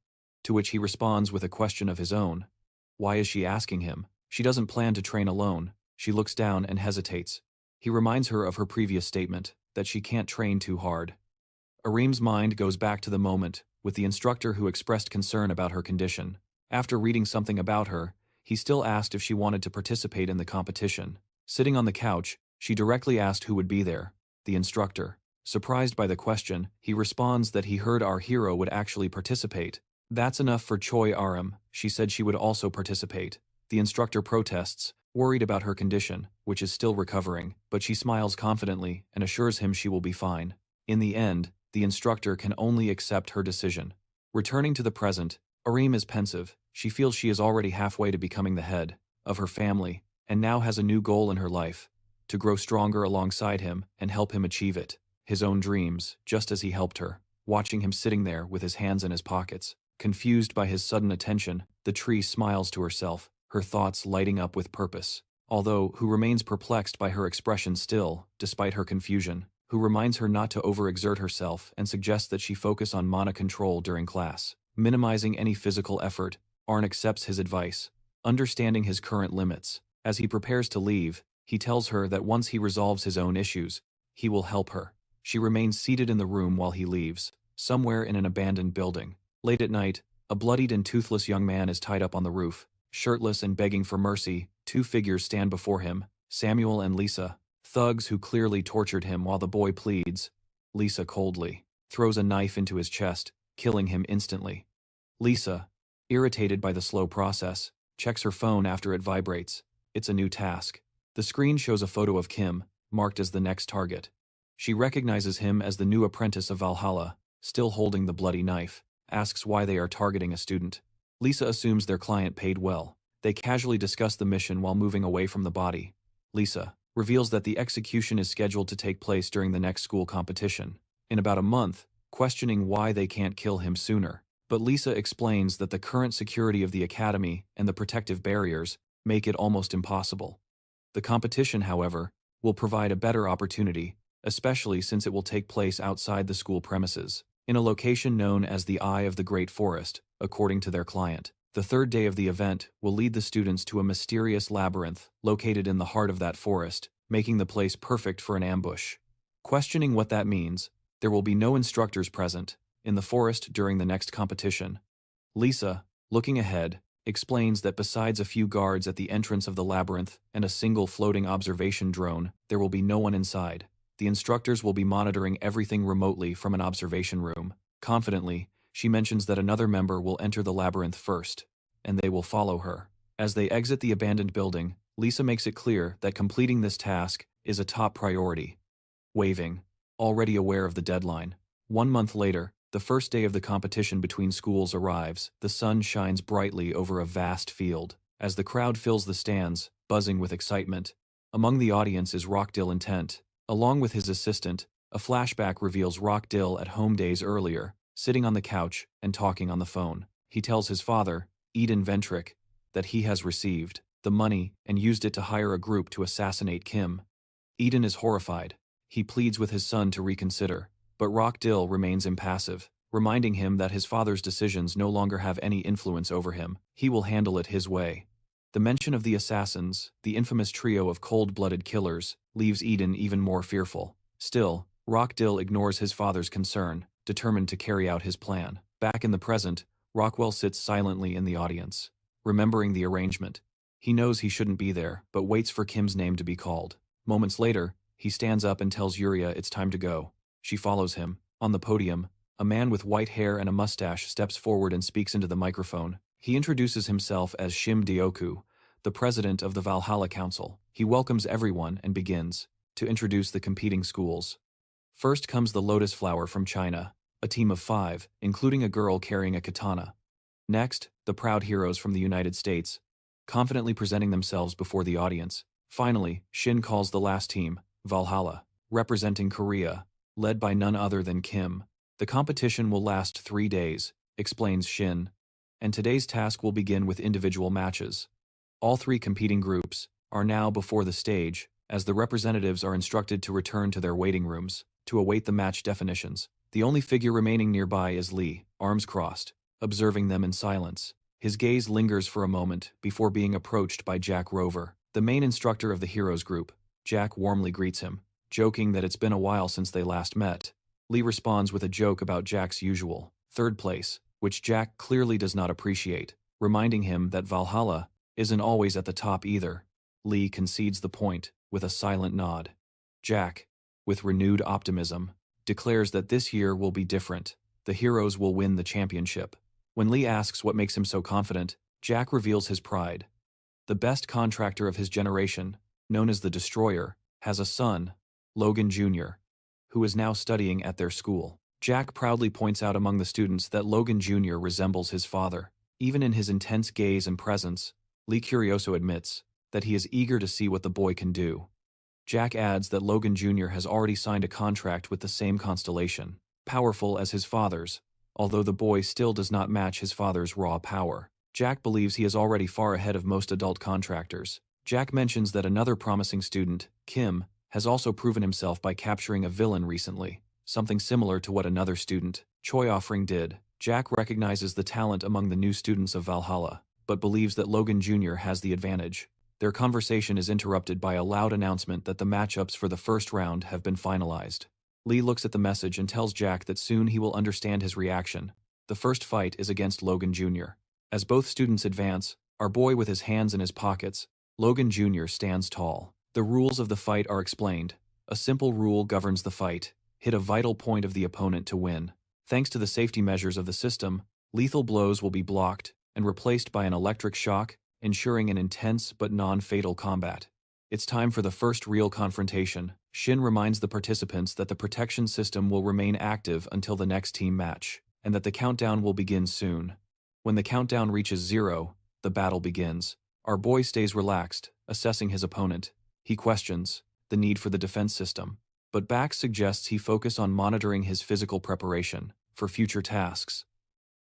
to which he responds with a question of his own. Why is she asking him? She doesn't plan to train alone. She looks down and hesitates. He reminds her of her previous statement, that she can't train too hard. Arim's mind goes back to the moment, with the instructor who expressed concern about her condition. After reading something about her, he still asked if she wanted to participate in the competition. Sitting on the couch, she directly asked who would be there. The instructor. Surprised by the question, he responds that he heard our hero would actually participate. That's enough for Choi Arim. She said she would also participate. The instructor protests, worried about her condition, which is still recovering, but she smiles confidently and assures him she will be fine. In the end, the instructor can only accept her decision. Returning to the present, Arim is pensive. She feels she is already halfway to becoming the head of her family, and now has a new goal in her life, to grow stronger alongside him and help him achieve it. His own dreams, just as he helped her. Watching him sitting there with his hands in his pockets, confused by his sudden attention, the tree smiles to herself, her thoughts lighting up with purpose. Although, who remains perplexed by her expression still, despite her confusion, who reminds her not to overexert herself and suggests that she focus on mana control during class. Minimizing any physical effort, Arn accepts his advice, understanding his current limits. As he prepares to leave, he tells her that once he resolves his own issues, he will help her. She remains seated in the room while he leaves, somewhere in an abandoned building. Late at night, a bloodied and toothless young man is tied up on the roof. Shirtless and begging for mercy, two figures stand before him, Samuel and Lisa, thugs who clearly tortured him while the boy pleads. Lisa coldly throws a knife into his chest, killing him instantly. Lisa, irritated by the slow process, checks her phone after it vibrates. It's a new task. The screen shows a photo of Kim, marked as the next target. She recognizes him as the new apprentice of Valhalla, still holding the bloody knife, asks why they are targeting a student. Lisa assumes their client paid well. They casually discuss the mission while moving away from the body. Lisa reveals that the execution is scheduled to take place during the next school competition, in about a month, questioning why they can't kill him sooner. But Lisa explains that the current security of the academy and the protective barriers make it almost impossible. The competition, however, will provide a better opportunity, especially since it will take place outside the school premises, in a location known as the Eye of the Great Forest, according to their client. The third day of the event will lead the students to a mysterious labyrinth located in the heart of that forest, making the place perfect for an ambush. Questioning what that means, there will be no instructors present in the forest during the next competition. Lisa, looking ahead, explains that besides a few guards at the entrance of the labyrinth and a single floating observation drone, there will be no one inside. The instructors will be monitoring everything remotely from an observation room. Confidently, she mentions that another member will enter the labyrinth first, and they will follow her. As they exit the abandoned building, Lisa makes it clear that completing this task is a top priority. Waving, already aware of the deadline. 1 month later, the first day of the competition between schools arrives. The sun shines brightly over a vast field. As the crowd fills the stands, buzzing with excitement, among the audience is Rockdill Intent. Along with his assistant, a flashback reveals Rockdill at home days earlier, sitting on the couch and talking on the phone. He tells his father, Eden Ventrick, that he has received the money and used it to hire a group to assassinate Kim. Eden is horrified. He pleads with his son to reconsider, but Rockdill remains impassive. reminding him that his father's decisions no longer have any influence over him. He will handle it his way. The mention of the assassins, the infamous trio of cold-blooded killers, leaves Eden even more fearful. Still, Rockdill ignores his father's concern, determined to carry out his plan. Back in the present, Rockwell sits silently in the audience, remembering the arrangement. He knows he shouldn't be there, but waits for Kim's name to be called. Moments later, he stands up and tells Yuria it's time to go. She follows him. On the podium, a man with white hair and a mustache steps forward and speaks into the microphone. He introduces himself as Shim Dioku, the president of the Valhalla Council. He welcomes everyone and begins to introduce the competing schools. First comes the Lotus Flower from China, a team of 5, including a girl carrying a katana. Next, the Proud Heroes from the United States, confidently presenting themselves before the audience. Finally, Shin calls the last team, Valhalla, representing Korea, led by none other than Kim. The competition will last 3 days, explains Shin, and today's task will begin with individual matches. All 3 competing groups are now before the stage, as the representatives are instructed to return to their waiting rooms to await the match definitions. The only figure remaining nearby is Lee, arms crossed, observing them in silence. His gaze lingers for a moment before being approached by Jack Rover, the main instructor of the heroes group. Jack warmly greets him, joking that it's been a while since they last met. Lee responds with a joke about Jack's usual 3rd place, which Jack clearly does not appreciate, reminding him that Valhalla isn't always at the top either. Lee concedes the point with a silent nod. Jack, with renewed optimism, declares that this year will be different. The heroes will win the championship. When Lee asks what makes him so confident, Jack reveals his pride. The best contractor of his generation, known as the Destroyer, has a son, Logan Jr., who is now studying at their school. Jack proudly points out among the students that Logan Jr. resembles his father. Even in his intense gaze and presence, Lee Curioso admits that he is eager to see what the boy can do. Jack adds that Logan Jr. has already signed a contract with the same constellation, powerful as his father's, although the boy still does not match his father's raw power. Jack believes he is already far ahead of most adult contractors. Jack mentions that another promising student, Kim, has also proven himself by capturing a villain recently, something similar to what another student, Choi Offering, did. Jack recognizes the talent among the new students of Valhalla, but believes that Logan Jr. has the advantage. Their conversation is interrupted by a loud announcement that the matchups for the first round have been finalized. Lee looks at the message and tells Jack that soon he will understand his reaction. The first fight is against Logan Jr. As both students advance, our boy with his hands in his pockets, Logan Jr. stands tall. The rules of the fight are explained. A simple rule governs the fight: hit a vital point of the opponent to win. Thanks to the safety measures of the system, lethal blows will be blocked and replaced by an electric shock, ensuring an intense but non-fatal combat. It's time for the first real confrontation. Shin reminds the participants that the protection system will remain active until the next team match, and that the countdown will begin soon. When the countdown reaches 0, the battle begins. Our boy stays relaxed, assessing his opponent. He questions the need for the defense system, but Bax suggests he focus on monitoring his physical preparation for future tasks.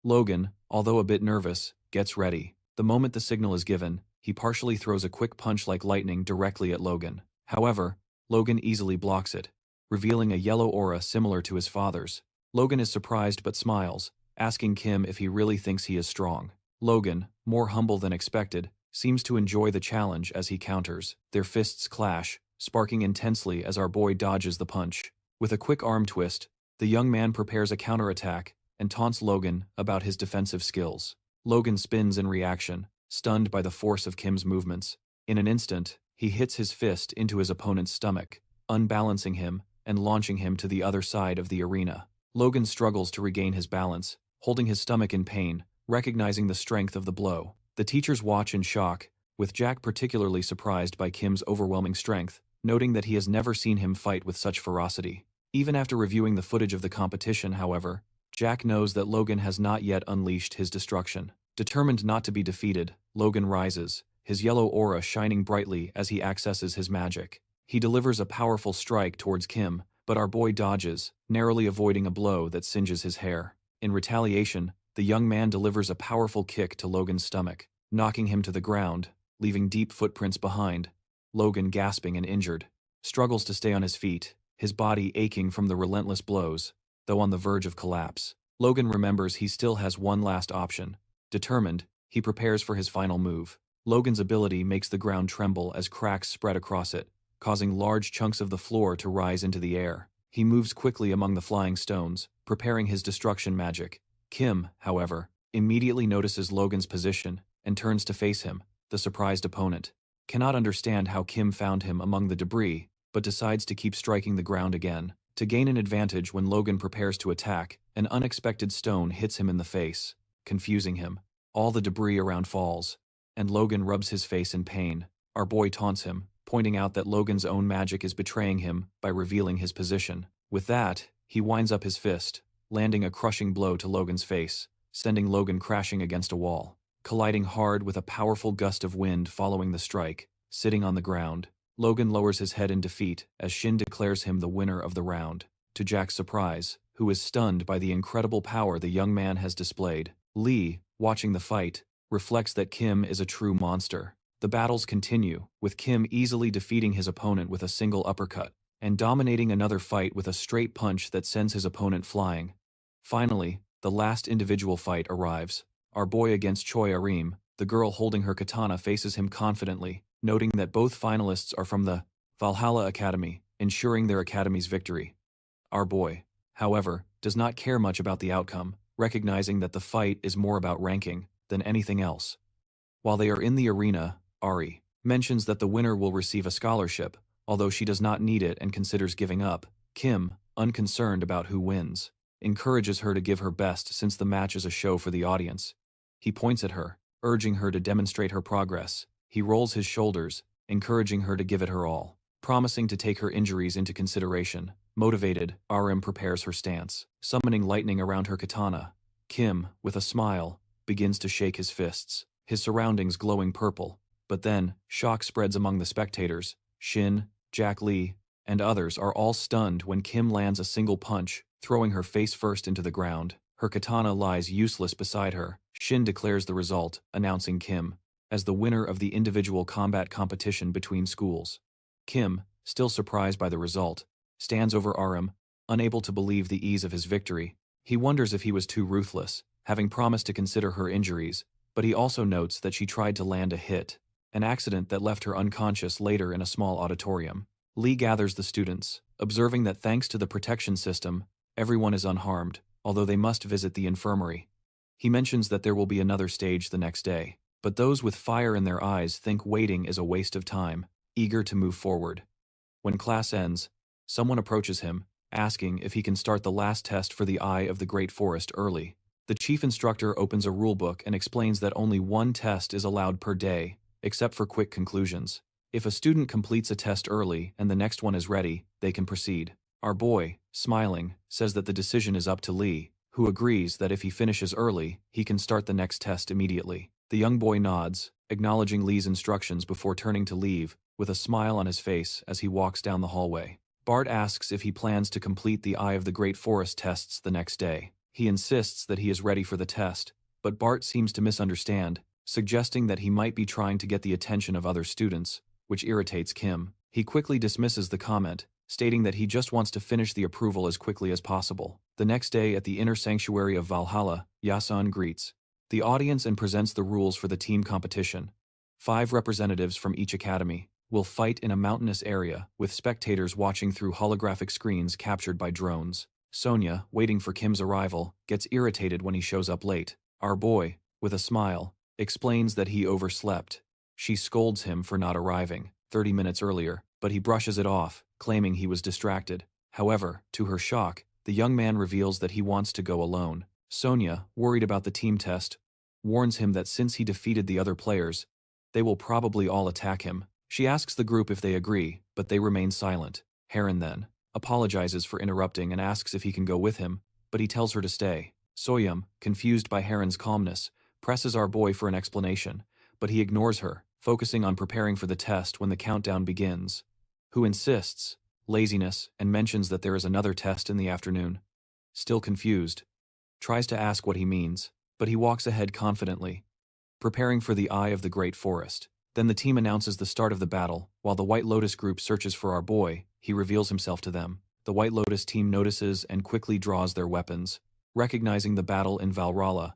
Logan, although a bit nervous, gets ready. The moment the signal is given, he partially throws a quick punch like lightning directly at Logan. However, Logan easily blocks it, revealing a yellow aura similar to his father's. Logan is surprised but smiles, asking Kim if he really thinks he is strong. Logan, more humble than expected, seems to enjoy the challenge as he counters. Their fists clash, sparking intensely as our boy dodges the punch. With a quick arm twist, the young man prepares a counterattack and taunts Logan about his defensive skills. Logan spins in reaction, stunned by the force of Kim's movements. In an instant, he hits his fist into his opponent's stomach, unbalancing him and launching him to the other side of the arena. Logan struggles to regain his balance, holding his stomach in pain, recognizing the strength of the blow. The teachers watch in shock, with Jack particularly surprised by Kim's overwhelming strength, noting that he has never seen him fight with such ferocity. Even after reviewing the footage of the competition, however, Jack knows that Logan has not yet unleashed his destruction. Determined not to be defeated, Logan rises, his yellow aura shining brightly as he accesses his magic. He delivers a powerful strike towards Kim, but our boy dodges, narrowly avoiding a blow that singes his hair. In retaliation, the young man delivers a powerful kick to Logan's stomach, knocking him to the ground, leaving deep footprints behind. Logan, gasping and injured, struggles to stay on his feet, his body aching from the relentless blows, though on the verge of collapse. Logan remembers he still has one last option. Determined, he prepares for his final move. Logan's ability makes the ground tremble as cracks spread across it, causing large chunks of the floor to rise into the air. He moves quickly among the flying stones, preparing his destruction magic. Kim, however, immediately notices Logan's position and turns to face him, the surprised opponent. Cannot understand how Kim found him among the debris, but decides to keep striking the ground again. To gain an advantage when Logan prepares to attack, an unexpected stone hits him in the face, confusing him. All the debris around falls, and Logan rubs his face in pain. Our boy taunts him, pointing out that Logan's own magic is betraying him by revealing his position. With that, he winds up his fist, landing a crushing blow to Logan's face, sending Logan crashing against a wall. Colliding hard with a powerful gust of wind following the strike, sitting on the ground, Logan lowers his head in defeat as Shin declares him the winner of the round. To Jack's surprise, who is stunned by the incredible power the young man has displayed, Lee, watching the fight, reflects that Kim is a true monster. The battles continue, with Kim easily defeating his opponent with a single uppercut, and dominating another fight with a straight punch that sends his opponent flying. Finally, the last individual fight arrives. Our boy against Choi Arim, the girl holding her katana faces him confidently, noting that both finalists are from the Valhalla Academy, ensuring their academy's victory. Our boy, however, does not care much about the outcome, recognizing that the fight is more about ranking than anything else. While they are in the arena, Ari mentions that the winner will receive a scholarship, although she does not need it and considers giving up. Kim, unconcerned about who wins, encourages her to give her best since the match is a show for the audience. He points at her, urging her to demonstrate her progress. He rolls his shoulders, encouraging her to give it her all, promising to take her injuries into consideration. Motivated, RM prepares her stance, summoning lightning around her katana. Kim, with a smile, begins to shake his fists, his surroundings glowing purple. But then, shock spreads among the spectators. Shin, Jack Lee, and others are all stunned when Kim lands a single punch, throwing her face first into the ground. Her katana lies useless beside her. Shin declares the result, announcing Kim as the winner of the individual combat competition between schools. Kim, still surprised by the result, stands over RM, unable to believe the ease of his victory. He wonders if he was too ruthless, having promised to consider her injuries, but he also notes that she tried to land a hit, an accident that left her unconscious later in a small auditorium. Lee gathers the students, observing that thanks to the protection system, everyone is unharmed, although they must visit the infirmary. He mentions that there will be another stage the next day, but those with fire in their eyes think waiting is a waste of time, eager to move forward. When class ends, someone approaches him, asking if he can start the last test for the Eye of the Great Forest early. The chief instructor opens a rulebook and explains that only one test is allowed per day, except for quick conclusions. If a student completes a test early and the next one is ready, they can proceed. Our boy, smiling, says that the decision is up to Lee, who agrees that if he finishes early, he can start the next test immediately. The young boy nods, acknowledging Lee's instructions before turning to leave, with a smile on his face as he walks down the hallway. Bart asks if he plans to complete the Eye of the Great Forest tests the next day. He insists that he is ready for the test, but Bart seems to misunderstand, suggesting that he might be trying to get the attention of other students, which irritates Kim. He quickly dismisses the comment, stating that he just wants to finish the approval as quickly as possible. The next day at the inner sanctuary of Valhalla, Yasun greets the audience and presents the rules for the team competition. 5 representatives from each academy will fight in a mountainous area, with spectators watching through holographic screens captured by drones. Sonia, waiting for Kim's arrival, gets irritated when he shows up late. Our boy, with a smile, explains that he overslept. She scolds him for not arriving 30 minutes earlier, but he brushes it off, claiming he was distracted. However, to her shock, the young man reveals that he wants to go alone. Sonia, worried about the team test, warns him that since he defeated the other players, they will probably all attack him. She asks the group if they agree, but they remain silent. Heron then apologizes for interrupting and asks if he can go with him, but he tells her to stay. Soyum, confused by Heron's calmness, presses our boy for an explanation, but he ignores her, focusing on preparing for the test when the countdown begins. Who insists, laziness, and mentions that there is another test in the afternoon. Still confused, tries to ask what he means, but he walks ahead confidently, preparing for the Eye of the Great Forest. Then the team announces the start of the battle. While the White Lotus group searches for our boy, he reveals himself to them. The White Lotus team notices and quickly draws their weapons, recognizing the battle in Valhalla.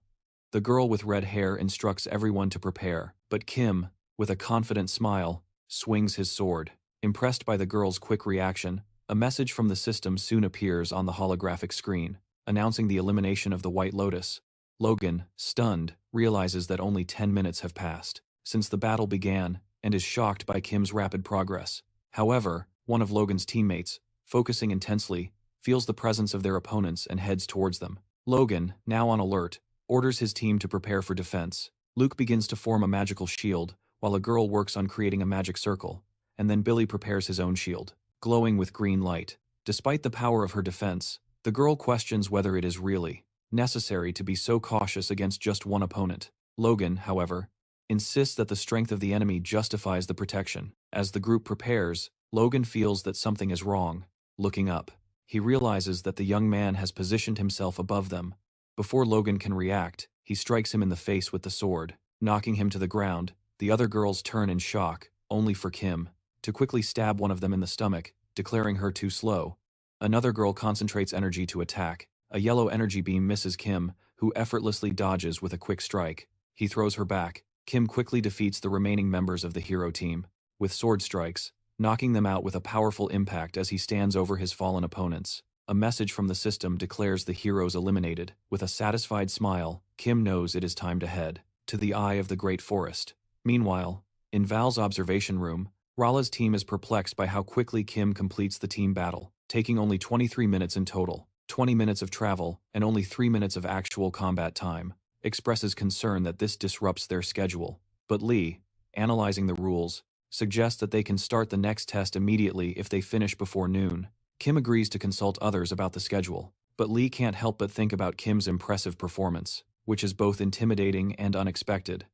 The girl with red hair instructs everyone to prepare, but Kim, with a confident smile, swings his sword. Impressed by the girl's quick reaction, a message from the system soon appears on the holographic screen, announcing the elimination of the White Lotus. Logan, stunned, realizes that only 10 minutes have passed since the battle began and is shocked by Kim's rapid progress. However, one of Logan's teammates, focusing intensely, feels the presence of their opponents and heads towards them. Logan, now on alert, orders his team to prepare for defense. Luke begins to form a magical shield, while a girl works on creating a magic circle, and then Billy prepares his own shield, glowing with green light. Despite the power of her defense, the girl questions whether it is really necessary to be so cautious against just one opponent. Logan, however, insists that the strength of the enemy justifies the protection. As the group prepares, Logan feels that something is wrong. Looking up, he realizes that the young man has positioned himself above them. Before Logan can react, he strikes him in the face with the sword, knocking him to the ground. The other girls turn in shock, only for Kim to quickly stab one of them in the stomach, declaring her too slow. Another girl concentrates energy to attack. A yellow energy beam misses Kim, who effortlessly dodges with a quick strike. He throws her back. Kim quickly defeats the remaining members of the hero team with sword strikes, knocking them out with a powerful impact as he stands over his fallen opponents. A message from the system declares the heroes eliminated. With a satisfied smile, Kim knows it is time to head to the eye of the great forest. Meanwhile, in Val's observation room, Rala's team is perplexed by how quickly Kim completes the team battle, taking only 23 minutes in total. 20 minutes of travel, and only 3 minutes of actual combat time, expresses concern that this disrupts their schedule. But Lee, analyzing the rules, suggests that they can start the next test immediately if they finish before noon. Kim agrees to consult others about the schedule, but Lee can't help but think about Kim's impressive performance, which is both intimidating and unexpected.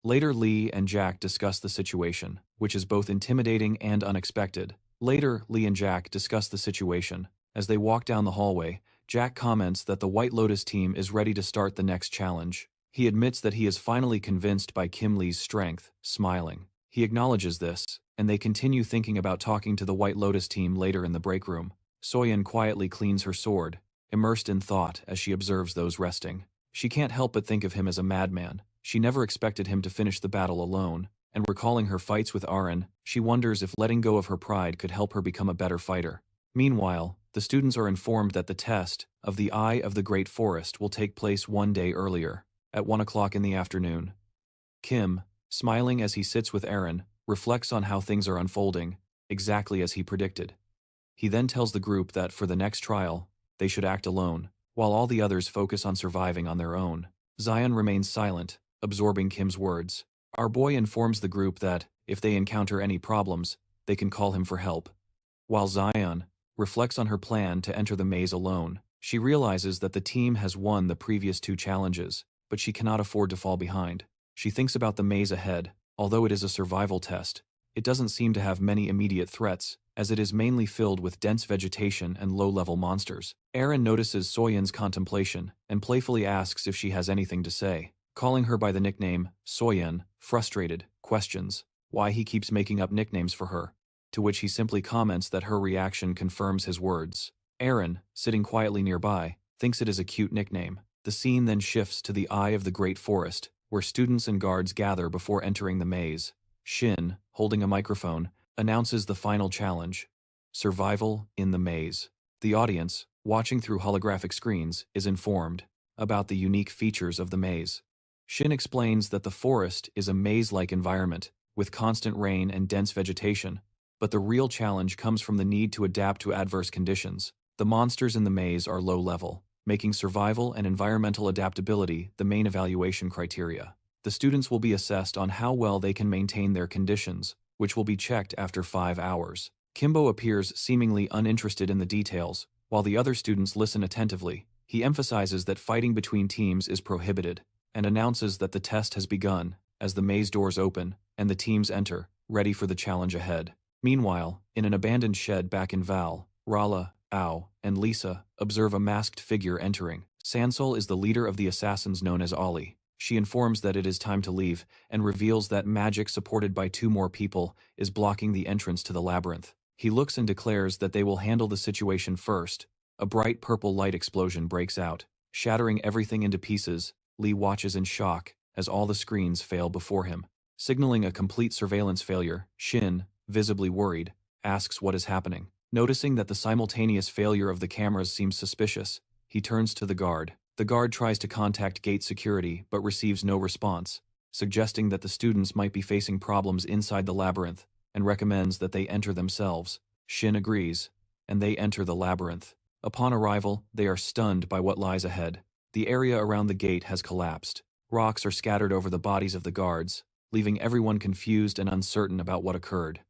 Later, Lee and Jack discuss the situation, which is both intimidating and unexpected. Later, Lee and Jack discuss the situation. As they walk down the hallway, Jack comments that the White Lotus team is ready to start the next challenge. He admits that he is finally convinced by Kim Lee's strength, smiling. He acknowledges this, and they continue thinking about talking to the White Lotus team later in the break room. Soyeon quietly cleans her sword, immersed in thought as she observes those resting. She can't help but think of him as a madman. She never expected him to finish the battle alone, and recalling her fights with Aaron, she wonders if letting go of her pride could help her become a better fighter. Meanwhile, the students are informed that the test of the Eye of the Great Forest will take place one day earlier, at 1 o'clock in the afternoon. Kim, smiling as he sits with Aaron, reflects on how things are unfolding, exactly as he predicted. He then tells the group that for the next trial, they should act alone, while all the others focus on surviving on their own. Zion remains silent, absorbing Kim's words. Our boy informs the group that, if they encounter any problems, they can call him for help. While Zion reflects on her plan to enter the maze alone, she realizes that the team has won the previous 2 challenges, but she cannot afford to fall behind. She thinks about the maze ahead. Although it is a survival test, it doesn't seem to have many immediate threats, as it is mainly filled with dense vegetation and low-level monsters. Aaron notices Soyeon's contemplation and playfully asks if she has anything to say. Calling her by the nickname Soyeon, frustrated, questions why he keeps making up nicknames for her, to which he simply comments that her reaction confirms his words. Aaron, sitting quietly nearby, thinks it is a cute nickname. The scene then shifts to the Eye of the Great Forest, where students and guards gather before entering the maze. Shin, holding a microphone, announces the final challenge: survival in the maze. The audience, watching through holographic screens, is informed about the unique features of the maze. Shin explains that the forest is a maze-like environment, with constant rain and dense vegetation, but the real challenge comes from the need to adapt to adverse conditions. The monsters in the maze are low-level, making survival and environmental adaptability the main evaluation criteria. The students will be assessed on how well they can maintain their conditions, which will be checked after 5 hours. Kimbo appears seemingly uninterested in the details, while the other students listen attentively. He emphasizes that fighting between teams is prohibited, and announces that the test has begun as the maze doors open and the teams enter, ready for the challenge ahead. Meanwhile, in an abandoned shed back in Val, Rala, Ao, and Lisa observe a masked figure entering. Sansol is the leader of the assassins known as Ollie. She informs that it is time to leave and reveals that magic supported by 2 more people is blocking the entrance to the labyrinth. He looks and declares that they will handle the situation first. A bright purple light explosion breaks out, shattering everything into pieces. Lee watches in shock as all the screens fail before him, signaling a complete surveillance failure. Shin, visibly worried, asks what is happening. Noticing that the simultaneous failure of the cameras seems suspicious, he turns to the guard. The guard tries to contact gate security but receives no response, suggesting that the students might be facing problems inside the labyrinth, and recommends that they enter themselves. Shin agrees, and they enter the labyrinth. Upon arrival, they are stunned by what lies ahead. The area around the gate has collapsed. Rocks are scattered over the bodies of the guards, leaving everyone confused and uncertain about what occurred.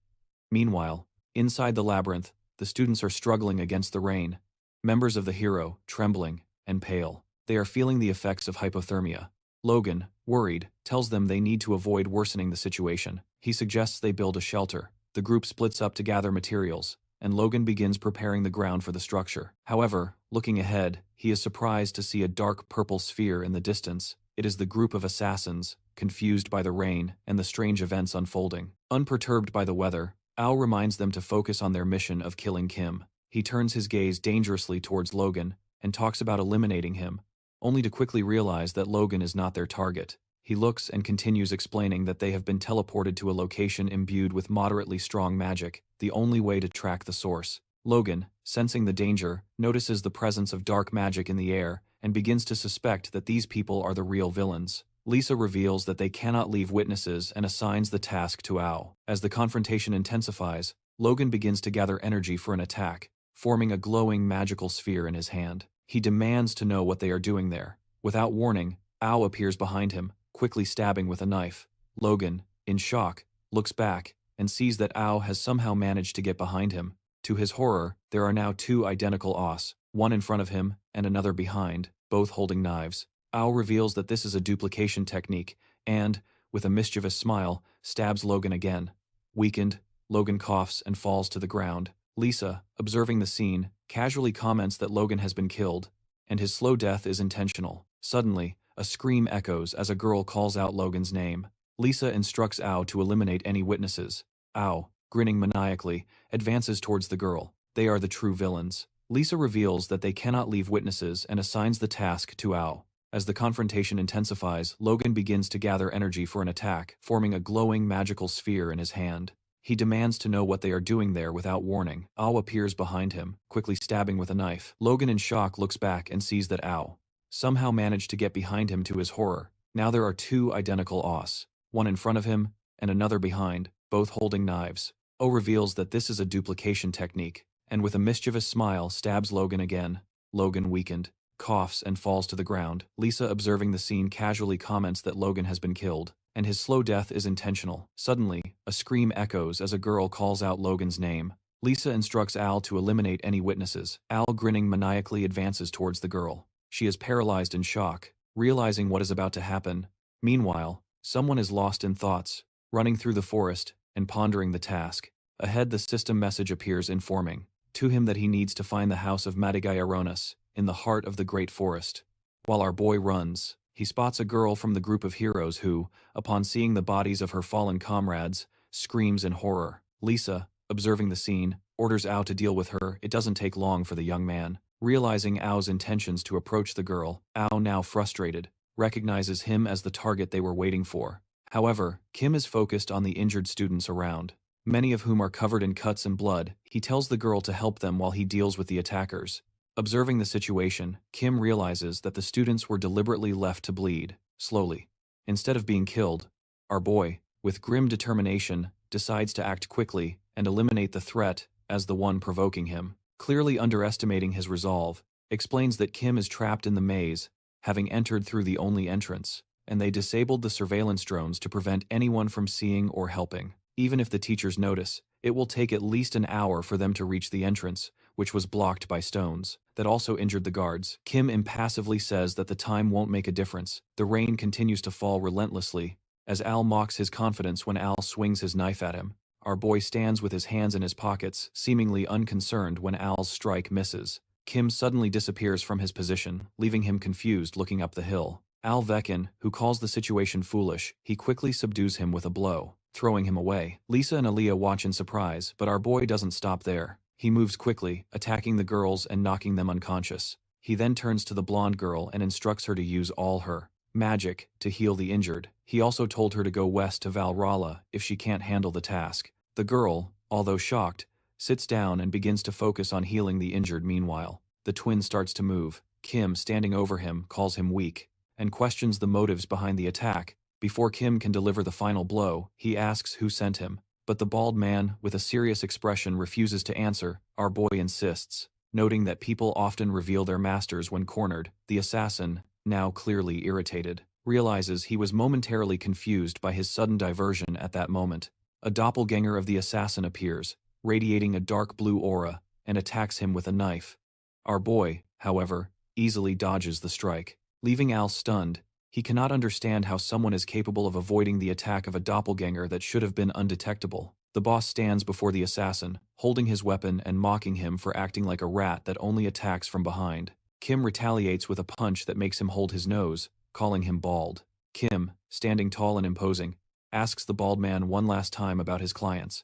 Meanwhile, inside the labyrinth, the students are struggling against the rain. Members of the hero, trembling and pale. They are feeling the effects of hypothermia. Logan, worried, tells them they need to avoid worsening the situation. He suggests they build a shelter. The group splits up to gather materials, and Logan begins preparing the ground for the structure. However, looking ahead, he is surprised to see a dark purple sphere in the distance. It is the group of assassins, confused by the rain and the strange events unfolding. Unperturbed by the weather, Ao reminds them to focus on their mission of killing Kim. He turns his gaze dangerously towards Logan and talks about eliminating him, only to quickly realize that Logan is not their target. He looks and continues explaining that they have been teleported to a location imbued with moderately strong magic, the only way to track the source. Logan, sensing the danger, notices the presence of dark magic in the air and begins to suspect that these people are the real villains. Lisa reveals that they cannot leave witnesses and assigns the task to Ao. As the confrontation intensifies, Logan begins to gather energy for an attack, forming a glowing magical sphere in his hand. He demands to know what they are doing there. Without warning, Ao appears behind him, quickly stabbing with a knife. Logan, in shock, looks back and sees that Ao has somehow managed to get behind him. To his horror, there are now two identical Os, one in front of him and another behind, both holding knives. Ao reveals that this is a duplication technique and, with a mischievous smile, stabs Logan again. Weakened, Logan coughs and falls to the ground. Lisa, observing the scene, casually comments that Logan has been killed, and his slow death is intentional. Suddenly, a scream echoes as a girl calls out Logan's name. Lisa instructs Ao to eliminate any witnesses. Ao, grinning maniacally, advances towards the girl. They are the true villains. Lisa reveals that they cannot leave witnesses and assigns the task to Ao. As the confrontation intensifies, Logan begins to gather energy for an attack, forming a glowing magical sphere in his hand. He demands to know what they are doing there without warning. Ao appears behind him, quickly stabbing with a knife. Logan in shock looks back and sees that Ao somehow managed to get behind him. To his horror, now there are two identical Os, one in front of him and another behind, both holding knives. O reveals that this is a duplication technique, and with a mischievous smile stabs Logan again. Logan, weakened, coughs and falls to the ground. Lisa, observing the scene, casually comments that Logan has been killed, and his slow death is intentional. Suddenly, a scream echoes as a girl calls out Logan's name. Lisa instructs Al to eliminate any witnesses. Al, grinning maniacally, advances towards the girl. She is paralyzed in shock, realizing what is about to happen. Meanwhile, someone is lost in thoughts, running through the forest and pondering the task. Ahead, the system message appears informing to him that he needs to find the house of Madagai in the heart of the great forest. While our boy runs, he spots a girl from the group of heroes who, upon seeing the bodies of her fallen comrades, screams in horror. Lisa, observing the scene, orders Ao to deal with her. It doesn't take long for the young man. Realizing Ao's intentions to approach the girl, Ao, now frustrated, recognizes him as the target they were waiting for. However, Kim is focused on the injured students around, many of whom are covered in cuts and blood. He tells the girl to help them while he deals with the attackers. Observing the situation, Kim realizes that the students were deliberately left to bleed, slowly, instead of being killed. Our boy, with grim determination, decides to act quickly and eliminate the threat as the one provoking him. Clearly underestimating his resolve, explains that Kim is trapped in the maze, having entered through the only entrance, and they disabled the surveillance drones to prevent anyone from seeing or helping. Even if the teachers notice, it will take at least an hour for them to reach the entrance, which was blocked by stones that also injured the guards. Kim impassively says that the time won't make a difference. The rain continues to fall relentlessly, as Al mocks his confidence when Al swings his knife at him. Our boy stands with his hands in his pockets, seemingly unconcerned when Al's strike misses. Kim suddenly disappears from his position, leaving him confused looking up the hill. Al Vekin, who calls the situation foolish, he quickly subdues him with a blow, throwing him away. Lisa and Aaliyah watch in surprise, but our boy doesn't stop there. He moves quickly, attacking the girls and knocking them unconscious. He then turns to the blonde girl and instructs her to use all her magic to heal the injured. He also told her to go west to Valrala if she can't handle the task. The girl, although shocked, sits down and begins to focus on healing the injured. Meanwhile, the twin starts to move. Kim, standing over him, calls him weak and questions the motives behind the attack. Before Kim can deliver the final blow, he asks who sent him. But the bald man, with a serious expression, refuses to answer. Our boy insists, noting that people often reveal their masters when cornered. The assassin, now clearly irritated, realizes he was momentarily confused by his sudden diversion at that moment. A doppelganger of the assassin appears, radiating a dark blue aura, and attacks him with a knife. Our boy, however, easily dodges the strike, leaving Al stunned. He cannot understand how someone is capable of avoiding the attack of a doppelganger that should have been undetectable. The boss stands before the assassin, holding his weapon and mocking him for acting like a rat that only attacks from behind. Kim retaliates with a punch that makes him hold his nose, calling him bald. Kim, standing tall and imposing, asks the bald man one last time about his clients.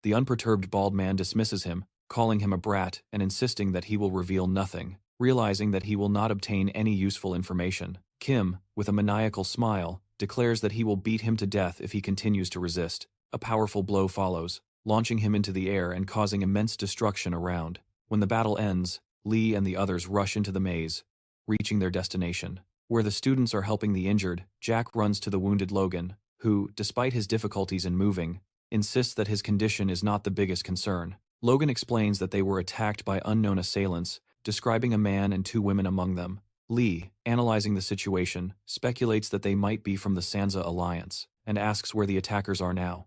The unperturbed bald man dismisses him, calling him a brat and insisting that he will reveal nothing, realizing that he will not obtain any useful information. Kim, with a maniacal smile, declares that he will beat him to death if he continues to resist. A powerful blow follows, launching him into the air and causing immense destruction around. When the battle ends, Lee and the others rush into the maze, reaching their destination. Where the students are helping the injured, Jack runs to the wounded Logan, who, despite his difficulties in moving, insists that his condition is not the biggest concern. Logan explains that they were attacked by unknown assailants, describing a man and two women among them. Lee, analyzing the situation, speculates that they might be from the Sansa Alliance, and asks where the attackers are now.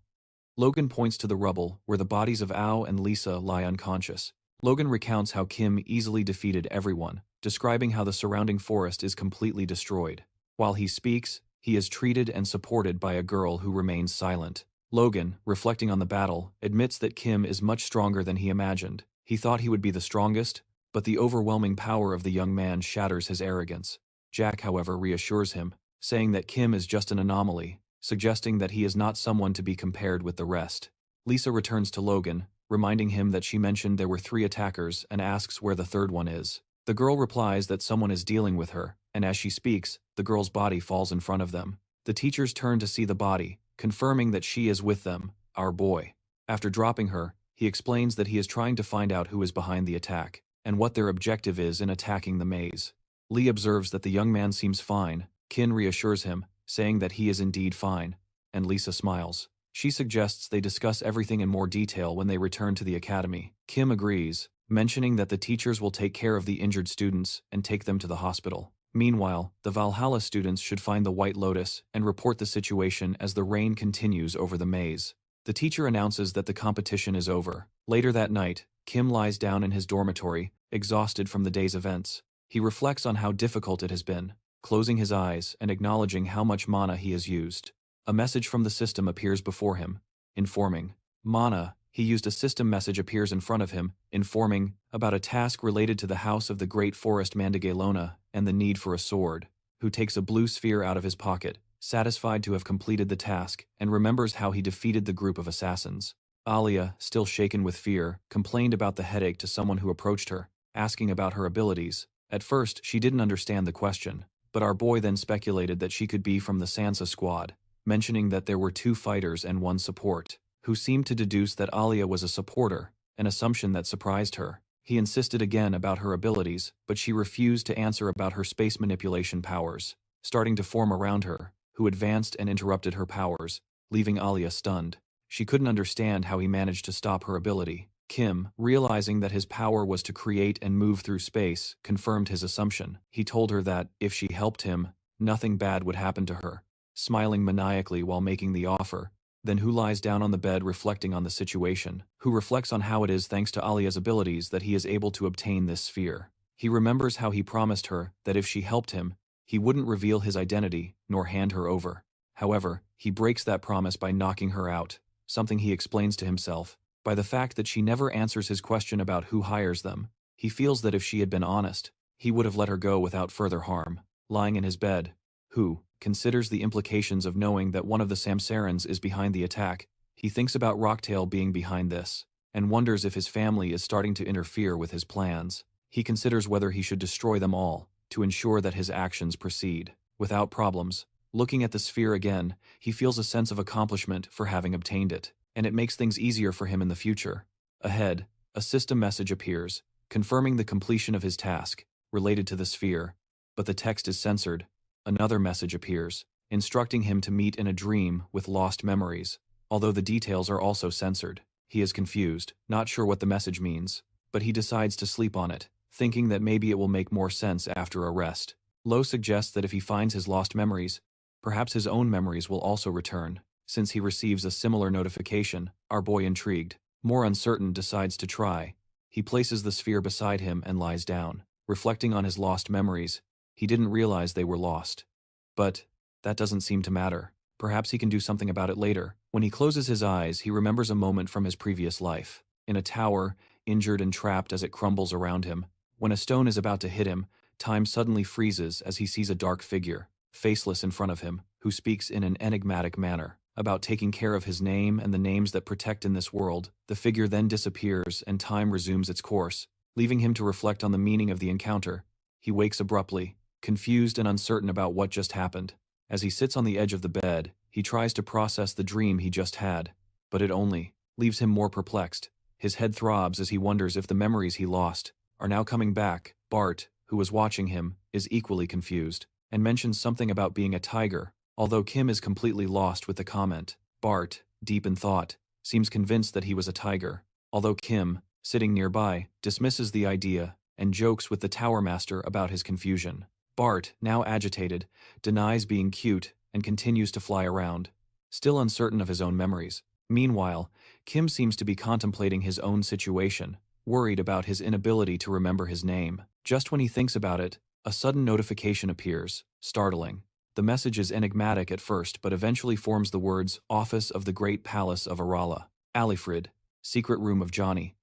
Logan points to the rubble, where the bodies of Ao and Lisa lie unconscious. Logan recounts how Kim easily defeated everyone, describing how the surrounding forest is completely destroyed. While he speaks, he is treated and supported by a girl who remains silent. Logan, reflecting on the battle, admits that Kim is much stronger than he imagined. He thought he would be the strongest, but the overwhelming power of the young man shatters his arrogance. Jack, however, reassures him, saying that Kim is just an anomaly, suggesting that he is not someone to be compared with the rest. Lisa returns to Logan, reminding him that she mentioned there were 3 attackers and asks where the third one is. The girl replies that someone is dealing with her, and as she speaks, the girl's body falls in front of them. The teachers turn to see the body, confirming that she is with them, our boy. After dropping her, he explains that he is trying to find out who is behind the attack, and what their objective is in attacking the maze. Lee observes that the young man seems fine. Kin reassures him, saying that he is indeed fine, and Lisa smiles. She suggests they discuss everything in more detail when they return to the academy. Kim agrees, mentioning that the teachers will take care of the injured students and take them to the hospital. Meanwhile, the Valhalla students should find the White Lotus and report the situation as the rain continues over the maze. The teacher announces that the competition is over. Later that night, Kim lies down in his dormitory, exhausted from the day's events. He reflects on how difficult it has been, closing his eyes and acknowledging how much mana he has used. A message from the system appears before him, informing. Mana, he used a system message appears in front of him, informing about a task related to the House of the Great Forest Mandagalona and the need for a sword, who takes a blue sphere out of his pocket, satisfied to have completed the task, and remembers how he defeated the group of assassins. Alia, still shaken with fear, complained about the headache to someone who approached her, asking about her abilities. At first, she didn't understand the question, but our boy then speculated that she could be from the Sansa squad, mentioning that there were 2 fighters and 1 support, who seemed to deduce that Alia was a supporter, an assumption that surprised her. He insisted again about her abilities, but she refused to answer about her space manipulation powers, starting to form around her, who advanced and interrupted her powers, leaving Alia stunned. She couldn't understand how he managed to stop her ability. Kim, realizing that his power was to create and move through space, confirmed his assumption. He told her that, if she helped him, nothing bad would happen to her, smiling maniacally while making the offer. Then Who lies down on the bed reflecting on the situation. Who reflects on how it is thanks to Alia's abilities that he is able to obtain this sphere. He remembers how he promised her that if she helped him, he wouldn't reveal his identity, nor hand her over. However, he breaks that promise by knocking her out, something he explains to himself. By the fact that she never answers his question about who hires them, he feels that if she had been honest, he would have let her go without further harm. Lying in his bed, Who considers the implications of knowing that one of the Samsarans is behind the attack. He thinks about Rocktail being behind this, and wonders if his family is starting to interfere with his plans. He considers whether he should destroy them all, to ensure that his actions proceed without problems. Looking at the sphere again, he feels a sense of accomplishment for having obtained it, and it makes things easier for him in the future. Ahead, a system message appears, confirming the completion of his task, related to the sphere, but the text is censored. Another message appears, instructing him to meet in a dream with lost memories. Although the details are also censored, he is confused, not sure what the message means, but he decides to sleep on it, thinking that maybe it will make more sense after a rest. Lo suggests that if he finds his lost memories, perhaps his own memories will also return. Since he receives a similar notification, our boy, intrigued, more uncertain, decides to try. He places the sphere beside him and lies down, reflecting on his lost memories. He didn't realize they were lost. But that doesn't seem to matter. Perhaps he can do something about it later. When he closes his eyes, he remembers a moment from his previous life. In a tower, injured and trapped as it crumbles around him. When a stone is about to hit him, time suddenly freezes as he sees a dark figure, faceless, in front of him, who speaks in an enigmatic manner about taking care of his name and the names that protect in this world. The figure then disappears and time resumes its course, leaving him to reflect on the meaning of the encounter. He wakes abruptly, confused and uncertain about what just happened. As he sits on the edge of the bed, he tries to process the dream he just had, but it only leaves him more perplexed. His head throbs as he wonders if the memories he lost are now coming back. Bart, who was watching him, is equally confused, and mentions something about being a tiger, although Kim is completely lost with the comment. Bart, deep in thought, seems convinced that he was a tiger, although Kim, sitting nearby, dismisses the idea and jokes with the tower master about his confusion. Bart, now agitated, denies being cute and continues to fly around, still uncertain of his own memories. Meanwhile, Kim seems to be contemplating his own situation, worried about his inability to remember his name. Just when he thinks about it, a sudden notification appears, startling. The message is enigmatic at first but eventually forms the words, "Office of the Great Palace of Arala. Alifred, Secret Room of Johnny."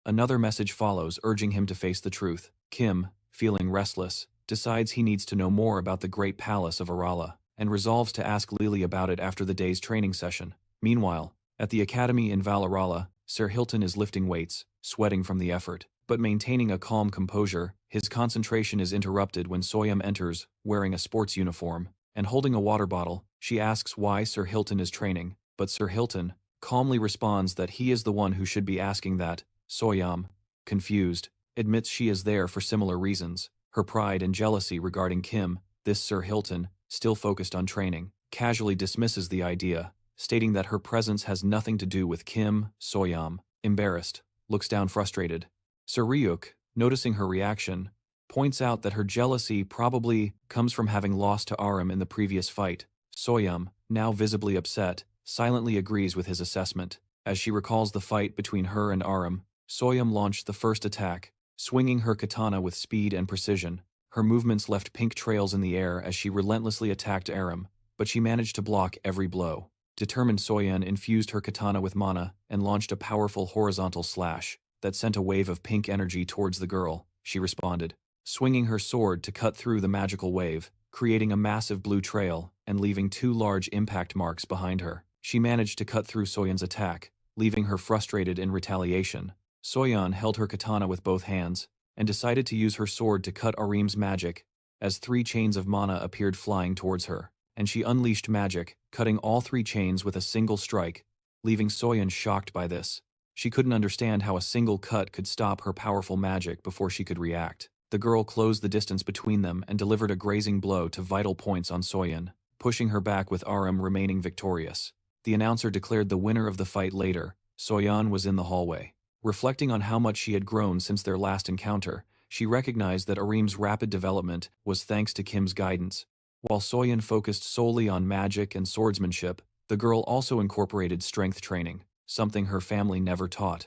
Another message follows, urging him to face the truth. Kim, feeling restless, decides he needs to know more about the Great Palace of Arala, and resolves to ask Lily about it after the day's training session. Meanwhile, at the academy in Valarala, Sir Hilton is lifting weights, sweating from the effort, but maintaining a calm composure. His concentration is interrupted when Soyam enters, wearing a sports uniform and holding a water bottle. She asks why Sir Hilton is training, but Sir Hilton calmly responds that he is the one who should be asking that. Soyam, confused, admits she is there for similar reasons. Her pride and jealousy regarding Kim, this Sir Hilton, still focused on training, casually dismisses the idea, stating that her presence has nothing to do with Kim. Soyam, embarrassed, looks down frustrated. Sir Ryuk, noticing her reaction, points out that her jealousy probably comes from having lost to Aram in the previous fight. Soyam, now visibly upset, silently agrees with his assessment. As she recalls the fight between her and Aram, Soyam launched the first attack, swinging her katana with speed and precision. Her movements left pink trails in the air as she relentlessly attacked Aram, but she managed to block every blow. Determined, Soyan infused her katana with mana and launched a powerful horizontal slash that sent a wave of pink energy towards the girl. She responded, swinging her sword to cut through the magical wave, creating a massive blue trail and leaving 2 large impact marks behind her. She managed to cut through Soyan's attack, leaving her frustrated in retaliation. Soyan held her katana with both hands and decided to use her sword to cut Arim's magic, as 3 chains of mana appeared flying towards her, and she unleashed magic, cutting all 3 chains with a single strike, leaving Soyan shocked by this. She couldn't understand how a single cut could stop her powerful magic before she could react. The girl closed the distance between them and delivered a grazing blow to vital points on Soyan, pushing her back with Aram remaining victorious. The announcer declared the winner of the fight later. Soyan was in the hallway. Reflecting on how much she had grown since their last encounter, she recognized that Arim's rapid development was thanks to Kim's guidance. While Soyan focused solely on magic and swordsmanship, the girl also incorporated strength training, something her family never taught.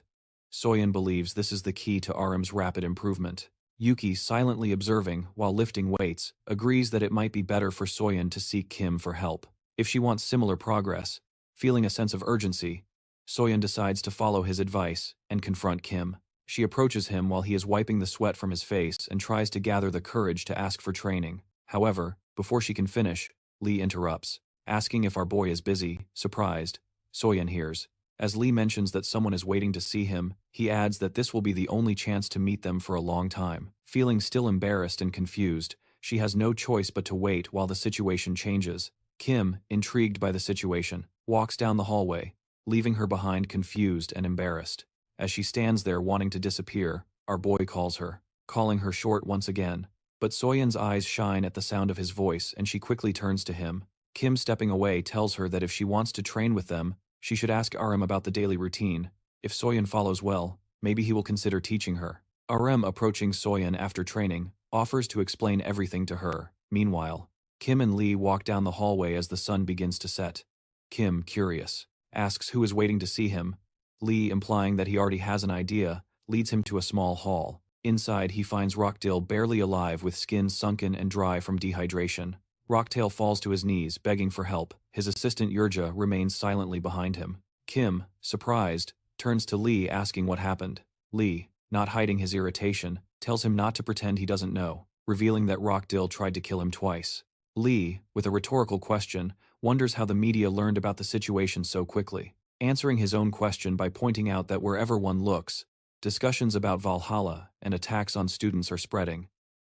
Soyan believes this is the key to Arim's rapid improvement. Yuki, silently observing while lifting weights, agrees that it might be better for Soyan to seek Kim for help if she wants similar progress. Feeling a sense of urgency, Soyan decides to follow his advice and confront Kim. She approaches him while he is wiping the sweat from his face and tries to gather the courage to ask for training. However, before she can finish, Lee interrupts, asking if our boy is busy. Surprised, Soyan hears, As Lee mentions that someone is waiting to see him, he adds that this will be the only chance to meet them for a long time. Feeling still embarrassed and confused, she has no choice but to wait while the situation changes. Kim, intrigued by the situation, walks down the hallway, leaving her behind confused and embarrassed. As she stands there wanting to disappear, our boy calls her, calling her short once again. But Soyeon's eyes shine at the sound of his voice and she quickly turns to him. Kim, stepping away, tells her that if she wants to train with them, she should ask RM about the daily routine. If Soyeon follows well, maybe he will consider teaching her. RM, approaching Soyeon after training, offers to explain everything to her. Meanwhile, Kim and Lee walk down the hallway as the sun begins to set. Kim, curious, asks who is waiting to see him. Lee, implying that he already has an idea, leads him to a small hall. Inside, he finds Rockdale barely alive with skin sunken and dry from dehydration. Rocktail falls to his knees, begging for help. His assistant Yurja remains silently behind him. Kim, surprised, turns to Lee asking what happened. Lee, not hiding his irritation, tells him not to pretend he doesn't know, revealing that Rockdale tried to kill him twice. Lee, with a rhetorical question, wonders how the media learned about the situation so quickly, answering his own question by pointing out that wherever one looks, discussions about Valhalla and attacks on students are spreading.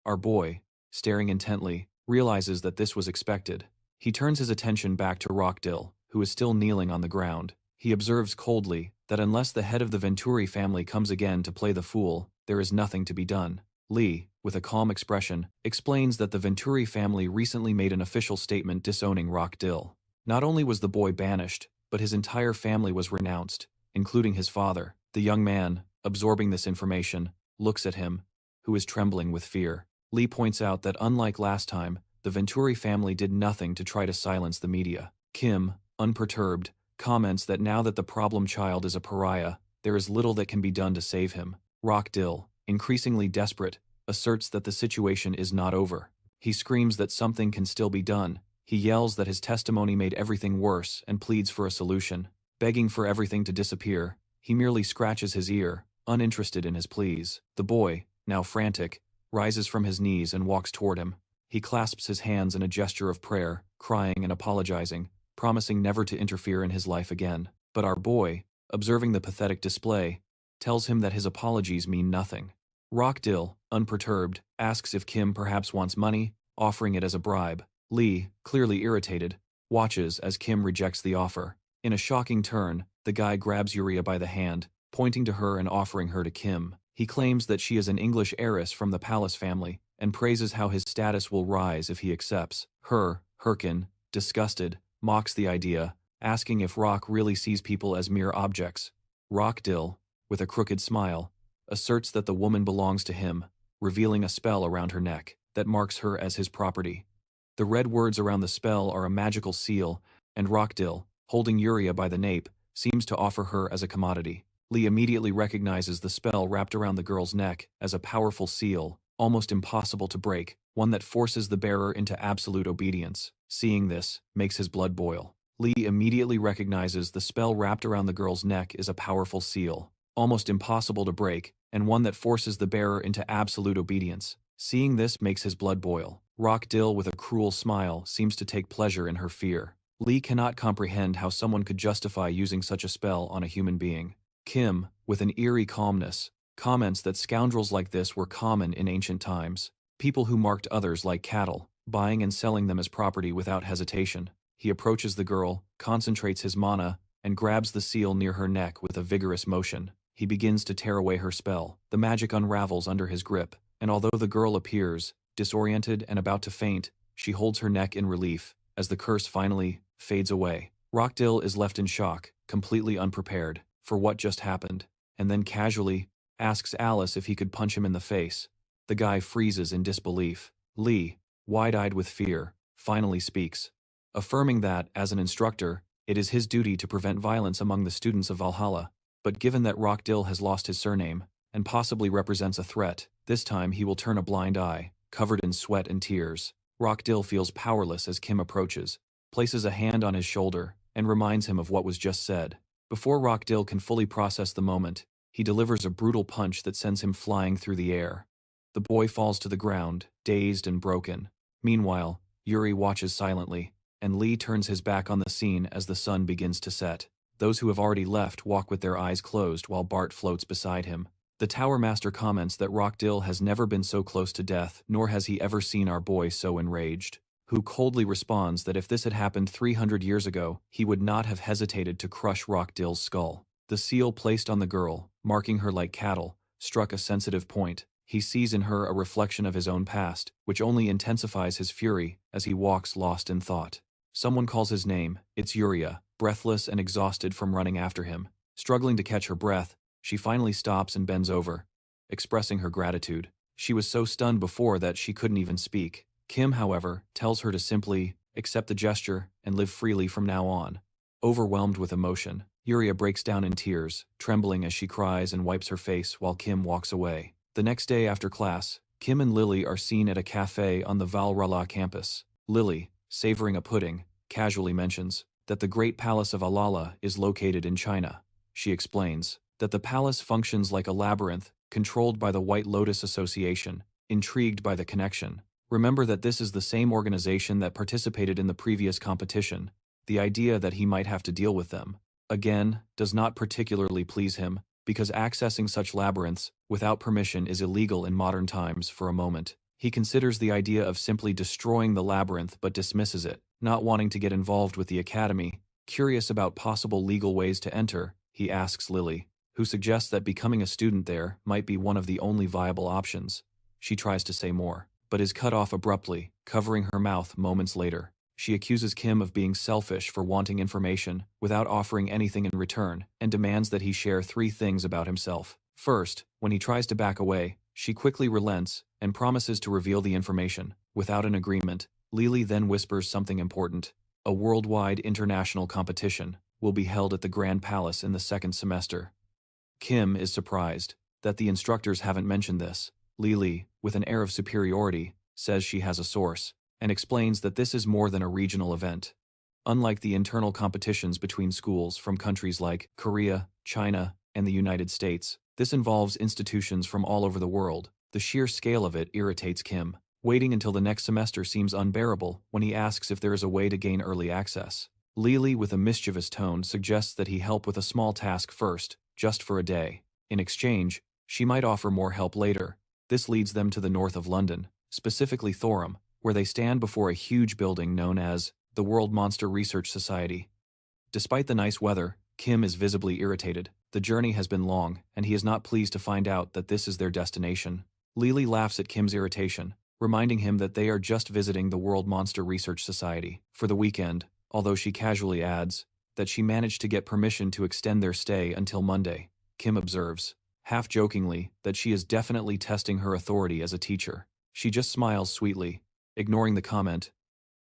Our boy, staring intently, realizes that this was expected. He turns his attention back to Rockdale, who is still kneeling on the ground. He observes coldly that unless the head of the Venturi family comes again to play the fool, there is nothing to be done. Lee, with a calm expression, explains that the Venturi family recently made an official statement disowning Rockdale. Not only was the boy banished, but his entire family was renounced, including his father. The young man, absorbing this information, looks at him, who is trembling with fear. Lee points out that unlike last time, the Venturi family did nothing to try to silence the media. Kim, unperturbed, comments that now that the problem child is a pariah, there is little that can be done to save him. Rockdale, increasingly desperate, asserts that the situation is not over. He screams that something can still be done. He yells that his testimony made everything worse and pleads for a solution. Begging for everything to disappear, he merely scratches his ear, uninterested in his pleas. The boy, now frantic, rises from his knees and walks toward him. He clasps his hands in a gesture of prayer, crying and apologizing, promising never to interfere in his life again. But our boy, observing the pathetic display, tells him that his apologies mean nothing. Rockdale, unperturbed, asks if Kim perhaps wants money, offering it as a bribe. Lee, clearly irritated, watches as Kim rejects the offer. In a shocking turn, the guy grabs Yuria by the hand, pointing to her and offering her to Kim. He claims that she is an English heiress from the Palace family, and praises how his status will rise if he accepts her. Herkin, disgusted, mocks the idea, asking if Rock really sees people as mere objects. Rockdale, with a crooked smile, asserts that the woman belongs to him, revealing a spell around her neck that marks her as his property. The red words around the spell are a magical seal, and Rockdale, holding Yuria by the nape, seems to offer her as a commodity. Lee immediately recognizes the spell wrapped around the girl's neck as a powerful seal, almost impossible to break, one that forces the bearer into absolute obedience. Seeing this makes his blood boil. Lee immediately recognizes the spell wrapped around the girl's neck is a powerful seal, almost impossible to break, and one that forces the bearer into absolute obedience. Seeing this makes his blood boil. Rockdale, with a cruel smile, seems to take pleasure in her fear. Lee cannot comprehend how someone could justify using such a spell on a human being. Kim, with an eerie calmness, comments that scoundrels like this were common in ancient times, people who marked others like cattle, buying and selling them as property without hesitation. He approaches the girl, concentrates his mana, and grabs the seal near her neck with a vigorous motion. He begins to tear away her spell. The magic unravels under his grip, and although the girl appears disoriented and about to faint, she holds her neck in relief as the curse finally fades away. Rockdale is left in shock, completely unprepared for what just happened, and then casually asks Alice if he could punch him in the face. The guy freezes in disbelief. Lee, wide-eyed with fear, finally speaks, affirming that, as an instructor, it is his duty to prevent violence among the students of Valhalla. But given that Rockdale has lost his surname, and possibly represents a threat, this time he will turn a blind eye, covered in sweat and tears. Rockdale feels powerless as Kim approaches, places a hand on his shoulder, and reminds him of what was just said. Before Rockdale can fully process the moment, he delivers a brutal punch that sends him flying through the air. The boy falls to the ground, dazed and broken. Meanwhile, Yuri watches silently, and Lee turns his back on the scene as the sun begins to set. Those who have already left walk with their eyes closed while Bart floats beside him. The Tower Master comments that Rockdill has never been so close to death, nor has he ever seen our boy so enraged. Who coldly responds that if this had happened 300 years ago, he would not have hesitated to crush Rockdill's skull. The seal placed on the girl, marking her like cattle, struck a sensitive point. He sees in her a reflection of his own past, which only intensifies his fury as he walks lost in thought. Someone calls his name. It's Yuria, breathless and exhausted from running after him. Struggling to catch her breath, she finally stops and bends over, expressing her gratitude. She was so stunned before that she couldn't even speak. Kim, however, tells her to simply accept the gesture and live freely from now on. Overwhelmed with emotion, Yuria breaks down in tears, trembling as she cries and wipes her face while Kim walks away. The next day after class, Kim and Lily are seen at a cafe on the Valrala campus. Lily, savoring a pudding, casually mentions that the Great Palace of Alala is located in China. She explains that the palace functions like a labyrinth, controlled by the White Lotus Association. Intrigued by the connection, remember that this is the same organization that participated in the previous competition. The idea that he might have to deal with them, again, does not particularly please him, because accessing such labyrinths without permission is illegal in modern times. For a moment, he considers the idea of simply destroying the labyrinth but dismisses it. Not wanting to get involved with the academy, curious about possible legal ways to enter, he asks Lily, who suggests that becoming a student there might be one of the only viable options. She tries to say more, but is cut off abruptly, covering her mouth moments later. She accuses Kim of being selfish for wanting information without offering anything in return, and demands that he share 3 things about himself. First, when he tries to back away, she quickly relents and promises to reveal the information. Without an agreement, Lily then whispers something important. A worldwide international competition will be held at the Grand Palace in the 2nd semester. Kim is surprised that the instructors haven't mentioned this. Lily, with an air of superiority, says she has a source, and explains that this is more than a regional event. Unlike the internal competitions between schools from countries like Korea, China, and the United States, this involves institutions from all over the world. The sheer scale of it irritates Kim. Waiting until the next semester seems unbearable when he asks if there is a way to gain early access. Lily, with a mischievous tone, suggests that he help with a small task first, just for a day. In exchange, she might offer more help later. This leads them to the north of London, specifically Thorham, where they stand before a huge building known as the World Monster Research Society. Despite the nice weather, Kim is visibly irritated. The journey has been long, and he is not pleased to find out that this is their destination. Lily laughs at Kim's irritation, reminding him that they are just visiting the World Monster Research Society for the weekend, although she casually adds that she managed to get permission to extend their stay until Monday. Kim observes, half-jokingly, that she is definitely testing her authority as a teacher. She just smiles sweetly, ignoring the comment.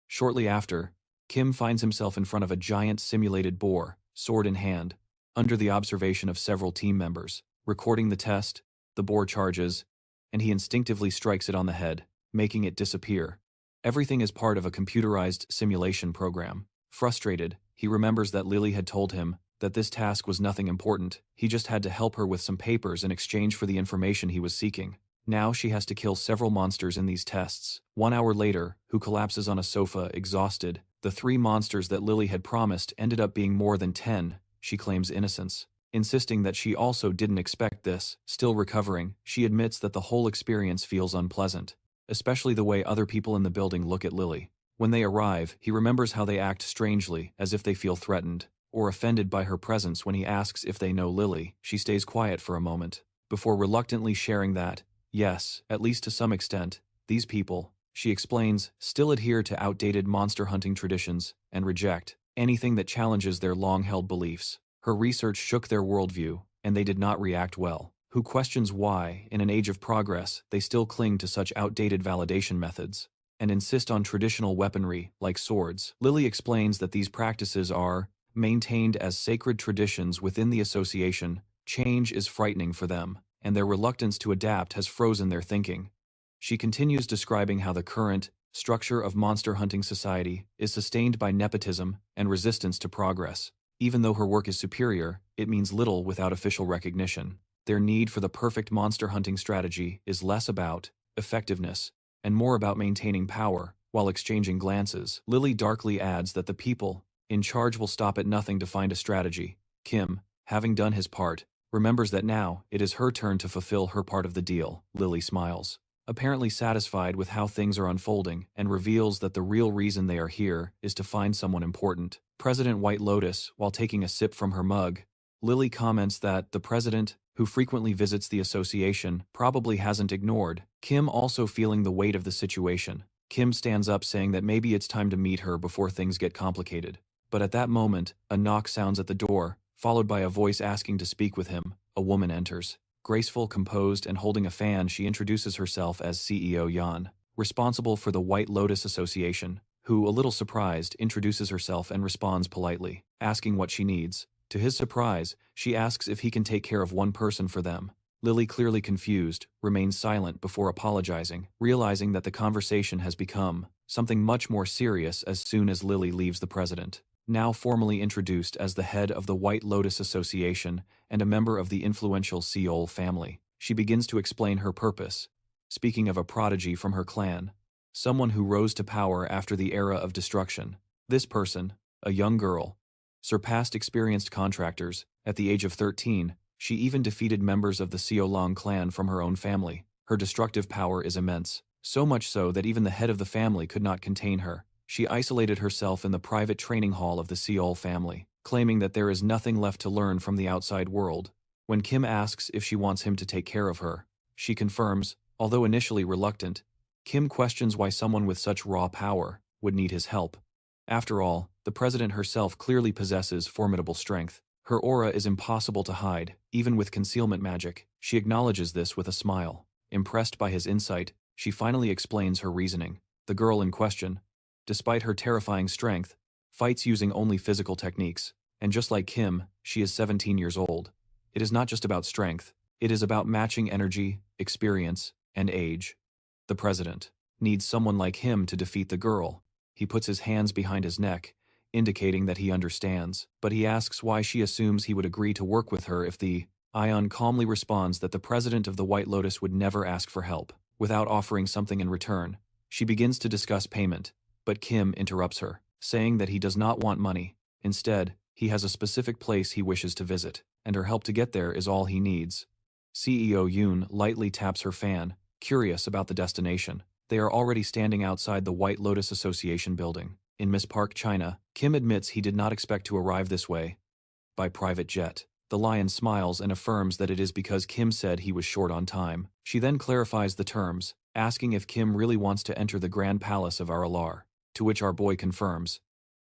Shortly after, Kim finds himself in front of a giant simulated boar, sword in hand, under the observation of several team members. Recording the test, the boar charges, and he instinctively strikes it on the head, making it disappear. Everything is part of a computerized simulation program. Frustrated, he remembers that Lily had told him that this task was nothing important. He just had to help her with some papers in exchange for the information he was seeking. Now she has to kill several monsters in these tests. 1 hour later, who collapses on a sofa, exhausted. The 3 monsters that Lily had promised ended up being more than 10. She claims innocence, insisting that she also didn't expect this. Still recovering, she admits that the whole experience feels unpleasant, especially the way other people in the building look at Lily. When they arrive, he remembers how they act strangely, as if they feel threatened or offended by her presence. When he asks if they know Lily, she stays quiet for a moment, before reluctantly sharing that, yes, at least to some extent, these people, she explains, still adhere to outdated monster hunting traditions and reject anything that challenges their long-held beliefs. Her research shook their worldview, and they did not react well. Who questions why, in an age of progress, they still cling to such outdated validation methods and insist on traditional weaponry like swords. Lily explains that these practices are maintained as sacred traditions within the association. Change is frightening for them, and their reluctance to adapt has frozen their thinking. She continues describing how the current structure of Monster Hunting Society is sustained by nepotism and resistance to progress. Even though her work is superior, it means little without official recognition. Their need for the perfect monster hunting strategy is less about effectiveness and more about maintaining power while exchanging glances. Lily darkly adds that the people in charge will stop at nothing to find a strategy. Kim, having done his part, remembers that now it is her turn to fulfill her part of the deal. Lily smiles, apparently satisfied with how things are unfolding, and reveals that the real reason they are here is to find someone important. President White Lotus, while taking a sip from her mug, Lily comments that the president, who frequently visits the association, probably hasn't ignored Kim, also feeling the weight of the situation. Kim stands up saying that maybe it's time to meet her before things get complicated. But at that moment, a knock sounds at the door, followed by a voice asking to speak with him. A woman enters. Graceful, composed, and holding a fan, she introduces herself as CEO Yan, responsible for the White Lotus Association, who, a little surprised, introduces herself and responds politely, asking what she needs. To his surprise, she asks if he can take care of one person for them. Lily, clearly confused, remains silent before apologizing, realizing that the conversation has become something much more serious as soon as Lily leaves the president. Now formally introduced as the head of the White Lotus Association and a member of the influential Seol family, she begins to explain her purpose, speaking of a prodigy from her clan, someone who rose to power after the era of destruction. This person, a young girl, surpassed experienced contractors. At the age of 13, she even defeated members of the Seolong clan from her own family. Her destructive power is immense, so much so that even the head of the family could not contain her. She isolated herself in the private training hall of the Seol family, claiming that there is nothing left to learn from the outside world. When Kim asks if she wants him to take care of her, she confirms, although initially reluctant. Kim questions why someone with such raw power would need his help. After all, the president herself clearly possesses formidable strength. Her aura is impossible to hide, even with concealment magic. She acknowledges this with a smile. Impressed by his insight, she finally explains her reasoning. The girl in question, despite her terrifying strength, fights using only physical techniques. And just like Kim, she is 17 years old. It is not just about strength, it is about matching energy, experience, and age. The president needs someone like him to defeat the girl. He puts his hands behind his neck, indicating that he understands, but he asks why she assumes he would agree to work with her if the Ion calmly responds that the president of the White Lotus would never ask for help, without offering something in return. She begins to discuss payment, but Kim interrupts her, saying that he does not want money. Instead, he has a specific place he wishes to visit, and her help to get there is all he needs. CEO Yoon lightly taps her fan, curious about the destination. They are already standing outside the White Lotus Association building. In Miss Park, China, Kim admits he did not expect to arrive this way, by private jet. The lion smiles and affirms that it is because Kim said he was short on time. She then clarifies the terms, asking if Kim really wants to enter the Grand Palace of Aralar, to which our boy confirms.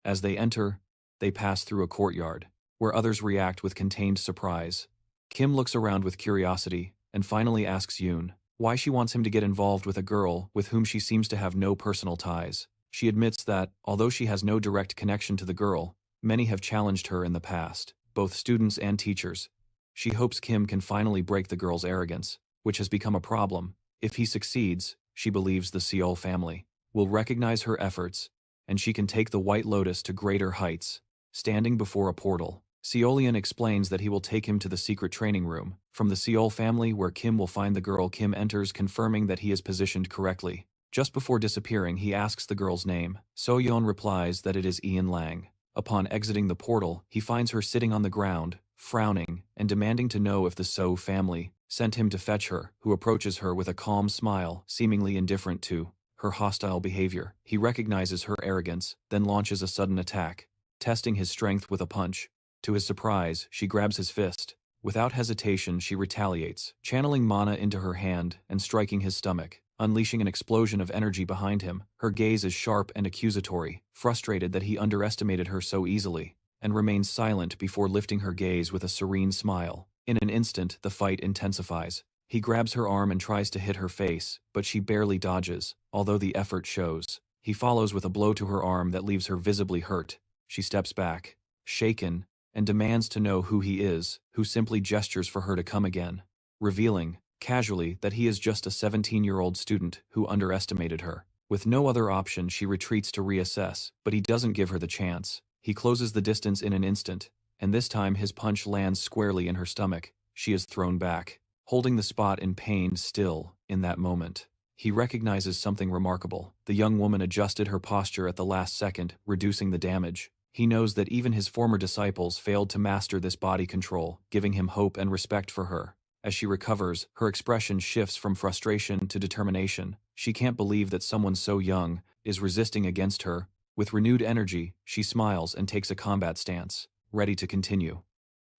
As they enter, they pass through a courtyard, where others react with contained surprise. Kim looks around with curiosity, and finally asks Yoon why she wants him to get involved with a girl with whom she seems to have no personal ties. She admits that, although she has no direct connection to the girl, many have challenged her in the past, both students and teachers. She hopes Kim can finally break the girl's arrogance, which has become a problem. If he succeeds, she believes the Seol family will recognize her efforts, and she can take the White Lotus to greater heights. Standing before a portal, Seolian explains that he will take him to the secret training room from the Seol family where Kim will find the girl. Kim enters, confirming that he is positioned correctly. Just before disappearing, he asks the girl's name. So-yeon replies that it is Ian Lang. Upon exiting the portal, he finds her sitting on the ground, frowning, and demanding to know if the So family sent him to fetch her, who approaches her with a calm smile, seemingly indifferent to her hostile behavior. He recognizes her arrogance, then launches a sudden attack, testing his strength with a punch. To his surprise, she grabs his fist. Without hesitation, she retaliates, channeling mana into her hand and striking his stomach, unleashing an explosion of energy behind him. Her gaze is sharp and accusatory, frustrated that he underestimated her so easily, and remains silent before lifting her gaze with a serene smile. In an instant, the fight intensifies. He grabs her arm and tries to hit her face, but she barely dodges, although the effort shows. He follows with a blow to her arm that leaves her visibly hurt. She steps back, shaken, and demands to know who he is, who simply gestures for her to come again, revealing, casually, that he is just a 17-year-old student who underestimated her. With no other option, she retreats to reassess, but he doesn't give her the chance. He closes the distance in an instant, and this time his punch lands squarely in her stomach. She is thrown back, holding the spot in pain. Still, in that moment, he recognizes something remarkable. The young woman adjusted her posture at the last second, reducing the damage. He knows that even his former disciples failed to master this body control, giving him hope and respect for her. As she recovers, her expression shifts from frustration to determination. She can't believe that someone so young is resisting against her. With renewed energy, she smiles and takes a combat stance, ready to continue.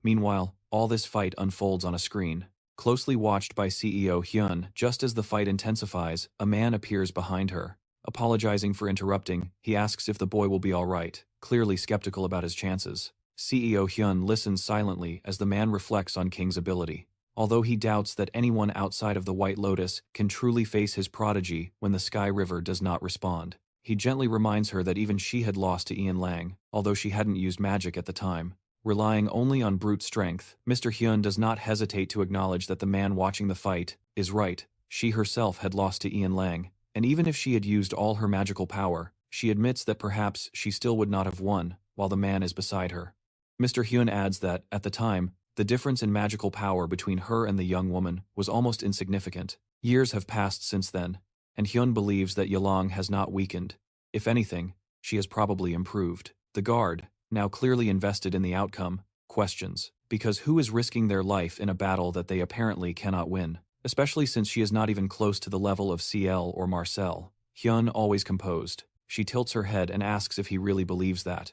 Meanwhile, all this fight unfolds on a screen. Closely watched by CEO Hyun, just as the fight intensifies, a man appears behind her. Apologizing for interrupting, he asks if the boy will be all right, clearly skeptical about his chances. CEO Hyun listens silently as the man reflects on King's ability. Although he doubts that anyone outside of the White Lotus can truly face his prodigy when the Sky River does not respond, he gently reminds her that even she had lost to Ian Lang, although she hadn't used magic at the time. Relying only on brute strength, Mr. Hyun does not hesitate to acknowledge that the man watching the fight is right. She herself had lost to Ian Lang, and even if she had used all her magical power, she admits that perhaps she still would not have won, while the man is beside her. Mr. Hyun adds that, at the time, the difference in magical power between her and the young woman was almost insignificant. Years have passed since then, and Hyun believes that Yelang has not weakened. If anything, she has probably improved. The guard, now clearly invested in the outcome, questions, because who is risking their life in a battle that they apparently cannot win, especially since she is not even close to the level of CL or Marcel. Hyun, always composed, she tilts her head and asks if he really believes that.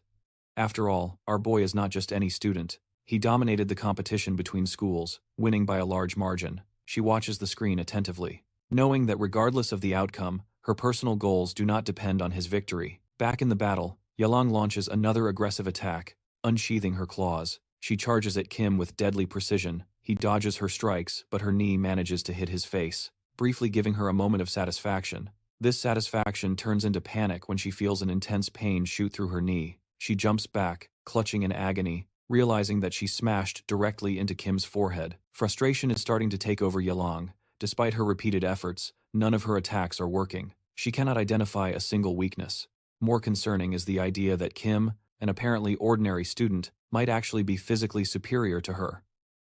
After all, our boy is not just any student. He dominated the competition between schools, winning by a large margin. She watches the screen attentively, knowing that regardless of the outcome, her personal goals do not depend on his victory. Back in the battle, Yelang launches another aggressive attack, unsheathing her claws. She charges at Kim with deadly precision. He dodges her strikes, but her knee manages to hit his face, briefly giving her a moment of satisfaction. This satisfaction turns into panic when she feels an intense pain shoot through her knee. She jumps back, clutching in agony, realizing that she smashed directly into Kim's forehead. Frustration is starting to take over Yelang. Despite her repeated efforts, none of her attacks are working. She cannot identify a single weakness. More concerning is the idea that Kim, an apparently ordinary student, might actually be physically superior to her.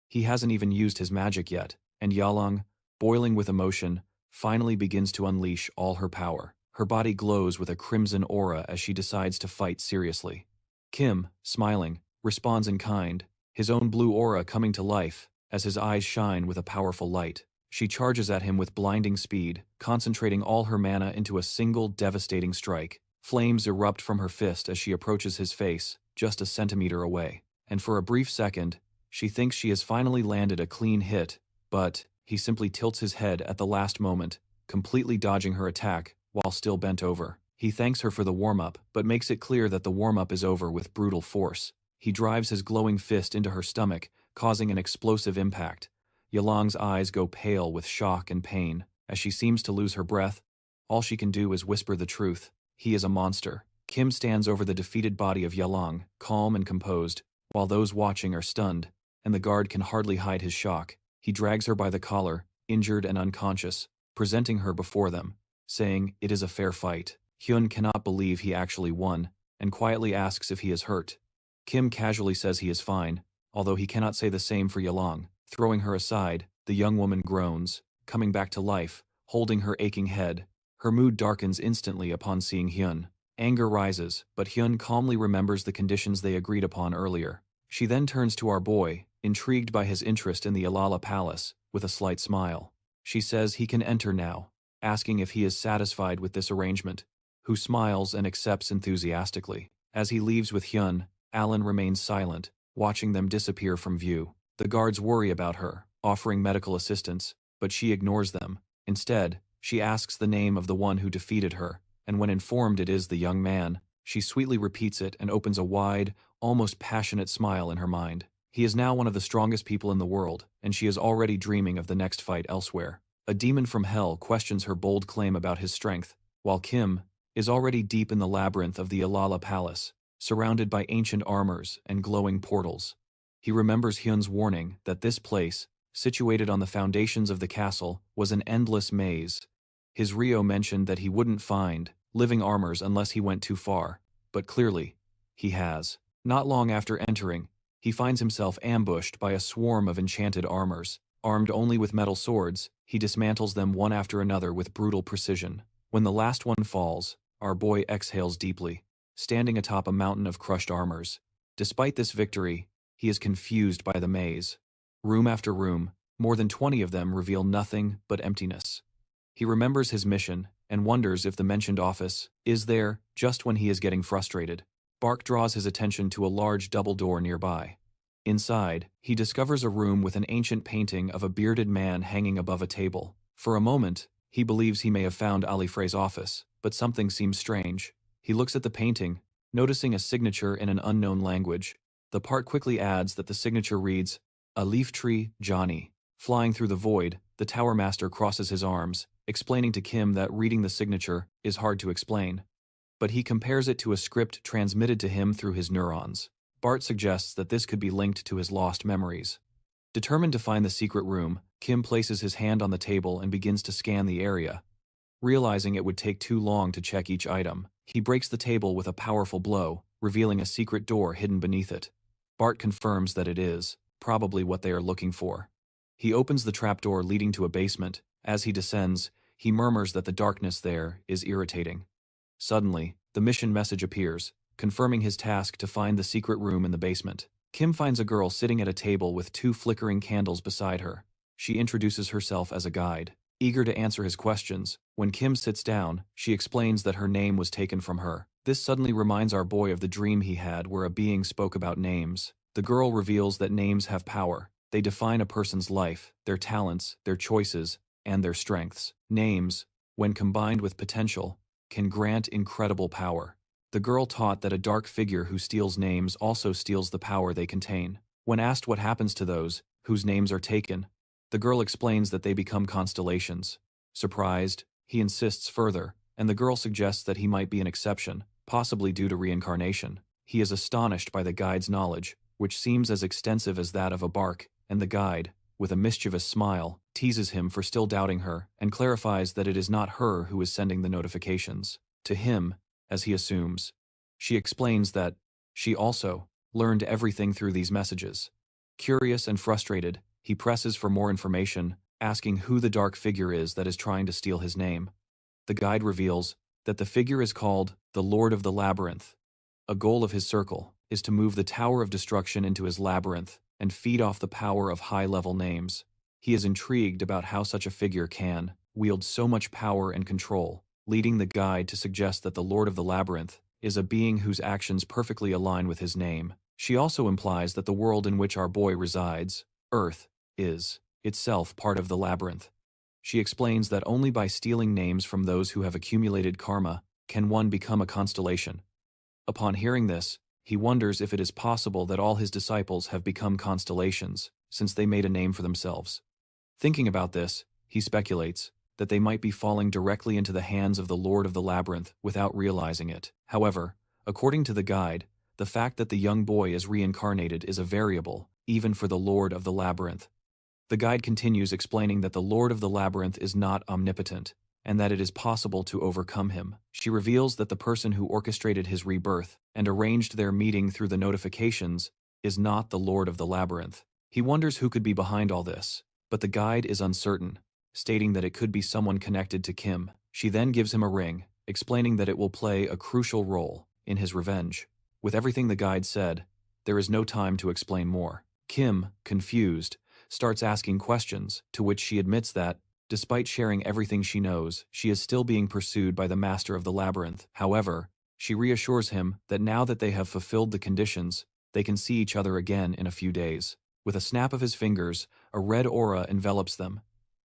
He hasn't even used his magic yet, and Yelang, boiling with emotion, finally begins to unleash all her power. Her body glows with a crimson aura as she decides to fight seriously. Kim, smiling, responds in kind, his own blue aura coming to life as his eyes shine with a powerful light. She charges at him with blinding speed, concentrating all her mana into a single devastating strike. Flames erupt from her fist as she approaches his face, just a centimeter away. And for a brief second, she thinks she has finally landed a clean hit, but he simply tilts his head at the last moment, completely dodging her attack while still bent over. He thanks her for the warm-up, but makes it clear that the warm-up is over with brutal force. He drives his glowing fist into her stomach, causing an explosive impact. Yelang's eyes go pale with shock and pain. As she seems to lose her breath, all she can do is whisper the truth. He is a monster. Kim stands over the defeated body of Yelang, calm and composed, while those watching are stunned, and the guard can hardly hide his shock. He drags her by the collar, injured and unconscious, presenting her before them, saying, "It is a fair fight." Hyun cannot believe he actually won, and quietly asks if he is hurt. Kim casually says he is fine, although he cannot say the same for Yelang. Throwing her aside, the young woman groans, coming back to life, holding her aching head. Her mood darkens instantly upon seeing Hyun. Anger rises, but Hyun calmly remembers the conditions they agreed upon earlier. She then turns to our boy, intrigued by his interest in the Alala Palace, with a slight smile. She says he can enter now, asking if he is satisfied with this arrangement, who smiles and accepts enthusiastically. As he leaves with Hyun, Alan remains silent, watching them disappear from view. The guards worry about her, offering medical assistance, but she ignores them. Instead, she asks the name of the one who defeated her, and when informed it is the young man, she sweetly repeats it and opens a wide, almost passionate smile in her mind. He is now one of the strongest people in the world, and she is already dreaming of the next fight elsewhere. A demon from hell questions her bold claim about his strength, while Kim is already deep in the labyrinth of the Alala Palace, surrounded by ancient armors and glowing portals. He remembers Hyun's warning that this place, situated on the foundations of the castle, was an endless maze. His Rio mentioned that he wouldn't find living armors unless he went too far, but clearly, he has. Not long after entering, he finds himself ambushed by a swarm of enchanted armors. Armed only with metal swords, he dismantles them one after another with brutal precision. When the last one falls, our boy exhales deeply. standing atop a mountain of crushed armors. Despite this victory, he is confused by the maze. Room after room, more than 20 of them reveal nothing but emptiness. He remembers his mission and wonders if the mentioned office is there just when he is getting frustrated. Bark draws his attention to a large double door nearby. Inside, he discovers a room with an ancient painting of a bearded man hanging above a table. For a moment, he believes he may have found Alifrey's office, but something seems strange. He looks at the painting, noticing a signature in an unknown language. The part quickly adds that the signature reads, "A leaf tree, Johnny." Flying through the void, the Tower Master crosses his arms, explaining to Kim that reading the signature is hard to explain. But he compares it to a script transmitted to him through his neurons. Bart suggests that this could be linked to his lost memories. Determined to find the secret room, Kim places his hand on the table and begins to scan the area. Realizing it would take too long to check each item, he breaks the table with a powerful blow, revealing a secret door hidden beneath it. Bart confirms that it is probably what they are looking for. He opens the trapdoor leading to a basement. As he descends, he murmurs that the darkness there is irritating. Suddenly, the mission message appears, confirming his task to find the secret room in the basement. Kim finds a girl sitting at a table with 2 flickering candles beside her. She introduces herself as a guide. Eager to answer his questions, when Kim sits down, she explains that her name was taken from her. This suddenly reminds our boy of the dream he had where a being spoke about names. The girl reveals that names have power. They define a person's life, their talents, their choices, and their strengths. Names, when combined with potential, can grant incredible power. The girl taught that a dark figure who steals names also steals the power they contain. When asked what happens to those whose names are taken, the girl explains that they become constellations. Surprised, he insists further, and the girl suggests that he might be an exception, possibly due to reincarnation. He is astonished by the guide's knowledge, which seems as extensive as that of a bark, and the guide, with a mischievous smile, teases him for still doubting her and clarifies that it is not her who is sending the notifications to him, as he assumes. She explains that she also learned everything through these messages. Curious and frustrated, he presses for more information, asking who the dark figure is that is trying to steal his name. The guide reveals that the figure is called the Lord of the Labyrinth. A goal of his circle is to move the Tower of Destruction into his labyrinth and feed off the power of high-level names. He is intrigued about how such a figure can wield so much power and control, leading the guide to suggest that the Lord of the Labyrinth is a being whose actions perfectly align with his name. She also implies that the world in which our boy resides, Earth, is itself part of the labyrinth. She explains that only by stealing names from those who have accumulated karma can one become a constellation. Upon hearing this, he wonders if it is possible that all his disciples have become constellations, since they made a name for themselves. Thinking about this, he speculates that they might be falling directly into the hands of the Lord of the Labyrinth without realizing it. However, according to the guide, the fact that the young boy is reincarnated is a variable, even for the Lord of the Labyrinth. The guide continues explaining that the Lord of the Labyrinth is not omnipotent, and that it is possible to overcome him. She reveals that the person who orchestrated his rebirth and arranged their meeting through the notifications is not the Lord of the Labyrinth. He wonders who could be behind all this, but the guide is uncertain, stating that it could be someone connected to Kim. She then gives him a ring, explaining that it will play a crucial role in his revenge. With everything the guide said, there is no time to explain more. Kim, confused, starts asking questions, to which she admits that, despite sharing everything she knows, she is still being pursued by the Master of the Labyrinth. However, she reassures him that now that they have fulfilled the conditions, they can see each other again in a few days. With a snap of his fingers, a red aura envelops them,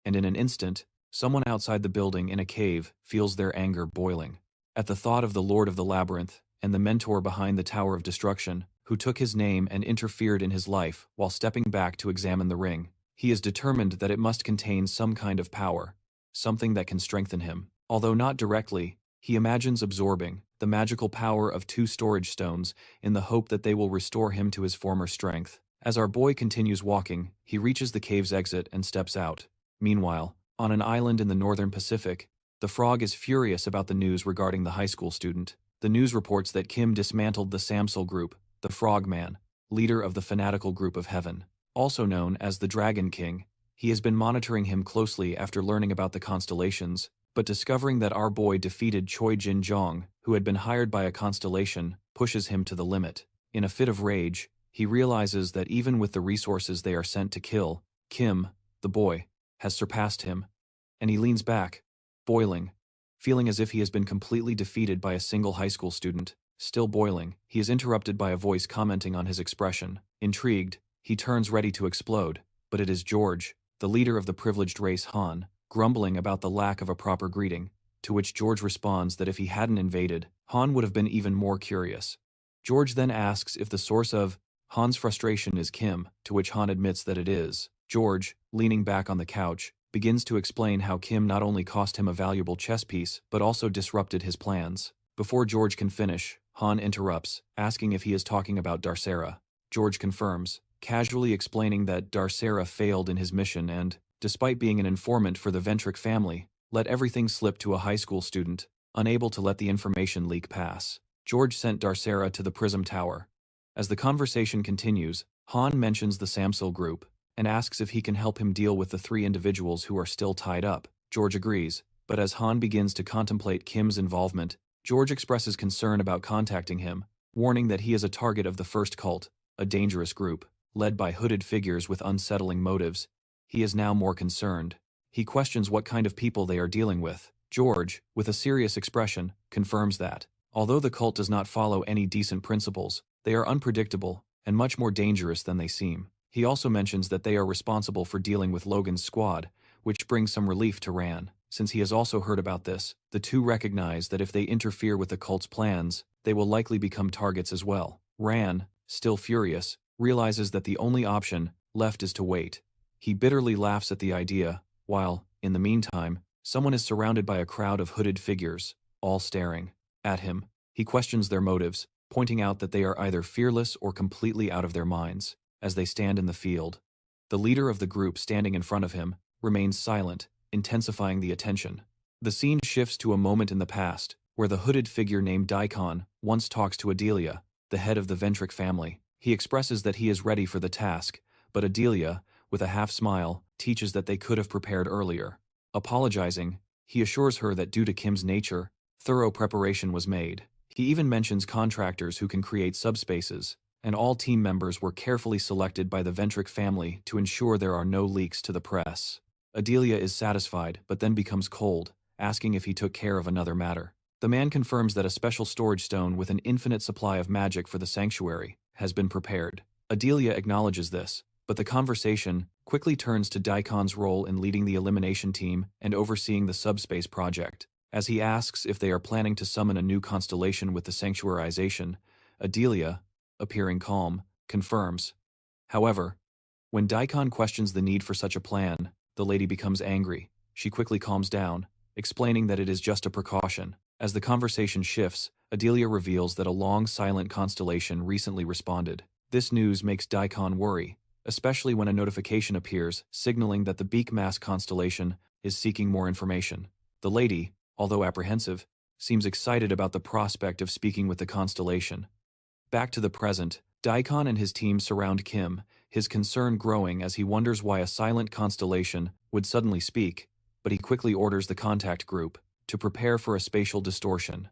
and in an instant, someone outside the building in a cave feels their anger boiling. At the thought of the Lord of the Labyrinth and the mentor behind the Tower of Destruction, who took his name and interfered in his life while stepping back to examine the ring, he is determined that it must contain some kind of power, something that can strengthen him. Although not directly, he imagines absorbing the magical power of 2 storage stones in the hope that they will restore him to his former strength. As our boy continues walking, he reaches the cave's exit and steps out. Meanwhile, on an island in the northern Pacific, the frog is furious about the news regarding the high school student. The news reports that Kim dismantled the Samsel group, the Frogman, leader of the fanatical group of Heaven. Also known as the Dragon King, he has been monitoring him closely after learning about the Constellations, but discovering that our boy defeated Choi Jin-jong, who had been hired by a constellation, pushes him to the limit. In a fit of rage, he realizes that even with the resources they are sent to kill, Kim, the boy, has surpassed him, and he leans back, boiling, feeling as if he has been completely defeated by a single high school student. Still boiling, he is interrupted by a voice commenting on his expression. Intrigued, he turns ready to explode, but it is George, the leader of the privileged race Han, grumbling about the lack of a proper greeting, to which George responds that if he hadn't invaded, Han would have been even more curious. George then asks if the source of Han's frustration is Kim, to which Han admits that it is. George, leaning back on the couch, begins to explain how Kim not only cost him a valuable chess piece but also disrupted his plans. Before George can finish, Han interrupts, asking if he is talking about Darcera. George confirms, casually explaining that Darcera failed in his mission and, despite being an informant for the Ventric family, let everything slip to a high school student, unable to let the information leak pass. George sent Darcera to the Prism Tower. As the conversation continues, Han mentions the Samsil group, and asks if he can help him deal with the 3 individuals who are still tied up. George agrees, but as Han begins to contemplate Kim's involvement, George expresses concern about contacting him, warning that he is a target of the first cult, a dangerous group, led by hooded figures with unsettling motives. He is now more concerned. He questions what kind of people they are dealing with. George, with a serious expression, confirms that, although the cult does not follow any decent principles, they are unpredictable and much more dangerous than they seem. He also mentions that they are responsible for dealing with Logan's squad, which brings some relief to Ran. Since he has also heard about this, the two recognize that if they interfere with the cult's plans, they will likely become targets as well. Ran, still furious, realizes that the only option left is to wait. He bitterly laughs at the idea, while, in the meantime, someone is surrounded by a crowd of hooded figures, all staring at him. He questions their motives, pointing out that they are either fearless or completely out of their minds. As they stand in the field, the leader of the group standing in front of him remains silent, intensifying the attention. The scene shifts to a moment in the past, where the hooded figure named Daikon once talks to Adelia, the head of the Ventric family. He expresses that he is ready for the task, but Adelia, with a half-smile, teaches that they could have prepared earlier. Apologizing, he assures her that due to Kim's nature, thorough preparation was made. He even mentions contractors who can create subspaces, and all team members were carefully selected by the Ventric family to ensure there are no leaks to the press. Adelia is satisfied, but then becomes cold, asking if he took care of another matter. The man confirms that a special storage stone with an infinite supply of magic for the sanctuary has been prepared. Adelia acknowledges this, but the conversation quickly turns to Daikon's role in leading the elimination team and overseeing the subspace project. As he asks if they are planning to summon a new constellation with the sanctuarization, Adelia, appearing calm, confirms. However, when Daikon questions the need for such a plan, the lady becomes angry. She quickly calms down, explaining that it is just a precaution. As the conversation shifts, Adelia reveals that a long silent constellation recently responded. This news makes Daikon worry, especially when a notification appears signaling that the Beak Mass constellation is seeking more information. The lady, although apprehensive, seems excited about the prospect of speaking with the constellation. Back to the present, Daikon and his team surround Kim, his concern growing as he wonders why a silent constellation would suddenly speak, but he quickly orders the contact group to prepare for a spatial distortion.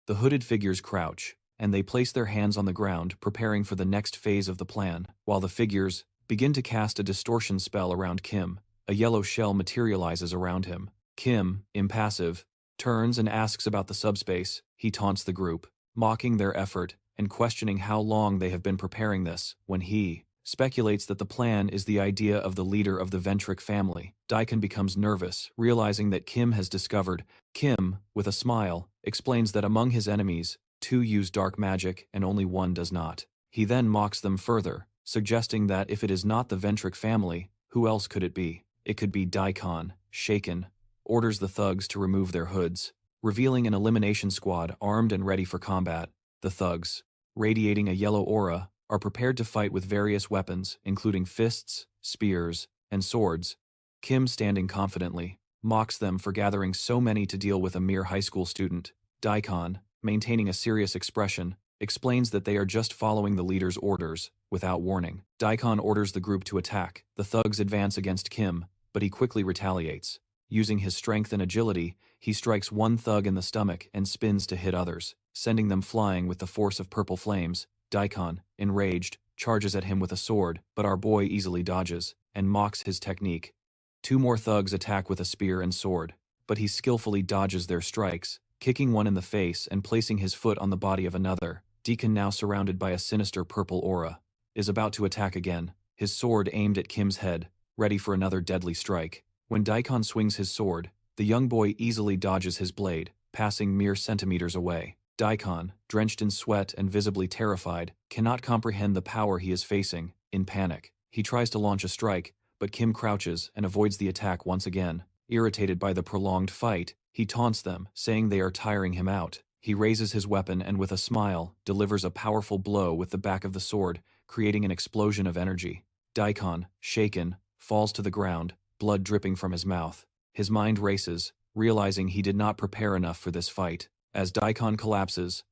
The hooded figures crouch, and they place their hands on the ground preparing for the next phase of the plan, while the figures begin to cast a distortion spell around Kim. A yellow shell materializes around him. Kim, impassive, turns and asks about the subspace. He taunts the group, mocking their effort and questioning how long they have been preparing this, when he speculates that the plan is the idea of the leader of the Ventric family. Daikon becomes nervous, realizing that Kim has discovered. Kim, with a smile, explains that among his enemies, 2 use dark magic and only 1 does not. He then mocks them further, suggesting that if it is not the Ventric family, who else could it be? It could be Daikon. Shaken, orders the thugs to remove their hoods, revealing an elimination squad armed and ready for combat. The thugs, radiating a yellow aura, are prepared to fight with various weapons, including fists, spears, and swords. Kim, standing confidently, mocks them for gathering so many to deal with a mere high school student. Daikon, maintaining a serious expression, explains that they are just following the leader's orders, without warning. Daikon orders the group to attack. The thugs advance against Kim, but he quickly retaliates. Using his strength and agility, He strikes one thug in the stomach and spins to hit others, sending them flying with the force of purple flames. Daikon, enraged, charges at him with a sword, but our boy easily dodges and mocks his technique. Two more thugs attack with a spear and sword, but he skillfully dodges their strikes, kicking one in the face and placing his foot on the body of another. Deacon, now surrounded by a sinister purple aura, is about to attack again, his sword aimed at Kim's head, ready for another deadly strike. When Daikon swings his sword, the young boy easily dodges his blade, passing mere centimeters away. Daikon, drenched in sweat and visibly terrified, cannot comprehend the power he is facing. In panic, he tries to launch a strike, but Kim crouches and avoids the attack once again. Irritated by the prolonged fight, he taunts them, saying they are tiring him out. He raises his weapon and with a smile, delivers a powerful blow with the back of the sword, creating an explosion of energy. Daikon, shaken, falls to the ground, blood dripping from his mouth. His mind races, realizing he did not prepare enough for this fight. As Daikon collapses,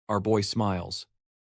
our boy smiles,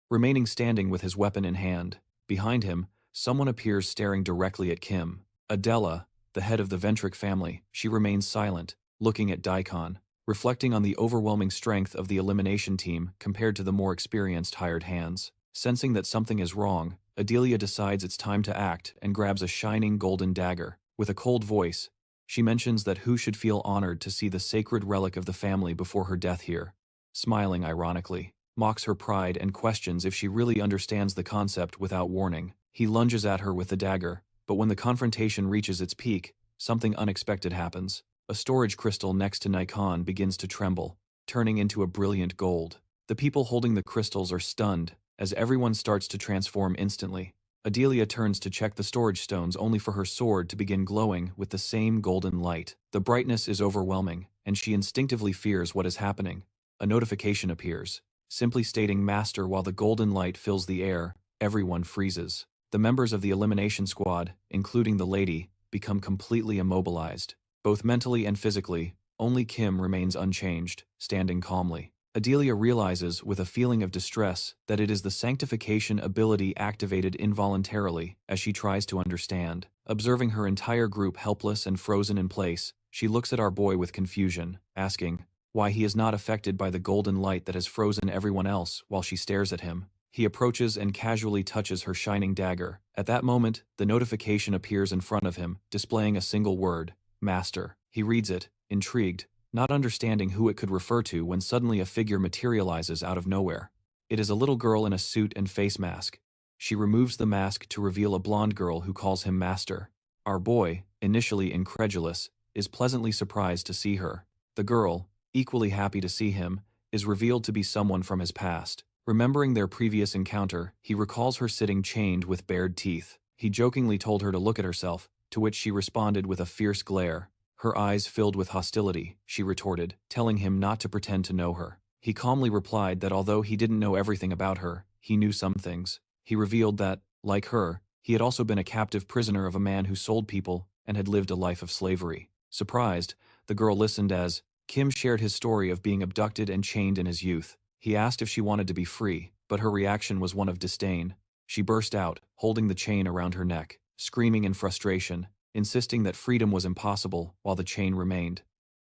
remaining standing with his weapon in hand. Behind him, someone appears staring directly at Kim. Adela, the head of the Ventric family. She remains silent, looking at Daikon, reflecting on the overwhelming strength of the elimination team compared to the more experienced hired hands. Sensing that something is wrong, Adelia decides it's time to act and grabs a shining golden dagger. With a cold voice, she mentions that who should feel honored to see the sacred relic of the family before her death here. Smiling ironically, mocks her pride and questions if she really understands the concept without warning. He lunges at her with the dagger, but when the confrontation reaches its peak, something unexpected happens. A storage crystal next to Nikon begins to tremble, turning into a brilliant gold. The people holding the crystals are stunned, as everyone starts to transform instantly. Adelia turns to check the storage stones only for her sword to begin glowing with the same golden light. The brightness is overwhelming, and she instinctively fears what is happening. A notification appears, simply stating Master. While the golden light fills the air, everyone freezes. The members of the elimination squad, including the lady, become completely immobilized. Both mentally and physically, only Kim remains unchanged, standing calmly. Adelia realizes with a feeling of distress that it is the sanctification ability activated involuntarily as she tries to understand. Observing her entire group helpless and frozen in place, she looks at our boy with confusion, asking why he is not affected by the golden light that has frozen everyone else. While she stares at him, he approaches and casually touches her shining dagger. At that moment, the notification appears in front of him, displaying a single word, Master. He reads it, intrigued, not understanding who it could refer to when suddenly a figure materializes out of nowhere. It is a little girl in a suit and face mask. She removes the mask to reveal a blonde girl who calls him Master. Our boy, initially incredulous, is pleasantly surprised to see her. The girl, equally happy to see him, is revealed to be someone from his past. Remembering their previous encounter, he recalls her sitting chained with bared teeth. He jokingly told her to look at herself, to which she responded with a fierce glare. Her eyes filled with hostility, she retorted, telling him not to pretend to know her. He calmly replied that although he didn't know everything about her, he knew some things. He revealed that, like her, he had also been a captive prisoner of a man who sold people and had lived a life of slavery. Surprised, the girl listened as Kim shared his story of being abducted and chained in his youth. He asked if she wanted to be free, but her reaction was one of disdain. She burst out, holding the chain around her neck, screaming in frustration, insisting that freedom was impossible while the chain remained.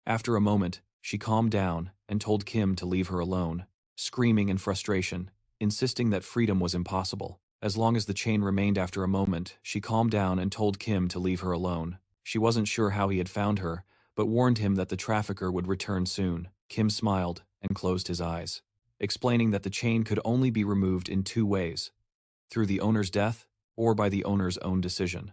After a moment, she calmed down and told Kim to leave her alone, screaming in frustration, insisting that freedom was impossible. As long as the chain remained. After a moment, she calmed down and told Kim to leave her alone. She wasn't sure how he had found her, but warned him that the trafficker would return soon. Kim smiled and closed his eyes, explaining that the chain could only be removed in two ways: through the owner's death or by the owner's own decision.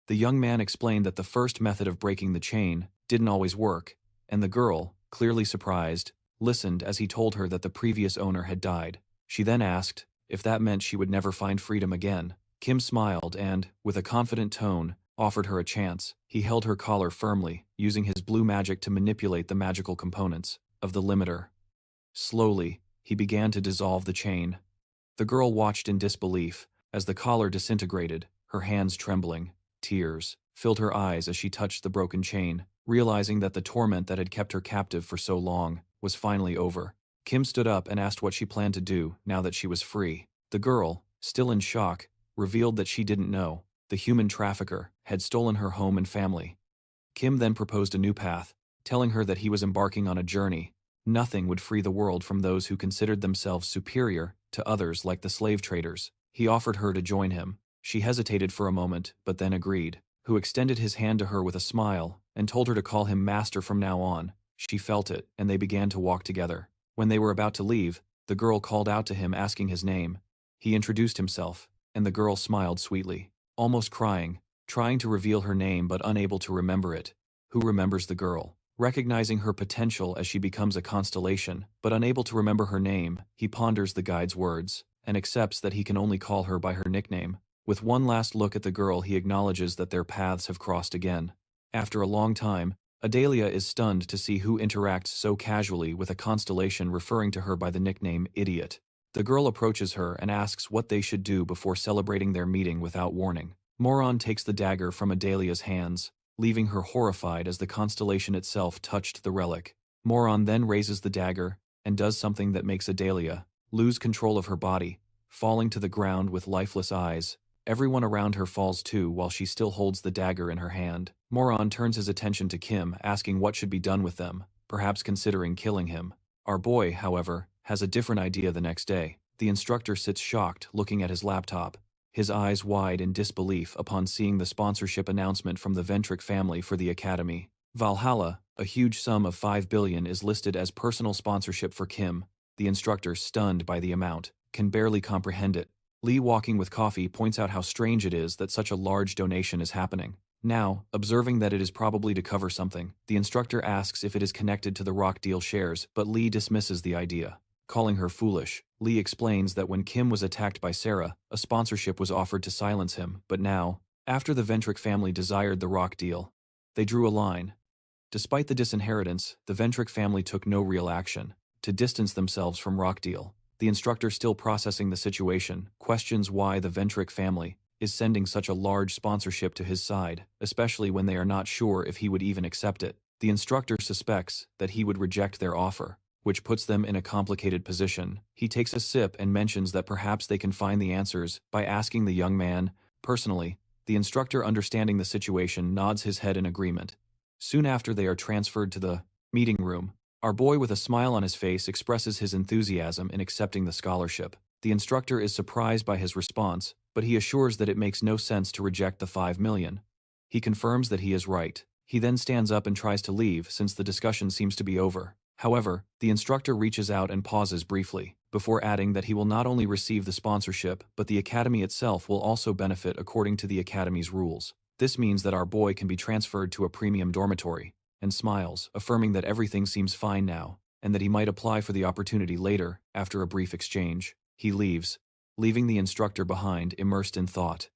The young man explained that the first method of breaking the chain didn't always work, and the girl, clearly surprised, listened as he told her that the previous owner had died. She then asked if that meant she would never find freedom again. Kim smiled and, with a confident tone, offered her a chance. He held her collar firmly, using his blue magic to manipulate the magical components of the limiter. Slowly, he began to dissolve the chain. The girl watched in disbelief as the collar disintegrated, her hands trembling. Tears filled her eyes as she touched the broken chain, realizing that the torment that had kept her captive for so long was finally over. Kim stood up and asked what she planned to do now that she was free. The girl, still in shock, revealed that she didn't know. The human trafficker had stolen her home and family. Kim then proposed a new path: telling her that he was embarking on a journey. Nothing would free the world from those who considered themselves superior to others like the slave traders. He offered her to join him. She hesitated for a moment, but then agreed. Who extended his hand to her with a smile and told her to call him master from now on. She felt it, and they began to walk together. When they were about to leave, the girl called out to him asking his name. He introduced himself, and the girl smiled sweetly, almost crying, trying to reveal her name but unable to remember it. Who remembers the girl? Recognizing her potential as she becomes a constellation, but unable to remember her name, he ponders the guide's words, and accepts that he can only call her by her nickname. With one last look at the girl, he acknowledges that their paths have crossed again. After a long time, Adalia is stunned to see who interacts so casually with a constellation referring to her by the nickname Idiot. The girl approaches her and asks what they should do before celebrating their meeting without warning. Moron takes the dagger from Adalia's hands, leaving her horrified as the constellation itself touched the relic. Moron then raises the dagger and does something that makes Adalia lose control of her body, falling to the ground with lifeless eyes. Everyone around her falls too while she still holds the dagger in her hand. Moron turns his attention to Kim, asking what should be done with them, perhaps considering killing him. Our boy, however, has a different idea the next day. The instructor sits shocked, looking at his laptop, his eyes wide in disbelief upon seeing the sponsorship announcement from the Ventric family for the academy. Valhalla, a huge sum of 5 billion, is listed as personal sponsorship for Kim. The instructor, stunned by the amount, can barely comprehend it. Lee, walking with coffee, points out how strange it is that such a large donation is happening. Now, observing that it is probably to cover something, the instructor asks if it is connected to the Rock Deal shares, but Lee dismisses the idea. Calling her foolish, Lee explains that when Kim was attacked by Sarah, a sponsorship was offered to silence him, but now, after the Ventric family desired the Rock Deal, they drew a line. Despite the disinheritance, the Ventric family took no real action to distance themselves from Rock Deal. The instructor, still processing the situation, questions why the Ventric family is sending such a large sponsorship to his side, especially when they are not sure if he would even accept it. The instructor suspects that he would reject their offer, which puts them in a complicated position. He takes a sip and mentions that perhaps they can find the answers by asking the young man personally. The instructor, understanding the situation, nods his head in agreement. Soon after, they are transferred to the meeting room. Our boy, with a smile on his face, expresses his enthusiasm in accepting the scholarship. The instructor is surprised by his response, but he assures that it makes no sense to reject the 5 million. He confirms that he is right. He then stands up and tries to leave since the discussion seems to be over. However, the instructor reaches out and pauses briefly, before adding that he will not only receive the sponsorship, but the academy itself will also benefit according to the academy's rules. This means that our boy can be transferred to a premium dormitory, and smiles, affirming that everything seems fine now, and that he might apply for the opportunity later. After a brief exchange, he leaves, leaving the instructor behind, immersed in thought.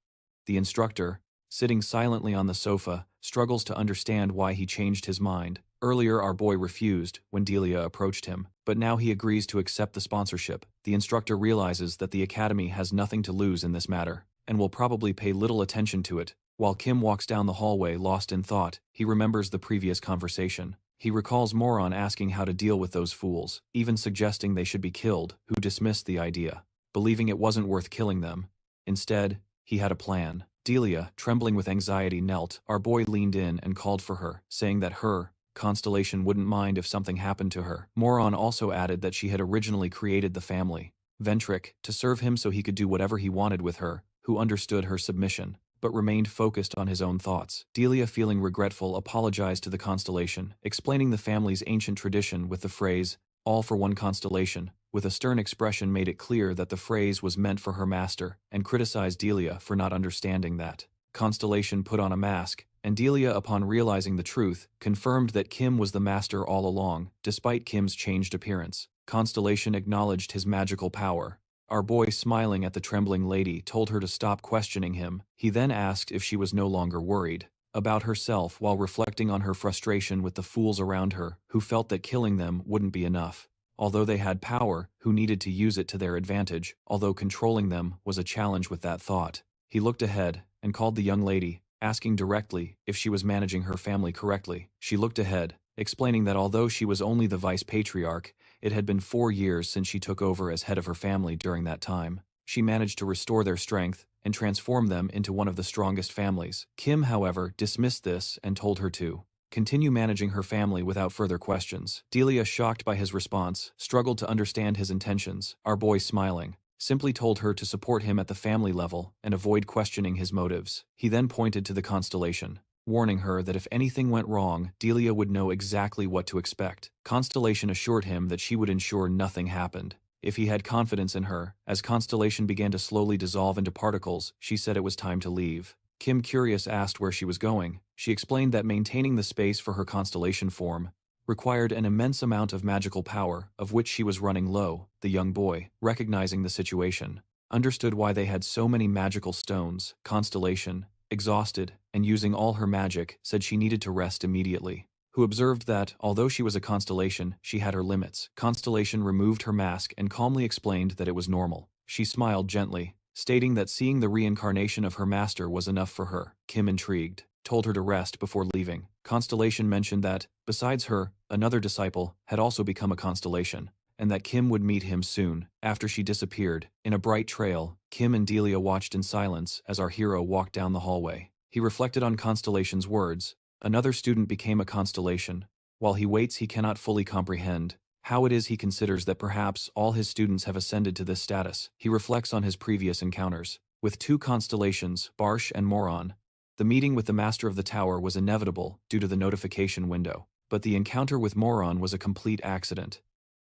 The instructor, sitting silently on the sofa, struggles to understand why he changed his mind. Earlier, our boy refused when Delia approached him, but now he agrees to accept the sponsorship. The instructor realizes that the academy has nothing to lose in this matter, and will probably pay little attention to it. While Kim walks down the hallway lost in thought, he remembers the previous conversation. He recalls Moron asking how to deal with those fools, even suggesting they should be killed, who dismissed the idea, believing it wasn't worth killing them. Instead, he had a plan. Delia, trembling with anxiety, knelt. Our boy leaned in and called for her, saying that her Constellation wouldn't mind if something happened to her. Moron also added that she had originally created the family, Ventric, to serve him so he could do whatever he wanted with her, who understood her submission, but remained focused on his own thoughts. Delia, feeling regretful, apologized to the Constellation, explaining the family's ancient tradition with the phrase, "all for one constellation," with a stern expression made it clear that the phrase was meant for her master, and criticized Delia for not understanding that. Constellation put on a mask, and Delia, upon realizing the truth, confirmed that Kim was the master all along, despite Kim's changed appearance. Constellation acknowledged his magical power. Our boy, smiling at the trembling lady, told her to stop questioning him. He then asked if she was no longer worried about herself, while reflecting on her frustration with the fools around her, who felt that killing them wouldn't be enough. Although they had power, who needed to use it to their advantage, although controlling them was a challenge with that thought. He looked ahead and called the young lady, asking directly if she was managing her family correctly. She looked ahead, explaining that although she was only the vice patriarch, it had been 4 years since she took over as head of her family. During that time, she managed to restore their strength and transform them into one of the strongest families. Kim, however, dismissed this and told her to Continue managing her family without further questions. Delia, shocked by his response, struggled to understand his intentions. Our boy, smiling, simply told her to support him at the family level and avoid questioning his motives. He then pointed to the constellation, warning her that if anything went wrong, Delia would know exactly what to expect. Constellation assured him that she would ensure nothing happened if he had confidence in her. As Constellation began to slowly dissolve into particles, she said it was time to leave. Kim, curious, asked where she was going. She explained that maintaining the space for her constellation form required an immense amount of magical power, of which she was running low. The young boy, recognizing the situation, understood why they had so many magical stones. Constellation, exhausted and using all her magic, said she needed to rest immediately. Who observed that, although she was a constellation, she had her limits. Constellation removed her mask and calmly explained that it was normal. She smiled gently, stating that seeing the reincarnation of her master was enough for her. Kim, intrigued, told her to rest before leaving. Constellation mentioned that, besides her, another disciple had also become a constellation, and that Kim would meet him soon. After she disappeared, in a bright trail, Kim and Delia watched in silence as our hero walked down the hallway. He reflected on Constellation's words. Another student became a constellation. While he waits, he cannot fully comprehend how it is he considers that perhaps all his students have ascended to this status. He reflects on his previous encounters with two constellations, Barsh and Moron. The meeting with the Master of the Tower was inevitable due to the notification window, but the encounter with Moron was a complete accident.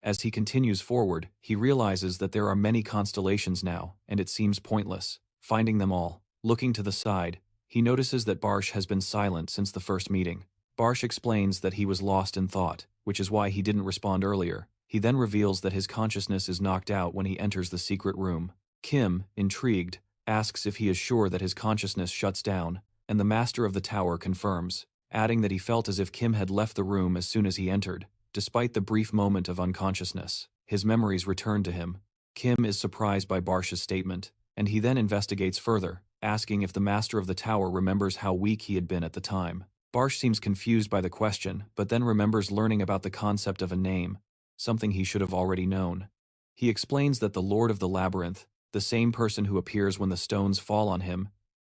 As he continues forward, he realizes that there are many constellations now, and it seems pointless finding them all. Looking to the side, he notices that Barsh has been silent since the first meeting. Barsh explains that he was lost in thought, which is why he didn't respond earlier. He then reveals that his consciousness is knocked out when he enters the secret room. Kim, intrigued, asks if he is sure that his consciousness shuts down, and the Master of the Tower confirms, adding that he felt as if Kim had left the room as soon as he entered. Despite the brief moment of unconsciousness, his memories return to him. Kim is surprised by Barsh's statement, and he then investigates further, asking if the Master of the Tower remembers how weak he had been at the time. Barsh seems confused by the question, but then remembers learning about the concept of a name, something he should have already known. He explains that the Lord of the Labyrinth, the same person who appears when the stones fall on him,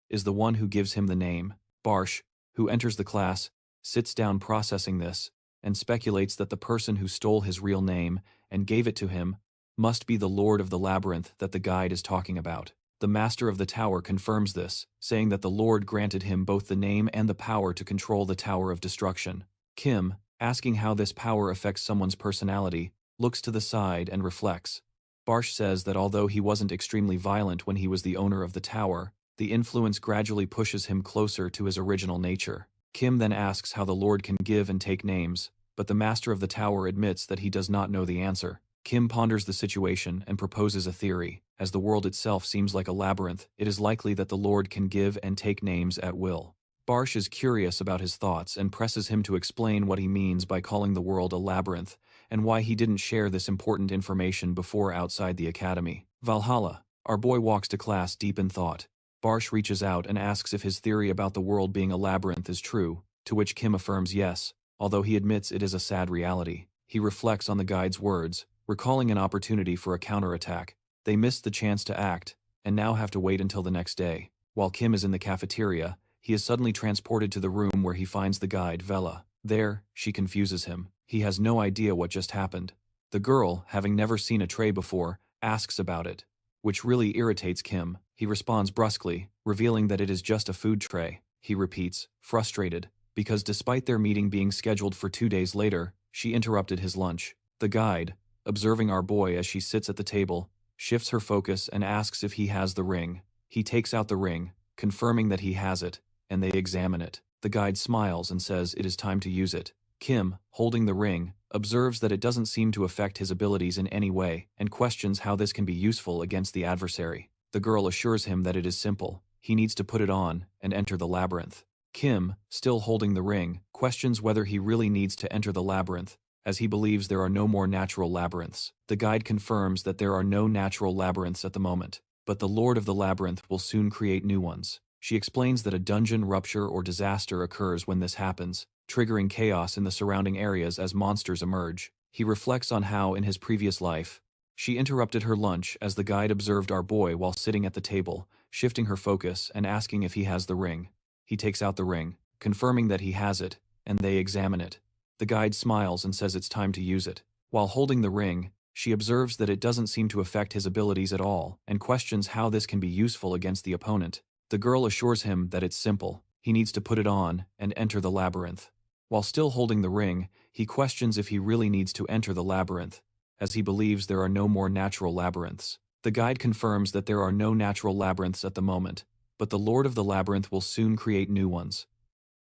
is the one who gives him the name. Barsh, who enters the class, sits down processing this, and speculates that the person who stole his real name and gave it to him must be the Lord of the Labyrinth that the guide is talking about. The Master of the Tower confirms this, saying that the Lord granted him both the name and the power to control the Tower of Destruction. Kim, asking how this power affects someone's personality, looks to the side and reflects. Barsh says that although he wasn't extremely violent when he was the owner of the tower, the influence gradually pushes him closer to his original nature. Kim then asks how the Lord can give and take names, but the Master of the Tower admits that he does not know the answer. Kim ponders the situation and proposes a theory. As the world itself seems like a labyrinth, it is likely that the Lord can give and take names at will. Barsh is curious about his thoughts and presses him to explain what he means by calling the world a labyrinth, and why he didn't share this important information before outside the academy. Valhalla. Our boy walks to class deep in thought. Barsh reaches out and asks if his theory about the world being a labyrinth is true, to which Kim affirms yes, although he admits it is a sad reality. He reflects on the guide's words, recalling an opportunity for a counterattack. They missed the chance to act, and now have to wait until the next day. While Kim is in the cafeteria, he is suddenly transported to the room where he finds the guide, Vela. There, she confuses him. He has no idea what just happened. The girl, having never seen a tray before, asks about it, which really irritates Kim. He responds brusquely, revealing that it is just a food tray. He repeats, frustrated, because despite their meeting being scheduled for 2 days later, she interrupted his lunch. The guide, observing our boy as she sits at the table, shifts her focus and asks if he has the ring. He takes out the ring, confirming that he has it, and they examine it. The guide smiles and says it is time to use it. Kim, holding the ring, observes that it doesn't seem to affect his abilities in any way, and questions how this can be useful against the adversary. The girl assures him that it is simple. He needs to put it on and enter the labyrinth. Kim, still holding the ring, questions whether he really needs to enter the labyrinth, as he believes there are no more natural labyrinths. The guide confirms that there are no natural labyrinths at the moment, but the Lord of the Labyrinth will soon create new ones. She explains that a dungeon rupture or disaster occurs when this happens, triggering chaos in the surrounding areas as monsters emerge. He reflects on how, in his previous life, she interrupted her lunch as the guide observed our boy while sitting at the table, shifting her focus and asking if he has the ring. He takes out the ring, confirming that he has it, and they examine it. The guide smiles and says it's time to use it. While holding the ring, she observes that it doesn't seem to affect his abilities at all and questions how this can be useful against the opponent. The girl assures him that it's simple. He needs to put it on and enter the labyrinth. While still holding the ring, he questions if he really needs to enter the labyrinth, as he believes there are no more natural labyrinths. The guide confirms that there are no natural labyrinths at the moment, but the Lord of the Labyrinth will soon create new ones.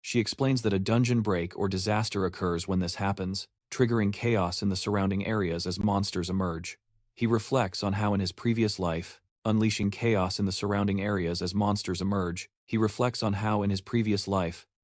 She explains that a dungeon break or disaster occurs when this happens, triggering chaos in the surrounding areas as monsters emerge. He reflects on how in his previous life, unleashing chaos in the surrounding areas as monsters emerge,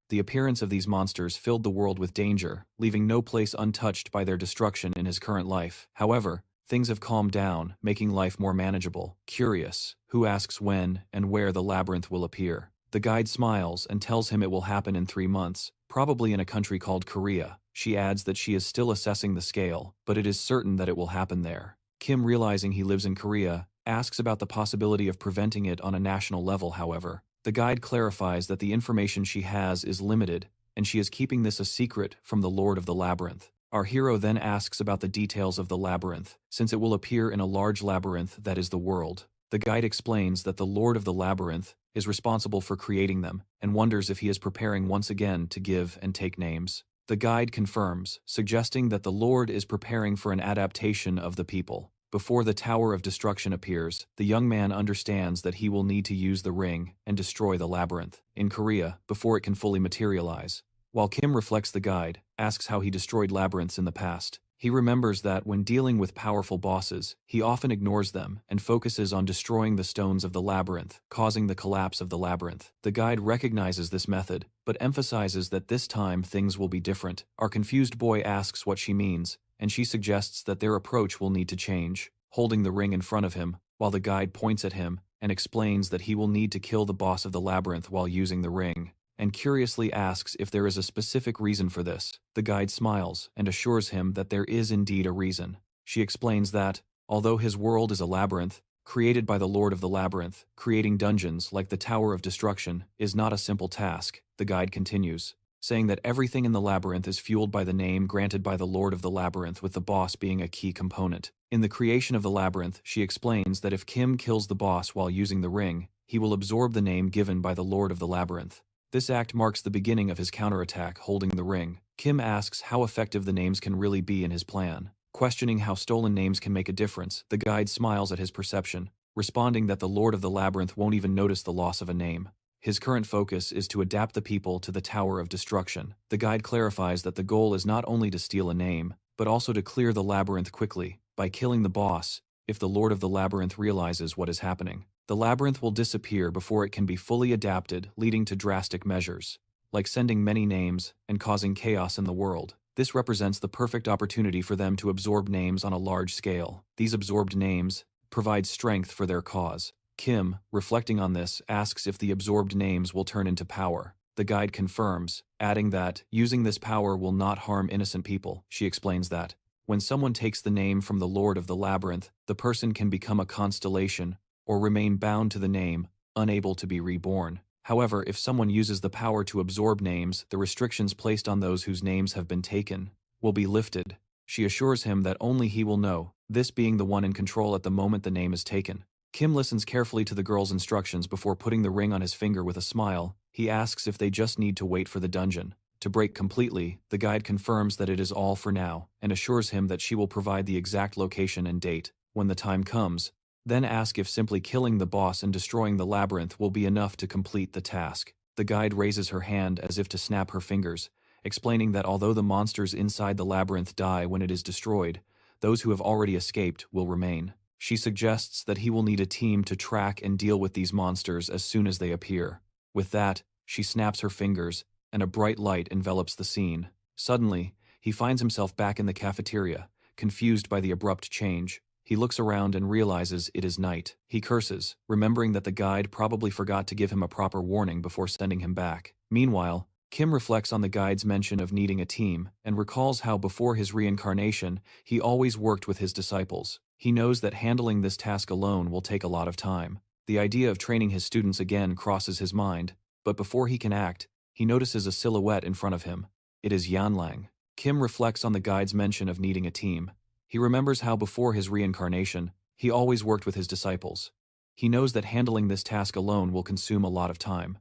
the appearance of these monsters filled the world with danger, leaving no place untouched by their destruction in his current life. However, things have calmed down, making life more manageable. Curious, who asks when and where the labyrinth will appear. The guide smiles and tells him it will happen in 3 months, probably in a country called Korea. She adds that she is still assessing the scale, but it is certain that it will happen there. Kim, realizing he lives in Korea, asks about the possibility of preventing it on a national level. However, the guide clarifies that the information she has is limited, and she is keeping this a secret from the Lord of the Labyrinth. Our hero then asks about the details of the labyrinth, since it will appear in a large labyrinth that is the world. The guide explains that the Lord of the Labyrinth is responsible for creating them, and wonders if he is preparing once again to give and take names. The guide confirms, suggesting that the Lord is preparing for an adaptation of the people. Before the Tower of Destruction appears, the young man understands that he will need to use the ring and destroy the labyrinth in Korea before it can fully materialize. While Kim reflects, the guide asks how he destroyed labyrinths in the past. He remembers that when dealing with powerful bosses, he often ignores them and focuses on destroying the stones of the labyrinth, causing the collapse of the labyrinth. The guide recognizes this method, but emphasizes that this time things will be different. Our confused boy asks what she means, and she suggests that their approach will need to change, holding the ring in front of him, while the guide points at him and explains that he will need to kill the boss of the labyrinth while using the ring, and curiously asks if there is a specific reason for this. The guide smiles and assures him that there is indeed a reason. She explains that, although his world is a labyrinth, created by the Lord of the Labyrinth, creating dungeons like the Tower of Destruction is not a simple task. The guide continues, saying that everything in the labyrinth is fueled by the name granted by the Lord of the Labyrinth, with the boss being a key component. In the creation of the labyrinth, she explains that if Kim kills the boss while using the ring, he will absorb the name given by the Lord of the Labyrinth. This act marks the beginning of his counterattack holding the ring. Kim asks how effective the names can really be in his plan. Questioning how stolen names can make a difference, the guide smiles at his perception, responding that the Lord of the Labyrinth won't even notice the loss of a name. His current focus is to adapt the people to the Tower of Destruction. The guide clarifies that the goal is not only to steal a name, but also to clear the labyrinth quickly, by killing the boss. If the Lord of the Labyrinth realizes what is happening, the labyrinth will disappear before it can be fully adapted, leading to drastic measures, like sending many names and causing chaos in the world. This represents the perfect opportunity for them to absorb names on a large scale. These absorbed names provide strength for their cause. Kim, reflecting on this, asks if the absorbed names will turn into power. The guide confirms, adding that using this power will not harm innocent people. She explains that when someone takes the name from the Lord of the Labyrinth, the person can become a constellation or remain bound to the name, unable to be reborn. However, if someone uses the power to absorb names, the restrictions placed on those whose names have been taken will be lifted. She assures him that only he will know, this being the one in control at the moment the name is taken. Kim listens carefully to the girl's instructions before putting the ring on his finger with a smile. He asks if they just need to wait for the dungeon to break completely. The guide confirms that it is all for now, and assures him that she will provide the exact location and date when the time comes, then ask if simply killing the boss and destroying the labyrinth will be enough to complete the task. The guide raises her hand as if to snap her fingers, explaining that although the monsters inside the labyrinth die when it is destroyed, those who have already escaped will remain. She suggests that he will need a team to track and deal with these monsters as soon as they appear. With that, she snaps her fingers, and a bright light envelops the scene. Suddenly, he finds himself back in the cafeteria, confused by the abrupt change. He looks around and realizes it is night. He curses, remembering that the guide probably forgot to give him a proper warning before sending him back. Meanwhile, Kim reflects on the guide's mention of needing a team and recalls how before his reincarnation, he always worked with his disciples. He knows that handling this task alone will take a lot of time. The idea of training his students again crosses his mind, but before he can act, he notices a silhouette in front of him. It is Yanlang. Kim reflects on the guide's mention of needing a team. He remembers how before his reincarnation, he always worked with his disciples. He knows that handling this task alone will consume a lot of time.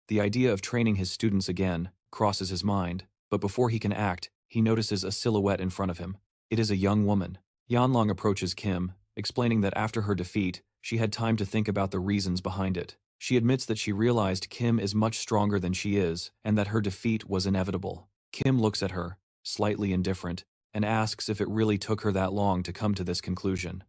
The idea of training his students again crosses his mind, but before he can act, he notices a silhouette in front of him. It is a young woman. Yanlang approaches Kim, explaining that after her defeat, she had time to think about the reasons behind it. She admits that she realized Kim is much stronger than she is, and that her defeat was inevitable. Kim looks at her, slightly indifferent, and asks if it really took her that long to come to this conclusion.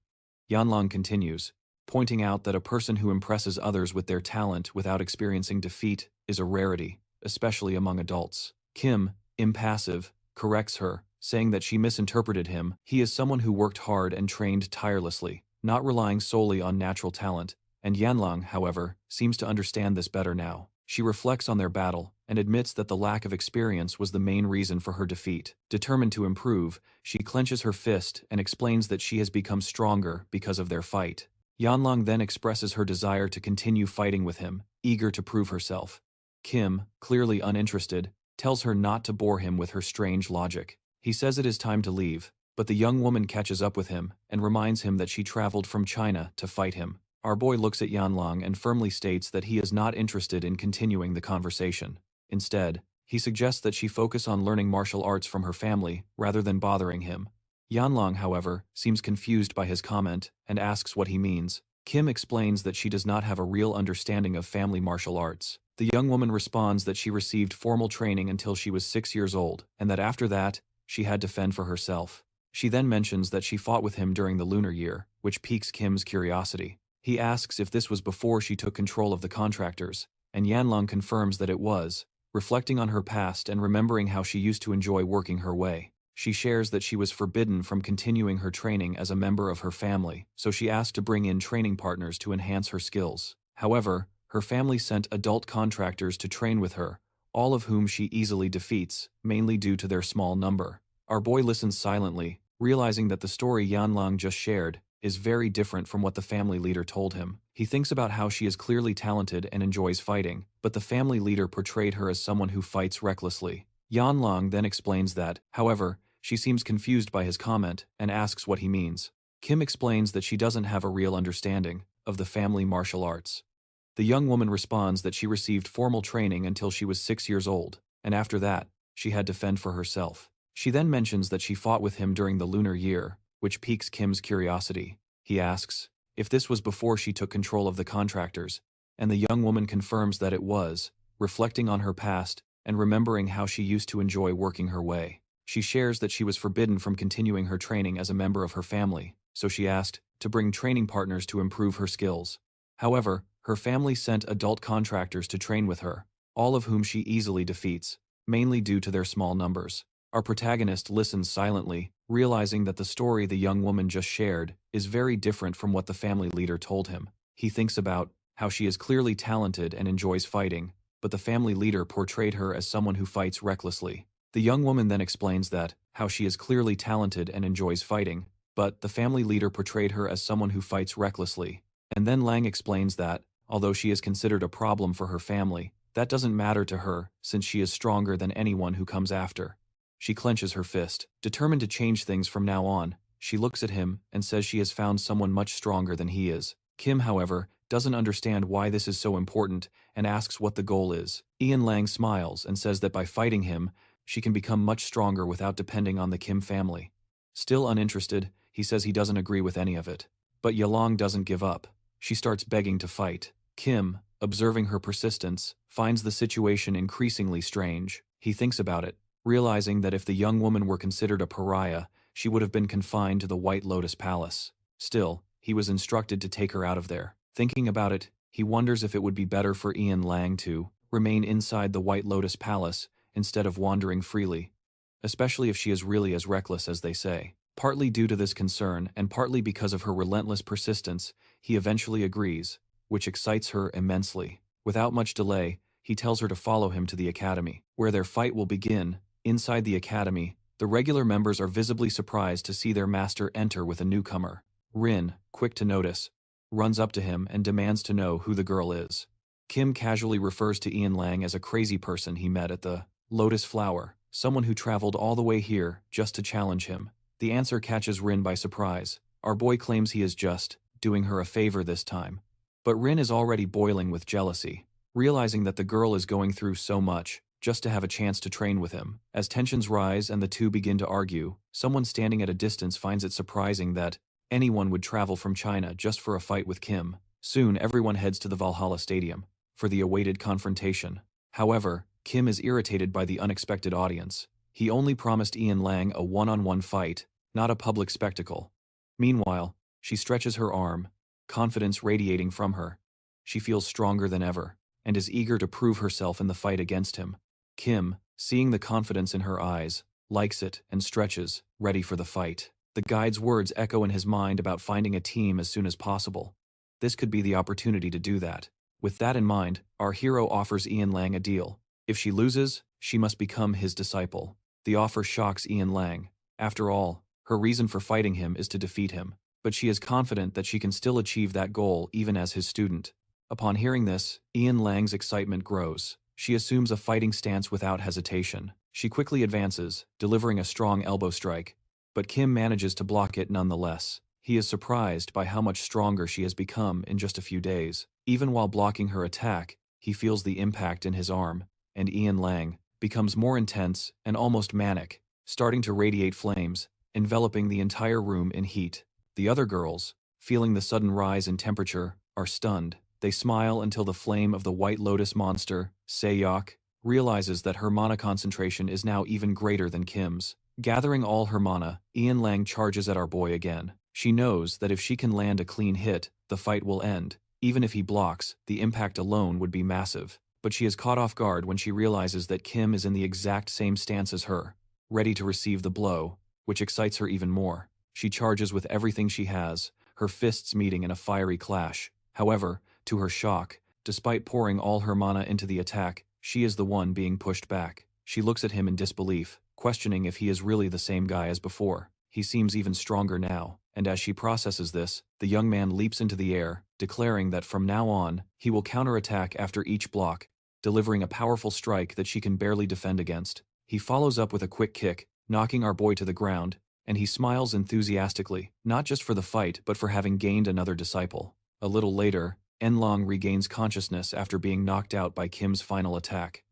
Yanlang continues, pointing out that a person who impresses others with their talent without experiencing defeat is a rarity, especially among adults. Kim, impassive, corrects her, saying that she misinterpreted him. He is someone who worked hard and trained tirelessly, not relying solely on natural talent, and Yanlang, however, seems to understand this better now. She reflects on their battle and admits that the lack of experience was the main reason for her defeat. Determined to improve, she clenches her fist and explains that she has become stronger because of their fight. Yanlang then expresses her desire to continue fighting with him, eager to prove herself. Kim, clearly uninterested, tells her not to bore him with her strange logic. He says it is time to leave, but the young woman catches up with him and reminds him that she traveled from China to fight him. Our boy looks at Yanlang and firmly states that he is not interested in continuing the conversation. Instead, he suggests that she focus on learning martial arts from her family rather than bothering him. Yanlang, however, seems confused by his comment and asks what he means. Kim explains that she does not have a real understanding of family martial arts. The young woman responds that she received formal training until she was 6 years old, and that after that, she had to fend for herself. She then mentions that she fought with him during the lunar year, which piques Kim's curiosity. He asks if this was before she took control of the contractors, and Yanlang confirms that it was, reflecting on her past and remembering how she used to enjoy working her way. She shares that she was forbidden from continuing her training as a member of her family, so she asked to bring in training partners to enhance her skills. However, her family sent adult contractors to train with her, all of whom she easily defeats, mainly due to their small number. Our boy listens silently, realizing that the story Yanlang just shared is very different from what the family leader told him. He thinks about how she is clearly talented and enjoys fighting, but the family leader portrayed her as someone who fights recklessly. Yanlang then explains that, however, she seems confused by his comment and asks what he means. Kim explains that she doesn't have a real understanding of the family martial arts. The young woman responds that she received formal training until she was 6 years old, and after that, she had to fend for herself. She then mentions that she fought with him during the lunar year, which piques Kim's curiosity. He asks if this was before she took control of the contractors, and the young woman confirms that it was, reflecting on her past and remembering how she used to enjoy working her way. She shares that she was forbidden from continuing her training as a member of her family, so she asked to bring training partners to improve her skills. However, her family sent adult contractors to train with her, all of whom she easily defeats, mainly due to their small numbers. Our protagonist listens silently, realizing that the story the young woman just shared is very different from what the family leader told him. He thinks about how she is clearly talented and enjoys fighting, but the family leader portrayed her as someone who fights recklessly. The young woman then explains that how she is clearly talented and enjoys fighting, but the family leader portrayed her as someone who fights recklessly. And then Lang explains that, although she is considered a problem for her family, that doesn't matter to her since she is stronger than anyone who comes after. She clenches her fist, determined to change things from now on. She looks at him and says she has found someone much stronger than he is. Kim, however, doesn't understand why this is so important and asks what the goal is. Ian Lang smiles and says that by fighting him, she can become much stronger without depending on the Kim family. Still uninterested, he says he doesn't agree with any of it. But Yalong doesn't give up. She starts begging to fight. Kim, observing her persistence, finds the situation increasingly strange. He thinks about it, realizing that if the young woman were considered a pariah, she would have been confined to the White Lotus Palace. Still, he was instructed to take her out of there. Thinking about it, he wonders if it would be better for Ian Lang to remain inside the White Lotus Palace instead of wandering freely, especially if she is really as reckless as they say. Partly due to this concern and partly because of her relentless persistence, he eventually agrees, which excites her immensely. Without much delay, he tells her to follow him to the academy, where their fight will begin. Inside the academy, the regular members are visibly surprised to see their master enter with a newcomer. Rin, quick to notice, runs up to him and demands to know who the girl is. Kim casually refers to Ian Lang as a crazy person he met at the Lotus Flower. someone who traveled all the way here just to challenge him. The answer catches Rin by surprise. Our boy claims he is just doing her a favor this time. But Rin is already boiling with jealousy, realizing that the girl is going through so much just to have a chance to train with him. As tensions rise and the two begin to argue, someone standing at a distance finds it surprising that anyone would travel from China just for a fight with Kim. Soon everyone heads to the Valhalla Stadium for the awaited confrontation. However, Kim is irritated by the unexpected audience. He only promised Ian Lang a one-on-one fight, not a public spectacle. Meanwhile, she stretches her arm, confidence radiating from her. She feels stronger than ever, and is eager to prove herself in the fight against him. Kim, seeing the confidence in her eyes, likes it and stretches, ready for the fight. The guide's words echo in his mind about finding a team as soon as possible. This could be the opportunity to do that. With that in mind, our hero offers Ian Lang a deal. If she loses, she must become his disciple. The offer shocks Ian Lang. After all, her reason for fighting him is to defeat him. But she is confident that she can still achieve that goal even as his student. Upon hearing this, Ian Lang's excitement grows. She assumes a fighting stance without hesitation. She quickly advances, delivering a strong elbow strike. But Kim manages to block it nonetheless. He is surprised by how much stronger she has become in just a few days. Even while blocking her attack, he feels the impact in his arm, and Ian Lang becomes more intense and almost manic, starting to radiate flames, enveloping the entire room in heat. The other girls, feeling the sudden rise in temperature, are stunned. They smile until the flame of the White Lotus monster, Seyok, realizes that her mana concentration is now even greater than Kim's. Gathering all her mana, Ian Lang charges at our boy again. She knows that if she can land a clean hit, the fight will end. Even if he blocks, the impact alone would be massive. But she is caught off guard when she realizes that Kim is in the exact same stance as her, ready to receive the blow, which excites her even more. She charges with everything she has, her fists meeting in a fiery clash. However, to her shock, despite pouring all her mana into the attack, she is the one being pushed back. She looks at him in disbelief, questioning if he is really the same guy as before. He seems even stronger now, and as she processes this, the young man leaps into the air, declaring that from now on, he will counterattack after each block, delivering a powerful strike that she can barely defend against. He follows up with a quick kick, knocking our boy to the ground, and he smiles enthusiastically, not just for the fight but for having gained another disciple. A little later, Enlong regains consciousness after being knocked out by Kim's final attack.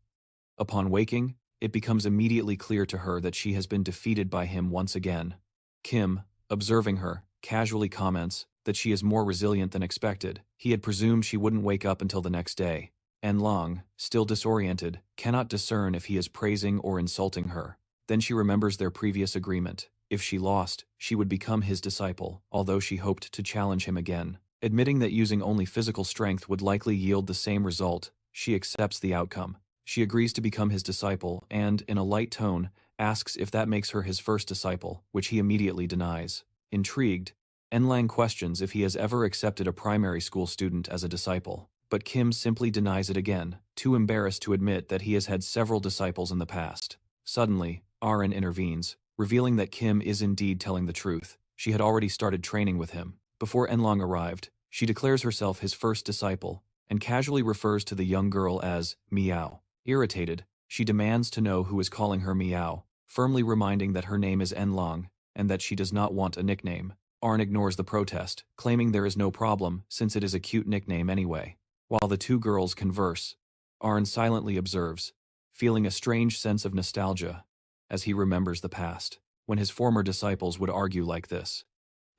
Upon waking, it becomes immediately clear to her that she has been defeated by him once again. Kim, observing her, casually comments that she is more resilient than expected. He had presumed she wouldn't wake up until the next day. Enlong, still disoriented, cannot discern if he is praising or insulting her. Then she remembers their previous agreement. If she lost, she would become his disciple, although she hoped to challenge him again. Admitting that using only physical strength would likely yield the same result, she accepts the outcome. She agrees to become his disciple and, in a light tone, asks if that makes her his first disciple, which he immediately denies. Intrigued, Enlang questions if he has ever accepted a primary school student as a disciple, but Kim simply denies it again, too embarrassed to admit that he has had several disciples in the past. Suddenly, Aaron intervenes, revealing that Kim is indeed telling the truth. She had already started training with him. Before Enlong arrived, she declares herself his first disciple, and casually refers to the young girl as Miao. Irritated, she demands to know who is calling her Miao, firmly reminding that her name is Enlong, and that she does not want a nickname. Arn ignores the protest, claiming there is no problem since it is a cute nickname anyway. While the two girls converse, Arn silently observes, feeling a strange sense of nostalgia, as he remembers the past, when his former disciples would argue like this.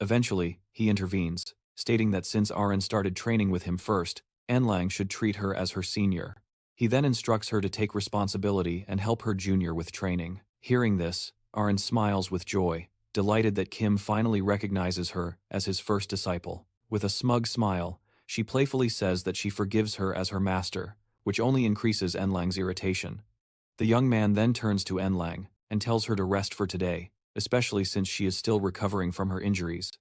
Eventually, he intervenes, stating that since Arn started training with him first, Enlang should treat her as her senior. He then instructs her to take responsibility and help her junior with training. Hearing this, Arn smiles with joy, delighted that Kim finally recognizes her as his first disciple. With a smug smile, she playfully says that she forgives her as her master, which only increases Enlang's irritation. The young man then turns to Enlang and tells her to rest for today, especially since she is still recovering from her injuries.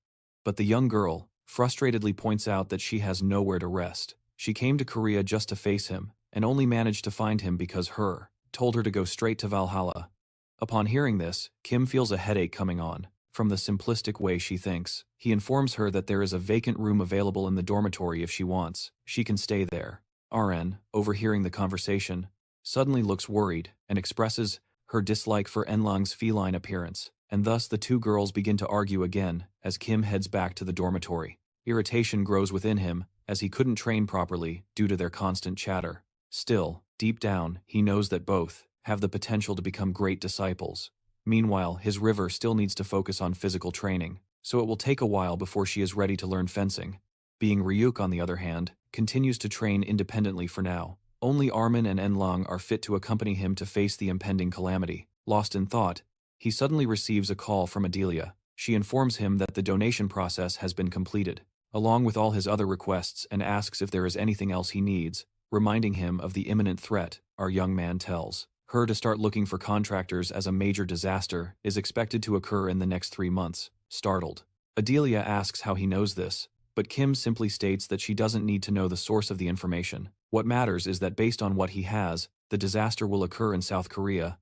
But the young girl frustratedly points out that she has nowhere to rest. She came to Korea just to face him, and only managed to find him because told her to go straight to Valhalla. Upon hearing this, Kim feels a headache coming on, from the simplistic way she thinks. He informs her that there is a vacant room available in the dormitory if she wants. She can stay there. RN, overhearing the conversation, suddenly looks worried and expresses her dislike for Enlang's feline appearance, and thus the two girls begin to argue again as Kim heads back to the dormitory. Irritation grows within him as he couldn't train properly due to their constant chatter. Still, deep down, he knows that both have the potential to become great disciples. Meanwhile, his River still needs to focus on physical training, so it will take a while before she is ready to learn fencing. Being Ryuk, on the other hand, continues to train independently for now. Only Armin and Enlang are fit to accompany him to face the impending calamity. Lost in thought, he suddenly receives a call from Adelia. She informs him that the donation process has been completed, along with all his other requests, and asks if there is anything else he needs, reminding him of the imminent threat. Our young man tells her to start looking for contractors as a major disaster is expected to occur in the next 3 months. Startled, Adelia asks how he knows this, but Kim simply states that she doesn't need to know the source of the information. What matters is that based on what he has, the disaster will occur in South Korea.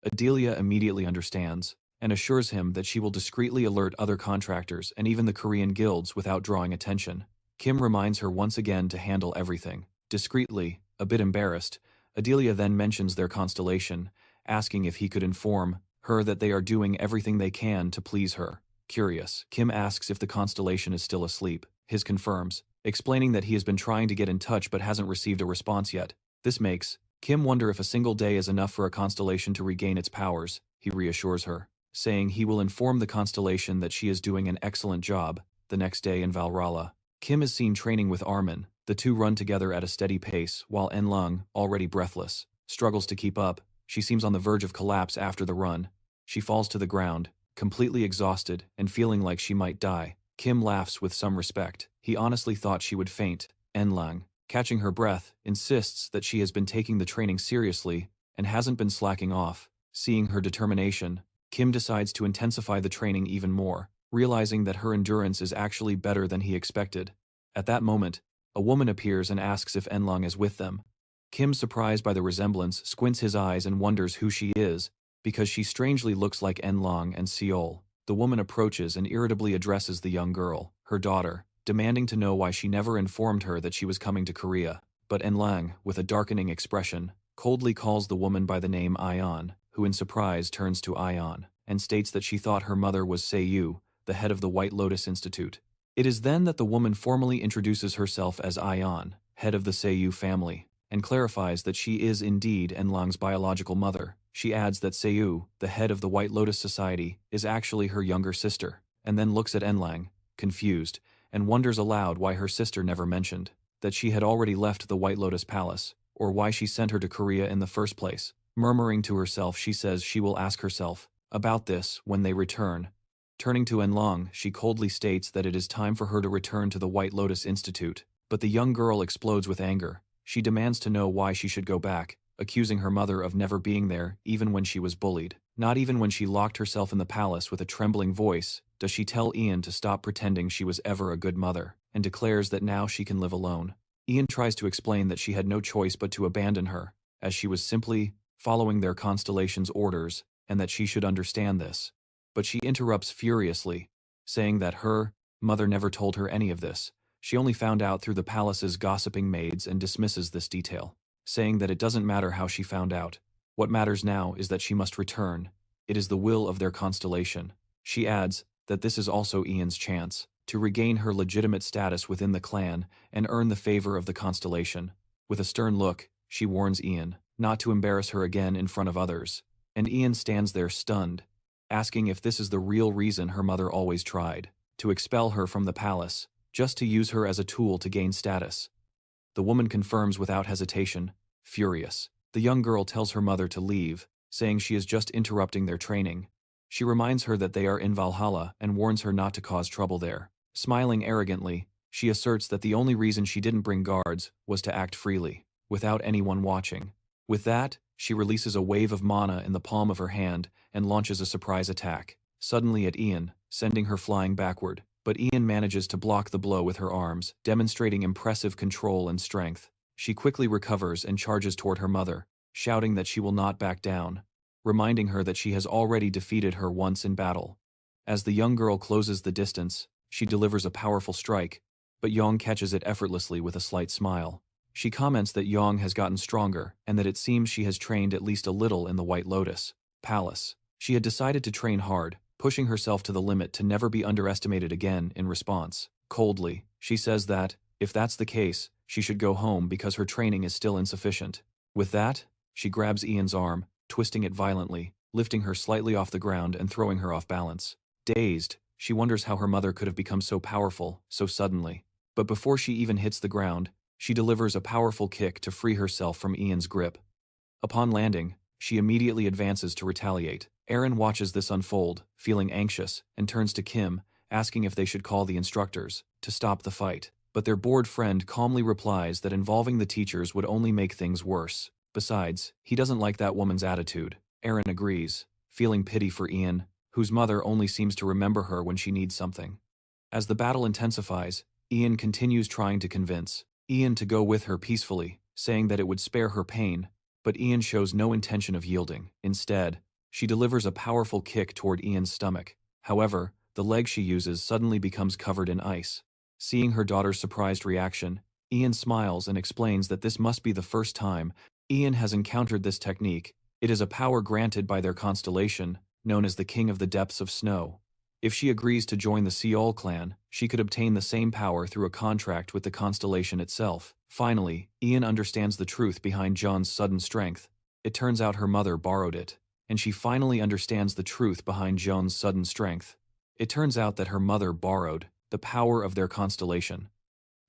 Adelia immediately understands, and assures him that she will discreetly alert other contractors and even the Korean guilds without drawing attention. Kim reminds her once again to handle everything discreetly. A bit embarrassed, Adelia then mentions their constellation, asking if he could inform her that they are doing everything they can to please her. Curious, Kim asks if the constellation is still asleep. His confirms, explaining that he has been trying to get in touch but hasn't received a response yet. This makes Kim wonder if a single day is enough for a constellation to regain its powers. He reassures her, saying he will inform the constellation that she is doing an excellent job. The next day in Valhalla, Kim is seen training with Armin. The two run together at a steady pace, while Enlung, already breathless, struggles to keep up. She seems on the verge of collapse after the run. She falls to the ground, completely exhausted and feeling like she might die. Kim laughs with some respect. He honestly thought she would faint. Enlung, catching her breath, insists that she has been taking the training seriously and hasn't been slacking off. Seeing her determination, Kim decides to intensify the training even more, realizing that her endurance is actually better than he expected. At that moment, a woman appears and asks if Enlung is with them. Kim, surprised by the resemblance, squints his eyes and wonders who she is, because she strangely looks like Enlung and Seol. The woman approaches and irritably addresses the young girl, her daughter, demanding to know why she never informed her that she was coming to Korea. But Enlung, with a darkening expression, coldly calls the woman by the name Ion, who in surprise turns to Ion, and states that she thought her mother was Seiyu, the head of the White Lotus Institute. It is then that the woman formally introduces herself as Ion, head of the Seiyu family, and clarifies that she is indeed Enlang's biological mother. She adds that Seiyu, the head of the White Lotus Society, is actually her younger sister, and then looks at Enlang, confused, and wonders aloud why her sister never mentioned that she had already left the White Lotus Palace, or why she sent her to Korea in the first place. Murmuring to herself, she says she will ask herself about this when they return. Turning to Enlong, she coldly states that it is time for her to return to the White Lotus Institute, but the young girl explodes with anger. She demands to know why she should go back, accusing her mother of never being there even when she was bullied. Not even when she locked herself in the palace with a trembling voice does she tell Ian to stop pretending she was ever a good mother, and declares that now she can live alone. Ian tries to explain that she had no choice but to abandon her, as she was simply following their Constellation's orders, and that she should understand this. But she interrupts furiously, saying that her mother never told her any of this. She only found out through the palace's gossiping maids, and dismisses this detail, saying that it doesn't matter how she found out. What matters now is that she must return. It is the will of their constellation. She adds that this is also Ian's chance to regain her legitimate status within the clan and earn the favor of the constellation. With a stern look, she warns Ian not to embarrass her again in front of others, and Ian stands there stunned, asking if this is the real reason her mother always tried to expel her from the palace, just to use her as a tool to gain status. The woman confirms without hesitation. Furious, the young girl tells her mother to leave, saying she is just interrupting their training. She reminds her that they are in Valhalla and warns her not to cause trouble there. Smiling arrogantly, she asserts that the only reason she didn't bring guards was to act freely, without anyone watching. With that, she releases a wave of mana in the palm of her hand and launches a surprise attack, suddenly at Ian, sending her flying backward. But Ian manages to block the blow with her arms, demonstrating impressive control and strength. She quickly recovers and charges toward her mother, shouting that she will not back down, reminding her that she has already defeated her once in battle. As the young girl closes the distance, she delivers a powerful strike, but Yong catches it effortlessly with a slight smile. She comments that Yong has gotten stronger and that it seems she has trained at least a little in the White Lotus. palace. She had decided to train hard, pushing herself to the limit to never be underestimated again. In response, coldly, she says that, if that's the case, she should go home because her training is still insufficient. With that, she grabs Ian's arm, twisting it violently, lifting her slightly off the ground and throwing her off balance. Dazed, she wonders how her mother could have become so powerful, so suddenly. But before she even hits the ground, she delivers a powerful kick to free herself from Ian's grip. Upon landing, she immediately advances to retaliate. Aaron watches this unfold, feeling anxious, and turns to Kim, asking if they should call the instructors to stop the fight. But their bored friend calmly replies that involving the teachers would only make things worse. Besides, he doesn't like that woman's attitude. Aaron agrees, feeling pity for Ian, whose mother only seems to remember her when she needs something. As the battle intensifies, Ian continues trying to convince Ian to go with her peacefully, saying that it would spare her pain, but Ian shows no intention of yielding. Instead, she delivers a powerful kick toward Ian's stomach. However, the leg she uses suddenly becomes covered in ice. Seeing her daughter's surprised reaction, Ian smiles and explains that this must be the first time Ian has encountered this technique. It is a power granted by their constellation, known as the King of the Depths of Snow. If she agrees to join the Seol clan, she could obtain the same power through a contract with the constellation itself. Finally, Ian understands the truth behind John's sudden strength. It turns out her mother borrowed it, and she finally understands the truth behind John's sudden strength. It turns out that her mother borrowed the power of their constellation.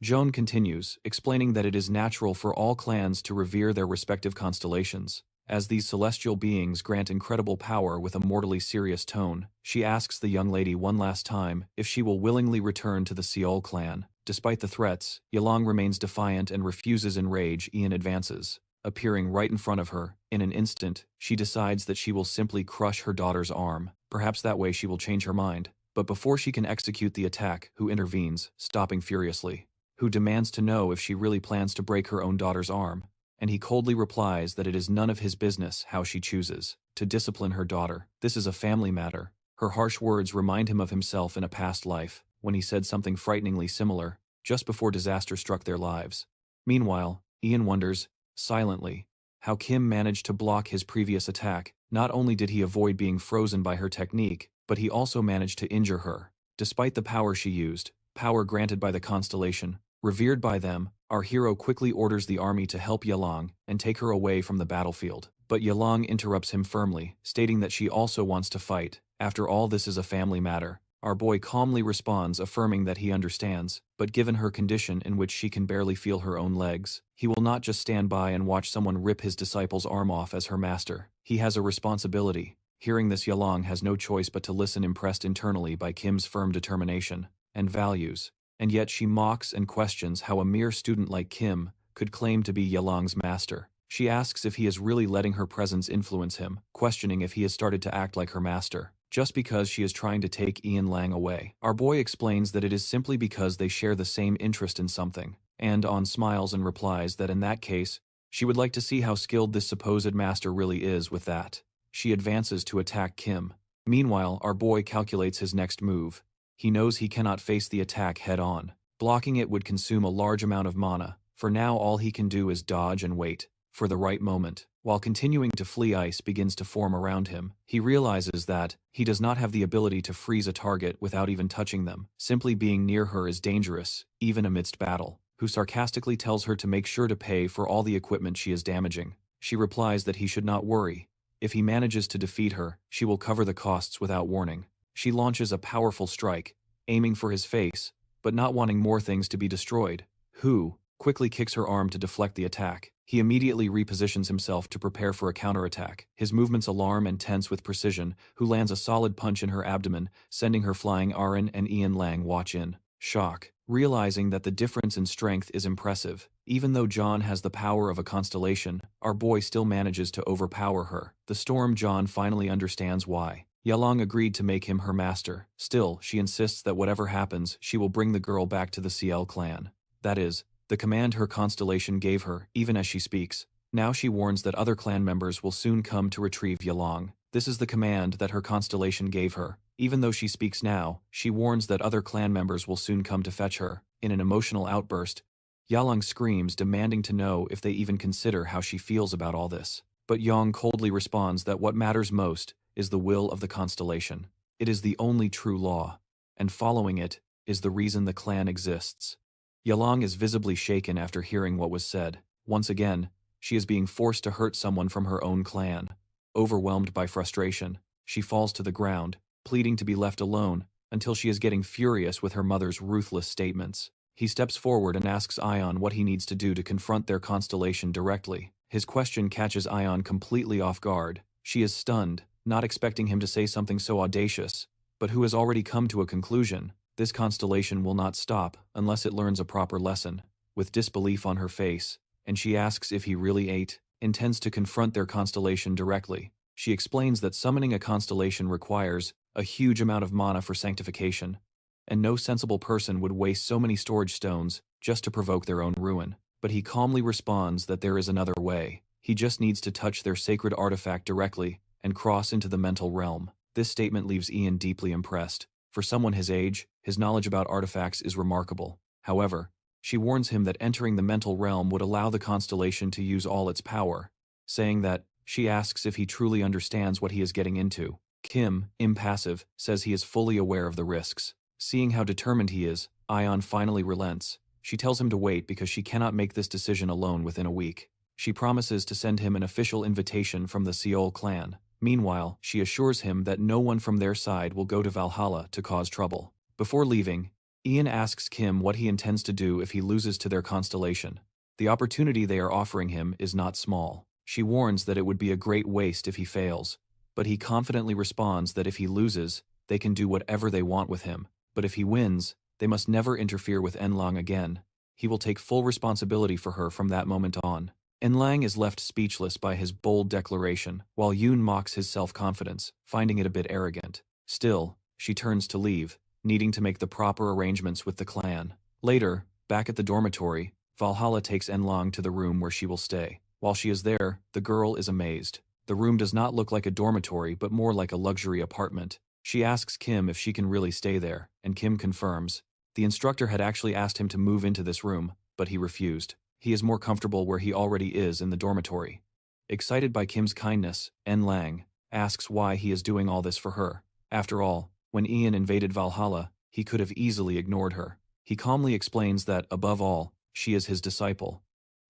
Joan continues, explaining that it is natural for all clans to revere their respective constellations. As these celestial beings grant incredible power with a mortally serious tone, she asks the young lady one last time if she will willingly return to the Seol clan. Despite the threats, Yalong remains defiant and refuses. In rage, Ian advances, appearing right in front of her. In an instant, she decides that she will simply crush her daughter's arm. Perhaps that way she will change her mind. But before she can execute the attack, Hu intervenes, stopping furiously. Hu demands to know if she really plans to break her own daughter's arm, and he coldly replies that it is none of his business how she chooses to discipline her daughter. This is a family matter. Her harsh words remind him of himself in a past life, when he said something frighteningly similar, just before disaster struck their lives. Meanwhile, Ian wonders, silently, how Kim managed to block his previous attack. Not only did he avoid being frozen by her technique, but he also managed to injure her. Despite the power she used, power granted by the constellation, revered by them, our hero quickly orders the army to help Yalong and take her away from the battlefield. But Yalong interrupts him firmly, stating that she also wants to fight. After all, this is a family matter. Our boy calmly responds, affirming that he understands, but given her condition in which she can barely feel her own legs, he will not just stand by and watch someone rip his disciple's arm off as her master. He has a responsibility. Hearing this, Yalong has no choice but to listen, impressed internally by Kim's firm determination and values. And yet she mocks and questions how a mere student like Kim could claim to be Yalong's master. She asks if he is really letting her presence influence him, questioning if he has started to act like her master, just because she is trying to take Ian Lang away. Our boy explains that it is simply because they share the same interest in something, and On smiles and replies that in that case, she would like to see how skilled this supposed master really is with that. She advances to attack Kim. Meanwhile, our boy calculates his next move. He knows he cannot face the attack head-on. Blocking it would consume a large amount of mana. For now, all he can do is dodge and wait for the right moment. While continuing to flee, ice begins to form around him. He realizes that he does not have the ability to freeze a target without even touching them. Simply being near her is dangerous, even amidst battle. Who sarcastically tells her to make sure to pay for all the equipment she is damaging. She replies that he should not worry. If he manages to defeat her, she will cover the costs without warning. She launches a powerful strike, aiming for his face, but not wanting more things to be destroyed. Hu quickly kicks her arm to deflect the attack. He immediately repositions himself to prepare for a counterattack. His movements alarm and tense with precision. Hu lands a solid punch in her abdomen, sending her flying. Aaron and Ian Lang watch in shock, realizing that the difference in strength is impressive. Even though John has the power of a constellation, our boy still manages to overpower her. The storm. John finally understands why Yalong agreed to make him her master. Still, she insists that whatever happens, she will bring the girl back to the Ciel clan. That is, the command her constellation gave her, even as she speaks. Now she warns that other clan members will soon come to retrieve Yalong. This is the command that her constellation gave her. Even though she speaks now, she warns that other clan members will soon come to fetch her. In an emotional outburst, Yalong screams, demanding to know if they even consider how she feels about all this. But Yang coldly responds that what matters most is the will of the constellation. It is the only true law, and following it is the reason the clan exists. Yalang is visibly shaken after hearing what was said. Once again, she is being forced to hurt someone from her own clan. Overwhelmed by frustration, she falls to the ground, pleading to be left alone, until she is getting furious with her mother's ruthless statements. He steps forward and asks Ion what he needs to do to confront their constellation directly. His question catches Ion completely off guard. She is stunned, not expecting him to say something so audacious, but who has already come to a conclusion. This constellation will not stop unless it learns a proper lesson. With disbelief on her face, and she asks if he really intends to confront their constellation directly. She explains that summoning a constellation requires a huge amount of mana for sanctification, and no sensible person would waste so many storage stones just to provoke their own ruin. But he calmly responds that there is another way. He just needs to touch their sacred artifact directly and cross into the mental realm. This statement leaves Ian deeply impressed. For someone his age, his knowledge about artifacts is remarkable. However, she warns him that entering the mental realm would allow the constellation to use all its power, saying that she asks if he truly understands what he is getting into. Kim, impassive, says he is fully aware of the risks. Seeing how determined he is, Ion finally relents. She tells him to wait because she cannot make this decision alone within a week. She promises to send him an official invitation from the Seol clan. Meanwhile, she assures him that no one from their side will go to Valhalla to cause trouble. Before leaving, Ian asks Kim what he intends to do if he loses to their constellation. The opportunity they are offering him is not small. She warns that it would be a great waste if he fails, but he confidently responds that if he loses, they can do whatever they want with him. But if he wins, they must never interfere with Enlang again. He will take full responsibility for her from that moment on. Enlang is left speechless by his bold declaration, while Yoon mocks his self-confidence, finding it a bit arrogant. Still, she turns to leave, needing to make the proper arrangements with the clan. Later, back at the dormitory, Valhalla takes Enlang to the room where she will stay. While she is there, the girl is amazed. The room does not look like a dormitory but more like a luxury apartment. She asks Kim if she can really stay there, and Kim confirms. The instructor had actually asked him to move into this room, but he refused. He is more comfortable where he already is in the dormitory. Excited by Kim's kindness, Enlang asks why he is doing all this for her. After all, when Ian invaded Valhalla, he could have easily ignored her. He calmly explains that, above all, she is his disciple.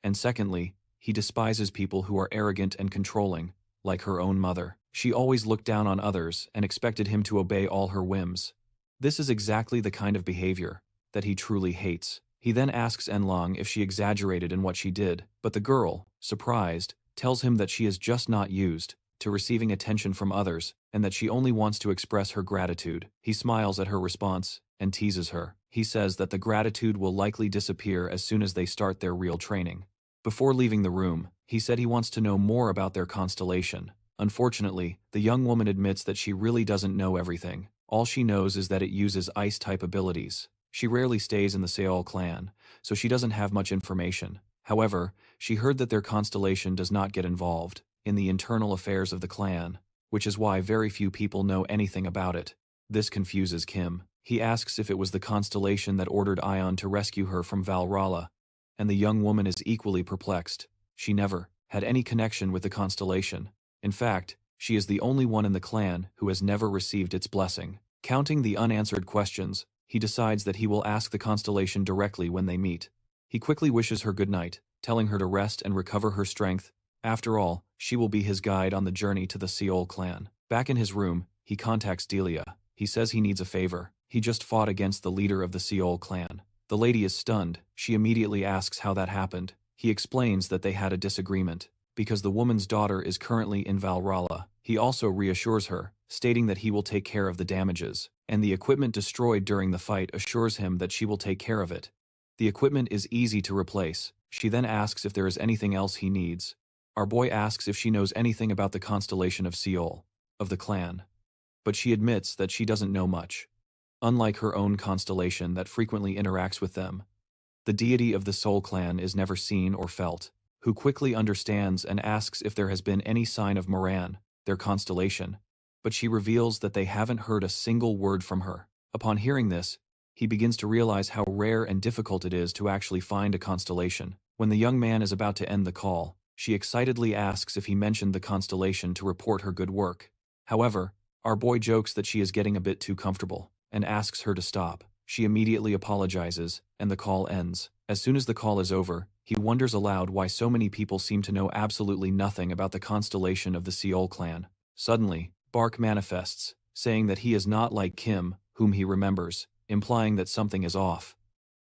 And secondly, he despises people who are arrogant and controlling, like her own mother. She always looked down on others and expected him to obey all her whims. This is exactly the kind of behavior that he truly hates. He then asks Enlang if she exaggerated in what she did, but the girl, surprised, tells him that she is just not used to receiving attention from others and that she only wants to express her gratitude. He smiles at her response and teases her. He says that the gratitude will likely disappear as soon as they start their real training. Before leaving the room, he said he wants to know more about their constellation. Unfortunately, the young woman admits that she really doesn't know everything. All she knows is that it uses ice-type abilities. She rarely stays in the Seol clan, so she doesn't have much information. However, she heard that their constellation does not get involved in the internal affairs of the clan, which is why very few people know anything about it. This confuses Kim. He asks if it was the constellation that ordered Ion to rescue her from Valhalla, and the young woman is equally perplexed. She never had any connection with the constellation. In fact, she is the only one in the clan who has never received its blessing. Counting the unanswered questions, he decides that he will ask the constellation directly when they meet. He quickly wishes her good night, telling her to rest and recover her strength. After all, she will be his guide on the journey to the Seol clan. Back in his room, he contacts Delia. He says he needs a favor. He just fought against the leader of the Seol clan. The lady is stunned. She immediately asks how that happened. He explains that they had a disagreement, because the woman's daughter is currently in Valhalla. He also reassures her, stating that he will take care of the damages, and the equipment destroyed during the fight assures him that she will take care of it. The equipment is easy to replace. She then asks if there is anything else he needs. Our boy asks if she knows anything about the constellation of Seol, of the clan, but she admits that she doesn't know much. Unlike her own constellation that frequently interacts with them, the deity of the Seol clan is never seen or felt, who quickly understands and asks if there has been any sign of Moran, their constellation, but she reveals that they haven't heard a single word from her. Upon hearing this, he begins to realize how rare and difficult it is to actually find a constellation. When the young man is about to end the call, She excitedly asks if he mentioned the constellation to report her good work. However, our boy jokes that she is getting a bit too comfortable, and asks her to stop. She immediately apologizes, and the call ends. As soon as the call is over, he wonders aloud why so many people seem to know absolutely nothing about the constellation of the Seol clan. Suddenly, Bark manifests, saying that he is not like Kim, whom he remembers, implying that something is off.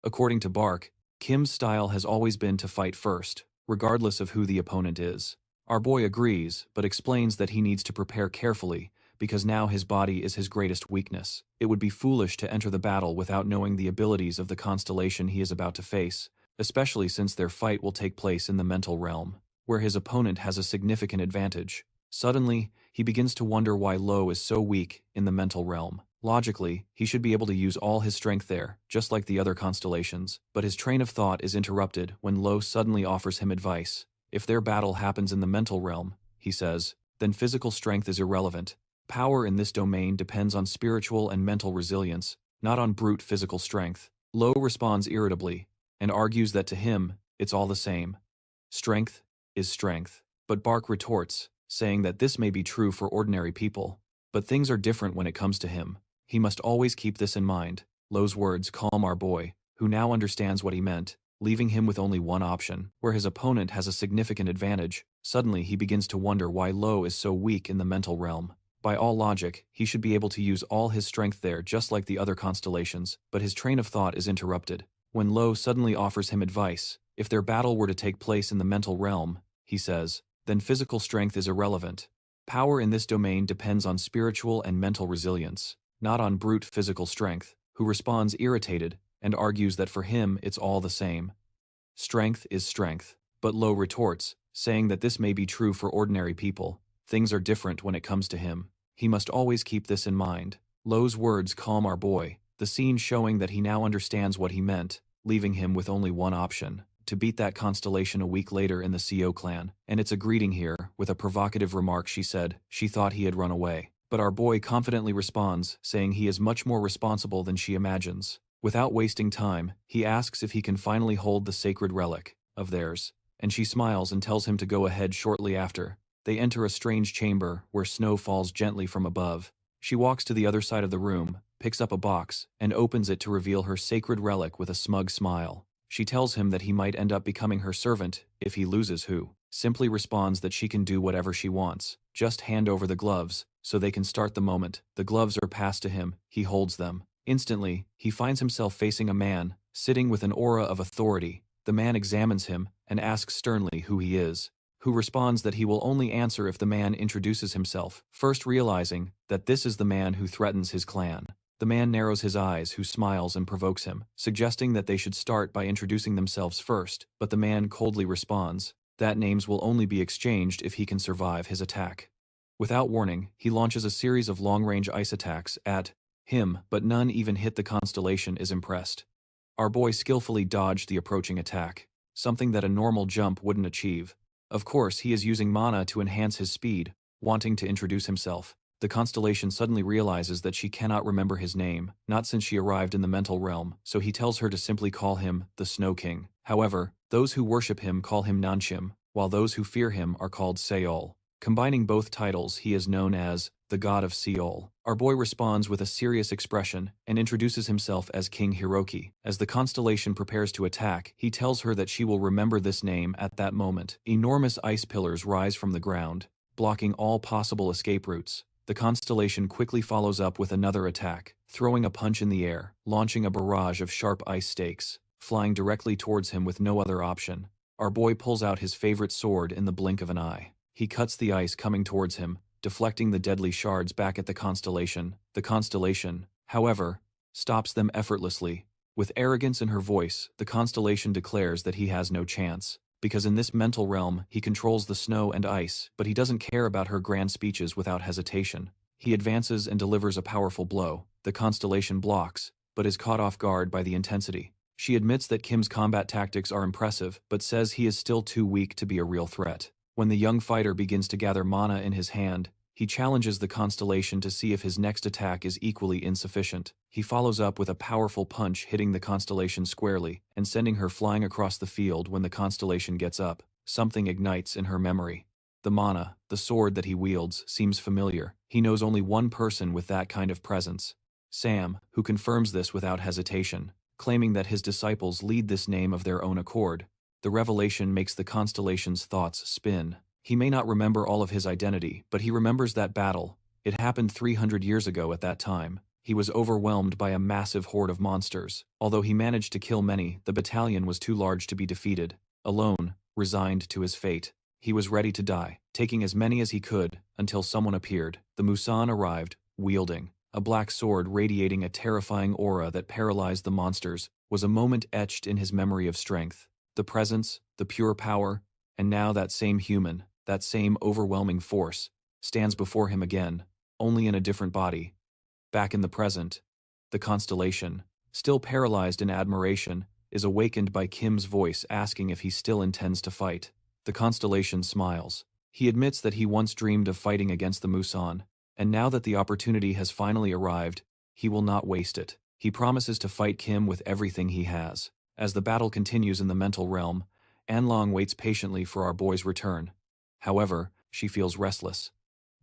According to Bark, Kim's style has always been to fight first, regardless of who the opponent is. Our boy agrees, but explains that he needs to prepare carefully, because now his body is his greatest weakness. It would be foolish to enter the battle without knowing the abilities of the constellation he is about to face, especially since their fight will take place in the mental realm, where his opponent has a significant advantage. Suddenly, he begins to wonder why Lo is so weak in the mental realm. Logically, he should be able to use all his strength there, just like the other constellations, but his train of thought is interrupted when Lo suddenly offers him advice. If their battle happens in the mental realm, he says, then physical strength is irrelevant. Power in this domain depends on spiritual and mental resilience, not on brute physical strength. Lo responds irritably, and argues that to him, it's all the same. Strength is strength. But Bark retorts, saying that this may be true for ordinary people, but things are different when it comes to him. He must always keep this in mind. Lo's words calm our boy, who now understands what he meant, leaving him with only one option, where his opponent has a significant advantage. Suddenly he begins to wonder why Lo is so weak in the mental realm. By all logic, he should be able to use all his strength there just like the other constellations, but his train of thought is interrupted. When Lo suddenly offers him advice, if their battle were to take place in the mental realm, he says, then physical strength is irrelevant. Power in this domain depends on spiritual and mental resilience, not on brute physical strength, who responds irritated and argues that for him it's all the same. Strength is strength, but Lo retorts, saying that this may be true for ordinary people. Things are different when it comes to him. He must always keep this in mind. Lo's words calm our boy, the scene showing that he now understands what he meant, leaving him with only one option: to beat that constellation a week later in the Seo clan. And it's a greeting here. With a provocative remark, she said she thought he had run away. But our boy confidently responds, saying he is much more responsible than she imagines. Without wasting time, he asks if he can finally hold the sacred relic of theirs, and she smiles and tells him to go ahead shortly after. They enter a strange chamber where snow falls gently from above. She walks to the other side of the room, picks up a box, and opens it to reveal her sacred relic with a smug smile. She tells him that he might end up becoming her servant if he loses, who simply responds that she can do whatever she wants. Just hand over the gloves, so they can start the moment. The gloves are passed to him, he holds them. Instantly, he finds himself facing a man, sitting with an aura of authority. The man examines him and asks sternly who he is, who responds that he will only answer if the man introduces himself, first realizing that this is the man who threatens his clan. The man narrows his eyes, who smiles and provokes him, suggesting that they should start by introducing themselves first, but the man coldly responds that names will only be exchanged if he can survive his attack. Without warning, he launches a series of long-range ice attacks at him, but none even hit the constellation is impressed. Our boy skillfully dodged the approaching attack, something that a normal jump wouldn't achieve. Of course, he is using mana to enhance his speed, wanting to introduce himself. The constellation suddenly realizes that she cannot remember his name, not since she arrived in the mental realm, so he tells her to simply call him the Snow King. However, those who worship him call him Nanchim, while those who fear him are called Seol. Combining both titles, he is known as the God of Seol. Our boy responds with a serious expression and introduces himself as King Hiroki. As the constellation prepares to attack, he tells her that she will remember this name at that moment. Enormous ice pillars rise from the ground, blocking all possible escape routes. The constellation quickly follows up with another attack, throwing a punch in the air, launching a barrage of sharp ice stakes, flying directly towards him with no other option. Our boy pulls out his favorite sword in the blink of an eye. He cuts the ice coming towards him, deflecting the deadly shards back at the constellation. The constellation, however, stops them effortlessly. With arrogance in her voice, the constellation declares that he has no chance, because in this mental realm he controls the snow and ice, but he doesn't care about her grand speeches without hesitation. He advances and delivers a powerful blow. The constellation blocks, but is caught off guard by the intensity. She admits that Kim's combat tactics are impressive, but says he is still too weak to be a real threat. When the young fighter begins to gather mana in his hand, he challenges the constellation to see if his next attack is equally insufficient. He follows up with a powerful punch, hitting the constellation squarely and sending her flying across the field. When the constellation gets up, something ignites in her memory. The mana, the sword that he wields, seems familiar. He knows only one person with that kind of presence. Sam, who confirms this without hesitation, claiming that his disciples lead this name of their own accord. The revelation makes the Constellation's thoughts spin. He may not remember all of his identity, but he remembers that battle. It happened 300 years ago at that time. He was overwhelmed by a massive horde of monsters. Although he managed to kill many, the battalion was too large to be defeated. Alone, resigned to his fate, he was ready to die, taking as many as he could, until someone appeared. The Musan arrived, wielding a black sword radiating a terrifying aura that paralyzed the monsters. Was a moment etched in his memory of strength. The presence, the pure power, and now that same human, that same overwhelming force, stands before him again, only in a different body. Back in the present, the Constellation, still paralyzed in admiration, is awakened by Kim's voice asking if he still intends to fight. The Constellation smiles. He admits that he once dreamed of fighting against the Musan, and now that the opportunity has finally arrived, he will not waste it. He promises to fight Kim with everything he has. As the battle continues in the mental realm, Anlong waits patiently for our boy's return. However, she feels restless.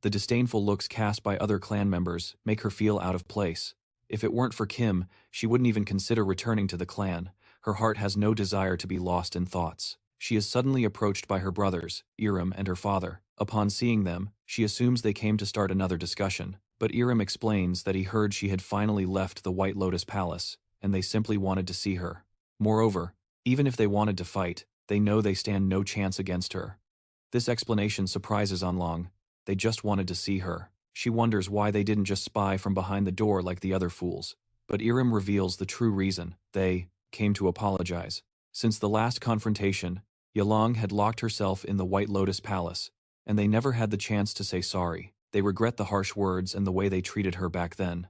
The disdainful looks cast by other clan members make her feel out of place. If it weren't for Kim, she wouldn't even consider returning to the clan. Her heart has no desire to be lost in thoughts. She is suddenly approached by her brothers, Iram and her father. Upon seeing them, she assumes they came to start another discussion, but Iram explains that he heard she had finally left the White Lotus Palace, and they simply wanted to see her. Moreover, even if they wanted to fight, they know they stand no chance against her. This explanation surprises Anlong. They just wanted to see her. She wonders why they didn't just spy from behind the door like the other fools. But Iram reveals the true reason. They came to apologize. Since the last confrontation, Yalong had locked herself in the White Lotus Palace, and they never had the chance to say sorry. They regret the harsh words and the way they treated her back then.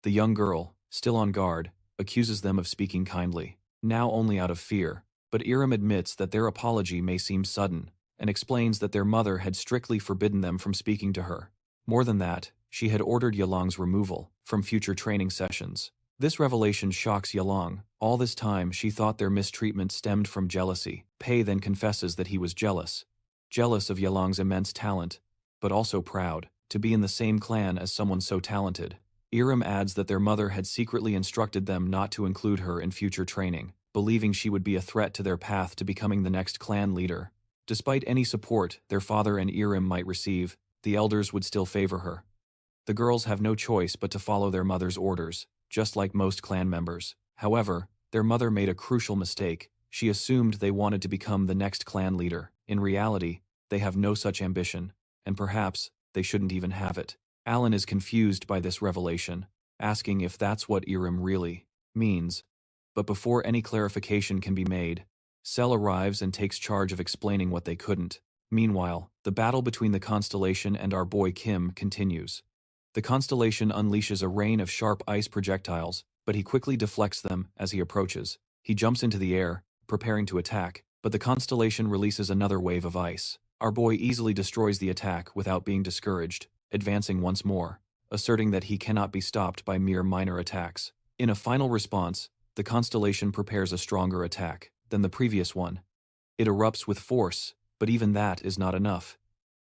The young girl, still on guard, accuses them of speaking kindly, now only out of fear, but Iram admits that their apology may seem sudden, and explains that their mother had strictly forbidden them from speaking to her. More than that, she had ordered Yalong's removal from future training sessions. This revelation shocks Yalong. All this time she thought their mistreatment stemmed from jealousy. Pei then confesses that he was jealous. Jealous of Yalong's immense talent, but also proud to be in the same clan as someone so talented. Iram adds that their mother had secretly instructed them not to include her in future training, believing she would be a threat to their path to becoming the next clan leader. Despite any support their father and Iram might receive, the elders would still favor her. The girls have no choice but to follow their mother's orders, just like most clan members. However, their mother made a crucial mistake. She assumed they wanted to become the next clan leader. In reality, they have no such ambition, and perhaps they shouldn't even have it. Alan is confused by this revelation, asking if that's what Iram really means. But before any clarification can be made, Sel arrives and takes charge of explaining what they couldn't. Meanwhile, the battle between the Constellation and our boy Kim continues. The Constellation unleashes a rain of sharp ice projectiles, but he quickly deflects them as he approaches. He jumps into the air, preparing to attack, but the Constellation releases another wave of ice. Our boy easily destroys the attack without being discouraged, advancing once more, asserting that he cannot be stopped by mere minor attacks. In a final response, the Constellation prepares a stronger attack than the previous one. It erupts with force, but even that is not enough.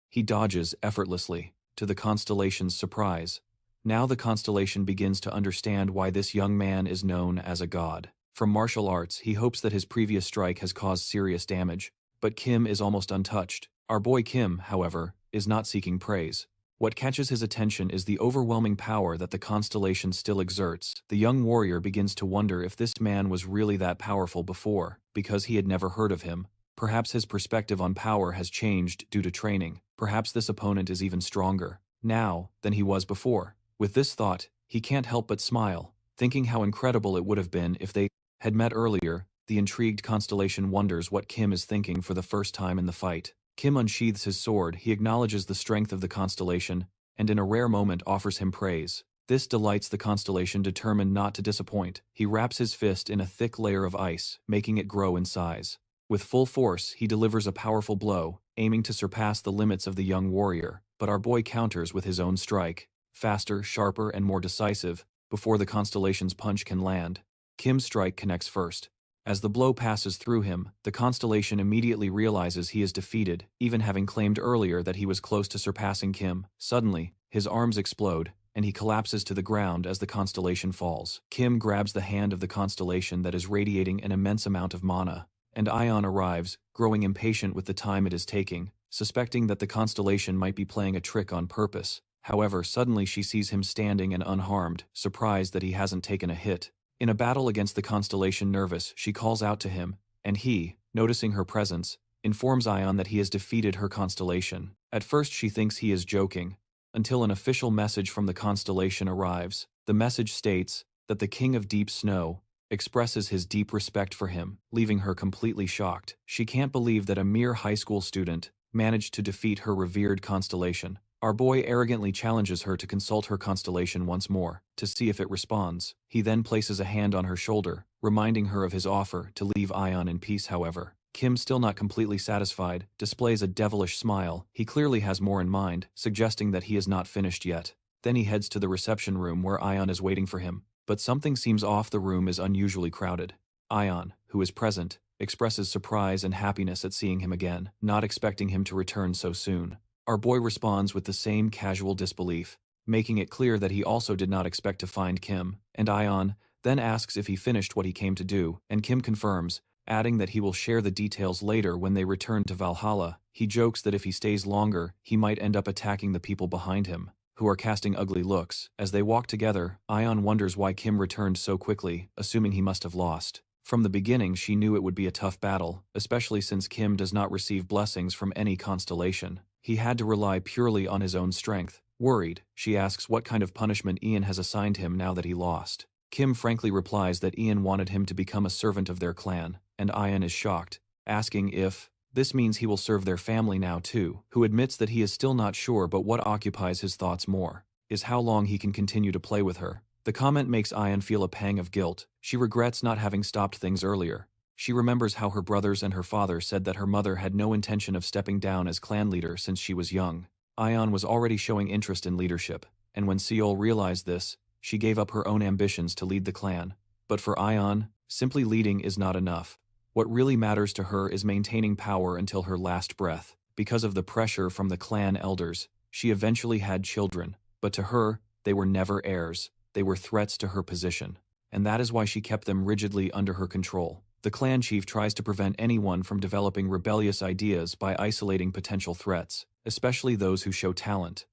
He dodges effortlessly, to the Constellation's surprise. Now the Constellation begins to understand why this young man is known as a god. From martial arts, he hopes that his previous strike has caused serious damage, but Kim is almost untouched. Our boy Kim, however, is not seeking praise. What catches his attention is the overwhelming power that the Constellation still exerts. The young warrior begins to wonder if this man was really that powerful before, because he had never heard of him. Perhaps his perspective on power has changed due to training. Perhaps this opponent is even stronger now than he was before. With this thought, he can't help but smile, thinking how incredible it would have been if they had met earlier. The intrigued Constellation wonders what Kim is thinking for the first time in the fight. Kim unsheathes his sword. He acknowledges the strength of the Constellation, and in a rare moment offers him praise. This delights the Constellation, determined not to disappoint. He wraps his fist in a thick layer of ice, making it grow in size. With full force, he delivers a powerful blow, aiming to surpass the limits of the young warrior, but our boy counters with his own strike, faster, sharper, and more decisive. Before the Constellation's punch can land, Kim's strike connects first, As the blow passes through him, the constellation immediately realizes he is defeated, even having claimed earlier that he was close to surpassing Kim. Suddenly, his arms explode, and he collapses to the ground as the constellation falls. Kim grabs the hand of the constellation that is radiating an immense amount of mana, and Ion arrives, growing impatient with the time it is taking, suspecting that the constellation might be playing a trick on purpose. However, suddenly she sees him standing and unharmed, surprised that he hasn't taken a hit. In a battle against the constellation nervous, she calls out to him, and he, noticing her presence, informs Ion that he has defeated her constellation. At first she thinks he is joking, until an official message from the constellation arrives. The message states that the King of Deep Snow expresses his deep respect for him, leaving her completely shocked. She can't believe that a mere high school student managed to defeat her revered constellation. Our boy arrogantly challenges her to consult her constellation once more, to see if it responds. He then places a hand on her shoulder, reminding her of his offer to leave Ion in peace. However, Kim, still not completely satisfied, displays a devilish smile. He clearly has more in mind, suggesting that he is not finished yet. Then he heads to the reception room where Ion is waiting for him, but something seems off. The room is unusually crowded. Ion, who is present, expresses surprise and happiness at seeing him again, not expecting him to return so soon. Our boy responds with the same casual disbelief, making it clear that he also did not expect to find Kim, and Ion then asks if he finished what he came to do, and Kim confirms, adding that he will share the details later when they return to Valhalla. He jokes that if he stays longer, he might end up attacking the people behind him, who are casting ugly looks. As they walk together, Ion wonders why Kim returned so quickly, assuming he must have lost. From the beginning she knew it would be a tough battle, especially since Kim does not receive blessings from any constellation. He had to rely purely on his own strength. Worried, she asks what kind of punishment Ian has assigned him now that he lost. Kim frankly replies that Ian wanted him to become a servant of their clan, and Ian is shocked, asking if this means he will serve their family now too, who admits that he is still not sure, but what occupies his thoughts more is how long he can continue to play with her. The comment makes Ian feel a pang of guilt. She regrets not having stopped things earlier. She remembers how her brothers and her father said that her mother had no intention of stepping down as clan leader since she was young. Ion was already showing interest in leadership, and when Seol realized this, she gave up her own ambitions to lead the clan. But for Ion, simply leading is not enough. What really matters to her is maintaining power until her last breath. Because of the pressure from the clan elders, she eventually had children, but to her, they were never heirs. They were threats to her position, and that is why she kept them rigidly under her control. The clan chief tries to prevent anyone from developing rebellious ideas by isolating potential threats, especially those who show talent.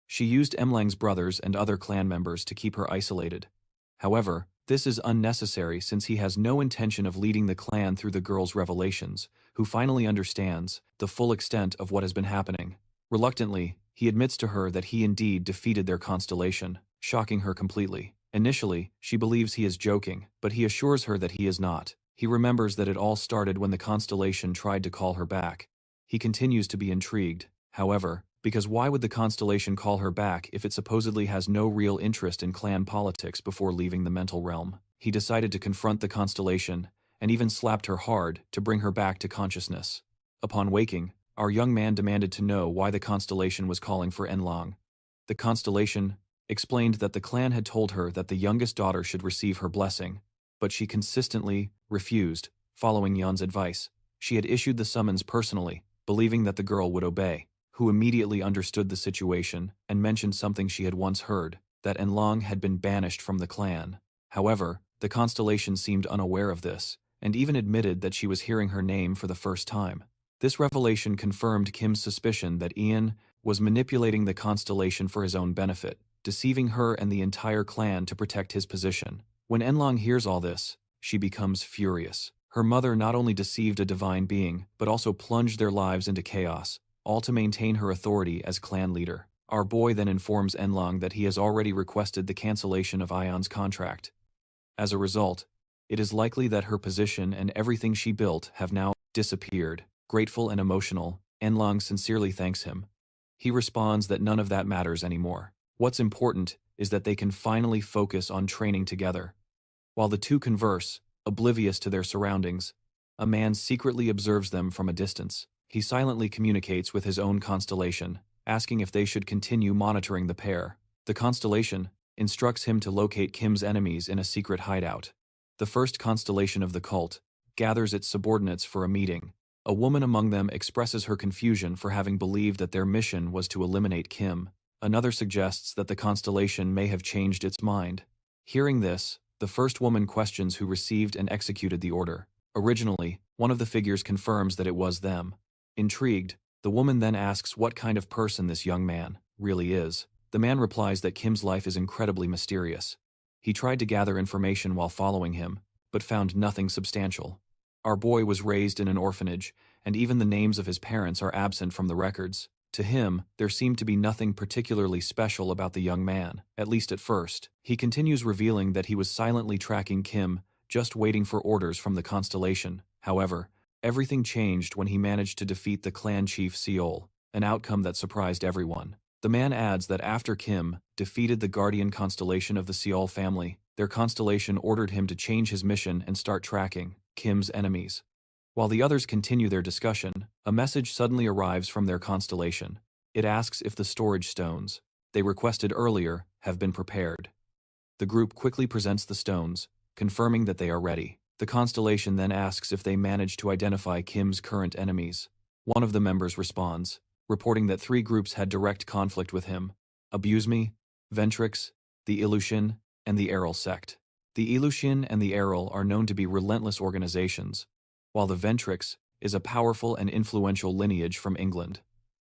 She used Emlang's brothers and other clan members to keep her isolated. However, this is unnecessary since he has no intention of leading the clan through the girl's revelations, who finally understands the full extent of what has been happening. Reluctantly, he admits to her that he indeed defeated their constellation, shocking her completely. Initially, she believes he is joking, but he assures her that he is not. He remembers that it all started when the constellation tried to call her back. He continues to be intrigued, however, because why would the constellation call her back if it supposedly has no real interest in clan politics before leaving the mental realm? He decided to confront the constellation, and even slapped her hard to bring her back to consciousness. Upon waking, our young man demanded to know why the constellation was calling for Enlong. The constellation explained that the clan had told her that the youngest daughter should receive her blessing, but she consistently refused, following Yon's advice. She had issued the summons personally, believing that the girl would obey, who immediately understood the situation and mentioned something she had once heard, that Enlong had been banished from the clan. However, the constellation seemed unaware of this, and even admitted that she was hearing her name for the first time. This revelation confirmed Kim's suspicion that Ian was manipulating the constellation for his own benefit, deceiving her and the entire clan to protect his position. When Enlong hears all this, she becomes furious. Her mother not only deceived a divine being, but also plunged their lives into chaos, all to maintain her authority as clan leader. Our boy then informs Enlong that he has already requested the cancellation of Ion's contract. As a result, it is likely that her position and everything she built have now disappeared. Grateful and emotional, Enlong sincerely thanks him. He responds that none of that matters anymore. What's important is that they can finally focus on training together. While the two converse, oblivious to their surroundings, a man secretly observes them from a distance. He silently communicates with his own constellation, asking if they should continue monitoring the pair. The constellation instructs him to locate Kim's enemies in a secret hideout. The first constellation of the cult gathers its subordinates for a meeting. A woman among them expresses her confusion for having believed that their mission was to eliminate Kim. Another suggests that the constellation may have changed its mind. Hearing this, the first woman questions who received and executed the order. Originally, one of the figures confirms that it was them. Intrigued, the woman then asks what kind of person this young man really is. The man replies that Kim's life is incredibly mysterious. He tried to gather information while following him, but found nothing substantial. Our boy was raised in an orphanage, and even the names of his parents are absent from the records. To him, there seemed to be nothing particularly special about the young man, at least at first. He continues revealing that he was silently tracking Kim, just waiting for orders from the Constellation. However, everything changed when he managed to defeat the clan chief Seol, an outcome that surprised everyone. The man adds that after Kim defeated the guardian constellation of the Seol family, their constellation ordered him to change his mission and start tracking Kim's enemies. While the others continue their discussion, a message suddenly arrives from their constellation. It asks if the storage stones they requested earlier have been prepared. The group quickly presents the stones, confirming that they are ready. The constellation then asks if they managed to identify Kim's current enemies. One of the members responds, reporting that 3 groups had direct conflict with him: Abuse Me, Ventrix, the Ilushin, and the Errol sect. The Ilushin and the Errol are known to be relentless organizations, while the Ventrix is a powerful and influential lineage from England.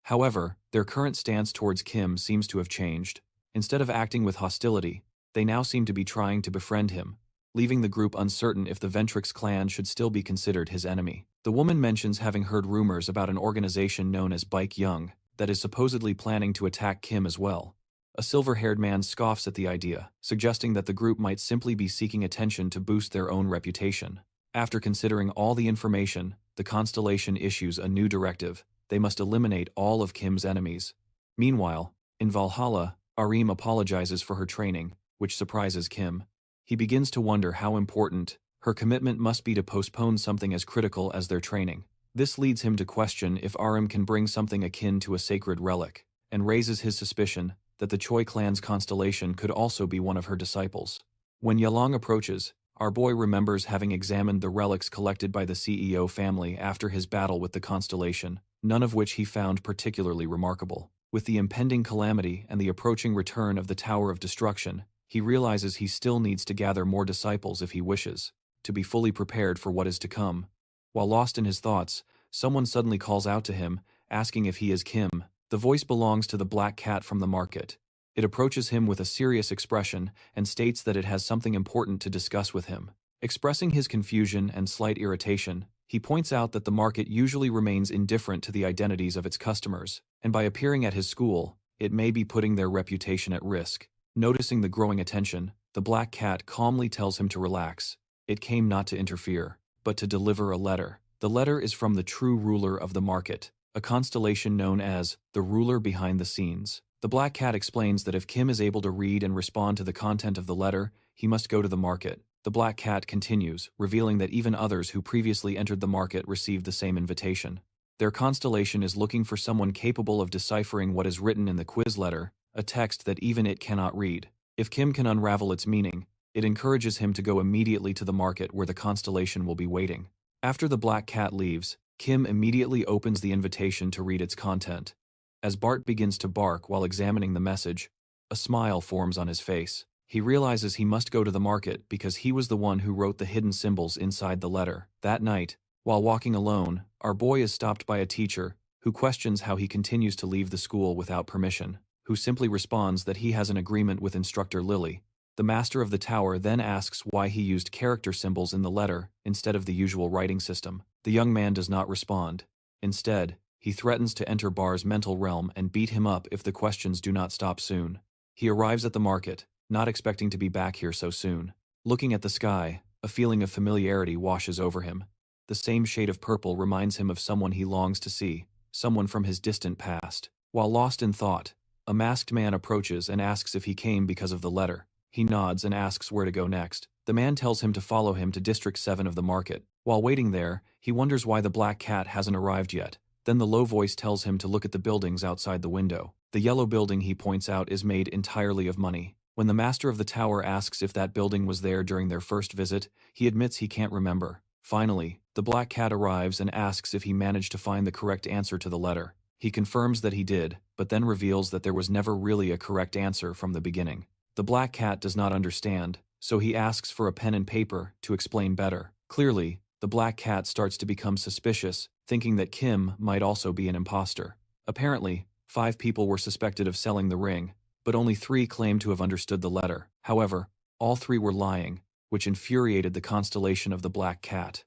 However, their current stance towards Kim seems to have changed. Instead of acting with hostility, they now seem to be trying to befriend him, leaving the group uncertain if the Ventrix clan should still be considered his enemy. The woman mentions having heard rumors about an organization known as Bike Young that is supposedly planning to attack Kim as well. A silver-haired man scoffs at the idea, suggesting that the group might simply be seeking attention to boost their own reputation. After considering all the information, the Constellation issues a new directive: they must eliminate all of Kim's enemies. Meanwhile, in Valhalla, Arim apologizes for her training, which surprises Kim. He begins to wonder how important her commitment must be to postpone something as critical as their training. This leads him to question if Arim can bring something akin to a sacred relic, and raises his suspicion that the Choi clan's constellation could also be one of her disciples. When Yalong approaches, our boy remembers having examined the relics collected by the CEO family after his battle with the constellation, none of which he found particularly remarkable. With the impending calamity and the approaching return of the Tower of Destruction, he realizes he still needs to gather more disciples if he wishes to be fully prepared for what is to come. While lost in his thoughts, someone suddenly calls out to him, asking if he is Kim. The voice belongs to the black cat from the market. It approaches him with a serious expression and states that it has something important to discuss with him. Expressing his confusion and slight irritation, he points out that the market usually remains indifferent to the identities of its customers, and by appearing at his school, it may be putting their reputation at risk. Noticing the growing attention, the black cat calmly tells him to relax. It came not to interfere, but to deliver a letter. The letter is from the true ruler of the market, a constellation known as the ruler behind the scenes. The black cat explains that if Kim is able to read and respond to the content of the letter, he must go to the market. The black cat continues, revealing that even others who previously entered the market received the same invitation. Their constellation is looking for someone capable of deciphering what is written in the quiz letter, a text that even it cannot read. If Kim can unravel its meaning, it encourages him to go immediately to the market where the constellation will be waiting. After the black cat leaves, Kim immediately opens the invitation to read its content. As Bart begins to bark while examining the message, a smile forms on his face. He realizes he must go to the market because he was the one who wrote the hidden symbols inside the letter. That night, while walking alone, our boy is stopped by a teacher who questions how he continues to leave the school without permission, who simply responds that he has an agreement with instructor Lily. The master of the tower then asks why he used character symbols in the letter instead of the usual writing system. The young man does not respond. Instead, he threatens to enter Bar's mental realm and beat him up if the questions do not stop soon. He arrives at the market, not expecting to be back here so soon. Looking at the sky, a feeling of familiarity washes over him. The same shade of purple reminds him of someone he longs to see, someone from his distant past. While lost in thought, a masked man approaches and asks if he came because of the letter. He nods and asks where to go next. The man tells him to follow him to District 7 of the market. While waiting there, he wonders why the black cat hasn't arrived yet. Then the low voice tells him to look at the buildings outside the window. The yellow building, he points out, is made entirely of money. When the master of the tower asks if that building was there during their first visit, he admits he can't remember. Finally, the black cat arrives and asks if he managed to find the correct answer to the letter. He confirms that he did, but then reveals that there was never really a correct answer from the beginning. The black cat does not understand, so he asks for a pen and paper to explain better. Clearly, the black cat starts to become suspicious, thinking that Kim might also be an imposter. Apparently, 5 people were suspected of selling the ring, but only 3 claimed to have understood the letter. However, all 3 were lying, which infuriated the constellation of the black cat.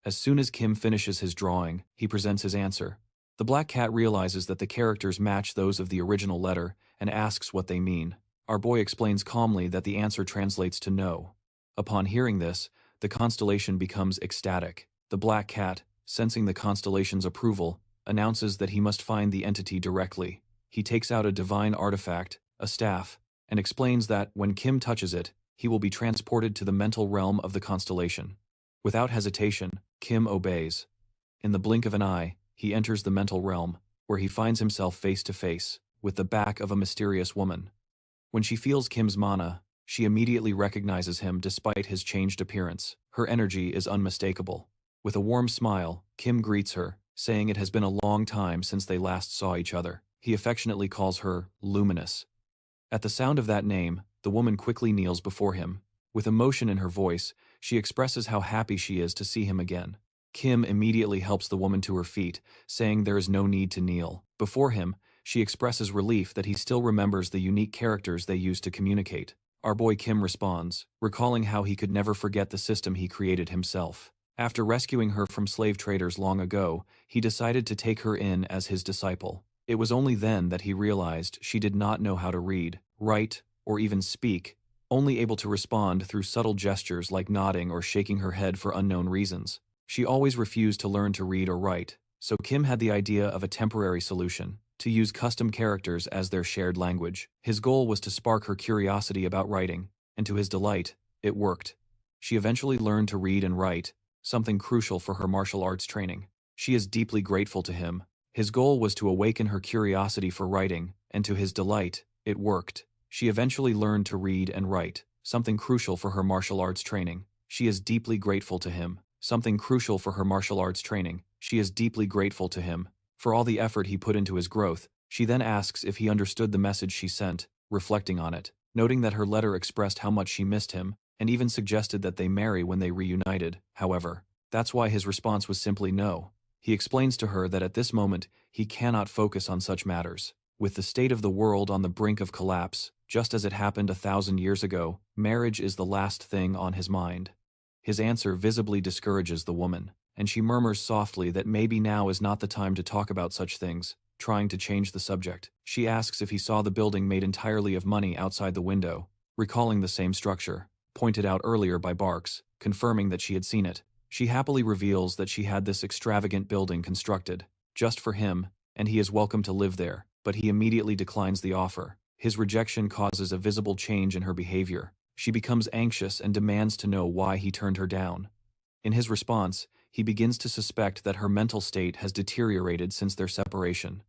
As soon as Kim finishes his drawing, he presents his answer. The black cat realizes that the characters match those of the original letter and asks what they mean. Our boy explains calmly that the answer translates to no. Upon hearing this, the constellation becomes ecstatic. The black cat, sensing the constellation's approval, announces that he must find the entity directly. He takes out a divine artifact, a staff, and explains that when Kim touches it, he will be transported to the mental realm of the constellation. Without hesitation, Kim obeys. In the blink of an eye, he enters the mental realm, where he finds himself face to face with the back of a mysterious woman. When she feels Kim's mana, she immediately recognizes him despite his changed appearance. Her energy is unmistakable. With a warm smile, Kim greets her, saying it has been a long time since they last saw each other. He affectionately calls her Luminous. At the sound of that name, the woman quickly kneels before him. With emotion in her voice, she expresses how happy she is to see him again. Kim immediately helps the woman to her feet, saying there is no need to kneel. Before him, she expresses relief that he still remembers the unique characters they used to communicate. Our boy Kim responds, recalling how he could never forget the system he created himself. After rescuing her from slave traders long ago, he decided to take her in as his disciple. It was only then that he realized she did not know how to read, write, or even speak, only able to respond through subtle gestures like nodding or shaking her head for unknown reasons. She always refused to learn to read or write, so Kim had the idea of a temporary solution: to use custom characters as their shared language. His goal was to spark her curiosity about writing, and to his delight, it worked. She eventually learned to read and write, something crucial for her martial arts training. She is deeply grateful to him. His goal was to awaken her curiosity for writing, and to his delight, it worked. She eventually learned to read and write, something crucial for her martial arts training. She is deeply grateful to him. Something crucial for her martial arts training. She is deeply grateful to him for all the effort he put into his growth. She then asks if he understood the message she sent, reflecting on it, noting that her letter expressed how much she missed him, and even suggested that they marry when they reunited. However, that's why his response was simply no. He explains to her that at this moment, he cannot focus on such matters. With the state of the world on the brink of collapse, just as it happened 1,000 years ago, marriage is the last thing on his mind. His answer visibly discourages the woman, and she murmurs softly that maybe now is not the time to talk about such things, trying to change the subject. She asks if he saw the building made entirely of money outside the window, recalling the same structure, pointed out earlier by Barks, confirming that she had seen it. She happily reveals that she had this extravagant building constructed, just for him, and he is welcome to live there, but he immediately declines the offer. His rejection causes a visible change in her behavior. She becomes anxious and demands to know why he turned her down. In his response, he begins to suspect that her mental state has deteriorated since their separation.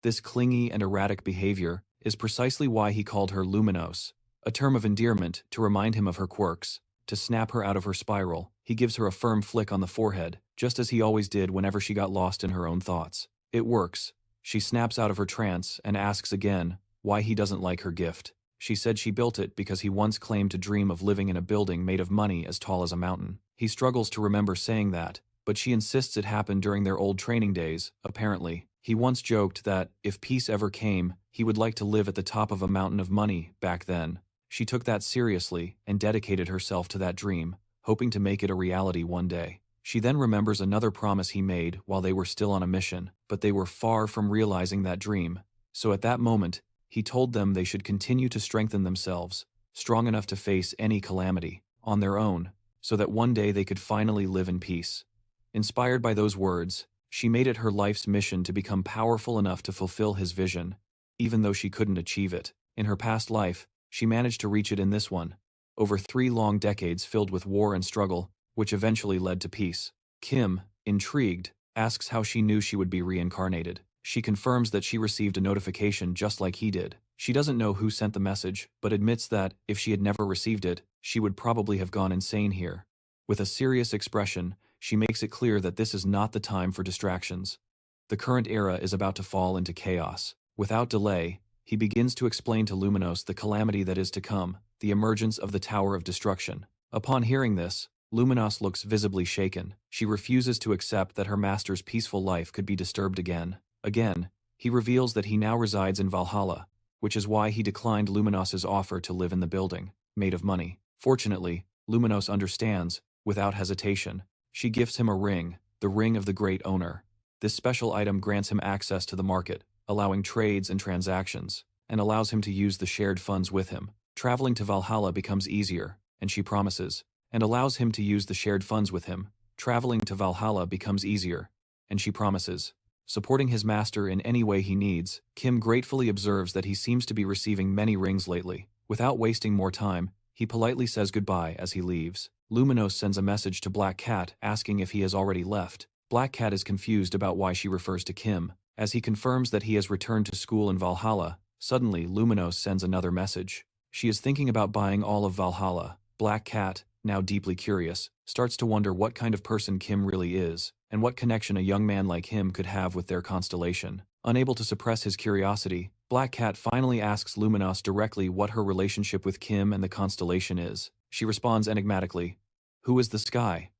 This clingy and erratic behavior is precisely why he called her luminous, a term of endearment to remind him of her quirks. To snap her out of her spiral, he gives her a firm flick on the forehead, just as he always did whenever she got lost in her own thoughts. It works. She snaps out of her trance and asks again why he doesn't like her gift. She said she built it because he once claimed to dream of living in a building made of money as tall as a mountain. He struggles to remember saying that, but she insists it happened during their old training days. Apparently, he once joked that, if peace ever came, he would like to live at the top of a mountain of money back then. She took that seriously and dedicated herself to that dream, hoping to make it a reality one day. She then remembers another promise he made while they were still on a mission, but they were far from realizing that dream. So at that moment, he told them they should continue to strengthen themselves, strong enough to face any calamity, on their own, so that one day they could finally live in peace. Inspired by those words, she made it her life's mission to become powerful enough to fulfill his vision, even though she couldn't achieve it. In her past life, she managed to reach it in this one, over 3 long decades filled with war and struggle, which eventually led to peace. Kim, intrigued, asks how she knew she would be reincarnated. She confirms that she received a notification just like he did. She doesn't know who sent the message, but admits that, if she had never received it, she would probably have gone insane here. With a serious expression, she makes it clear that this is not the time for distractions. The current era is about to fall into chaos. Without delay, he begins to explain to Luminos the calamity that is to come, the emergence of the Tower of Destruction. Upon hearing this, Luminos looks visibly shaken. She refuses to accept that her master's peaceful life could be disturbed again. Again, he reveals that he now resides in Valhalla, which is why he declined Luminos's offer to live in the building, made of money. Fortunately, Luminos understands, without hesitation. She gifts him a ring, the ring of the great owner. This special item grants him access to the market, allowing trades and transactions, and allows him to use the shared funds with him. Traveling to Valhalla becomes easier, and she promises, and allows him to use the shared funds with him. Traveling to Valhalla becomes easier, and she promises. Supporting his master in any way he needs, Kim gratefully observes that he seems to be receiving many rings lately. Without wasting more time, he politely says goodbye as he leaves. Luminos sends a message to Black Cat asking if he has already left. Black Cat is confused about why she refers to Kim. As he confirms that he has returned to school in Valhalla, suddenly Luminos sends another message. She is thinking about buying all of Valhalla. Black Cat, now deeply curious, starts to wonder what kind of person Kim really is, and what connection a young man like him could have with their constellation. Unable to suppress his curiosity, Black Cat finally asks Luminos directly what her relationship with Kim and the constellation is. She responds enigmatically, "Who is the sky?"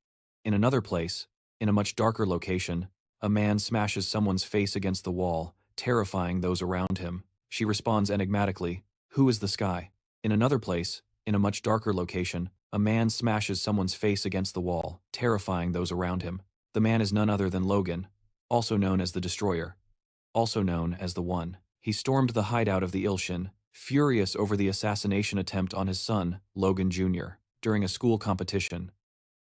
In another place, in a much darker location, a man smashes someone's face against the wall, terrifying those around him. She responds enigmatically, "Who is the sky?" In another place, in a much darker location, a man smashes someone's face against the wall, terrifying those around him. The man is none other than Logan, also known as the Destroyer, also known as the One. He stormed the hideout of the Ilshin, furious over the assassination attempt on his son, Logan Jr., during a school competition.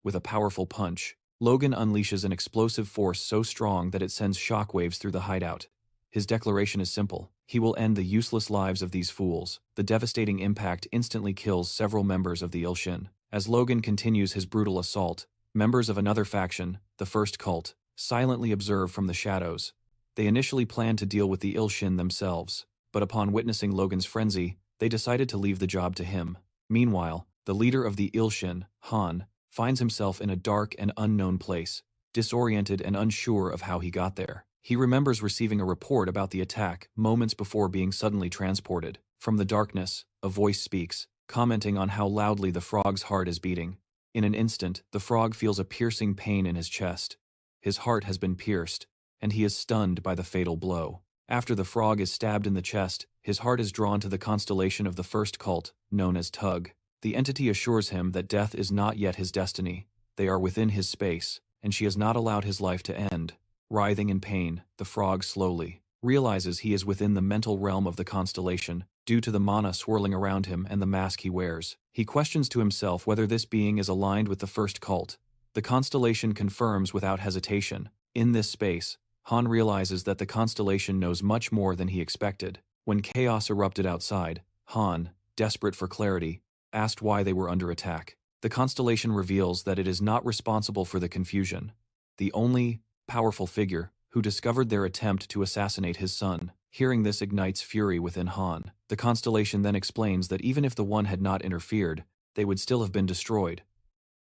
With a powerful punch, Logan unleashes an explosive force so strong that it sends shockwaves through the hideout. His declaration is simple. He will end the useless lives of these fools. The devastating impact instantly kills several members of the Ilshin. As Logan continues his brutal assault, members of another faction, the First Cult, silently observe from the shadows. They initially planned to deal with the Ilshin themselves, but upon witnessing Logan's frenzy, they decided to leave the job to him. Meanwhile, the leader of the Ilshin, Han, finds himself in a dark and unknown place, disoriented and unsure of how he got there. He remembers receiving a report about the attack moments before being suddenly transported. From the darkness, a voice speaks, commenting on how loudly the frog's heart is beating. In an instant, the frog feels a piercing pain in his chest. His heart has been pierced, and he is stunned by the fatal blow. After the frog is stabbed in the chest, his heart is drawn to the constellation of the First Cult, known as Tug. The entity assures him that death is not yet his destiny. They are within his space, and she has not allowed his life to end. Writhing in pain, the frog slowly realizes he is within the mental realm of the constellation, due to the mana swirling around him and the mask he wears. He questions to himself whether this being is aligned with the First Cult. The constellation confirms without hesitation. In this space, Han realizes that the constellation knows much more than he expected. When chaos erupted outside, Han, desperate for clarity, asked why they were under attack. The constellation reveals that it is not responsible for the confusion. The only powerful figure who discovered their attempt to assassinate his son. Hearing this ignites fury within Han. The constellation then explains that even if the One had not interfered, they would still have been destroyed.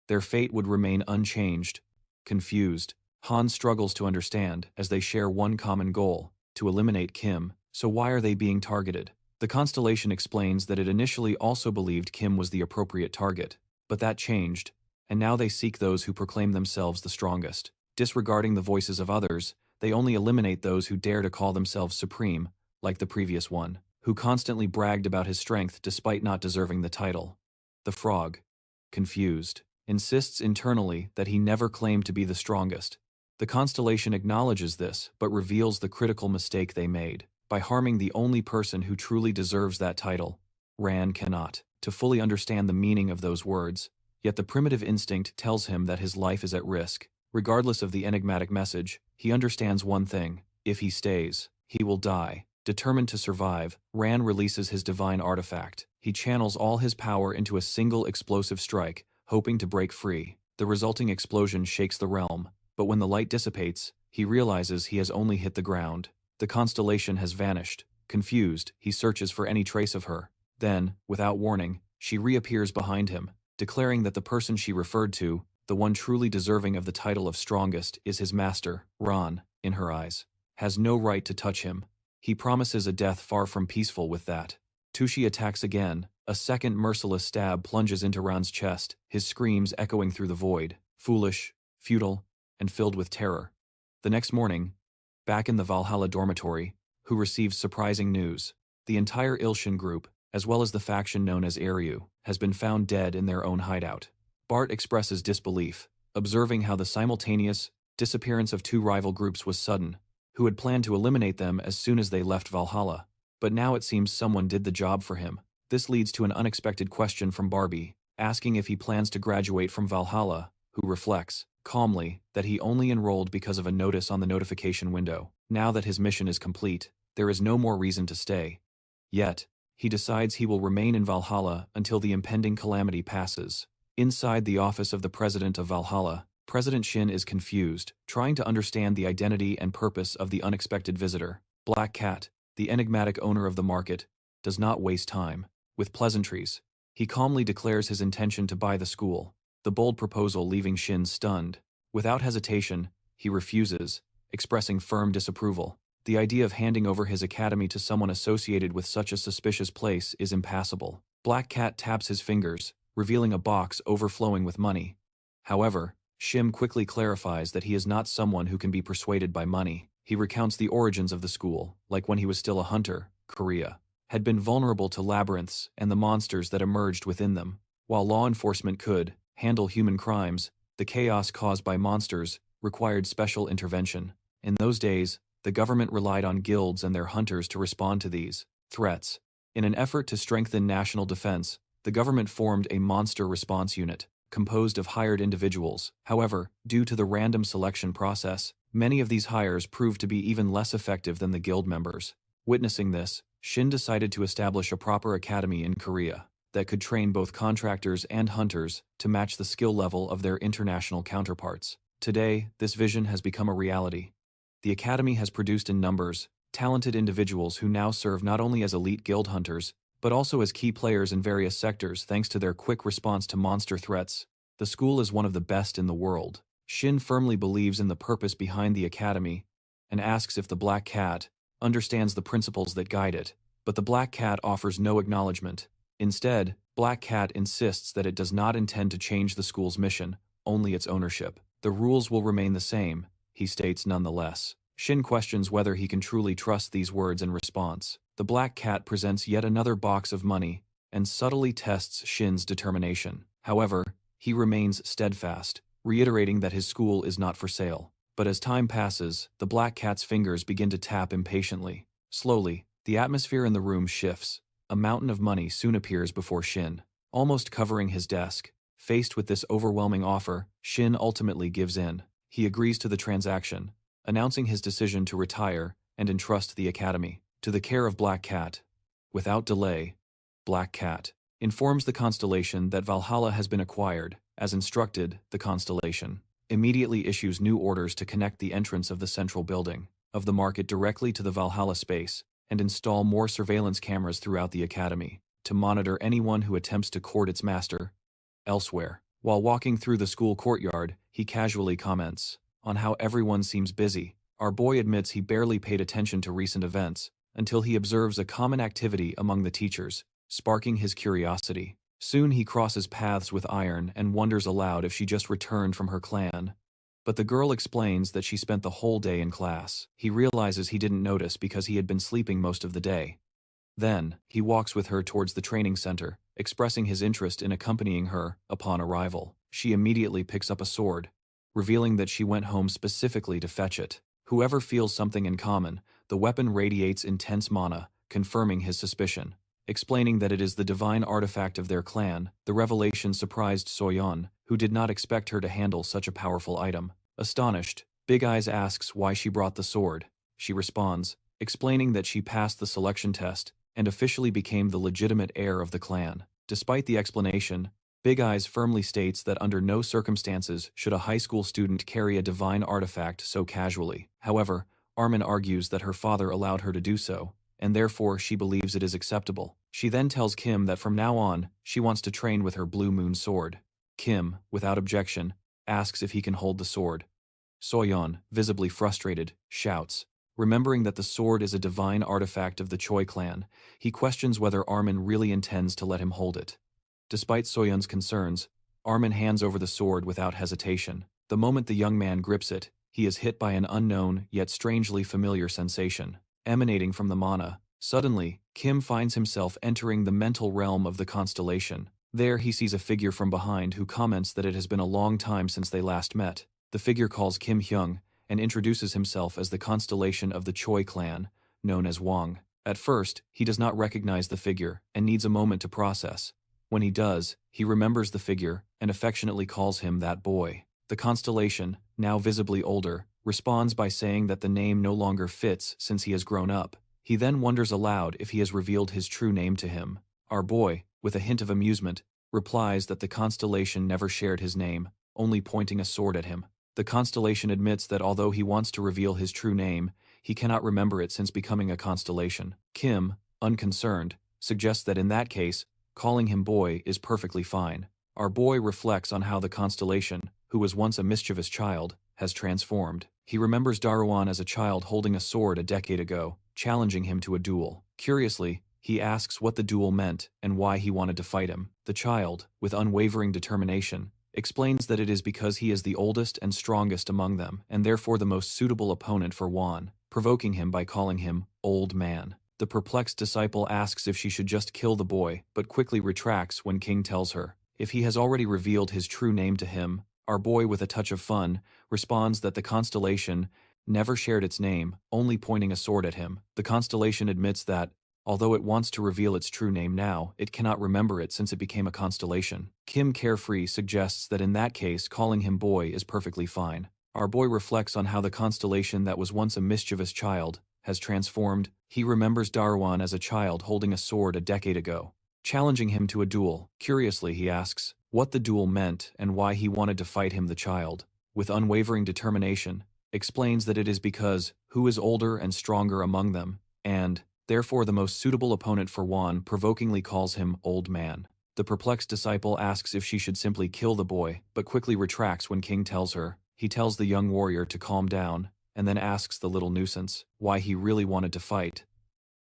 Their fate would remain unchanged. Confused, Han struggles to understand, as they share one common goal, to eliminate Kim. So why are they being targeted? The constellation explains that it initially also believed Kim was the appropriate target, but that changed, and now they seek those who proclaim themselves the strongest. Disregarding the voices of others, they only eliminate those who dare to call themselves supreme, like the previous one, who constantly bragged about his strength despite not deserving the title. The frog, confused, insists internally that he never claimed to be the strongest. The constellation acknowledges this, but reveals the critical mistake they made. By harming the only person who truly deserves that title, Ran cannot to fully understand the meaning of those words, yet the primitive instinct tells him that his life is at risk. Regardless of the enigmatic message, he understands one thing: if he stays, he will die. Determined to survive, Ran releases his divine artifact. He channels all his power into a single explosive strike, hoping to break free. The resulting explosion shakes the realm, but when the light dissipates, he realizes he has only hit the ground. The constellation has vanished. Confused, he searches for any trace of her. Then, without warning, she reappears behind him, declaring that the person she referred to, The one truly deserving of the title of strongest is his master, Ran, in her eyes. Has no right to touch him. He promises a death far from peaceful with that. Tushi attacks again. A second merciless stab plunges into Ran's chest, his screams echoing through the void, foolish, futile, and filled with terror. The next morning, back in the Valhalla dormitory, who receives surprising news. The entire Ilshin group, as well as the faction known as Eryu, has been found dead in their own hideout. Bart expresses disbelief, observing how the simultaneous disappearance of two rival groups was sudden, who had planned to eliminate them as soon as they left Valhalla. But now it seems someone did the job for him. This leads to an unexpected question from Barbie, asking if he plans to graduate from Valhalla, who reflects, calmly, that he only enrolled because of a notice on the notification window. Now that his mission is complete, there is no more reason to stay. Yet, he decides he will remain in Valhalla until the impending calamity passes. Inside the office of the president of Valhalla, President Shin is confused, trying to understand the identity and purpose of the unexpected visitor. Black Cat, the enigmatic owner of the market, does not waste time with pleasantries. He calmly declares his intention to buy the school, the bold proposal leaving Shin stunned. Without hesitation, he refuses, expressing firm disapproval. The idea of handing over his academy to someone associated with such a suspicious place is impassable. Black Cat taps his fingers, revealing a box overflowing with money. However, Shin quickly clarifies that he is not someone who can be persuaded by money. He recounts the origins of the school, like when he was still a hunter, Korea had been vulnerable to labyrinths and the monsters that emerged within them. While law enforcement could handle human crimes, the chaos caused by monsters required special intervention. In those days, the government relied on guilds and their hunters to respond to these threats. In an effort to strengthen national defense, the government formed a monster response unit, composed of hired individuals. However, due to the random selection process, many of these hires proved to be even less effective than the guild members. Witnessing this, Shin decided to establish a proper academy in Korea that could train both contractors and hunters to match the skill level of their international counterparts. Today, this vision has become a reality. The academy has produced in numbers talented individuals who now serve not only as elite guild hunters, but also as key players in various sectors thanks to their quick response to monster threats. The school is one of the best in the world. Shin firmly believes in the purpose behind the academy and asks if the Black Cat understands the principles that guide it, but the Black Cat offers no acknowledgement. Instead, Black Cat insists that it does not intend to change the school's mission, only its ownership. The rules will remain the same, he states nonetheless. Shin questions whether he can truly trust these words in response. The Black Cat presents yet another box of money and subtly tests Shin's determination. However, he remains steadfast, reiterating that his school is not for sale. But as time passes, the Black Cat's fingers begin to tap impatiently. Slowly, the atmosphere in the room shifts. A mountain of money soon appears before Shin, almost covering his desk. Faced with this overwhelming offer, Shin ultimately gives in. He agrees to the transaction, announcing his decision to retire and entrust the academy to the care of Black Cat. Without delay, Black Cat informs the Constellation that Valhalla has been acquired. As instructed, the Constellation immediately issues new orders to connect the entrance of the central building of the market directly to the Valhalla space and install more surveillance cameras throughout the academy to monitor anyone who attempts to court its master. Elsewhere, while walking through the school courtyard, he casually comments on how everyone seems busy. Our boy admits he barely paid attention to recent events until he observes a common activity among the teachers, sparking his curiosity. Soon he crosses paths with Iron and wonders aloud if she just returned from her clan. But the girl explains that she spent the whole day in class. He realizes he didn't notice because he had been sleeping most of the day. Then, he walks with her towards the training center, expressing his interest in accompanying her upon arrival. She immediately picks up a sword, revealing that she went home specifically to fetch it. Whoever feels something in common, the weapon radiates intense mana, confirming his suspicion. Explaining that it is the divine artifact of their clan, the revelation surprised Soyeon, who did not expect her to handle such a powerful item. Astonished, Big Eyes asks why she brought the sword. She responds, explaining that she passed the selection test and officially became the legitimate heir of the clan. Despite the explanation, Big Eyes firmly states that under no circumstances should a high school student carry a divine artifact so casually. However, Armin argues that her father allowed her to do so, and therefore she believes it is acceptable. She then tells Kim that from now on, she wants to train with her Blue Moon sword. Kim, without objection, asks if he can hold the sword. Soyeon, visibly frustrated, shouts. Remembering that the sword is a divine artifact of the Choi clan, he questions whether Armin really intends to let him hold it. Despite Soyeon's concerns, Armin hands over the sword without hesitation. The moment the young man grips it, he is hit by an unknown yet strangely familiar sensation, emanating from the mana. Suddenly, Kim finds himself entering the mental realm of the constellation. There he sees a figure from behind who comments that it has been a long time since they last met. The figure calls Kim Hyung and introduces himself as the constellation of the Choi clan, known as Wang. At first, he does not recognize the figure and needs a moment to process. When he does, he remembers the figure and affectionately calls him that boy. The constellation, now visibly older, responds by saying that the name no longer fits since he has grown up. He then wonders aloud if he has revealed his true name to him. Our boy, with a hint of amusement, replies that the constellation never shared his name, only pointing a sword at him. The constellation admits that although he wants to reveal his true name, he cannot remember it since becoming a constellation. Kim, unconcerned, suggests that in that case, calling him boy is perfectly fine. Our boy reflects on how the constellation, who was once a mischievous child, has transformed. He remembers Daruan as a child holding a sword a decade ago, challenging him to a duel. Curiously, he asks what the duel meant and why he wanted to fight him. The child, with unwavering determination, explains that it is because he is the oldest and strongest among them and therefore the most suitable opponent for Wan, provoking him by calling him old man. The perplexed disciple asks if she should just kill the boy, but quickly retracts when King tells her if he has already revealed his true name to him. Our boy, with a touch of fun, responds that the constellation never shared its name, only pointing a sword at him. The constellation admits that, although it wants to reveal its true name now, it cannot remember it since it became a constellation. Kim, carefree, suggests that in that case calling him boy is perfectly fine. Our boy reflects on how the constellation that was once a mischievous child has transformed. He remembers Darwan as a child holding a sword a decade ago, challenging him to a duel. Curiously, he asks what the duel meant and why he wanted to fight him. The child, with unwavering determination, explains that it is because who is older and stronger among them, and therefore the most suitable opponent for Wan, provokingly calls him old man. The perplexed disciple asks if she should simply kill the boy, but quickly retracts when King tells her. He tells the young warrior to calm down, and then asks the little nuisance why he really wanted to fight.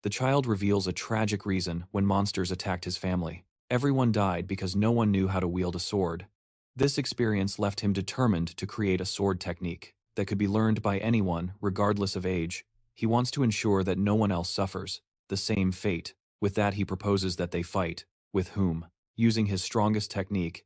The child reveals a tragic reason when monsters attacked his family. Everyone died because no one knew how to wield a sword. This experience left him determined to create a sword technique that could be learned by anyone, regardless of age. He wants to ensure that no one else suffers the same fate. With that, he proposes that they fight. With whom? Using his strongest technique.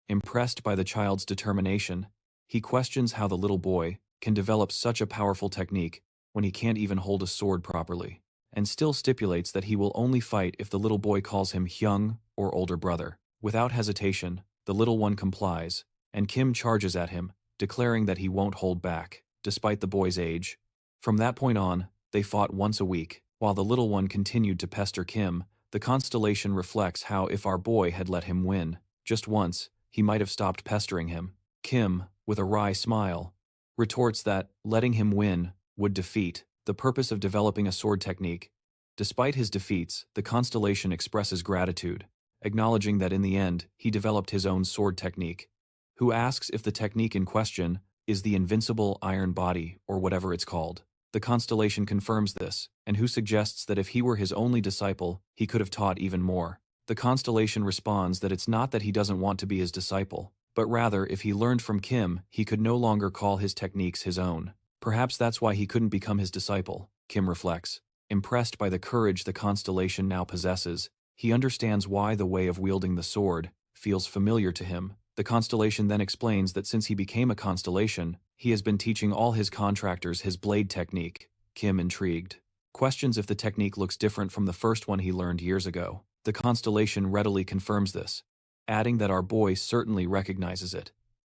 Impressed by the child's determination, he questions how the little boy can develop such a powerful technique when he can't even hold a sword properly, and still stipulates that he will only fight if the little boy calls him Hyung or older brother. Without hesitation, the little one complies, and Kim charges at him, declaring that he won't hold back, despite the boy's age. From that point on, they fought once a week. While the little one continued to pester Kim, the constellation reflects how if our boy had let him win just once, he might have stopped pestering him. Kim, with a wry smile, retorts that letting him win would defeat the purpose of developing a sword technique. Despite his defeats, the constellation expresses gratitude, acknowledging that in the end, he developed his own sword technique. Who asks if the technique in question is the invincible iron body or whatever it's called. The constellation confirms this, and who suggests that if he were his only disciple, he could have taught even more. The constellation responds that it's not that he doesn't want to be his disciple, but rather if he learned from Kim, he could no longer call his techniques his own. Perhaps that's why he couldn't become his disciple, Kim reflects. Impressed by the courage the constellation now possesses, he understands why the way of wielding the sword feels familiar to him. The constellation then explains that since he became a constellation, he has been teaching all his contractors his blade technique. Kim, intrigued, questions if the technique looks different from the first one he learned years ago. The constellation readily confirms this, adding that our boy certainly recognizes it.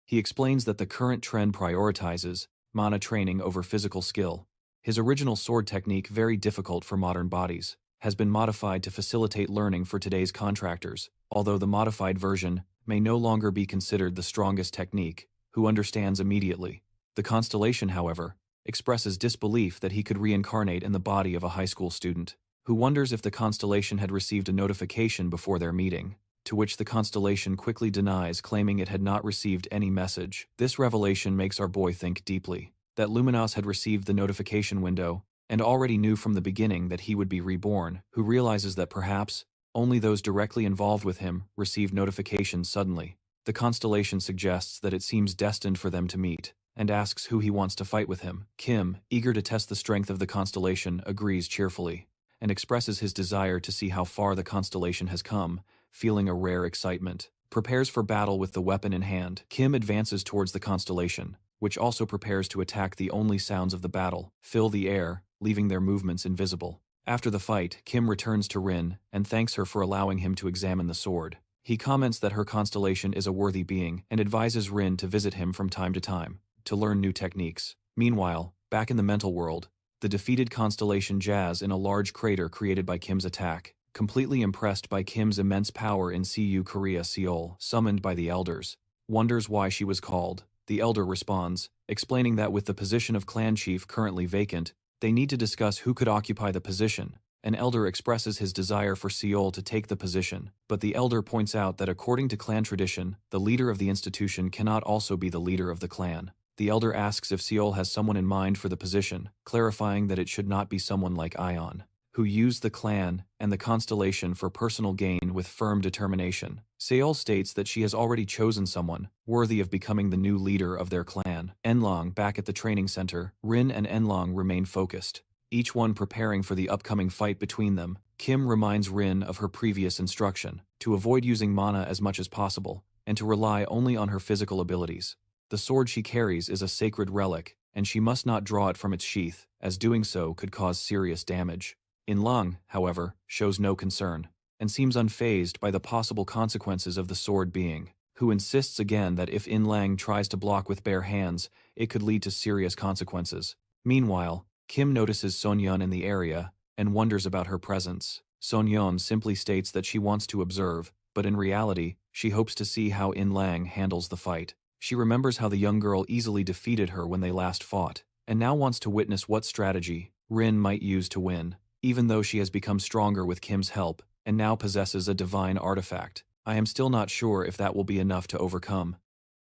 He explains that the current trend prioritizes mana training over physical skill. His original sword technique, very difficult for modern bodies, has been modified to facilitate learning for today's contractors, although the modified version may no longer be considered the strongest technique, who understands immediately. The constellation, however, expresses disbelief that he could reincarnate in the body of a high school student, who wonders if the constellation had received a notification before their meeting. to which the constellation quickly denies, claiming it had not received any message. This revelation makes our boy think deeply. That Luminos had received the notification window, and already knew from the beginning that he would be reborn, who realizes that perhaps only those directly involved with him received notifications suddenly. The constellation suggests that it seems destined for them to meet, and asks who he wants to fight with him. Kim, eager to test the strength of the constellation, agrees cheerfully, and expresses his desire to see how far the constellation has come, feeling a rare excitement. Prepares for battle with the weapon in hand. Kim advances towards the constellation, which also prepares to attack. The only sounds of the battle fill the air, leaving their movements invisible. After the fight, Kim returns to Rin and thanks her for allowing him to examine the sword. He comments that her constellation is a worthy being and advises Rin to visit him from time to time to learn new techniques. Meanwhile, back in the mental world, the defeated constellation Jazz in a large crater created by Kim's attack, completely impressed by Kim's immense power in CU Korea Seoul, summoned by the elders, wonders why she was called. The elder responds, explaining that with the position of clan chief currently vacant, they need to discuss who could occupy the position. An elder expresses his desire for Seoul to take the position, but the elder points out that according to clan tradition, the leader of the institution cannot also be the leader of the clan. The elder asks if Seoul has someone in mind for the position, clarifying that it should not be someone like Ion, who used the clan and the constellation for personal gain with firm determination. Seoul states that she has already chosen someone worthy of becoming the new leader of their clan. Enlong, back at the training center, Rin and Enlong remain focused, each one preparing for the upcoming fight between them. Kim reminds Rin of her previous instruction, to avoid using mana as much as possible, and to rely only on her physical abilities. The sword she carries is a sacred relic, and she must not draw it from its sheath, as doing so could cause serious damage. Enlong, however, shows no concern, and seems unfazed by the possible consequences of the sword being, who insists again that if Enlong tries to block with bare hands, it could lead to serious consequences. Meanwhile, Kim notices Sonyeon in the area, and wonders about her presence. Sonyeon simply states that she wants to observe, but in reality, she hopes to see how Enlong handles the fight. She remembers how the young girl easily defeated her when they last fought, and now wants to witness what strategy Rin might use to win. Even though she has become stronger with Kim's help, and now possesses a divine artifact, I am still not sure if that will be enough to overcome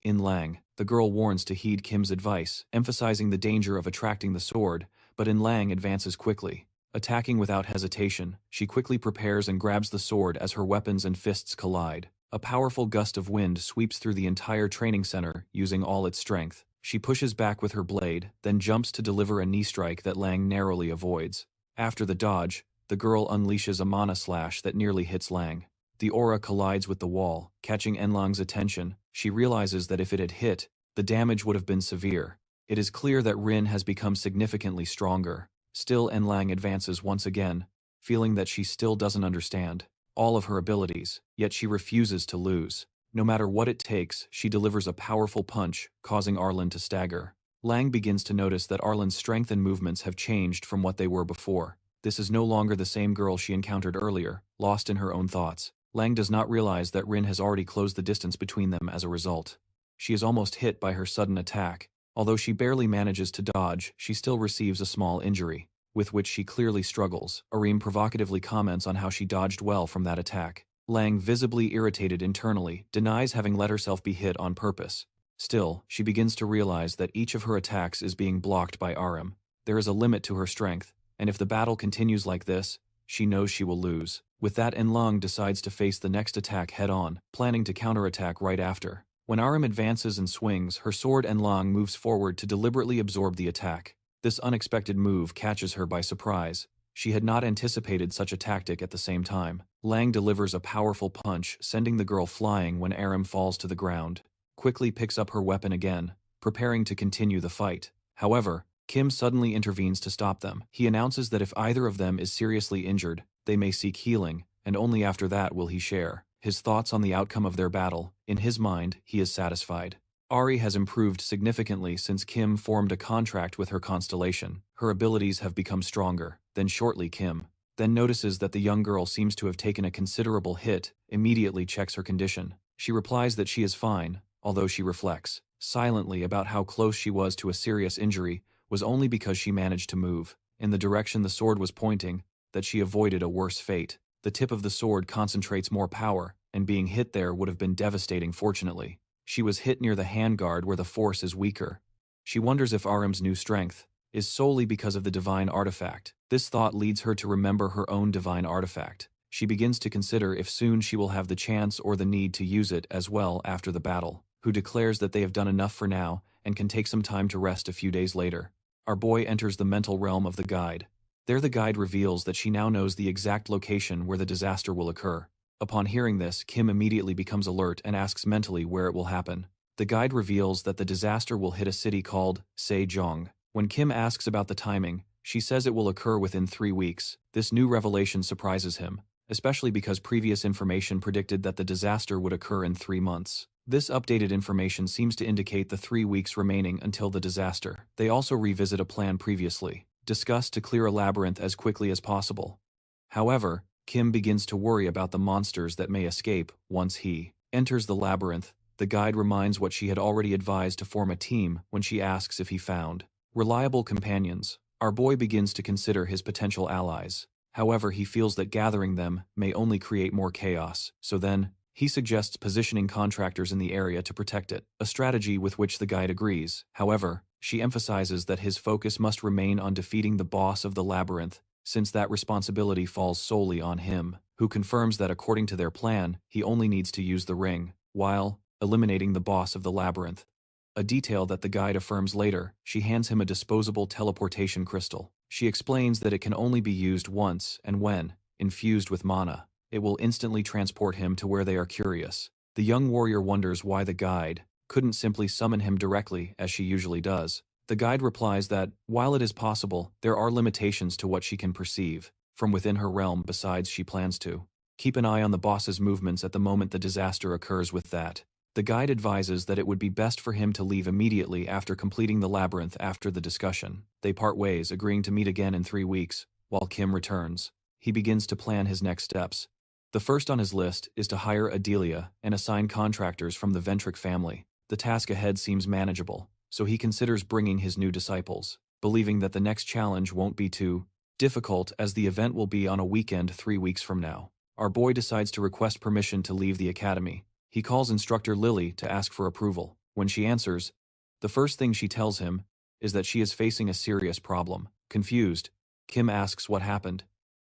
Enlong. The girl warns to heed Kim's advice, emphasizing the danger of attracting the sword, but Enlong advances quickly. Attacking without hesitation, she quickly prepares and grabs the sword as her weapons and fists collide. A powerful gust of wind sweeps through the entire training center, using all its strength. She pushes back with her blade, then jumps to deliver a knee strike that Lang narrowly avoids. After the dodge, the girl unleashes a mana slash that nearly hits Lang. The aura collides with the wall, catching Enlong's attention. She realizes that if it had hit, the damage would have been severe. It is clear that Rin has become significantly stronger. Still, Enlong advances once again, feeling that she still doesn't understand all of her abilities, yet she refuses to lose. No matter what it takes, she delivers a powerful punch, causing Arlen to stagger. Lang begins to notice that Arlen's strength and movements have changed from what they were before. This is no longer the same girl she encountered earlier, lost in her own thoughts. Lang does not realize that Rin has already closed the distance between them as a result. She is almost hit by her sudden attack. Although she barely manages to dodge, she still receives a small injury, with which she clearly struggles. Arim provocatively comments on how she dodged well from that attack. Lang, visibly irritated internally, denies having let herself be hit on purpose. Still, she begins to realize that each of her attacks is being blocked by Arim. There is a limit to her strength, and if the battle continues like this, she knows she will lose. With that, Enlong decides to face the next attack head-on, planning to counterattack right after. When Arim advances and swings, her sword Enlong moves forward to deliberately absorb the attack. This unexpected move catches her by surprise. She had not anticipated such a tactic at the same time. Lang delivers a powerful punch, sending the girl flying when Arim falls to the ground. Quickly picks up her weapon again, preparing to continue the fight. However, Kim suddenly intervenes to stop them. He announces that if either of them is seriously injured, they may seek healing, and only after that will he share his thoughts on the outcome of their battle. In his mind, he is satisfied. Ari has improved significantly since Kim formed a contract with her constellation. Her abilities have become stronger. Then shortly Kim then notices that the young girl seems to have taken a considerable hit, immediately checks her condition. She replies that she is fine, although she reflects silently about how close she was to a serious injury was only because she managed to move in the direction the sword was pointing, that she avoided a worse fate. The tip of the sword concentrates more power, and being hit there would have been devastating. Fortunately, she was hit near the handguard where the force is weaker. She wonders if Arim's new strength is solely because of the divine artifact. This thought leads her to remember her own divine artifact. She begins to consider if soon she will have the chance or the need to use it as well after the battle, who declares that they have done enough for now and can take some time to rest a few days later. Our boy enters the mental realm of the guide. There the guide reveals that she now knows the exact location where the disaster will occur. Upon hearing this, Kim immediately becomes alert and asks mentally where it will happen. The guide reveals that the disaster will hit a city called Sejong. When Kim asks about the timing, she says it will occur within 3 weeks. This new revelation surprises him, especially because previous information predicted that the disaster would occur in 3 months. This updated information seems to indicate the 3 weeks remaining until the disaster. They also revisit a plan previously discussed to clear a labyrinth as quickly as possible. However, Kim begins to worry about the monsters that may escape once he enters the labyrinth. The guide reminds what she had already advised to form a team when she asks if he found reliable companions. Our boy begins to consider his potential allies. However, he feels that gathering them may only create more chaos, so then, he suggests positioning contractors in the area to protect it, a strategy with which the guide agrees. However, she emphasizes that his focus must remain on defeating the boss of the labyrinth, since that responsibility falls solely on him, who confirms that according to their plan, he only needs to use the ring, while eliminating the boss of the labyrinth. A detail that the guide affirms later. She hands him a disposable teleportation crystal. She explains that it can only be used once, and when infused with mana, it will instantly transport him to where they are curious. The young warrior wonders why the guide couldn't simply summon him directly as she usually does. The guide replies that, while it is possible, there are limitations to what she can perceive from within her realm. Besides, she plans to keep an eye on the boss's movements at the moment the disaster occurs. With that, the guide advises that it would be best for him to leave immediately after completing the labyrinth. After the discussion, they part ways, agreeing to meet again in 3 weeks. While Kim returns, he begins to plan his next steps. The first on his list is to hire Adelia and assign contractors from the Ventric family. The task ahead seems manageable, so he considers bringing his new disciples, believing that the next challenge won't be too difficult as the event will be on a weekend 3 weeks from now. Our boy decides to request permission to leave the academy. He calls instructor Lily to ask for approval. When she answers, the first thing she tells him is that she is facing a serious problem. Confused, Kim asks what happened.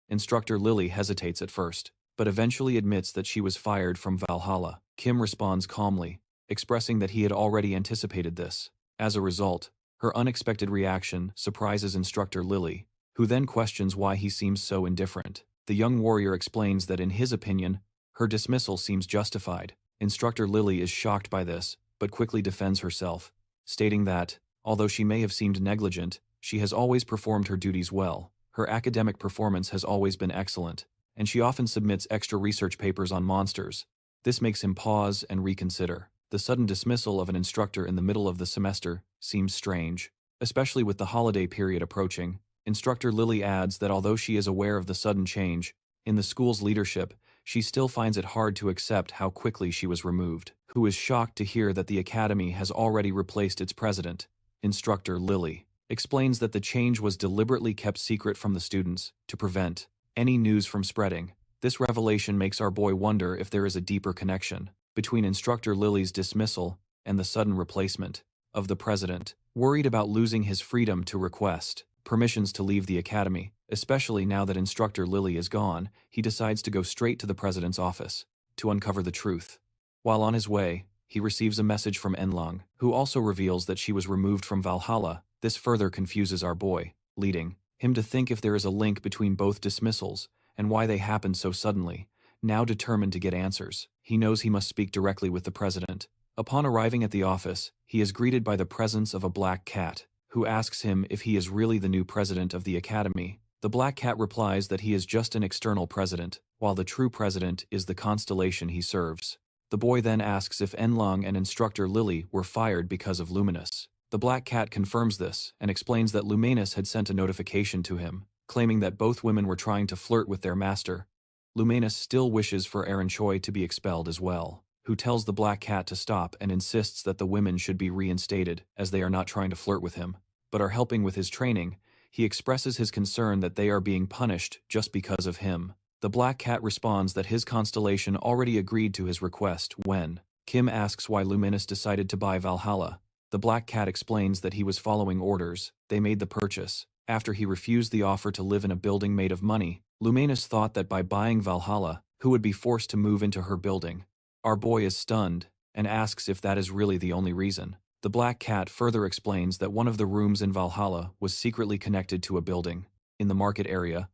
Instructor Lily hesitates at first, but eventually admits that she was fired from Valhalla. Kim responds calmly, expressing that he had already anticipated this. As a result, her unexpected reaction surprises instructor Lily, who then questions why he seems so indifferent. The young warrior explains that in his opinion, her dismissal seems justified. Instructor Lily is shocked by this, but quickly defends herself, stating that, although she may have seemed negligent, she has always performed her duties well. Her academic performance has always been excellent, and she often submits extra research papers on monsters. This makes him pause and reconsider. The sudden dismissal of an instructor in the middle of the semester seems strange, especially with the holiday period approaching. Instructor Lily adds that although she is aware of the sudden change in the school's leadership, she still finds it hard to accept how quickly she was removed. Who is shocked to hear that the academy has already replaced its president. Instructor Lily explains that the change was deliberately kept secret from the students to prevent any news from spreading. This revelation makes our boy wonder if there is a deeper connection between Instructor Lily's dismissal and the sudden replacement of the president. Worried about losing his freedom to request permissions to leave the academy, especially now that Instructor Lily is gone, he decides to go straight to the president's office to uncover the truth. While on his way, he receives a message from Enlong, who also reveals that she was removed from Valhalla. This further confuses our boy, leading him to think if there is a link between both dismissals and why they happened so suddenly. Now determined to get answers, he knows he must speak directly with the president. Upon arriving at the office, he is greeted by the presence of a black cat, who asks him if he is really the new president of the academy. The black cat replies that he is just an external president, while the true president is the constellation he serves. The boy then asks if Enlong and instructor Lily were fired because of Luminous. The black cat confirms this and explains that Luminous had sent a notification to him, claiming that both women were trying to flirt with their master. Luminous still wishes for Aaron Choi to be expelled as well, who tells the black cat to stop and insists that the women should be reinstated as they are not trying to flirt with him, but are helping with his training. He expresses his concern that they are being punished just because of him. The black cat responds that his constellation already agreed to his request. When Kim asks why Luminous decided to buy Valhalla, the black cat explains that he was following orders. They made the purchase. After he refused the offer to live in a building made of money, Luminous thought that by buying Valhalla, who would be forced to move into her building. Our boy is stunned and asks if that is really the only reason. The black cat further explains that one of the rooms in Valhalla was secretly connected to a building. In the market area,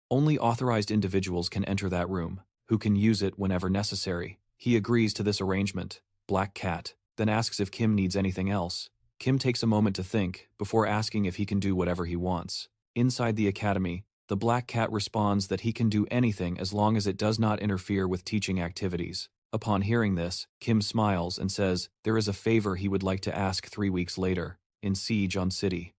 only authorized individuals can enter that room, who can use it whenever necessary. He agrees to this arrangement. Black cat then asks if Kim needs anything else. Kim takes a moment to think, before asking if he can do whatever he wants. Inside the academy, the black cat responds that he can do anything as long as it does not interfere with teaching activities. Upon hearing this, Kim smiles and says there is a favor he would like to ask. 3 weeks later, in Siege on City,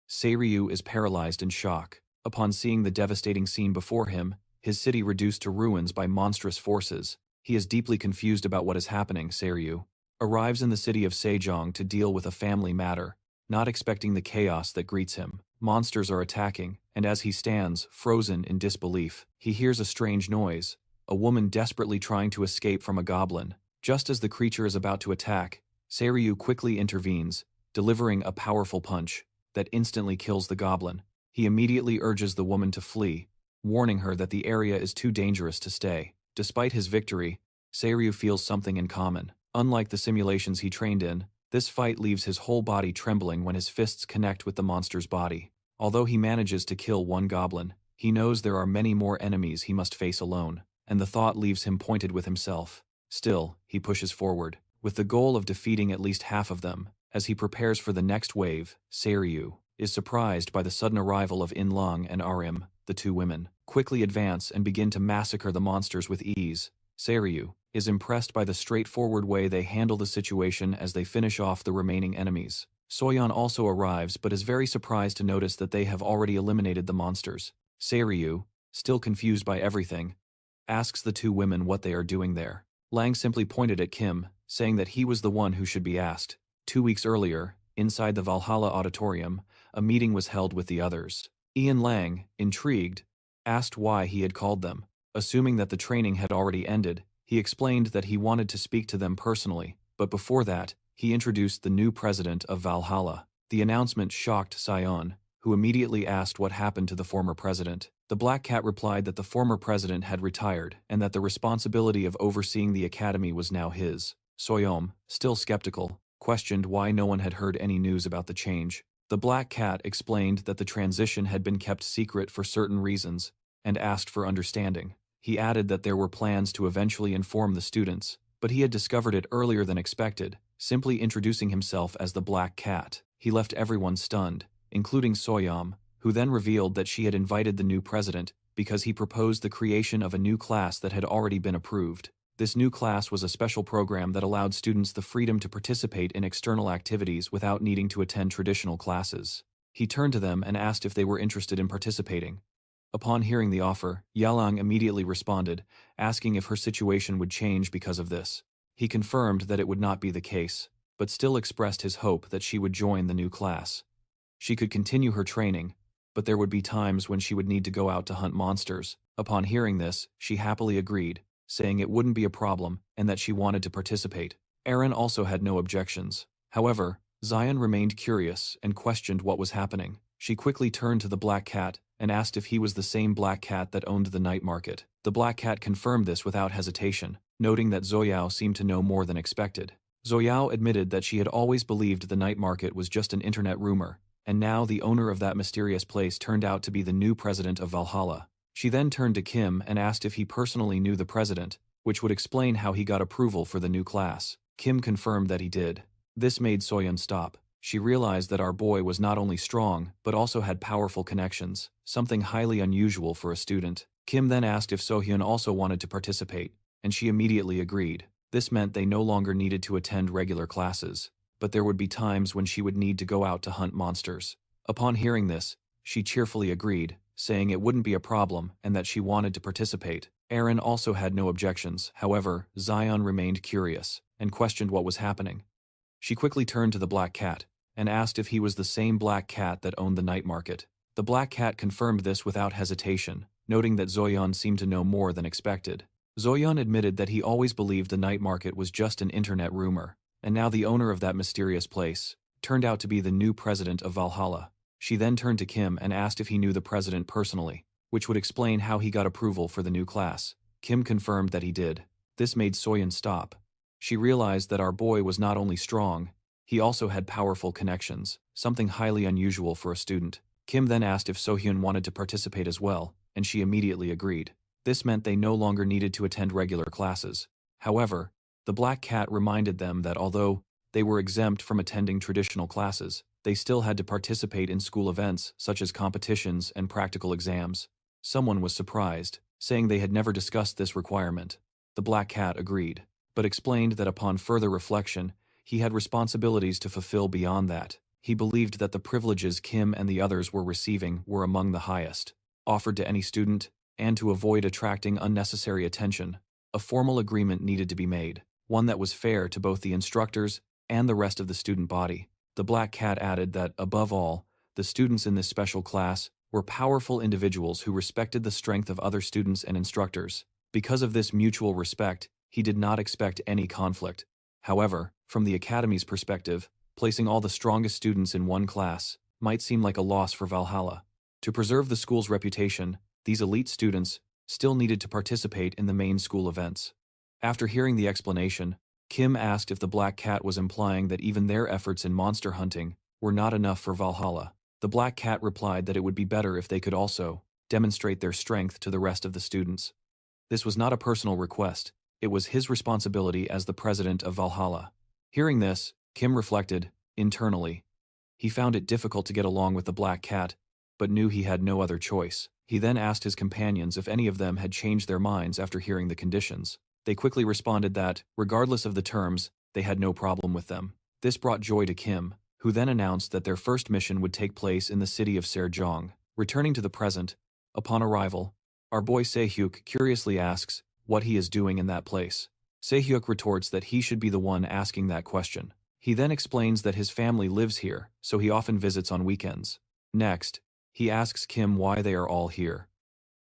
Seiryu is paralyzed in shock. Upon seeing the devastating scene before him, his city reduced to ruins by monstrous forces, he is deeply confused about what is happening. Seiryu arrives in the city of Sejong to deal with a family matter, not expecting the chaos that greets him. Monsters are attacking, and as he stands, frozen in disbelief, he hears a strange noise, a woman desperately trying to escape from a goblin. Just as the creature is about to attack, Seiryu quickly intervenes, delivering a powerful punch that instantly kills the goblin. He immediately urges the woman to flee, warning her that the area is too dangerous to stay. Despite his victory, Seiryu feels something in common. Unlike the simulations he trained in, this fight leaves his whole body trembling when his fists connect with the monster's body. Although he manages to kill one goblin, he knows there are many more enemies he must face alone, and the thought leaves him pointed with himself. Still, he pushes forward, with the goal of defeating at least half of them. As he prepares for the next wave, Seiryu is surprised by the sudden arrival of Inlong and Arim. The two women quickly advance and begin to massacre the monsters with ease. Seiryu is impressed by the straightforward way they handle the situation as they finish off the remaining enemies. Soyeon also arrives but is very surprised to notice that they have already eliminated the monsters. Seiryu, still confused by everything, asks the two women what they are doing there. Lang simply pointed at Kim, saying that he was the one who should be asked. 2 weeks earlier, inside the Valhalla auditorium, a meeting was held with the others. Ian Lang, intrigued, asked why he had called them. Assuming that the training had already ended, he explained that he wanted to speak to them personally, but before that, he introduced the new president of Valhalla. The announcement shocked Sion, who immediately asked what happened to the former president. The Black Cat replied that the former president had retired and that the responsibility of overseeing the academy was now his. Soyeom, still skeptical, questioned why no one had heard any news about the change. The Black Cat explained that the transition had been kept secret for certain reasons, and asked for understanding. He added that there were plans to eventually inform the students, but he had discovered it earlier than expected. Simply introducing himself as the Black Cat, he left everyone stunned, including Soyeom, who then revealed that she had invited the new president because he proposed the creation of a new class that had already been approved. This new class was a special program that allowed students the freedom to participate in external activities without needing to attend traditional classes. He turned to them and asked if they were interested in participating. Upon hearing the offer, Yalang immediately responded, asking if her situation would change because of this. He confirmed that it would not be the case, but still expressed his hope that she would join the new class. She could continue her training, but there would be times when she would need to go out to hunt monsters. Upon hearing this, she happily agreed, saying it wouldn't be a problem and that she wanted to participate. Aaron also had no objections. However, Zion remained curious and questioned what was happening. She quickly turned to the Black Cat and asked if he was the same Black Cat that owned the night market. The Black Cat confirmed this without hesitation, noting that Zoyao seemed to know more than expected. Zoyao admitted that she had always believed the night market was just an internet rumor, and now the owner of that mysterious place turned out to be the new president of Valhalla. She then turned to Kim and asked if he personally knew the president, which would explain how he got approval for the new class. Kim confirmed that he did. This made Soyeon stop. She realized that our boy was not only strong, but also had powerful connections, something highly unusual for a student. Kim then asked if Sohyun also wanted to participate, and she immediately agreed. This meant they no longer needed to attend regular classes, but there would be times when she would need to go out to hunt monsters. Upon hearing this, she cheerfully agreed, saying it wouldn't be a problem and that she wanted to participate. Aaron also had no objections. However, Zion remained curious and questioned what was happening. She quickly turned to the Black Cat and asked if he was the same Black Cat that owned the night market. The Black Cat confirmed this without hesitation, noting that Zoyan seemed to know more than expected. Zoyan admitted that he always believed the night market was just an internet rumor, and now the owner of that mysterious place turned out to be the new president of Valhalla. She then turned to Kim and asked if he knew the president personally, which would explain how he got approval for the new class. Kim confirmed that he did. This made Soyeon stop. She realized that our boy was not only strong, he also had powerful connections, something highly unusual for a student. Kim then asked if Sohyun wanted to participate as well, and she immediately agreed. This meant they no longer needed to attend regular classes. However, the Black Cat reminded them that although they were exempt from attending traditional classes, they still had to participate in school events such as competitions and practical exams. Someone was surprised, saying they had never discussed this requirement. The Black Cat agreed, but explained that upon further reflection, he had responsibilities to fulfill beyond that. He believed that the privileges Kim and the others were receiving were among the highest, offered to any student, and to avoid attracting unnecessary attention, a formal agreement needed to be made, one that was fair to both the instructors and the rest of the student body. The Black Cat added that, above all, the students in this special class were powerful individuals who respected the strength of other students and instructors. Because of this mutual respect, he did not expect any conflict. However, from the Academy's perspective, placing all the strongest students in one class might seem like a loss for Valhalla. To preserve the school's reputation, these elite students still needed to participate in the main school events. After hearing the explanation, Kim asked if the Black Cat was implying that even their efforts in monster hunting were not enough for Valhalla. The Black Cat replied that it would be better if they could also demonstrate their strength to the rest of the students. This was not a personal request, it was his responsibility as the president of Valhalla. Hearing this, Kim reflected, internally. He found it difficult to get along with the Black Cat, but knew he had no other choice. He then asked his companions if any of them had changed their minds after hearing the conditions. They quickly responded that, regardless of the terms, they had no problem with them. This brought joy to Kim, who then announced that their first mission would take place in the city of Serjong. Returning to the present, upon arrival, our boy Sehyuk curiously asks what he is doing in that place. Sehyuk retorts that he should be the one asking that question. He then explains that his family lives here, so he often visits on weekends. Next, he asks Kim why they are all here.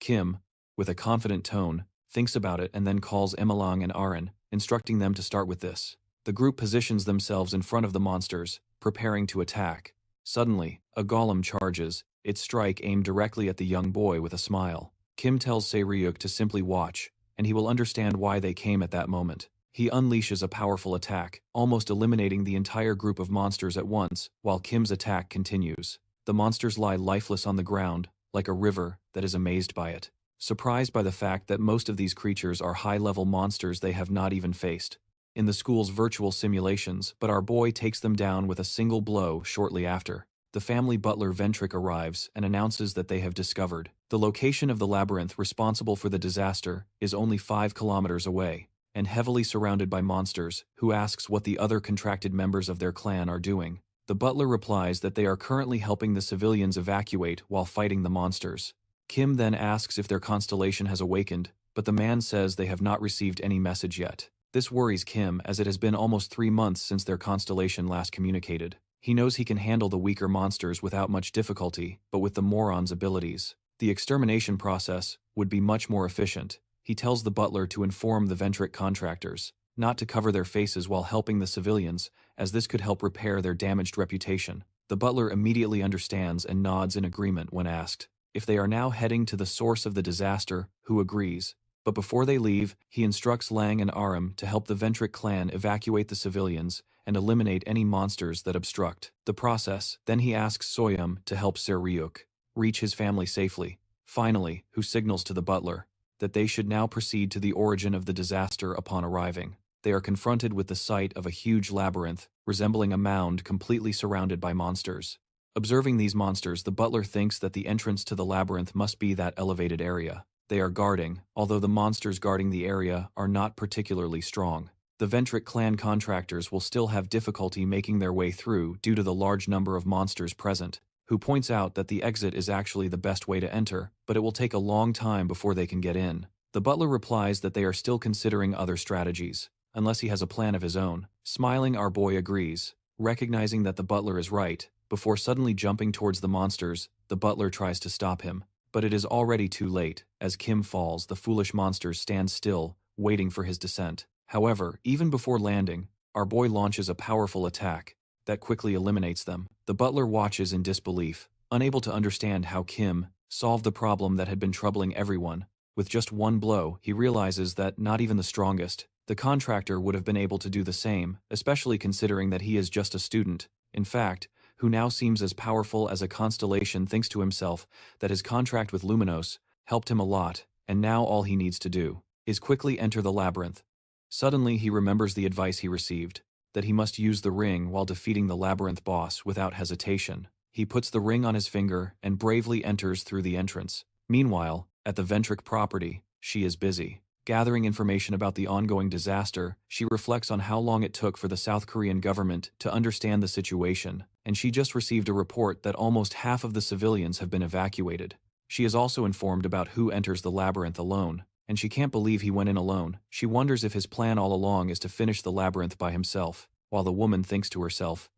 Kim, with a confident tone, thinks about it and then calls Emalang and Aaron, instructing them to start with this. The group positions themselves in front of the monsters, preparing to attack. Suddenly, a golem charges, its strike aimed directly at the young boy with a smile. Kim tells Se-ryuk to simply watch, and he will understand why they came at that moment. He unleashes a powerful attack, almost eliminating the entire group of monsters at once, while Kim's attack continues. The monsters lie lifeless on the ground, like a river that is amazed by it, surprised by the fact that most of these creatures are high-level monsters they have not even faced in the school's virtual simulations, but our boy takes them down with a single blow shortly after. The family butler Ventric arrives and announces that they have discovered the location of the labyrinth responsible for the disaster is only 5 kilometers away, and heavily surrounded by monsters, who asks what the other contracted members of their clan are doing. The butler replies that they are currently helping the civilians evacuate while fighting the monsters. Kim then asks if their constellation has awakened, but the man says they have not received any message yet. This worries Kim, as it has been almost 3 months since their constellation last communicated. He knows he can handle the weaker monsters without much difficulty, but with the moron's abilities, the extermination process would be much more efficient. He tells the butler to inform the Ventric contractors not to cover their faces while helping the civilians, as this could help repair their damaged reputation. The butler immediately understands and nods in agreement when asked if they are now heading to the source of the disaster, who agrees. But before they leave, he instructs Lang and Aram to help the Ventric clan evacuate the civilians and eliminate any monsters that obstruct the process. Then he asks Soyum to help Se-ryuk reach his family safely. Finally, who signals to the butler that they should now proceed to the origin of the disaster upon arriving. They are confronted with the sight of a huge labyrinth, resembling a mound completely surrounded by monsters. Observing these monsters, the butler thinks that the entrance to the labyrinth must be that elevated area they are guarding, although the monsters guarding the area are not particularly strong. The Ventric clan contractors will still have difficulty making their way through due to the large number of monsters present, who points out that the exit is actually the best way to enter, but it will take a long time before they can get in. The butler replies that they are still considering other strategies, unless he has a plan of his own. Smiling, our boy agrees, recognizing that the butler is right. Before suddenly jumping towards the monsters, the butler tries to stop him. But it is already too late. As Kim falls, the foolish monsters stand still, waiting for his descent. However, even before landing, our boy launches a powerful attack that quickly eliminates them. The butler watches in disbelief, unable to understand how Kim solved the problem that had been troubling everyone. With just one blow, he realizes that not even the strongest, the contractor, would have been able to do the same, especially considering that he is just a student. In fact, who now seems as powerful as a constellation, thinks to himself that his contract with Luminos helped him a lot, and now all he needs to do is quickly enter the labyrinth. Suddenly he remembers the advice he received, that he must use the ring while defeating the labyrinth boss without hesitation. He puts the ring on his finger and bravely enters through the entrance. Meanwhile, at the Ventric property, she is busy gathering information about the ongoing disaster. She reflects on how long it took for the South Korean government to understand the situation, and she just received a report that almost half of the civilians have been evacuated. She is also informed about who enters the labyrinth alone, and she can't believe he went in alone. She wonders if his plan all along is to finish the labyrinth by himself. While the woman thinks to herself,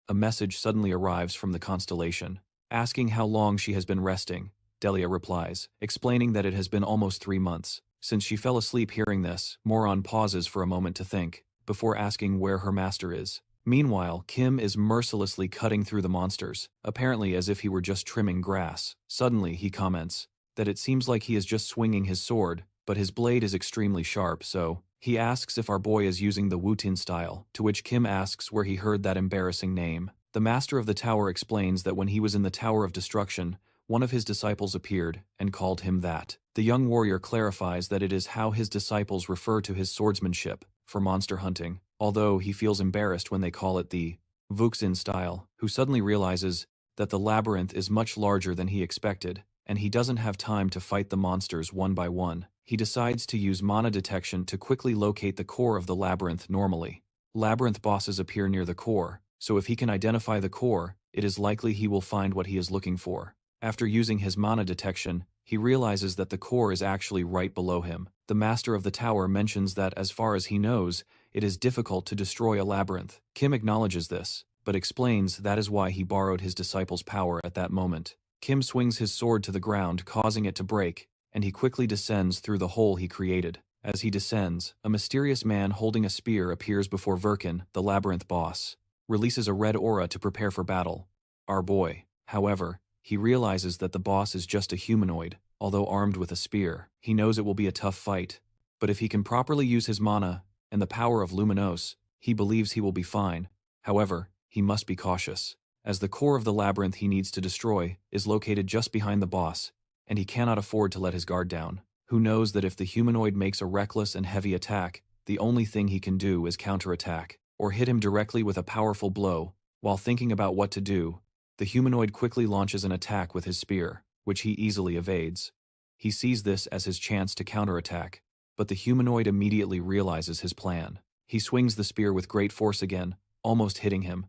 a message suddenly arrives from the Constellation, asking how long she has been resting. Delia replies, explaining that it has been almost 3 months since she fell asleep. Hearing this, Moron pauses for a moment to think, before asking where her master is. Meanwhile, Kim is mercilessly cutting through the monsters, apparently as if he were just trimming grass. Suddenly, he comments that it seems like he is just swinging his sword, but his blade is extremely sharp, so he asks if our boy is using the Wutin style, to which Kim asks where he heard that embarrassing name. The master of the tower explains that when he was in the Tower of Destruction, one of his disciples appeared and called him that. The young warrior clarifies that it is how his disciples refer to his swordsmanship for monster hunting, although he feels embarrassed when they call it the Wuxin style. Who suddenly realizes that the labyrinth is much larger than he expected, and he doesn't have time to fight the monsters one by one. He decides to use mana detection to quickly locate the core of the labyrinth. Normally, labyrinth bosses appear near the core, so if he can identify the core, it is likely he will find what he is looking for. After using his mana detection, he realizes that the core is actually right below him. The master of the tower mentions that as far as he knows, it is difficult to destroy a labyrinth. Kim acknowledges this, but explains that is why he borrowed his disciple's power at that moment. Kim swings his sword to the ground, causing it to break, and he quickly descends through the hole he created. As he descends, a mysterious man holding a spear appears before Verkin, the labyrinth boss, releases a red aura to prepare for battle. Our boy, however, he realizes that the boss is just a humanoid, although armed with a spear. He knows it will be a tough fight, but if he can properly use his mana and the power of Luminos, he believes he will be fine. However, he must be cautious, as the core of the labyrinth he needs to destroy is located just behind the boss, and he cannot afford to let his guard down. Who knows that if the humanoid makes a reckless and heavy attack, the only thing he can do is counterattack, or hit him directly with a powerful blow. While thinking about what to do, the humanoid quickly launches an attack with his spear, which he easily evades. He sees this as his chance to counterattack, but the humanoid immediately realizes his plan. He swings the spear with great force again, almost hitting him.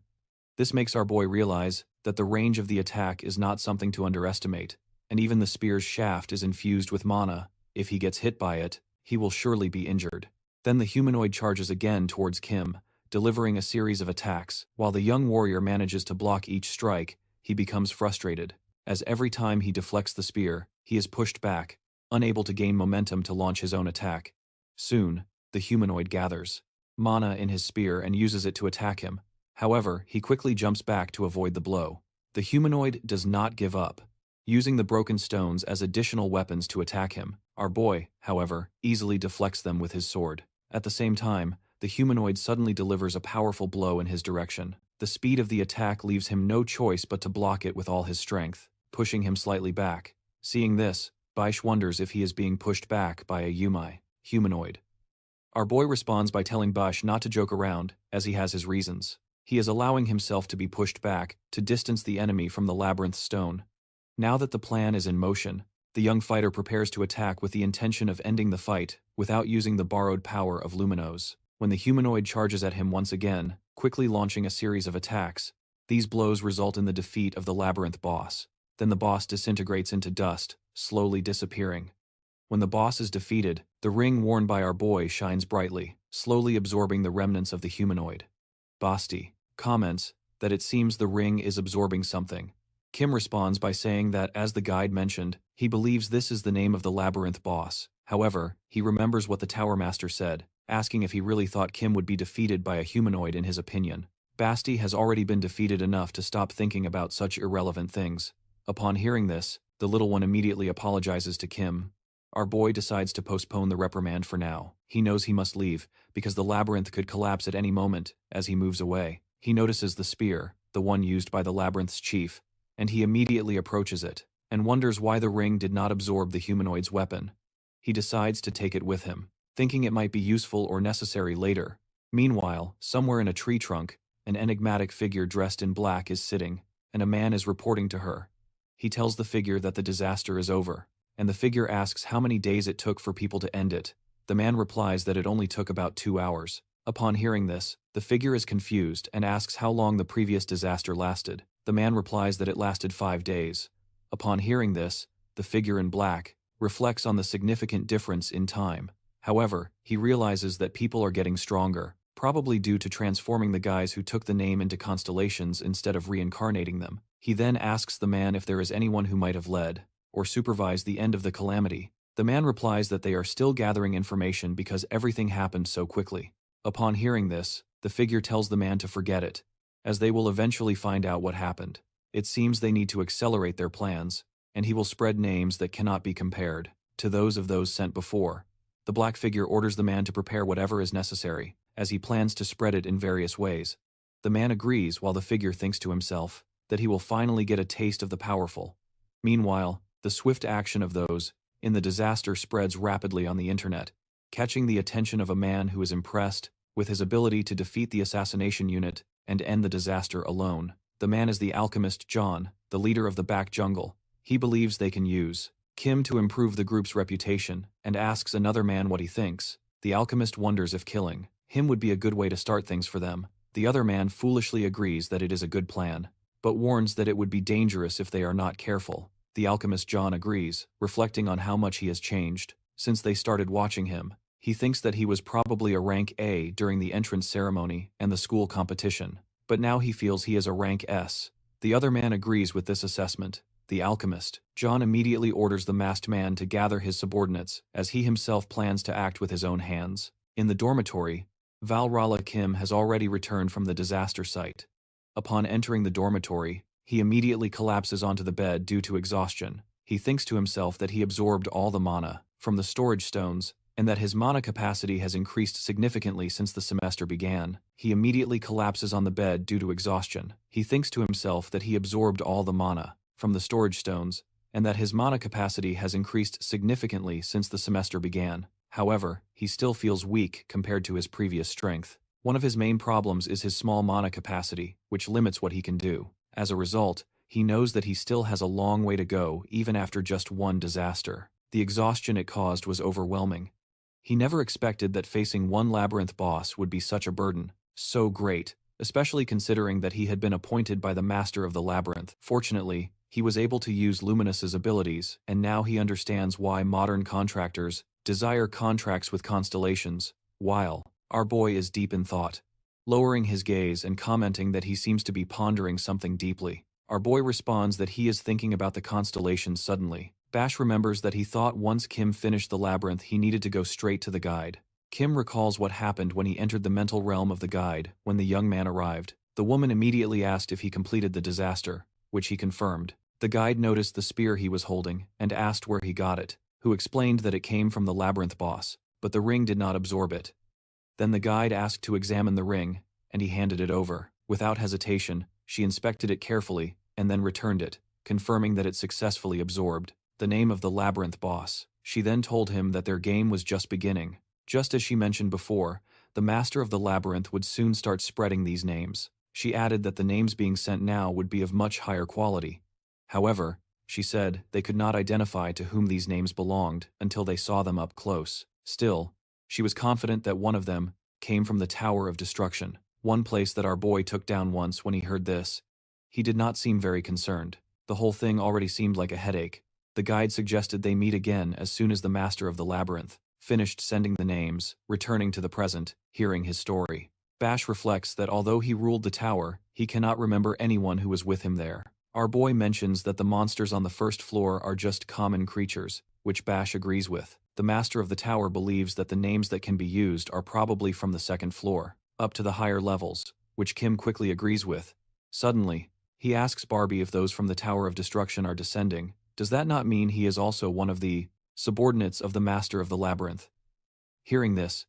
This makes our boy realize that the range of the attack is not something to underestimate, and even the spear's shaft is infused with mana. If he gets hit by it, he will surely be injured. Then the humanoid charges again towards Kim, delivering a series of attacks. While the young warrior manages to block each strike, he becomes frustrated, as every time he deflects the spear, he is pushed back, unable to gain momentum to launch his own attack. Soon, the humanoid gathers mana in his spear and uses it to attack him. However, he quickly jumps back to avoid the blow. The humanoid does not give up, using the broken stones as additional weapons to attack him. Our boy, however, easily deflects them with his sword. At the same time, the humanoid suddenly delivers a powerful blow in his direction. The speed of the attack leaves him no choice but to block it with all his strength, pushing him slightly back. Seeing this, Baish wonders if he is being pushed back by a humanoid. Our boy responds by telling Baish not to joke around, as he has his reasons. He is allowing himself to be pushed back to distance the enemy from the labyrinth stone. Now that the plan is in motion, the young fighter prepares to attack with the intention of ending the fight without using the borrowed power of Luminos. When the humanoid charges at him once again, quickly launching a series of attacks, these blows result in the defeat of the labyrinth boss. Then the boss disintegrates into dust, slowly disappearing. When the boss is defeated, the ring worn by our boy shines brightly, slowly absorbing the remnants of the humanoid. Basti comments that it seems the ring is absorbing something. Kim responds by saying that, as the guide mentioned, he believes this is the name of the labyrinth boss. However, he remembers what the Tower Master said, asking if he really thought Kim would be defeated by a humanoid in his opinion. Basti has already been defeated enough to stop thinking about such irrelevant things. Upon hearing this, the little one immediately apologizes to Kim. Our boy decides to postpone the reprimand for now. He knows he must leave, because the labyrinth could collapse at any moment. As he moves away, he notices the spear, the one used by the labyrinth's chief, and he immediately approaches it, and wonders why the ring did not absorb the humanoid's weapon. He decides to take it with him, thinking it might be useful or necessary later. Meanwhile, somewhere in a tree trunk, an enigmatic figure dressed in black is sitting, and a man is reporting to her. He tells the figure that the disaster is over, and the figure asks how many days it took for people to end it. The man replies that it only took about 2 hours. Upon hearing this, the figure is confused and asks how long the previous disaster lasted. The man replies that it lasted 5 days. Upon hearing this, the figure in black reflects on the significant difference in time. However, he realizes that people are getting stronger, probably due to transforming the guys who took the name into constellations instead of reincarnating them. He then asks the man if there is anyone who might have led or supervised the end of the calamity. The man replies that they are still gathering information because everything happened so quickly. Upon hearing this, the figure tells the man to forget it, as they will eventually find out what happened. It seems they need to accelerate their plans, and he will spread names that cannot be compared to those of those sent before. The black figure orders the man to prepare whatever is necessary, as he plans to spread it in various ways. The man agrees while the figure thinks to himself that he will finally get a taste of the powerful. Meanwhile, the swift action of those in the disaster spreads rapidly on the internet, catching the attention of a man who is impressed with his ability to defeat the assassination unit and end the disaster alone. The man is the alchemist John, the leader of the back jungle. He believes they can use Kim to improve the group's reputation, and asks another man what he thinks. The alchemist wonders if killing him would be a good way to start things for them. The other man foolishly agrees that it is a good plan, but warns that it would be dangerous if they are not careful. The alchemist John agrees, reflecting on how much he has changed since they started watching him. He thinks that he was probably a rank A during the entrance ceremony and the school competition, but now he feels he is a rank S. The other man agrees with this assessment. The alchemist John immediately orders the masked man to gather his subordinates, as he himself plans to act with his own hands. In the dormitory, Valrala Kim has already returned from the disaster site. Upon entering the dormitory, he immediately collapses onto the bed due to exhaustion. He thinks to himself that he absorbed all the mana from the storage stones, and that his mana capacity has increased significantly since the semester began. He immediately collapses on the bed due to exhaustion. He thinks to himself that he absorbed all the mana from the storage stones, and that his mana capacity has increased significantly since the semester began. However, he still feels weak compared to his previous strength. One of his main problems is his small mana capacity, which limits what he can do. As a result, he knows that he still has a long way to go even after just one disaster. The exhaustion it caused was overwhelming. He never expected that facing one labyrinth boss would be such a burden, so great, especially considering that he had been appointed by the master of the labyrinth. Fortunately, he was able to use Luminous's abilities, and now he understands why modern contractors desire contracts with constellations. While our boy is deep in thought, lowering his gaze and commenting that he seems to be pondering something deeply, our boy responds that he is thinking about the constellations suddenly. Bash remembers that he thought once Kim finished the labyrinth he needed to go straight to the guide. Kim recalls what happened when he entered the mental realm of the guide when the young man arrived. The woman immediately asked if he completed the disaster, which he confirmed. The guide noticed the spear he was holding and asked where he got it, who explained that it came from the labyrinth boss, but the ring did not absorb it. Then the guide asked to examine the ring, and he handed it over. Without hesitation, she inspected it carefully and then returned it, confirming that it successfully absorbed the name of the labyrinth boss. She then told him that their game was just beginning. Just as she mentioned before, the master of the labyrinth would soon start spreading these names. She added that the names being sent now would be of much higher quality. However, she said they could not identify to whom these names belonged until they saw them up close. Still, she was confident that one of them came from the Tower of Destruction, one place that our boy took down once. When he heard this, he did not seem very concerned. The whole thing already seemed like a headache. The guide suggested they meet again as soon as the master of the labyrinth finished sending the names, returning to the present, hearing his story. Bash reflects that although he ruled the tower, he cannot remember anyone who was with him there. Our boy mentions that the monsters on the first floor are just common creatures, which Bash agrees with. The master of the tower believes that the names that can be used are probably from the second floor, up to the higher levels, which Kim quickly agrees with. Suddenly, he asks Barbie if those from the Tower of Destruction are descending. Does that not mean he is also one of the subordinates of the Master of the Labyrinth? Hearing this,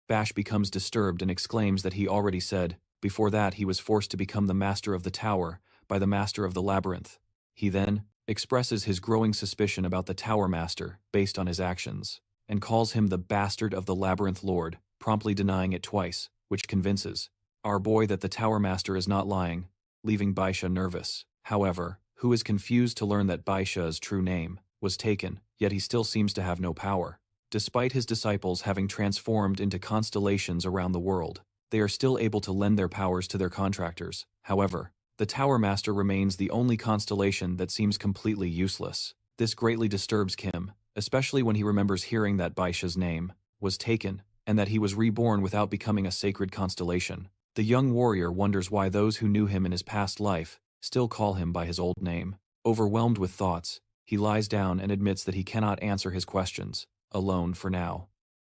Bash becomes disturbed and exclaims that he already said, before that he was forced to become the Master of the Tower by the Master of the Labyrinth. He then expresses his growing suspicion about the Tower Master based on his actions, and calls him the bastard of the Labyrinth Lord, promptly denying it twice, which convinces our boy that the Tower Master is not lying, leaving Baisha nervous. However, who is confused to learn that Baisha's true name was taken, yet he still seems to have no power. Despite his disciples having transformed into constellations around the world, they are still able to lend their powers to their contractors. However, the Tower Master remains the only constellation that seems completely useless. This greatly disturbs Kim, especially when he remembers hearing that Baisha's name was taken, and that he was reborn without becoming a sacred constellation. The young warrior wonders why those who knew him in his past life still call him by his old name. Overwhelmed with thoughts, he lies down and admits that he cannot answer his questions, alone for now.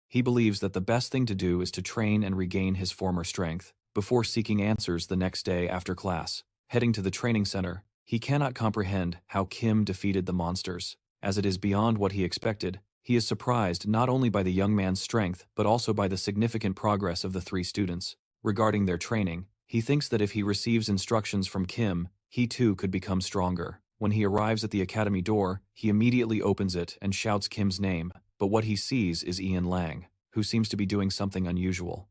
He believes that the best thing to do is to train and regain his former strength, before seeking answers the next day after class. Heading to the training center, he cannot comprehend how Kim defeated the monsters. As it is beyond what he expected, he is surprised not only by the young man's strength but also by the significant progress of the three students. Regarding their training, he thinks that if he receives instructions from Kim, he too could become stronger. When he arrives at the academy door, he immediately opens it and shouts Kim's name, but what he sees is Ian Lang, who seems to be doing something unusual.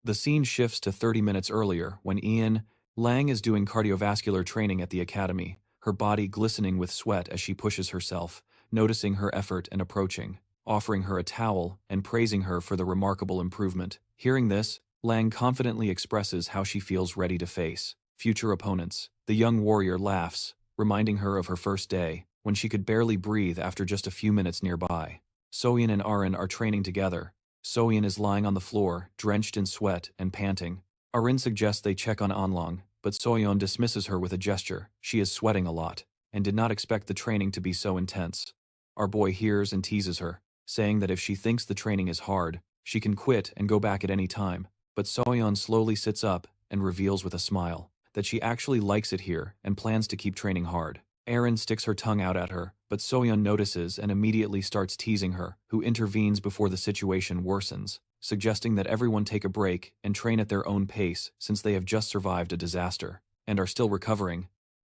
The scene shifts to 30 minutes earlier when Ian Lang is doing cardiovascular training at the academy, her body glistening with sweat as she pushes herself, noticing her effort and approaching, offering her a towel and praising her for the remarkable improvement. Hearing this, Lang confidently expresses how she feels ready to face future opponents. The young warrior laughs, reminding her of her first day, when she could barely breathe after just a few minutes nearby. Soyeon and Arin are training together. Soyeon is lying on the floor, drenched in sweat and panting. Arin suggests they check on Anlong, but Soyeon dismisses her with a gesture. She is sweating a lot, and did not expect the training to be so intense. Our boy hears and teases her, saying that if she thinks the training is hard, she can quit and go back at any time. But Soyeon slowly sits up and reveals with a smile that she actually likes it here and plans to keep training hard. Arin sticks her tongue out at her, but Soyeon notices and immediately starts teasing her, who intervenes before the situation worsens, suggesting that everyone take a break and train at their own pace since they have just survived a disaster and are still recovering.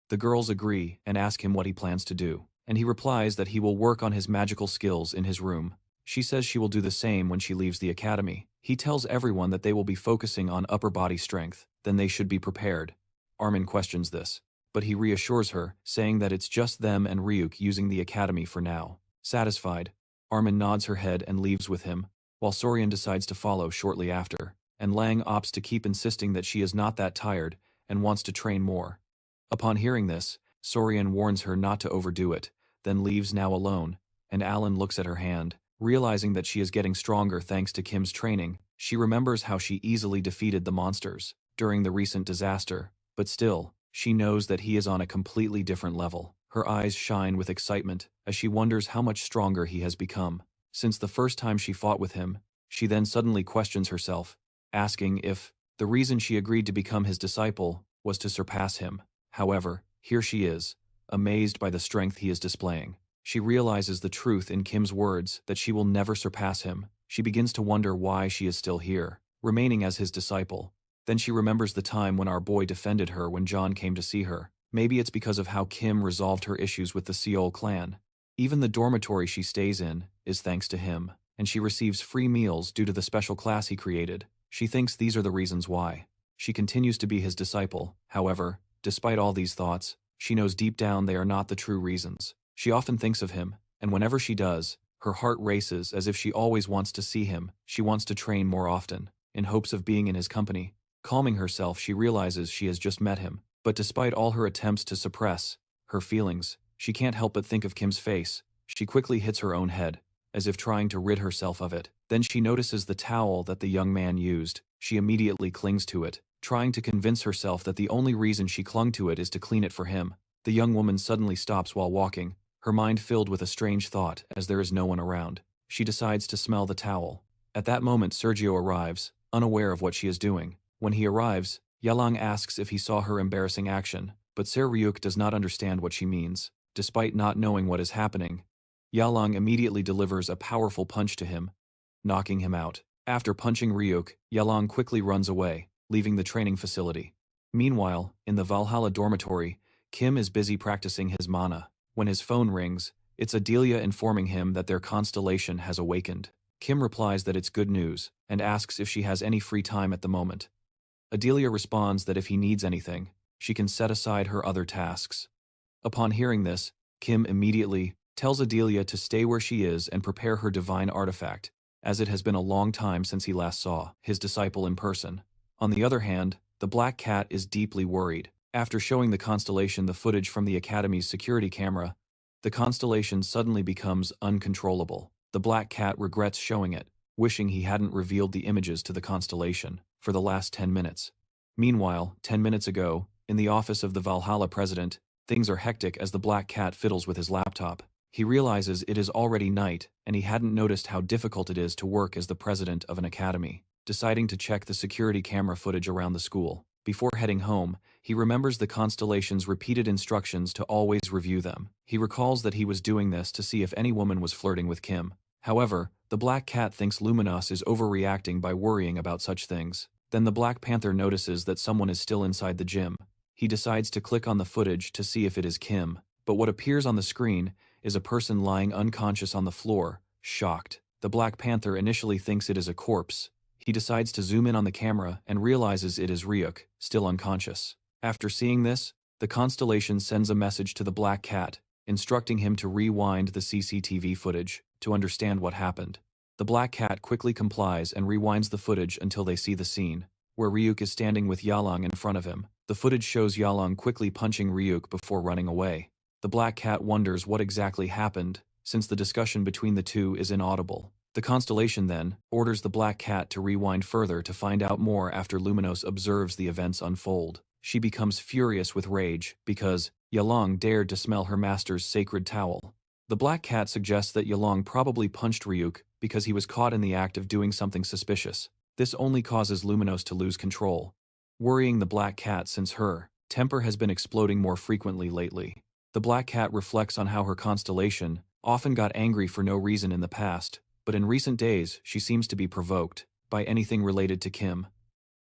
The girls agree and ask him what he plans to do, and he replies that he will work on his magical skills in his room. She says she will do the same when she leaves the academy. He tells everyone that they will be focusing on upper body strength, then they should be prepared. Armin questions this, but he reassures her, saying that it's just them and Ryuk using the academy for now. Satisfied, Armin nods her head and leaves with him, while Sorian decides to follow shortly after, and Lang opts to keep insisting that she is not that tired and wants to train more. Upon hearing this, Sorian warns her not to overdo it, then leaves now alone, and Alan looks at her hand. Realizing that she is getting stronger thanks to Kim's training, she remembers how she easily defeated the monsters during the recent disaster, but still, she knows that he is on a completely different level. Her eyes shine with excitement as she wonders how much stronger he has become. Since the first time she fought with him, she then suddenly questions herself, asking if the reason she agreed to become his disciple was to surpass him. However, here she is, amazed by the strength he is displaying. She realizes the truth in Kim's words that she will never surpass him. She begins to wonder why she is still here, remaining as his disciple. Then she remembers the time when our boy defended her when John came to see her. Maybe it's because of how Kim resolved her issues with the Seol clan. Even the dormitory she stays in is thanks to him, and she receives free meals due to the special class he created. She thinks these are the reasons why she continues to be his disciple. However, despite all these thoughts, she knows deep down they are not the true reasons. She often thinks of him, and whenever she does, her heart races as if she always wants to see him. She wants to train more often, in hopes of being in his company. Calming herself, she realizes she has just met him, but despite all her attempts to suppress her feelings, she can't help but think of Kim's face. She quickly hits her own head, as if trying to rid herself of it. Then she notices the towel that the young man used. She immediately clings to it, trying to convince herself that the only reason she clung to it is to clean it for him. The The young woman suddenly stops while walking, her mind filled with a strange thought as there is no one around. She decides to smell the towel. At that moment Sergio arrives, unaware of what she is doing. When he arrives, Yalang asks if he saw her embarrassing action, but Ser Ryuk does not understand what she means. Despite not knowing what is happening, Yalang immediately delivers a powerful punch to him, knocking him out. After punching Ryuk, Yalang quickly runs away, leaving the training facility. Meanwhile, in the Valhalla dormitory, Kim is busy practicing his mana. When his phone rings, it's Adelia informing him that their constellation has awakened. Kim replies that it's good news, and asks if she has any free time at the moment. Adelia responds that if he needs anything, she can set aside her other tasks. Upon hearing this, Kim immediately tells Adelia to stay where she is and prepare her divine artifact, as it has been a long time since he last saw his disciple in person. On the other hand, the Black Cat is deeply worried. After showing the Constellation the footage from the Academy's security camera, the Constellation suddenly becomes uncontrollable. The Black Cat regrets showing it, wishing he hadn't revealed the images to the Constellation for the last 10 minutes. Meanwhile, 10 minutes ago, in the office of the Valhalla president, things are hectic as the Black Cat fiddles with his laptop. He realizes it is already night, and he hadn't noticed how difficult it is to work as the president of an academy. Deciding to check the security camera footage around the school. Before heading home, he remembers the Constellation's repeated instructions to always review them. He recalls that he was doing this to see if any woman was flirting with Kim. However, the Black Cat thinks Luminos is overreacting by worrying about such things. Then the Black Panther notices that someone is still inside the gym. He decides to click on the footage to see if it is Kim, but what appears on the screen is a person lying unconscious on the floor, shocked. The Black Panther initially thinks it is a corpse. He decides to zoom in on the camera and realizes it is Ryuk, still unconscious. After seeing this, the Constellation sends a message to the Black Cat, instructing him to rewind the CCTV footage to understand what happened. The Black Cat quickly complies and rewinds the footage until they see the scene, where Ryuk is standing with Yalang in front of him. The footage shows Yalang quickly punching Ryuk before running away. The Black Cat wonders what exactly happened, since the discussion between the two is inaudible. The Constellation then orders the Black Cat to rewind further to find out more after Luminos observes the events unfold. She becomes furious with rage because Yalang dared to smell her master's sacred towel. The Black Cat suggests that Yalang probably punched Ryuk because he was caught in the act of doing something suspicious. This only causes Luminos to lose control, worrying the Black Cat since her temper has been exploding more frequently lately. The Black Cat reflects on how her Constellation often got angry for no reason in the past, but in recent days she seems to be provoked by anything related to Kim.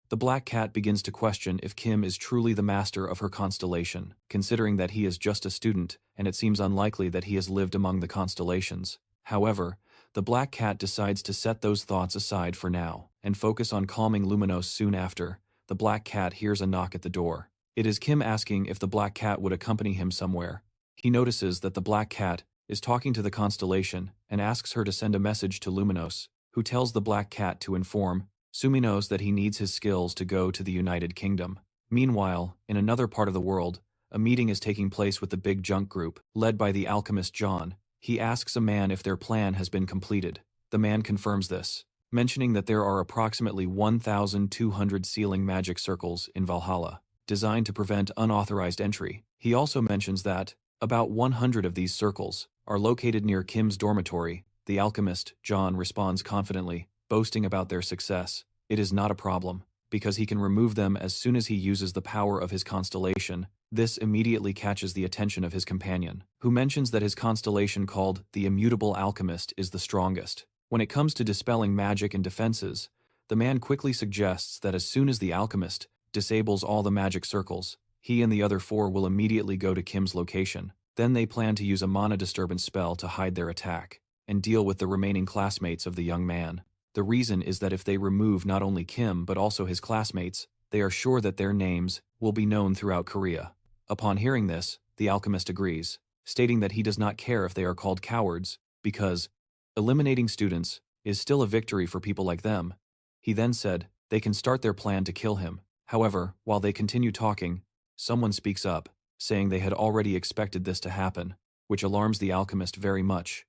The Black Cat begins to question if Kim is truly the master of her Constellation, considering that he is just a student and it seems unlikely that he has lived among the Constellations. However, the Black Cat decides to set those thoughts aside for now and focus on calming Luminos. Soon after, the Black Cat hears a knock at the door. It is Kim asking if the Black Cat would accompany him somewhere. He notices that the Black Cat is talking to the Constellation and asks her to send a message to Luminos, who tells the Black Cat to inform Suminos that he needs his skills to go to the United Kingdom. Meanwhile, in another part of the world, a meeting is taking place with the Big Junk Group, led by the alchemist John. He asks a man if their plan has been completed. The man confirms this, mentioning that there are approximately 1,200 sealing magic circles in Valhalla, designed to prevent unauthorized entry. He also mentions that about 100 of these circles are located near Kim's dormitory. The alchemist, John, responds confidently, boasting about their success. It is not a problem, because he can remove them as soon as he uses the power of his Constellation. This immediately catches the attention of his companion, who mentions that his Constellation called the Immutable Alchemist is the strongest. When it comes to dispelling magic and defenses, the man quickly suggests that as soon as the alchemist disables all the magic circles, he and the other 4 will immediately go to Kim's location. Then they plan to use a mana disturbance spell to hide their attack and deal with the remaining classmates of the young man. The reason is that if they remove not only Kim but also his classmates, they are sure that their names will be known throughout Korea. Upon hearing this, the alchemist agrees, stating that he does not care if they are called cowards, because eliminating students is still a victory for people like them. He then said they can start their plan to kill him. However, while they continue talking, someone speaks up, saying they had already expected this to happen, which alarms the alchemist very much.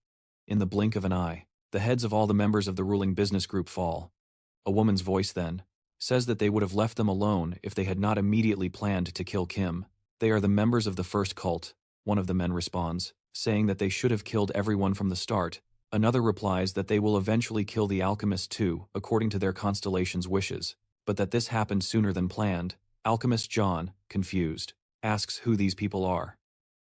In the blink of an eye, the heads of all the members of the ruling business group fall. A woman's voice then says that they would have left them alone if they had not immediately planned to kill Kim. They are the members of the first cult, one of the men responds, saying that they should have killed everyone from the start. Another replies that they will eventually kill the alchemist too, according to their constellation's wishes, but that this happened sooner than planned. Alchemist John, confused, asks who these people are.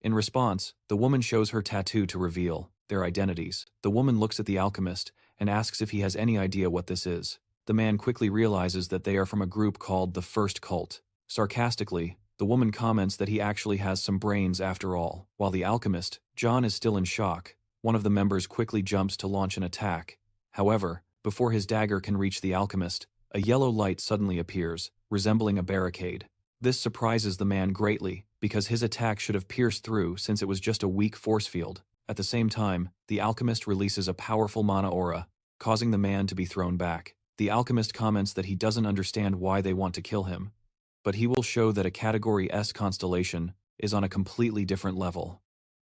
In response, the woman shows her tattoo to reveal their identities. The woman looks at the alchemist and asks if he has any idea what this is. The man quickly realizes that they are from a group called the First Cult. Sarcastically, the woman comments that he actually has some brains after all. While the alchemist, John, is still in shock, one of the members quickly jumps to launch an attack. However, before his dagger can reach the alchemist, a yellow light suddenly appears, resembling a barricade. This surprises the man greatly, because his attack should have pierced through since it was just a weak force field. At the same time, the alchemist releases a powerful mana aura, causing the man to be thrown back. The alchemist comments that he doesn't understand why they want to kill him, but he will show that a Category S constellation is on a completely different level.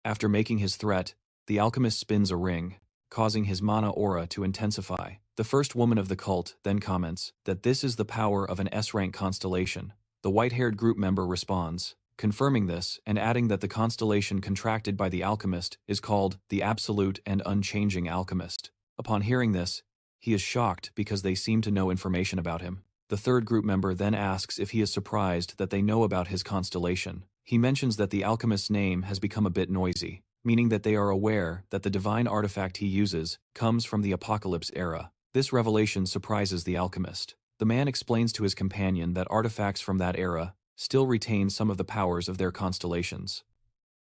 After making his threat, the alchemist spins a ring, causing his mana aura to intensify. The first woman of the cult then comments that this is the power of an S-rank constellation. The white-haired group member responds, confirming this and adding that the constellation contracted by the alchemist is called the Absolute and Unchanging Alchemist. Upon hearing this, he is shocked because they seem to know information about him. The third group member then asks if he is surprised that they know about his constellation. He mentions that the alchemist's name has become a bit noisy, meaning that they are aware that the divine artifact he uses comes from the Apocalypse era. This revelation surprises the alchemist. The man explains to his companion that artifacts from that era still retain some of the powers of their constellations.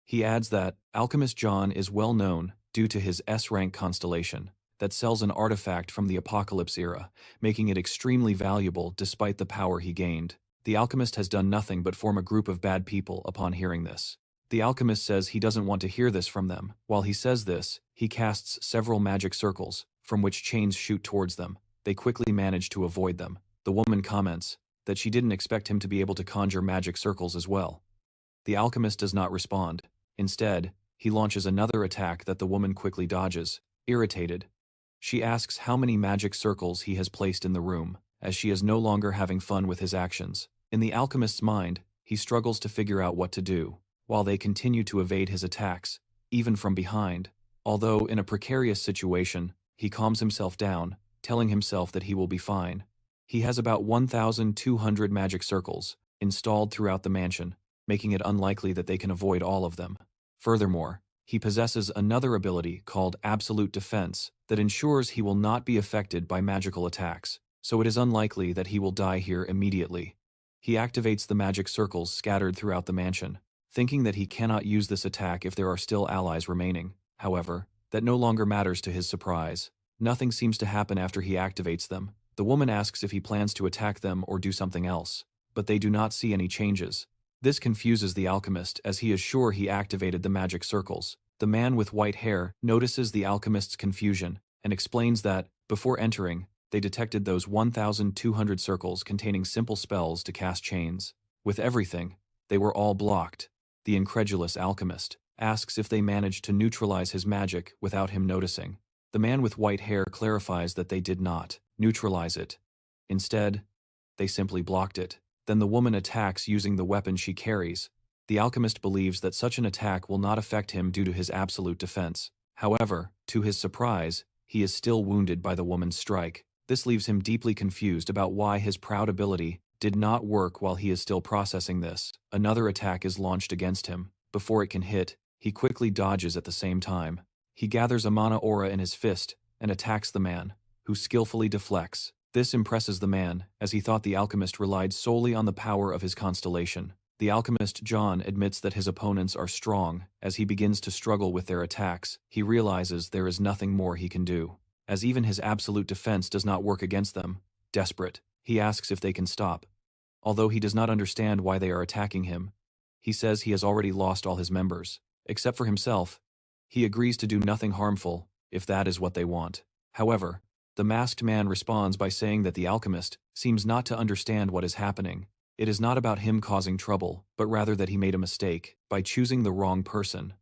He adds that Alchemist John is well known due to his S-rank constellation that sells an artifact from the Apocalypse era, making it extremely valuable despite the power he gained. The alchemist has done nothing but form a group of bad people upon hearing this. The alchemist says he doesn't want to hear this from them. While he says this, he casts several magic circles, from which chains shoot towards them. They quickly manage to avoid them. The woman comments that she didn't expect him to be able to conjure magic circles as well. The alchemist does not respond. Instead, he launches another attack that the woman quickly dodges. Irritated, she asks how many magic circles he has placed in the room, as she is no longer having fun with his actions. In the alchemist's mind, he struggles to figure out what to do, while they continue to evade his attacks, even from behind. Although in a precarious situation, he calms himself down, telling himself that he will be fine. He has about 1,200 magic circles installed throughout the mansion, making it unlikely that they can avoid all of them. Furthermore, he possesses another ability called Absolute Defense that ensures he will not be affected by magical attacks, so it is unlikely that he will die here immediately. He activates the magic circles scattered throughout the mansion, thinking that he cannot use this attack if there are still allies remaining. However, that no longer matters to his surprise. Nothing seems to happen after he activates them. The woman asks if he plans to attack them or do something else, but they do not see any changes. This confuses the alchemist as he is sure he activated the magic circles. The man with white hair notices the alchemist's confusion and explains that, before entering, they detected those 1,200 circles containing simple spells to cast chains. With everything, they were all blocked. The incredulous alchemist asks if they managed to neutralize his magic without him noticing. The man with white hair clarifies that they did not neutralize it. Instead, they simply blocked it. Then the woman attacks using the weapon she carries. The alchemist believes that such an attack will not affect him due to his absolute defense. However, to his surprise, he is still wounded by the woman's strike. This leaves him deeply confused about why his proud ability did not work while he is still processing this. Another attack is launched against him. Before it can hit, he quickly dodges at the same time. He gathers a mana aura in his fist and attacks the man, who skillfully deflects. This impresses the man, as he thought the alchemist relied solely on the power of his constellation. The alchemist John admits that his opponents are strong. As he begins to struggle with their attacks, he realizes there is nothing more he can do, as even his absolute defense does not work against them. Desperate, he asks if they can stop. Although he does not understand why they are attacking him, he says he has already lost all his members. Except for himself, he agrees to do nothing harmful, if that is what they want. However, the masked man responds by saying that the alchemist seems not to understand what is happening. It is not about him causing trouble, but rather that he made a mistake by choosing the wrong person.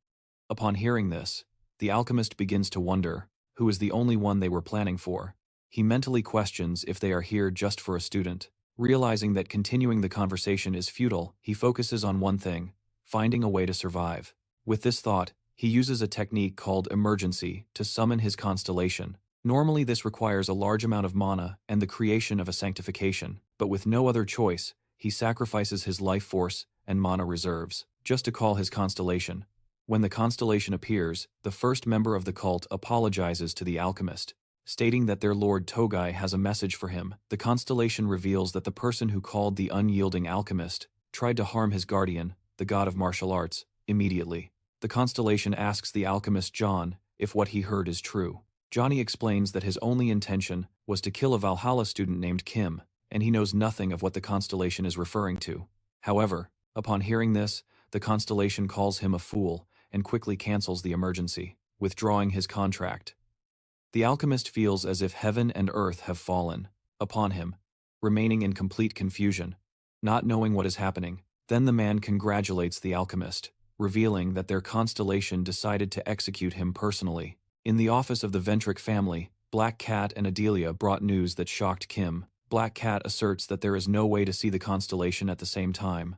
Upon hearing this, the alchemist begins to wonder who is the only one they were planning for. He mentally questions if they are here just for a student. Realizing that continuing the conversation is futile, he focuses on one thing: finding a way to survive. With this thought, he uses a technique called emergency to summon his constellation. Normally this requires a large amount of mana and the creation of a sanctification, but with no other choice, he sacrifices his life force and mana reserves, just to call his constellation. When the constellation appears, the first member of the cult apologizes to the alchemist, stating that their lord Togai has a message for him. The constellation reveals that the person who called the unyielding alchemist tried to harm his guardian, the god of martial arts, immediately. The constellation asks the alchemist John if what he heard is true. Johnny explains that his only intention was to kill a Valhalla student named Kim, and he knows nothing of what the constellation is referring to. However, upon hearing this, the constellation calls him a fool and quickly cancels the emergency, withdrawing his contract. The alchemist feels as if heaven and earth have fallen upon him, remaining in complete confusion, not knowing what is happening. Then the man congratulates the alchemist, revealing that their constellation decided to execute him personally. In the office of the Ventric family, Black Cat and Adelia brought news that shocked Kim. Black Cat asserts that there is no way to see the constellation at the same time.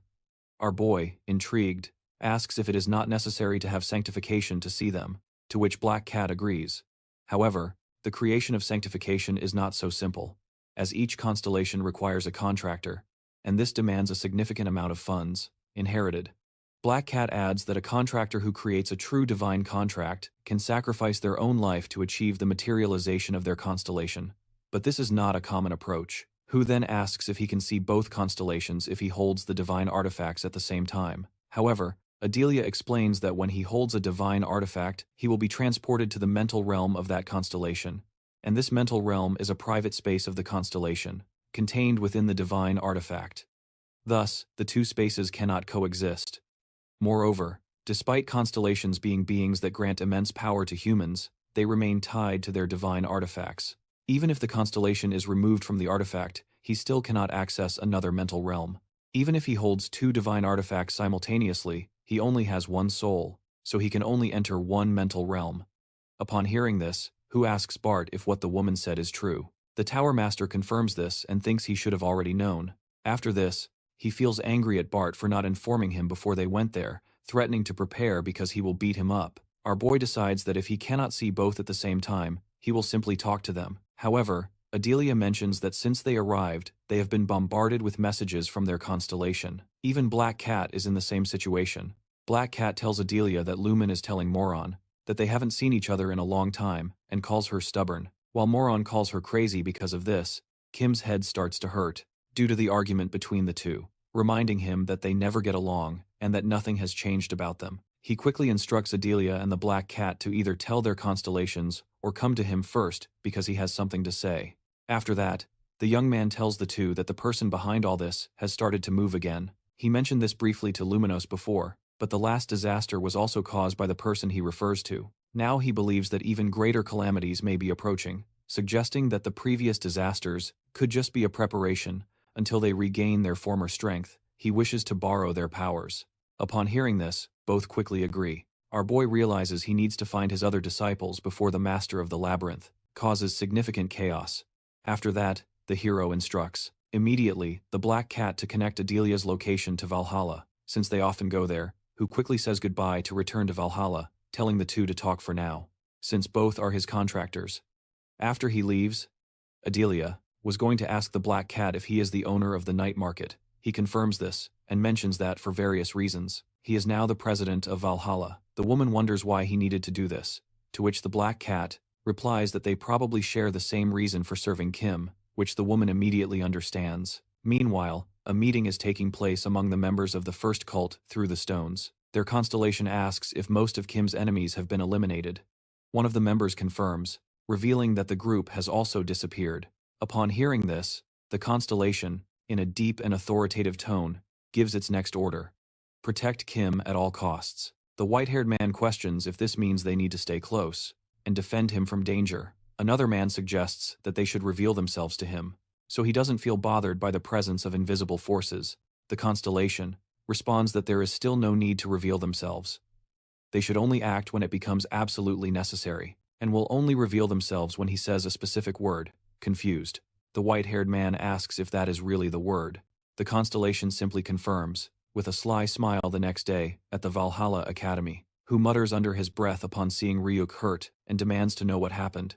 Our boy, intrigued, asks if it is not necessary to have sanctification to see them, to which Black Cat agrees. However, the creation of sanctification is not so simple, as each constellation requires a contractor, and this demands a significant amount of funds, inherited. Black Cat adds that a contractor who creates a true divine contract can sacrifice their own life to achieve the materialization of their constellation. But this is not a common approach. Who then asks if he can see both constellations if he holds the divine artifacts at the same time. However, Adelia explains that when he holds a divine artifact, he will be transported to the mental realm of that constellation, and this mental realm is a private space of the constellation, contained within the divine artifact. Thus, the two spaces cannot coexist. Moreover, despite constellations being beings that grant immense power to humans, they remain tied to their divine artifacts. Even if the constellation is removed from the artifact, he still cannot access another mental realm. Even if he holds two divine artifacts simultaneously, he only has one soul, so he can only enter one mental realm. Upon hearing this, Hu asks Bart if what the woman said is true. The Tower Master confirms this and thinks he should have already known. After this, he feels angry at Bart for not informing him before they went there, threatening to prepare because he will beat him up. Our boy decides that if he cannot see both at the same time, he will simply talk to them. However, Adelia mentions that since they arrived, they have been bombarded with messages from their constellation. Even Black Cat is in the same situation. Black Cat tells Adelia that Lumen is telling Moron that they haven't seen each other in a long time and calls her stubborn. While Moron calls her crazy because of this, Kim's head starts to hurt due to the argument between the two, reminding him that they never get along and that nothing has changed about them. He quickly instructs Adelia and the Black Cat to either tell their constellations or come to him first because he has something to say. After that, the young man tells the two that the person behind all this has started to move again. He mentioned this briefly to Luminos before, but the last disaster was also caused by the person he refers to. Now he believes that even greater calamities may be approaching, suggesting that the previous disasters could just be a preparation until they regain their former strength. He wishes to borrow their powers. Upon hearing this, both quickly agree. Our boy realizes he needs to find his other disciples before the master of the labyrinth causes significant chaos. After that, the hero instructs immediately the Black Cat to connect Adelia's location to Valhalla, since they often go there, who quickly says goodbye to return to Valhalla, telling the two to talk for now, since both are his contractors. After he leaves, Adelia was going to ask the Black Cat if he is the owner of the night market. He confirms this, and mentions that for various reasons, he is now the president of Valhalla. The woman wonders why he needed to do this, to which the Black Cat replies that they probably share the same reason for serving Kim, which the woman immediately understands. Meanwhile, a meeting is taking place among the members of the first cult through the stones. Their constellation asks if most of Kim's enemies have been eliminated. One of the members confirms, revealing that the group has also disappeared. Upon hearing this, the constellation, in a deep and authoritative tone, gives its next order: protect Kim at all costs. The white-haired man questions if this means they need to stay close and defend him from danger. Another man suggests that they should reveal themselves to him, so he doesn't feel bothered by the presence of invisible forces. The constellation responds that there is still no need to reveal themselves. They should only act when it becomes absolutely necessary, and will only reveal themselves when he says a specific word. Confused, the white-haired man asks if that is really the word. The constellation simply confirms, with a sly smile the next day at the Valhalla Academy, who mutters under his breath upon seeing Ryuk hurt and demands to know what happened.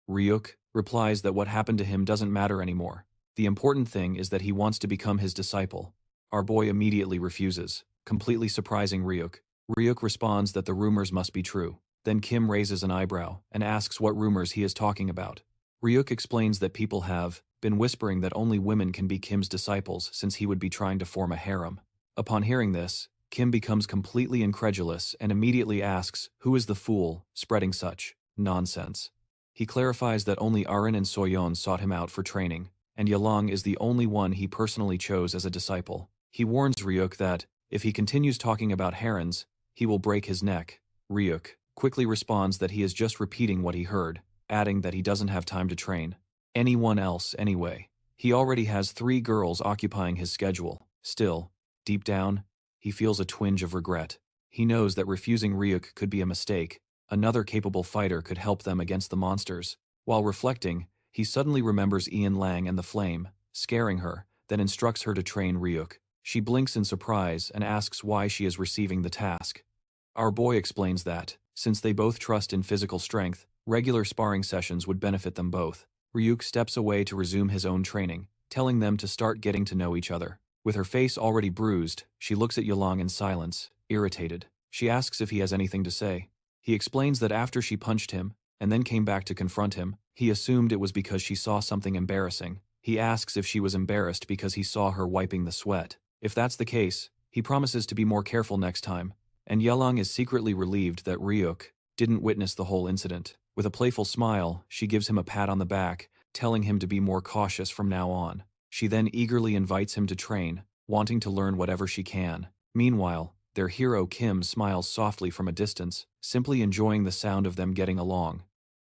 Ryuk replies that what happened to him doesn't matter anymore. The important thing is that he wants to become his disciple. Our boy immediately refuses, completely surprising Ryuk. Ryuk responds that the rumors must be true. Then Kim raises an eyebrow and asks what rumors he is talking about. Ryuk explains that people have been whispering that only women can be Kim's disciples since he would be trying to form a harem. Upon hearing this, Kim becomes completely incredulous and immediately asks who is the fool spreading such nonsense. He clarifies that only Arin and Soyeon sought him out for training, and Yelang is the only one he personally chose as a disciple. He warns Ryuk that, if he continues talking about herons, he will break his neck. Ryuk quickly responds that he is just repeating what he heard, adding that he doesn't have time to train anyone else anyway. He already has 3 girls occupying his schedule. Still, deep down, he feels a twinge of regret. He knows that refusing Ryuk could be a mistake. Another capable fighter could help them against the monsters. While reflecting, he suddenly remembers Ian Lang and the flame, scaring her, then instructs her to train Ryuk. She blinks in surprise and asks why she is receiving the task. Our boy explains that, since they both trust in physical strength, regular sparring sessions would benefit them both. Ryuk steps away to resume his own training, telling them to start getting to know each other. With her face already bruised, she looks at Yelang in silence, irritated. She asks if he has anything to say. He explains that after she punched him, and then came back to confront him, he assumed it was because she saw something embarrassing. He asks if she was embarrassed because he saw her wiping the sweat. If that's the case, he promises to be more careful next time, and Yelang is secretly relieved that Ryuk didn't witness the whole incident. With a playful smile, she gives him a pat on the back, telling him to be more cautious from now on. She then eagerly invites him to train, wanting to learn whatever she can. Meanwhile, their hero Kim smiles softly from a distance, simply enjoying the sound of them getting along.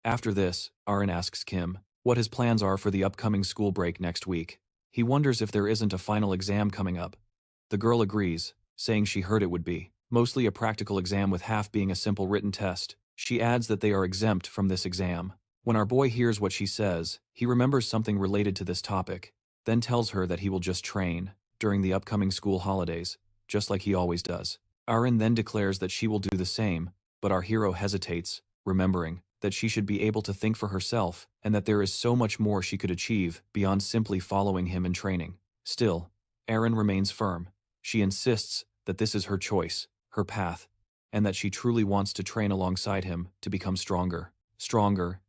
After this, Arin asks Kim what his plans are for the upcoming school break next week. He wonders if there isn't a final exam coming up. The girl agrees, saying she heard it would be mostly a practical exam with half being a simple written test. She adds that they are exempt from this exam. When our boy hears what she says, he remembers something related to this topic, then tells her that he will just train during the upcoming school holidays, just like he always does. Arin then declares that she will do the same, but our hero hesitates, remembering that she should be able to think for herself and that there is so much more she could achieve beyond simply following him in training. Still, Arin remains firm. She insists that this is her choice, her path, and that she truly wants to train alongside him to become stronger,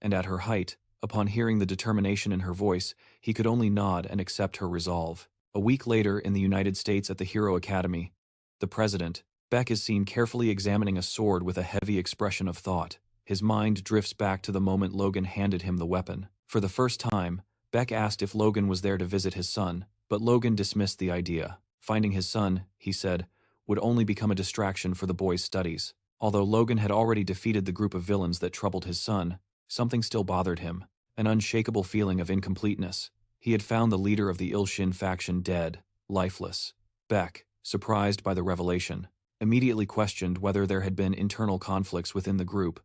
and at her height. Upon hearing the determination in her voice, he could only nod and accept her resolve. A week later in the United States at the Hero Academy, the president, Beck, is seen carefully examining a sword with a heavy expression of thought. His mind drifts back to the moment Logan handed him the weapon. For the first time, Beck asked if Logan was there to visit his son, but Logan dismissed the idea. Finding his son, he said, would only become a distraction for the boy's studies. Although Logan had already defeated the group of villains that troubled his son, something still bothered him, an unshakable feeling of incompleteness. He had found the leader of the Il-Shin faction dead, lifeless. Beck, surprised by the revelation, immediately questioned whether there had been internal conflicts within the group.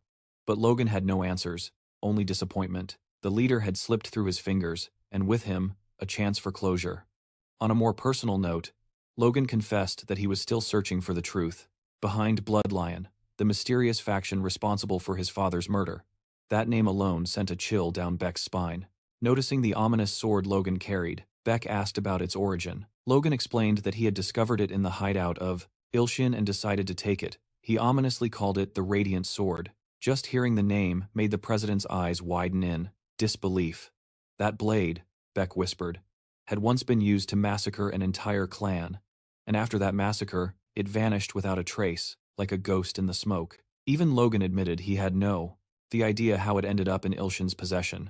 But Logan had no answers, only disappointment. The leader had slipped through his fingers, and with him, a chance for closure. On a more personal note, Logan confessed that he was still searching for the truth. Behind Bloodlion, the mysterious faction responsible for his father's murder. That name alone sent a chill down Beck's spine. Noticing the ominous sword Logan carried, Beck asked about its origin. Logan explained that he had discovered it in the hideout of Il-Shin and decided to take it. He ominously called it the Radiant Sword. Just hearing the name made the president's eyes widen in disbelief. That blade, Beck whispered, had once been used to massacre an entire clan, and after that massacre, it vanished without a trace, like a ghost in the smoke. Even Logan admitted he had no idea how it ended up in Il-Shin's possession.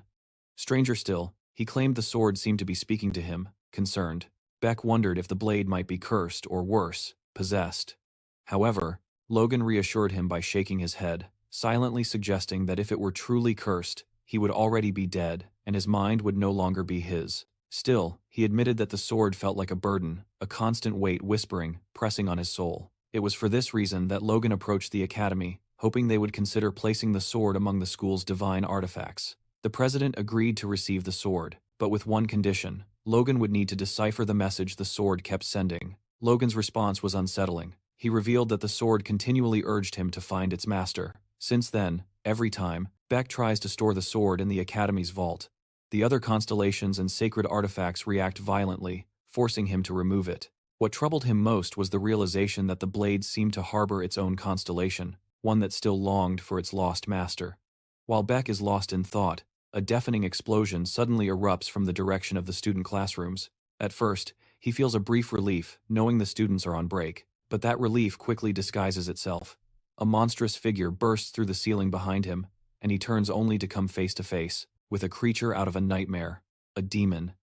Stranger still, he claimed the sword seemed to be speaking to him, concerned. Beck wondered if the blade might be cursed or worse, possessed. However, Logan reassured him by shaking his head, silently suggesting that if it were truly cursed, he would already be dead, and his mind would no longer be his. Still, he admitted that the sword felt like a burden, a constant weight whispering, pressing on his soul. It was for this reason that Logan approached the academy, hoping they would consider placing the sword among the school's divine artifacts. The president agreed to receive the sword, but with one condition. Logan would need to decipher the message the sword kept sending. Logan's response was unsettling. He revealed that the sword continually urged him to find its master. Since then, every time, Beck tries to store the sword in the Academy's vault. The other constellations and sacred artifacts react violently, forcing him to remove it. What troubled him most was the realization that the blade seemed to harbor its own constellation, one that still longed for its lost master. While Beck is lost in thought, a deafening explosion suddenly erupts from the direction of the student classrooms. At first, he feels a brief relief, knowing the students are on break, but that relief quickly disguises itself. A monstrous figure bursts through the ceiling behind him, and he turns only to come face to face with a creature out of a nightmare, a demon,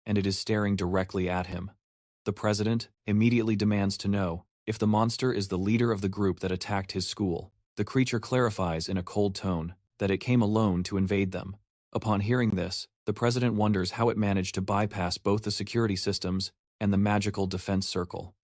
and it is staring directly at him. The president immediately demands to know if the monster is the leader of the group that attacked his school. The creature clarifies in a cold tone that it came alone to invade them. Upon hearing this, the president wonders how it managed to bypass both the security systems and the magical defense circle.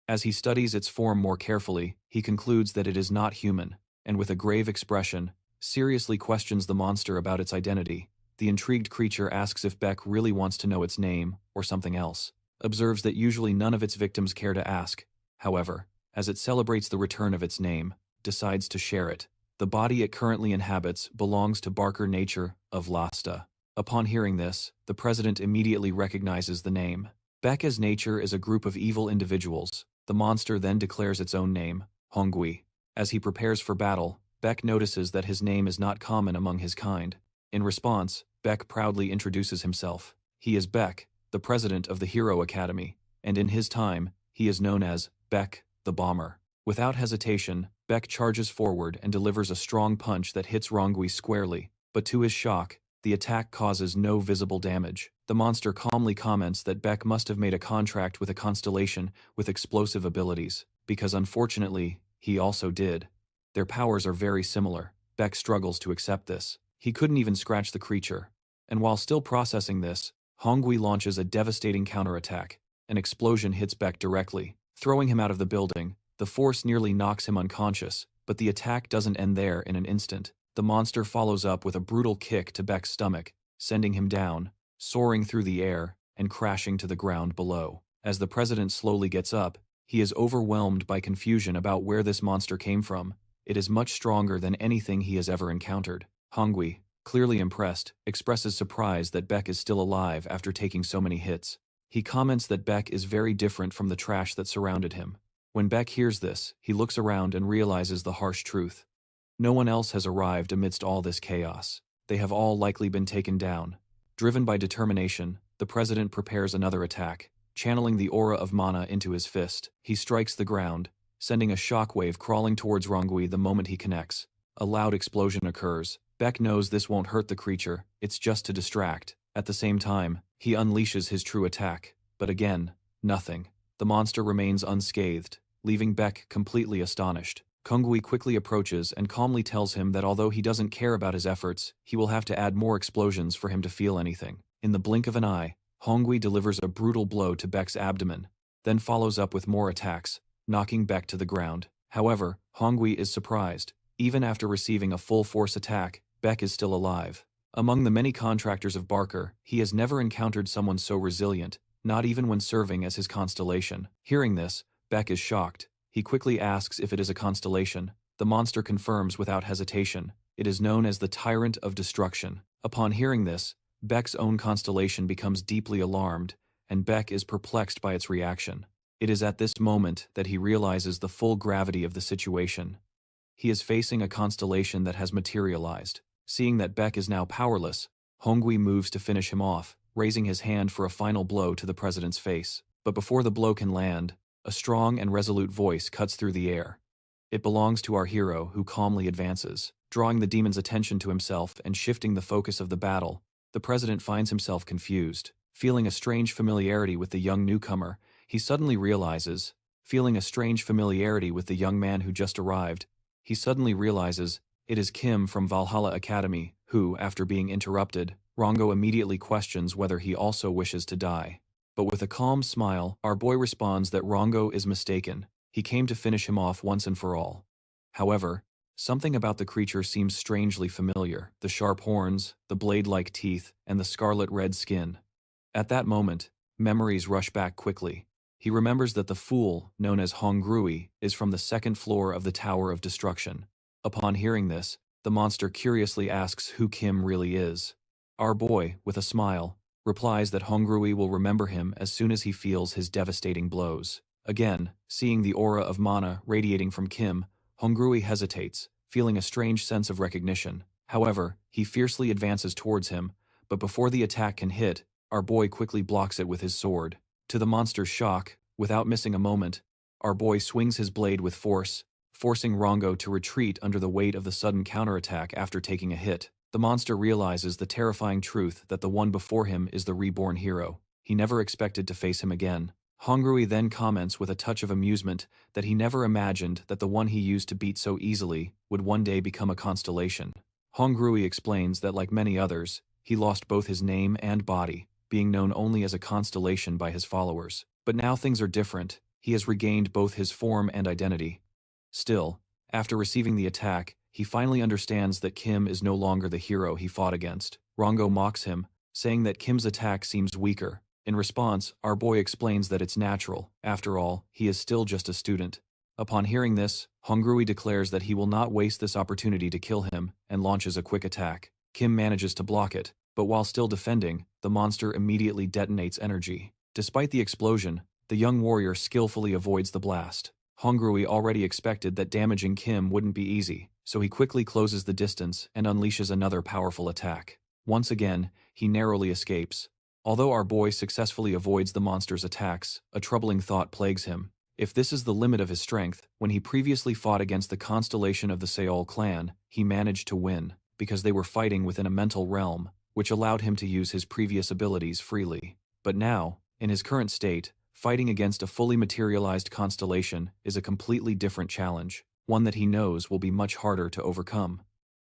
As he studies its form more carefully, he concludes that it is not human, and with a grave expression, seriously questions the monster about its identity. The intrigued creature asks if Beck really wants to know its name or something else, observes that usually none of its victims care to ask. However, as it celebrates the return of its name, decides to share it. The body it currently inhabits belongs to Barker Nature of Lasta. Upon hearing this, the president immediately recognizes the name. Beck as Nature is a group of evil individuals. The monster then declares its own name, Hongui. As he prepares for battle, Beck notices that his name is not common among his kind. In response, Beck proudly introduces himself. He is Beck, the president of the Hero Academy, and in his time, he is known as Beck the Bomber. Without hesitation, Beck charges forward and delivers a strong punch that hits Rongui squarely, but to his shock, the attack causes no visible damage. The monster calmly comments that Beck must have made a contract with a constellation with explosive abilities, because unfortunately, he also did. Their powers are very similar. Beck struggles to accept this. He couldn't even scratch the creature. And while still processing this, Hongui launches a devastating counterattack. An explosion hits Beck directly, throwing him out of the building. The force nearly knocks him unconscious, but the attack doesn't end there in an instant. The monster follows up with a brutal kick to Beck's stomach, sending him down, soaring through the air, and crashing to the ground below. As the president slowly gets up, he is overwhelmed by confusion about where this monster came from. It is much stronger than anything he has ever encountered. Hongui, clearly impressed, expresses surprise that Beck is still alive after taking so many hits. He comments that Beck is very different from the trash that surrounded him. When Beck hears this, he looks around and realizes the harsh truth. No one else has arrived amidst all this chaos. They have all likely been taken down. Driven by determination, the president prepares another attack. Channeling the aura of mana into his fist, he strikes the ground, sending a shockwave crawling towards Rongui the moment he connects. A loud explosion occurs. Beck knows this won't hurt the creature, it's just to distract. At the same time, he unleashes his true attack. But again, nothing. The monster remains unscathed, leaving Beck completely astonished. Hongui quickly approaches and calmly tells him that although he doesn't care about his efforts, he will have to add more explosions for him to feel anything. In the blink of an eye, Hongui delivers a brutal blow to Beck's abdomen, then follows up with more attacks, knocking Beck to the ground. However, Hongui is surprised. Even after receiving a full-force attack, Beck is still alive. Among the many contractors of Barker, he has never encountered someone so resilient, not even when serving as his constellation. Hearing this, Beck is shocked. He quickly asks if it is a constellation. The monster confirms without hesitation. It is known as the Tyrant of Destruction. Upon hearing this, Beck's own constellation becomes deeply alarmed, and Beck is perplexed by its reaction. It is at this moment that he realizes the full gravity of the situation. He is facing a constellation that has materialized. Seeing that Beck is now powerless, Hongui moves to finish him off, raising his hand for a final blow to the president's face. But before the blow can land, a strong and resolute voice cuts through the air. It belongs to our hero, who calmly advances, drawing the demon's attention to himself and shifting the focus of the battle. The president finds himself confused. Feeling a strange familiarity with the young newcomer, he suddenly realizes, feeling a strange familiarity with the young man who just arrived, he suddenly realizes it is Kim from Valhalla Academy, who, after being interrupted, Rongo immediately questions whether he also wishes to die. But with a calm smile, our boy responds that Rongo is mistaken. He came to finish him off once and for all. However, something about the creature seems strangely familiar. The sharp horns, the blade-like teeth, and the scarlet-red skin. At that moment, memories rush back quickly. He remembers that the fool, known as Hongrui, is from the second floor of the Tower of Destruction. Upon hearing this, the monster curiously asks who Kim really is. Our boy, with a smile, replies that Hongrui will remember him as soon as he feels his devastating blows. Again, seeing the aura of mana radiating from Kim, Hongrui hesitates, feeling a strange sense of recognition. However, he fiercely advances towards him, but before the attack can hit, our boy quickly blocks it with his sword. To the monster's shock, without missing a moment, our boy swings his blade with force, forcing Rongo to retreat under the weight of the sudden counterattack after taking a hit. The monster realizes the terrifying truth that the one before him is the reborn hero. He never expected to face him again. Hongrui then comments with a touch of amusement that he never imagined that the one he used to beat so easily would one day become a constellation. Hongrui explains that like many others, he lost both his name and body, being known only as a constellation by his followers. But now things are different. He has regained both his form and identity. Still, after receiving the attack, he finally understands that Kim is no longer the hero he fought against. Rongo mocks him, saying that Kim's attack seems weaker. In response, our boy explains that it's natural. After all, he is still just a student. Upon hearing this, Hongrui declares that he will not waste this opportunity to kill him and launches a quick attack. Kim manages to block it, but while still defending, the monster immediately detonates energy. Despite the explosion, the young warrior skillfully avoids the blast. Hongrui already expected that damaging Kim wouldn't be easy, so he quickly closes the distance and unleashes another powerful attack. Once again, he narrowly escapes. Although our boy successfully avoids the monster's attacks, a troubling thought plagues him. If this is the limit of his strength, when he previously fought against the Constellation of the Seol clan, he managed to win, because they were fighting within a mental realm, which allowed him to use his previous abilities freely. But now, in his current state, fighting against a fully materialized constellation is a completely different challenge, one that he knows will be much harder to overcome.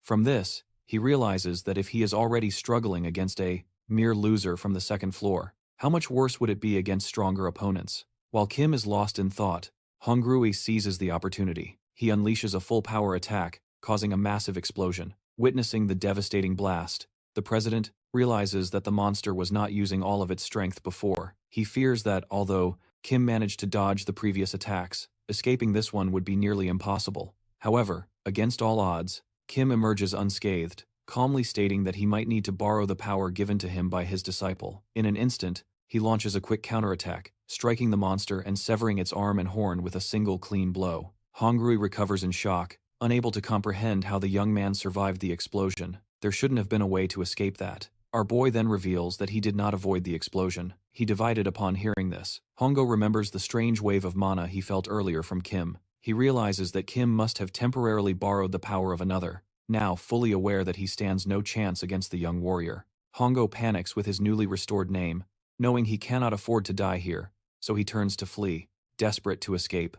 From this, he realizes that if he is already struggling against a mere loser from the second floor, how much worse would it be against stronger opponents? While Kim is lost in thought, Hongrui seizes the opportunity. He unleashes a full-power attack, causing a massive explosion. Witnessing the devastating blast, the president realizes that the monster was not using all of its strength before. He fears that, although Kim managed to dodge the previous attacks, escaping this one would be nearly impossible. However, against all odds, Kim emerges unscathed, calmly stating that he might need to borrow the power given to him by his disciple. In an instant, he launches a quick counterattack, striking the monster and severing its arm and horn with a single clean blow. Hongrui recovers in shock, unable to comprehend how the young man survived the explosion. There shouldn't have been a way to escape that. Our boy then reveals that he did not avoid the explosion. He divided upon hearing this. Hongo remembers the strange wave of mana he felt earlier from Kim. He realizes that Kim must have temporarily borrowed the power of another, now fully aware that he stands no chance against the young warrior. Hongo panics with his newly restored name, knowing he cannot afford to die here, so he turns to flee, desperate to escape.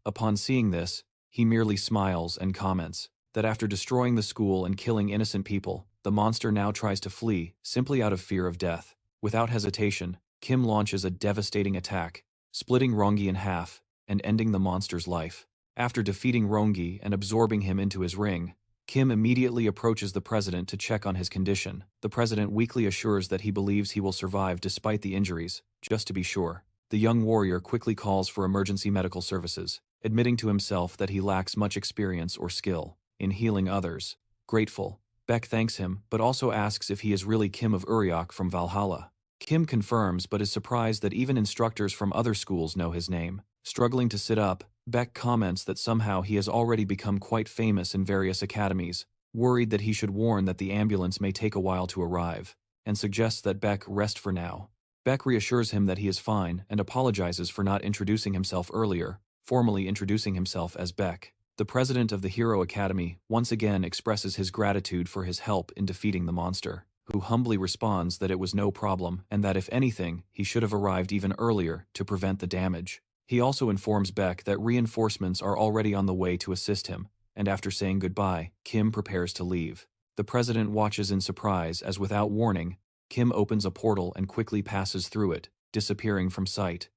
Upon seeing this, he merely smiles and comments that after destroying the school and killing innocent people, the monster now tries to flee, simply out of fear of death. Without hesitation, Kim launches a devastating attack, splitting Rongi in half and ending the monster's life. After defeating Rongi and absorbing him into his ring, Kim immediately approaches the president to check on his condition. The president weakly assures that he believes he will survive despite the injuries, just to be sure. The young warrior quickly calls for emergency medical services, admitting to himself that he lacks much experience or skill in healing others. Grateful, Beck thanks him but also asks if he is really Kim of Uriok from Valhalla. Kim confirms but is surprised that even instructors from other schools know his name. Struggling to sit up, Beck comments that somehow he has already become quite famous in various academies, worried that he should warn that the ambulance may take a while to arrive, and suggests that Beck rest for now. Beck reassures him that he is fine and apologizes for not introducing himself earlier, formally introducing himself as Beck. The president of the Hero Academy once again expresses his gratitude for his help in defeating the monster, who humbly responds that it was no problem and that if anything, he should have arrived even earlier to prevent the damage. He also informs Beck that reinforcements are already on the way to assist him, and after saying goodbye, Kim prepares to leave. The president watches in surprise as without warning, Kim opens a portal and quickly passes through it, disappearing from sight.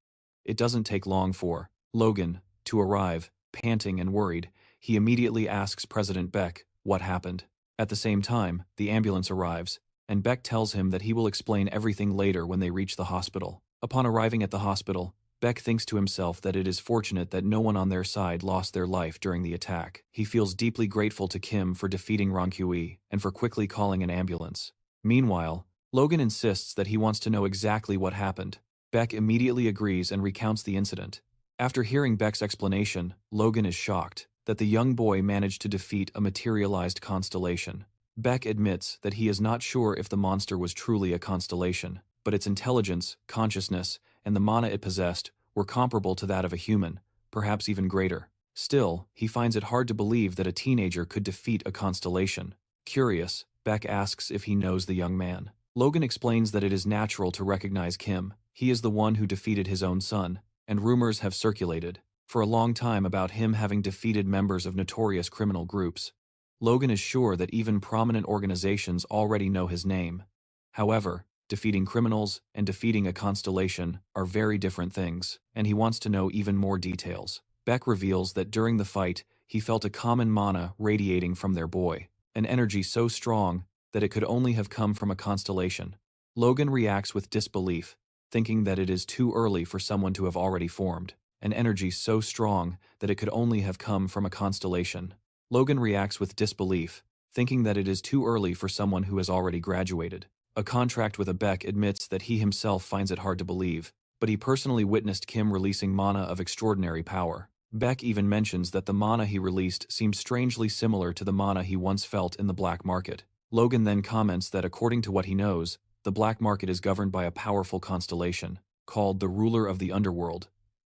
It doesn't take long for Logan to arrive. Panting and worried, he immediately asks President Beck what happened. At the same time, the ambulance arrives, and Beck tells him that he will explain everything later when they reach the hospital. Upon arriving at the hospital, Beck thinks to himself that it is fortunate that no one on their side lost their life during the attack. He feels deeply grateful to Kim for defeating Ronkyui and for quickly calling an ambulance. Meanwhile, Logan insists that he wants to know exactly what happened. Beck immediately agrees and recounts the incident. After hearing Beck's explanation, Logan is shocked that the young boy managed to defeat a materialized constellation. Beck admits that he is not sure if the monster was truly a constellation, but its intelligence, consciousness, and the mana it possessed were comparable to that of a human, perhaps even greater. Still, he finds it hard to believe that a teenager could defeat a constellation. Curious, Beck asks if he knows the young man. Logan explains that it is natural to recognize Kim. He is the one who defeated his own son, and rumors have circulated for a long time about him having defeated members of notorious criminal groups. Logan is sure that even prominent organizations already know his name. However, defeating criminals and defeating a constellation are very different things, and he wants to know even more details. Beck reveals that during the fight, he felt a common mana radiating from their boy, an energy so strong that it could only have come from a constellation. Logan reacts with disbelief, thinking that it is too early for someone to have already formed, an energy so strong that it could only have come from a constellation. Logan reacts with disbelief, thinking that it is too early for someone who has already graduated. A contract with a Beck admits that he himself finds it hard to believe, but he personally witnessed Kim releasing mana of extraordinary power. Beck even mentions that the mana he released seemed strangely similar to the mana he once felt in the black market. Logan then comments that according to what he knows, the black market is governed by a powerful constellation, called the Ruler of the Underworld.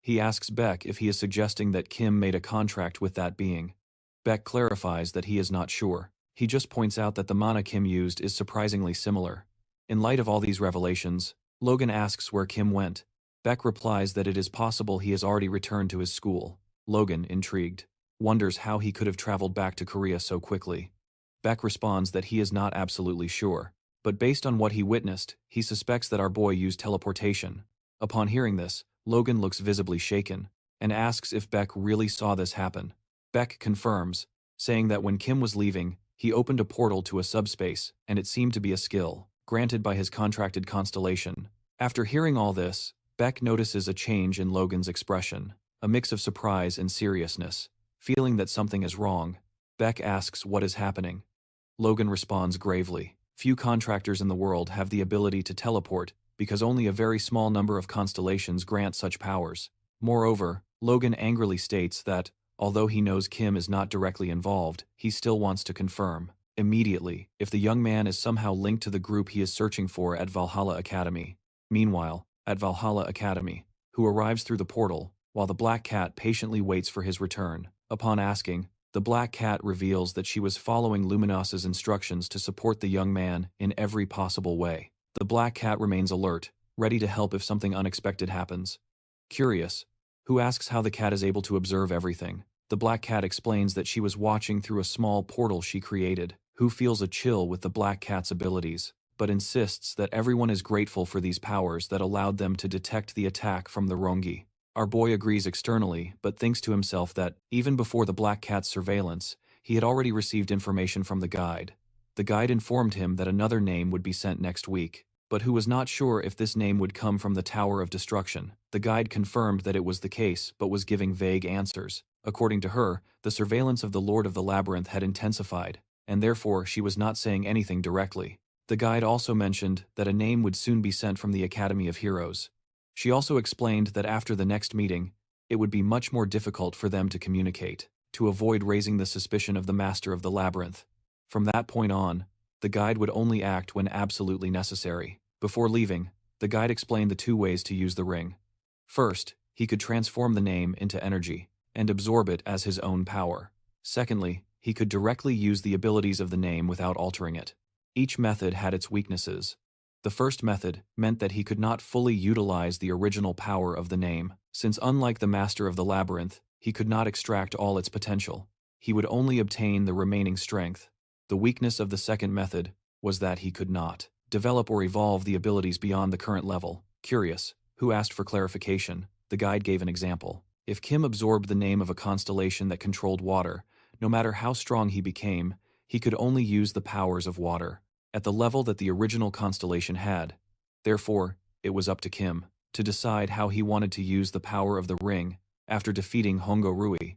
He asks Beck if he is suggesting that Kim made a contract with that being. Beck clarifies that he is not sure. He just points out that the mana Kim used is surprisingly similar. In light of all these revelations, Logan asks where Kim went. Beck replies that it is possible he has already returned to his school. Logan, intrigued, wonders how he could have traveled back to Korea so quickly. Beck responds that he is not absolutely sure, but based on what he witnessed, he suspects that our boy used teleportation. Upon hearing this, Logan looks visibly shaken, and asks if Beck really saw this happen. Beck confirms, saying that when Kim was leaving, he opened a portal to a subspace, and it seemed to be a skill granted by his contracted constellation. After hearing all this, Beck notices a change in Logan's expression, a mix of surprise and seriousness. Feeling that something is wrong, Beck asks what is happening. Logan responds gravely, few contractors in the world have the ability to teleport because only a very small number of constellations grant such powers. Moreover, Logan angrily states that, although he knows Kim is not directly involved, he still wants to confirm, immediately, if the young man is somehow linked to the group he is searching for at Valhalla Academy. Meanwhile, at Valhalla Academy, who arrives through the portal, while the black cat patiently waits for his return. Upon asking, the black cat reveals that she was following Luminos's instructions to support the young man in every possible way. The black cat remains alert, ready to help if something unexpected happens. Curious, who asks how the cat is able to observe everything. The black cat explains that she was watching through a small portal she created. Who feels a chill with the black cat's abilities, but insists that everyone is grateful for these powers that allowed them to detect the attack from the Rongi. Our boy agrees externally, but thinks to himself that, even before the black cat's surveillance, he had already received information from the guide. The guide informed him that another name would be sent next week, but who was not sure if this name would come from the Tower of Destruction. The guide confirmed that it was the case, but was giving vague answers. According to her, the surveillance of the Lord of the Labyrinth had intensified, and therefore she was not saying anything directly. The guide also mentioned that a name would soon be sent from the Academy of Heroes. She also explained that after the next meeting, it would be much more difficult for them to communicate, to avoid raising the suspicion of the Master of the Labyrinth. From that point on, the guide would only act when absolutely necessary. Before leaving, the guide explained the two ways to use the ring. First, he could transform the name into energy, and absorb it as his own power. Secondly, he could directly use the abilities of the name without altering it. Each method had its weaknesses. The first method meant that he could not fully utilize the original power of the name, since unlike the Master of the Labyrinth, he could not extract all its potential. He would only obtain the remaining strength. The weakness of the second method was that he could not develop or evolve the abilities beyond the current level. Curious, who asked for clarification, the guide gave an example. If Kim absorbed the name of a constellation that controlled water, no matter how strong he became, he could only use the powers of water, at the level that the original constellation had. Therefore, it was up to Kim. to decide how he wanted to use the power of the ring. After defeating Hongo Rui,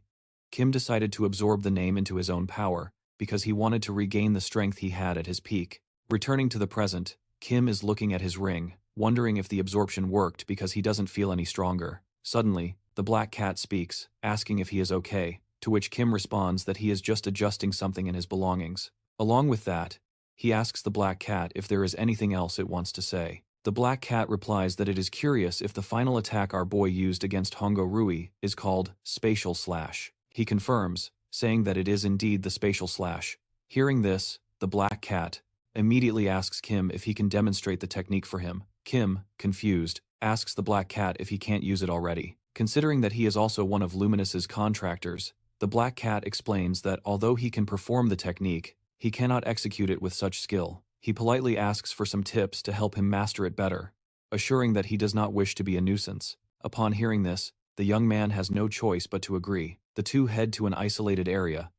Kim decided to absorb the name into his own power, because he wanted to regain the strength he had at his peak. Returning to the present, Kim is looking at his ring, wondering if the absorption worked because he doesn't feel any stronger. Suddenly, the black cat speaks, asking if he is okay, to which Kim responds that he is just adjusting something in his belongings. Along with that, he asks the black cat if there is anything else it wants to say. The black cat replies that it is curious if the final attack our boy used against Hongo Rui is called Spatial Slash. He confirms, saying that it is indeed the Spatial Slash. Hearing this, the black cat immediately asks Kim if he can demonstrate the technique for him. Kim, confused, asks the black cat if he can't use it already. Considering that he is also one of Luminous's contractors, the black cat explains that although he can perform the technique, he cannot execute it with such skill. He politely asks for some tips to help him master it better, assuring that he does not wish to be a nuisance. Upon hearing this, the young man has no choice but to agree. The two head to an isolated area,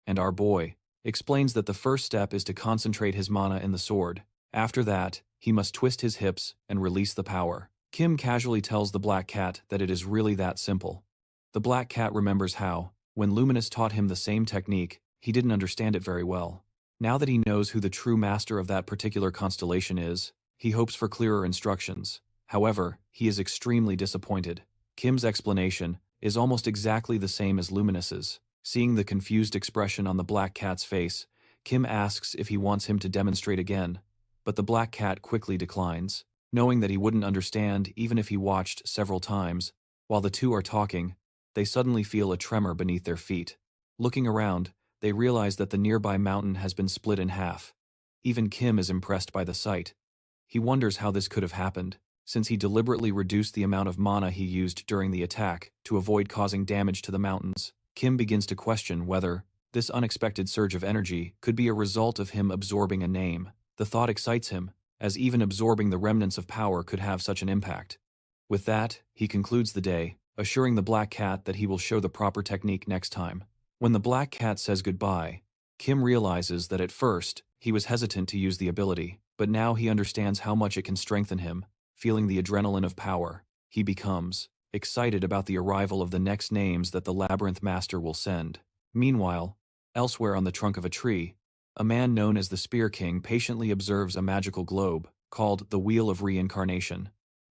and our boy explains that the first step is to concentrate his mana in the sword. After that, he must twist his hips and release the power. Kim casually tells the black cat that it is really that simple. The black cat remembers how, when Luminous taught him the same technique, he didn't understand it very well. Now that he knows who the true master of that particular constellation is, he hopes for clearer instructions. However, he is extremely disappointed. Kim's explanation is almost exactly the same as Luminous's. Seeing the confused expression on the black cat's face, Kim asks if he wants him to demonstrate again, but the black cat quickly declines. Knowing that he wouldn't understand even if he watched several times, while the two are talking, they suddenly feel a tremor beneath their feet. Looking around, they realize that the nearby mountain has been split in half. Even Kim is impressed by the sight. He wonders how this could have happened, since he deliberately reduced the amount of mana he used during the attack to avoid causing damage to the mountains. Kim begins to question whether this unexpected surge of energy could be a result of him absorbing a name. The thought excites him, as even absorbing the remnants of power could have such an impact. With that, he concludes the day, assuring the black cat that he will show the proper technique next time. When the black cat says goodbye, Kim realizes that at first, he was hesitant to use the ability, but now he understands how much it can strengthen him. Feeling the adrenaline of power, he becomes excited about the arrival of the next names that the Labyrinth Master will send. Meanwhile, elsewhere on the trunk of a tree, a man known as the Spear King patiently observes a magical globe, called the Wheel of Reincarnation.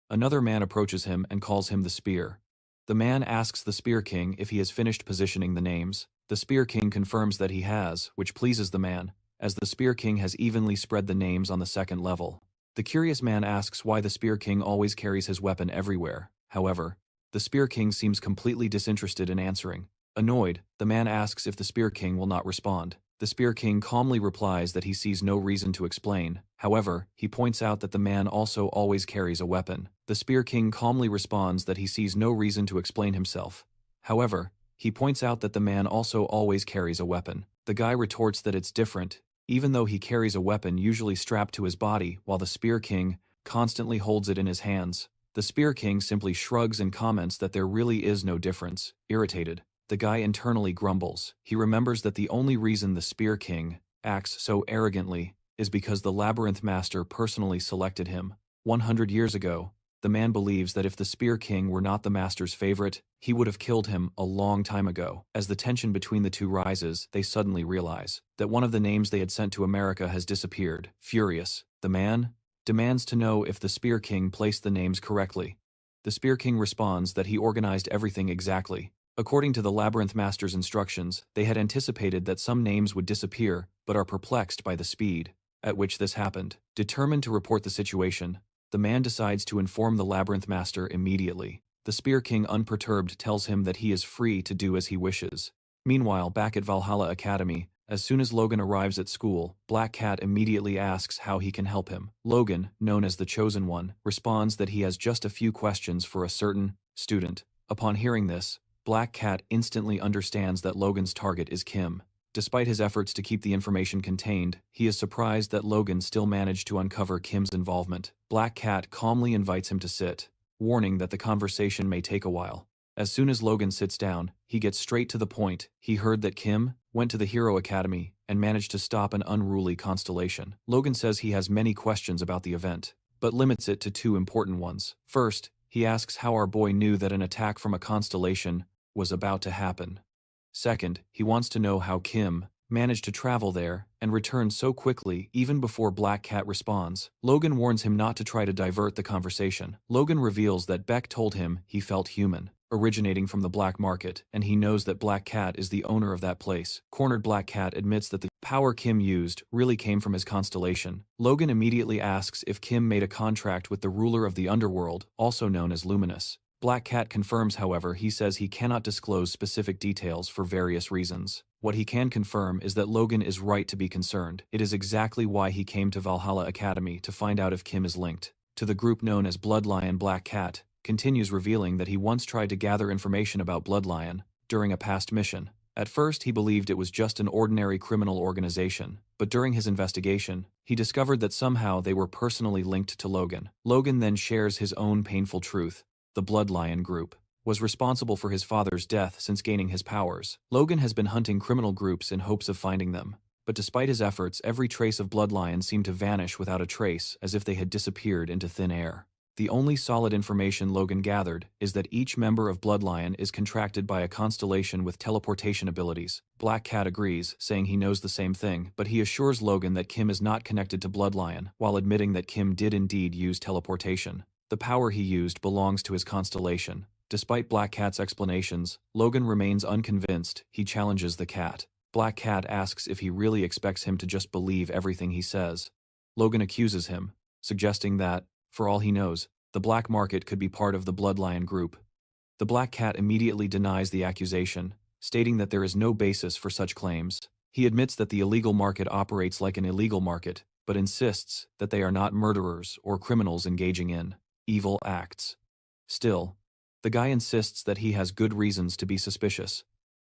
Another man approaches him and calls him the Spear. The man asks the Spear King if he has finished positioning the names. The Spear King confirms that he has, which pleases the man, as the Spear King has evenly spread the names on the second level. The curious man asks why the Spear King always carries his weapon everywhere. However, the Spear King seems completely disinterested in answering. Annoyed, the man asks if the Spear King will not respond. The Spear King calmly replies that he sees no reason to explain. However, he points out that the man also always carries a weapon. The Spear King calmly responds that he sees no reason to explain himself. However, he points out that the man also always carries a weapon. The guy retorts that it's different, even though he carries a weapon usually strapped to his body while the Spear King constantly holds it in his hands. The Spear King simply shrugs and comments that there really is no difference. Irritated, the guy internally grumbles. He remembers that the only reason the Spear King acts so arrogantly is because the Labyrinth Master personally selected him. 100 years ago, the man believes that if the Spear King were not the Master's favorite, he would have killed him a long time ago. As the tension between the two rises, they suddenly realize that one of the names they had sent to America has disappeared. Furious, the man demands to know if the Spear King placed the names correctly. The Spear King responds that he organized everything exactly. According to the Labyrinth Master's instructions, they had anticipated that some names would disappear, but are perplexed by the speed at which this happened. Determined to report the situation, the man decides to inform the Labyrinth Master immediately. The Spear King, unperturbed, tells him that he is free to do as he wishes. Meanwhile, back at Valhalla Academy, as soon as Logan arrives at school, Black Cat immediately asks how he can help him. Logan, known as the Chosen One, responds that he has just a few questions for a certain student. Upon hearing this, Black Cat instantly understands that Logan's target is Kim. Despite his efforts to keep the information contained, he is surprised that Logan still managed to uncover Kim's involvement. Black Cat calmly invites him to sit, warning that the conversation may take a while. As soon as Logan sits down, he gets straight to the point. He heard that Kim went to the Hero Academy and managed to stop an unruly constellation. Logan says he has many questions about the event, but limits it to two important ones. First, he He asks how our boy knew that an attack from a constellation was about to happen. Second, he wants to know how Kim managed to travel there and return so quickly even before Black Cat responds. Logan warns him not to try to divert the conversation. Logan reveals that Beck told him he felt human, originating from the black market, and he knows that Black Cat is the owner of that place. Cornered, Black Cat admits that the power Kim used really came from his constellation. Logan immediately asks if Kim made a contract with the ruler of the underworld, also known as Luminous. Black Cat confirms, however. He says he cannot disclose specific details for various reasons. What he can confirm is that Logan is right to be concerned. It is exactly why he came to Valhalla Academy, to find out if Kim is linked to the group known as Bloodlion. Black Cat continues, revealing that he once tried to gather information about Bloodlion during a past mission. At first he believed it was just an ordinary criminal organization, but during his investigation, he discovered that somehow they were personally linked to Logan. Logan then shares his own painful truth. The Bloodlion group was responsible for his father's death since gaining his powers. Logan has been hunting criminal groups in hopes of finding them, but despite his efforts, every trace of Bloodlion seemed to vanish without a trace, as if they had disappeared into thin air. The only solid information Logan gathered is that each member of Bloodlion is contracted by a constellation with teleportation abilities. Black Cat agrees, saying he knows the same thing, but he assures Logan that Kim is not connected to Bloodlion, while admitting that Kim did indeed use teleportation. The power he used belongs to his constellation. Despite Black Cat's explanations, Logan remains unconvinced. He challenges the cat. Black Cat asks if he really expects him to just believe everything he says. Logan accuses him, suggesting that, for all he knows, the black market could be part of the Bloodlion group. The Black Cat immediately denies the accusation, stating that there is no basis for such claims. He admits that the illegal market operates like an illegal market, but insists that they are not murderers or criminals engaging in evil acts. Still, the guy insists that he has good reasons to be suspicious.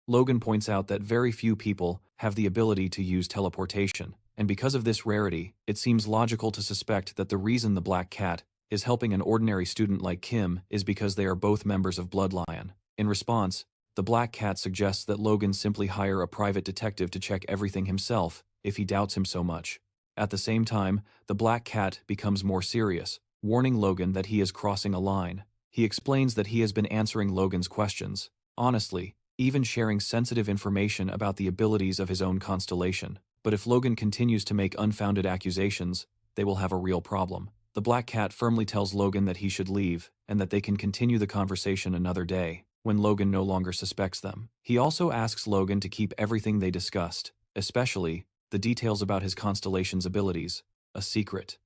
Logan points out that very few people have the ability to use teleportation, and because of this rarity, it seems logical to suspect that the reason the Black Cat is helping an ordinary student like Kim is because they are both members of Bloodlion. In response, the Black Cat suggests that Logan simply hire a private detective to check everything himself if he doubts him so much. At the same time, the Black Cat becomes more serious, warning Logan that he is crossing a line. He explains that he has been answering Logan's questions, honestly, even sharing sensitive information about the abilities of his own constellation. But if Logan continues to make unfounded accusations, they will have a real problem. The Black Cat firmly tells Logan that he should leave, and that they can continue the conversation another day, when Logan no longer suspects them. He also asks Logan to keep everything they discussed, especially the details about his constellation's abilities, a secret.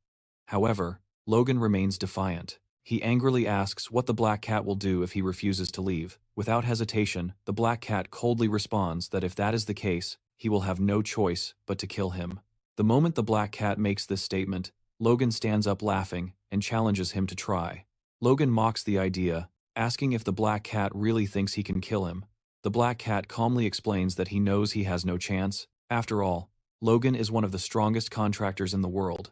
However, Logan remains defiant. He angrily asks what the Black Cat will do if he refuses to leave. Without hesitation, the Black Cat coldly responds that if that is the case, he will have no choice but to kill him. The moment the Black Cat makes this statement, Logan stands up laughing and challenges him to try. Logan mocks the idea, asking if the Black Cat really thinks he can kill him. The Black Cat calmly explains that he knows he has no chance. After all, Logan is one of the strongest contractors in the world.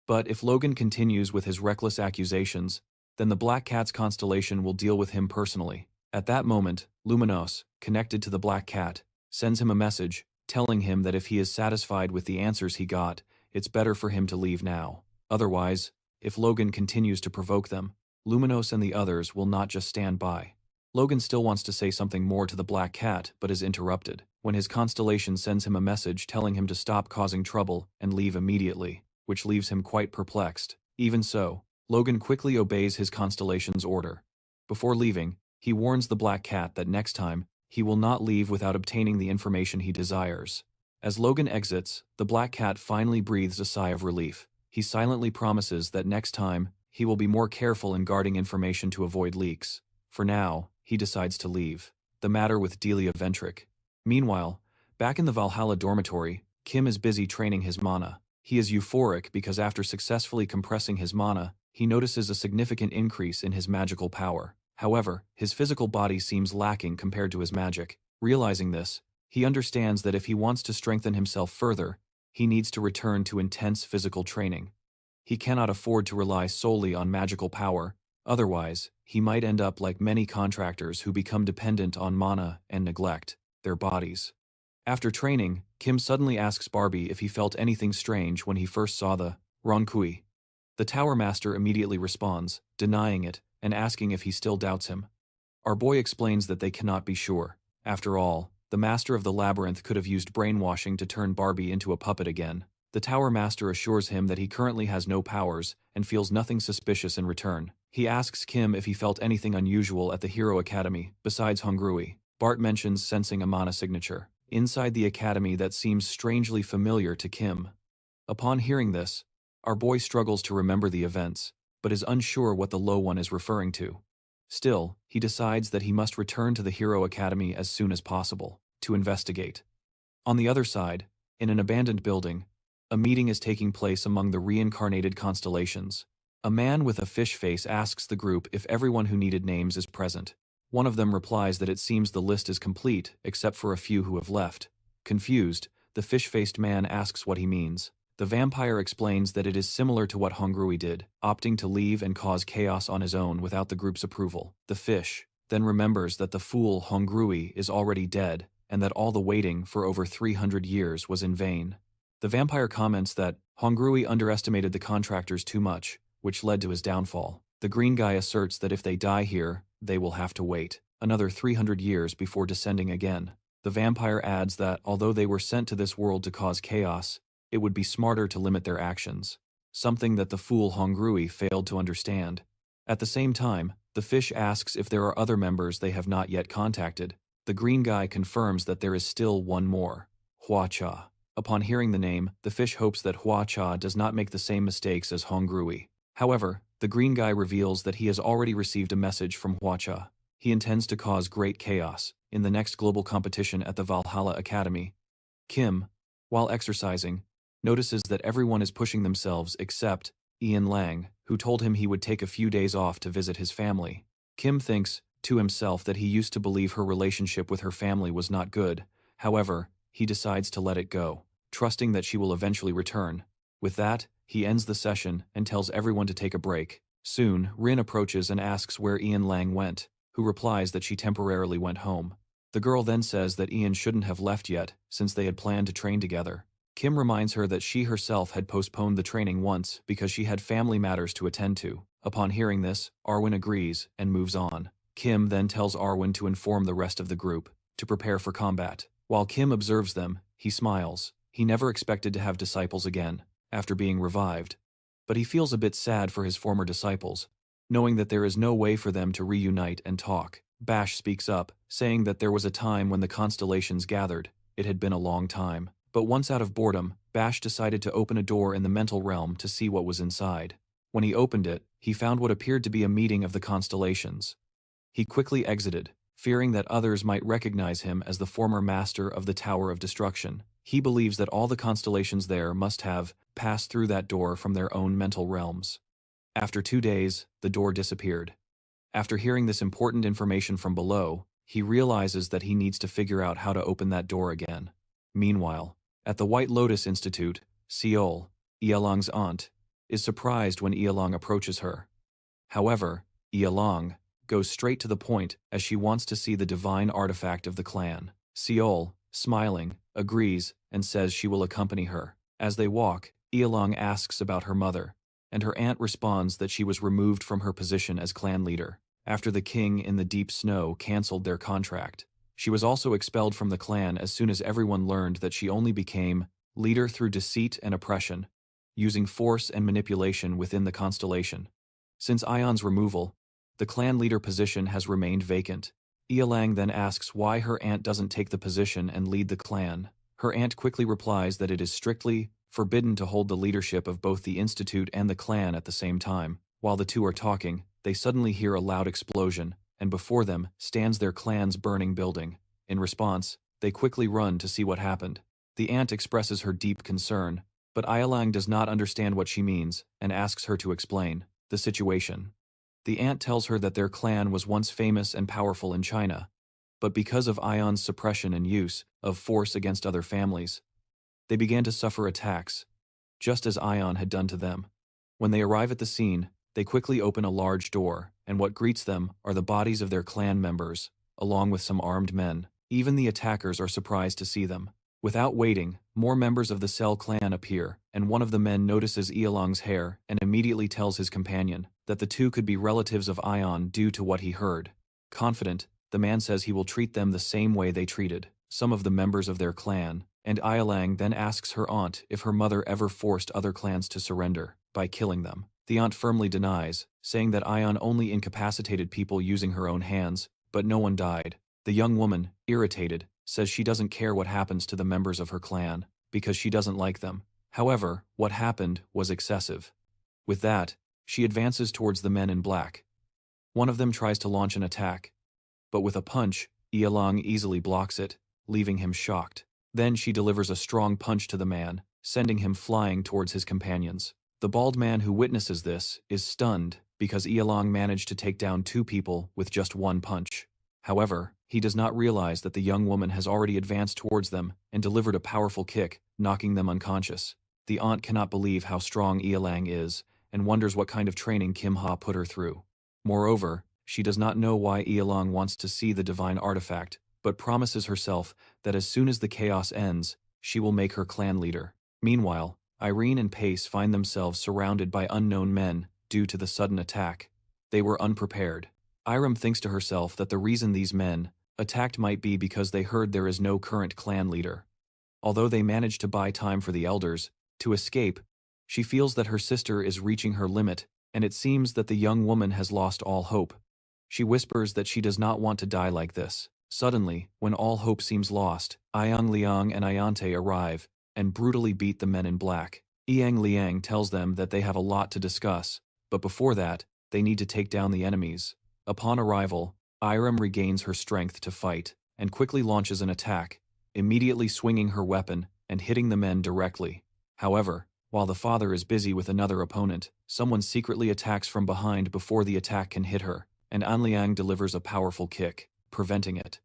But if Logan continues with his reckless accusations, then the Black Cat's constellation will deal with him personally. At that moment, Luminos, connected to the Black Cat, sends him a message, telling him that if he is satisfied with the answers he got, it's better for him to leave now. Otherwise, if Logan continues to provoke them, Luminos and the others will not just stand by. Logan still wants to say something more to the Black Cat, but is interrupted when his constellation sends him a message telling him to stop causing trouble and leave immediately, which leaves him quite perplexed. Even so, Logan quickly obeys his constellation's order. Before leaving, he warns the Black Cat that next time, he will not leave without obtaining the information he desires. As Logan exits, the Black Cat finally breathes a sigh of relief. He silently promises that next time, he will be more careful in guarding information to avoid leaks. For now, he decides to leave. The matter with Delia Ventric. Meanwhile, back in the Valhalla dormitory, Kim is busy training his mana. He is euphoric because after successfully compressing his mana, he notices a significant increase in his magical power. However, his physical body seems lacking compared to his magic. Realizing this, he understands that if he wants to strengthen himself further, he needs to return to intense physical training. He cannot afford to rely solely on magical power, otherwise, he might end up like many contractors who become dependent on mana and neglect their bodies. After training, Kim suddenly asks Barbie if he felt anything strange when he first saw the Ronkui. The Tower Master immediately responds, denying it, and asking if he still doubts him. Our boy explains that they cannot be sure. After all, the master of the labyrinth could have used brainwashing to turn Barbie into a puppet again. The tower master assures him that he currently has no powers and feels nothing suspicious in return. He asks Kim if he felt anything unusual at the Hero Academy, besides Hongrui. Bart mentions sensing a mana signature inside the academy that seems strangely familiar to Kim. Upon hearing this, our boy struggles to remember the events, but is unsure what the low one is referring to. Still, he decides that he must return to the Hero Academy as soon as possible, to investigate. On the other side, in an abandoned building, a meeting is taking place among the reincarnated constellations. A man with a fish face asks the group if everyone who needed names is present. One of them replies that it seems the list is complete, except for a few who have left. Confused, the fish-faced man asks what he means. The vampire explains that it is similar to what Hongrui did, opting to leave and cause chaos on his own without the group's approval. The fish then remembers that the fool Hongrui is already dead, and that all the waiting for over 300 years was in vain. The vampire comments that Hongrui underestimated the contractors too much, which led to his downfall. The green guy asserts that if they die here, they will have to wait another 300 years before descending again. The vampire adds that although they were sent to this world to cause chaos, it would be smarter to limit their actions, something that the fool Hongrui failed to understand. At the same time, the fish asks if there are other members they have not yet contacted. The green guy confirms that there is still one more, Hua Cha. Upon hearing the name, the fish hopes that Hua Cha does not make the same mistakes as Hongrui. However, the green guy reveals that he has already received a message from Hua Cha. He intends to cause great chaos in the next global competition at the Valhalla Academy. Kim, while exercising, notices that everyone is pushing themselves except Ian Lang, who told him he would take a few days off to visit his family. Kim thinks to himself that he used to believe her relationship with her family was not good. However, he decides to let it go, trusting that she will eventually return. With that, he ends the session and tells everyone to take a break. Soon, Rin approaches and asks where Ian Lang went, who replies that she temporarily went home. The girl then says that Ian shouldn't have left yet, since they had planned to train together. Kim reminds her that she herself had postponed the training once because she had family matters to attend to. Upon hearing this, Arwen agrees and moves on. Kim then tells Arwen to inform the rest of the group to prepare for combat. While Kim observes them, he smiles. He never expected to have disciples again, after being revived. But he feels a bit sad for his former disciples, knowing that there is no way for them to reunite and talk. Bash speaks up, saying that there was a time when the constellations gathered. It had been a long time. But once out of boredom, Bash decided to open a door in the mental realm to see what was inside. When he opened it, he found what appeared to be a meeting of the constellations. He quickly exited, fearing that others might recognize him as the former master of the Tower of Destruction. He believes that all the constellations there must have passed through that door from their own mental realms. After 2 days, the door disappeared. After hearing this important information from below, he realizes that he needs to figure out how to open that door again. Meanwhile, at the White Lotus Institute, Seol, Ialong's aunt, is surprised when Ialong approaches her. However, Ialong goes straight to the point as she wants to see the divine artifact of the clan. Seol, smiling, agrees and says she will accompany her. As they walk, Ialong asks about her mother, and her aunt responds that she was removed from her position as clan leader after the king in the deep snow cancelled their contract. She was also expelled from the clan as soon as everyone learned that she only became leader through deceit and oppression, using force and manipulation within the constellation. Since Ion's removal, the clan leader position has remained vacant. Ialang then asks why her aunt doesn't take the position and lead the clan. Her aunt quickly replies that it is strictly forbidden to hold the leadership of both the institute and the clan at the same time. While the two are talking, they suddenly hear a loud explosion, and before them stands their clan's burning building. In response, they quickly run to see what happened. The aunt expresses her deep concern, but Ialang does not understand what she means and asks her to explain the situation. The aunt tells her that their clan was once famous and powerful in China, but because of Ion's suppression and use of force against other families, they began to suffer attacks, just as Ion had done to them. When they arrive at the scene, they quickly open a large door, and what greets them are the bodies of their clan members, along with some armed men. Even the attackers are surprised to see them. Without waiting, more members of the Cell clan appear, and one of the men notices Ialong's hair and immediately tells his companion that the two could be relatives of Ion due to what he heard. Confident, the man says he will treat them the same way they treated some of the members of their clan, and Ialang then asks her aunt if her mother ever forced other clans to surrender by killing them. The aunt firmly denies, saying that Ion only incapacitated people using her own hands, but no one died. The young woman, irritated, says she doesn't care what happens to the members of her clan, because she doesn't like them. However, what happened was excessive. With that, she advances towards the men in black. One of them tries to launch an attack, but with a punch, Ialang easily blocks it, leaving him shocked. Then she delivers a strong punch to the man, sending him flying towards his companions. The bald man who witnesses this is stunned because Ialang managed to take down two people with just one punch. However, he does not realize that the young woman has already advanced towards them and delivered a powerful kick, knocking them unconscious. The aunt cannot believe how strong Ialang is and wonders what kind of training Kim Ha put her through. Moreover, she does not know why Ialang wants to see the divine artifact, but promises herself that as soon as the chaos ends, she will make her clan leader. Meanwhile, Irene and Pace find themselves surrounded by unknown men due to the sudden attack. They were unprepared. Irem thinks to herself that the reason these men attacked might be because they heard there is no current clan leader. Although they managed to buy time for the elders to escape, she feels that her sister is reaching her limit, and it seems that the young woman has lost all hope. She whispers that she does not want to die like this. Suddenly, when all hope seems lost, Iang Liang and Ayante arrive and brutally beat the men in black. Iang Liang tells them that they have a lot to discuss, but before that, they need to take down the enemies. Upon arrival, Irem regains her strength to fight and quickly launches an attack, immediately swinging her weapon and hitting the men directly. However, while the father is busy with another opponent, someone secretly attacks from behind before the attack can hit her, and Anliang delivers a powerful kick, preventing it.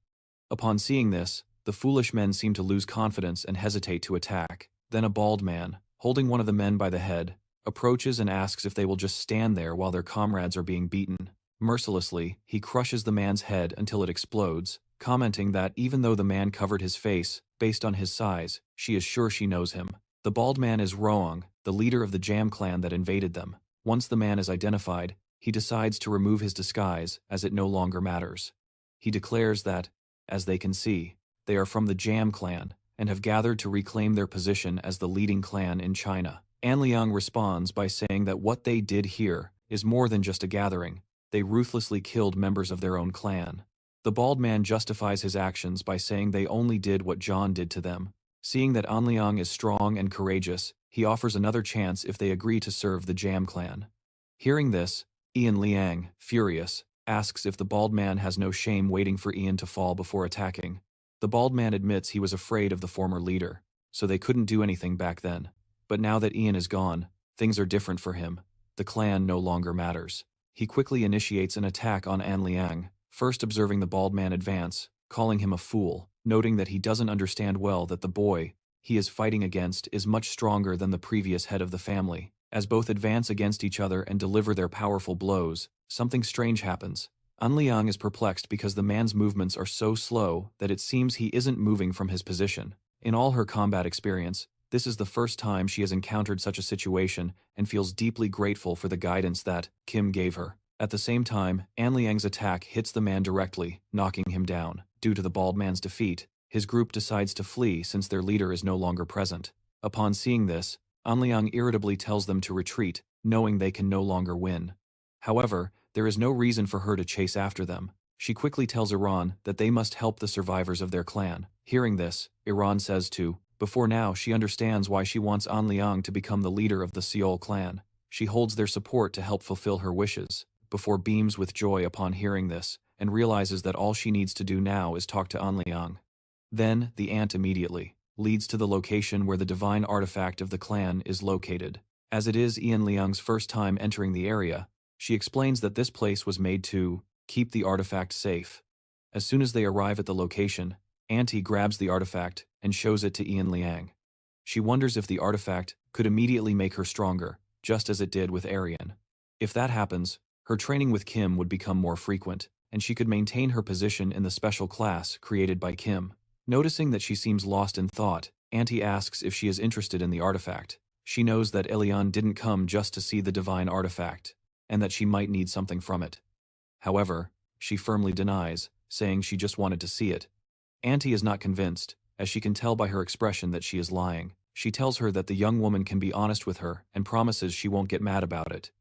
Upon seeing this, the foolish men seem to lose confidence and hesitate to attack. Then a bald man, holding one of the men by the head, approaches and asks if they will just stand there while their comrades are being beaten. Mercilessly, he crushes the man's head until it explodes, commenting that even though the man covered his face, based on his size, she is sure she knows him. The bald man is Roang, the leader of the Jam clan that invaded them. Once the man is identified, he decides to remove his disguise as it no longer matters. He declares that, as they can see, they are from the Jam clan and have gathered to reclaim their position as the leading clan in China. An Liang responds by saying that what they did here is more than just a gathering. They ruthlessly killed members of their own clan. The bald man justifies his actions by saying they only did what John did to them. Seeing that An Liang is strong and courageous, he offers another chance if they agree to serve the Jam clan. Hearing this, Ian Liang, furious, asks if the bald man has no shame waiting for Ian to fall before attacking. The bald man admits he was afraid of the former leader, so they couldn't do anything back then. But now that Ian is gone, things are different for him. The clan no longer matters. He quickly initiates an attack on An Liang, first observing the bald man advance, calling him a fool, noting that he doesn't understand well that the boy he is fighting against is much stronger than the previous head of the family. As both advance against each other and deliver their powerful blows, something strange happens. An Liang is perplexed because the man's movements are so slow that it seems he isn't moving from his position. In all her combat experience, this is the first time she has encountered such a situation and feels deeply grateful for the guidance that Kim gave her. At the same time, An Liang's attack hits the man directly, knocking him down. Due to the bald man's defeat, his group decides to flee since their leader is no longer present. Upon seeing this, An Liang irritably tells them to retreat, knowing they can no longer win. However, there is no reason for her to chase after them. She quickly tells Iran that they must help the survivors of their clan. Hearing this, Iran says to, before now she understands why she wants An Liang to become the leader of the Seol clan. She holds their support to help fulfill her wishes, before beams with joy upon hearing this, and realizes that all she needs to do now is talk to An Liang. Then, the aunt immediately leads to the location where the divine artifact of the clan is located. As it is Ian Liang's first time entering the area, she explains that this place was made to keep the artifact safe. As soon as they arrive at the location, Auntie grabs the artifact and shows it to Ian Liang. She wonders if the artifact could immediately make her stronger, just as it did with Arian. If that happens, her training with Kim would become more frequent, and she could maintain her position in the special class created by Kim. Noticing that she seems lost in thought, Auntie asks if she is interested in the artifact. She knows that Elian didn't come just to see the divine artifact, and that she might need something from it. However, she firmly denies, saying she just wanted to see it. Auntie is not convinced, as she can tell by her expression that she is lying. She tells her that the young woman can be honest with her and promises she won't get mad about it.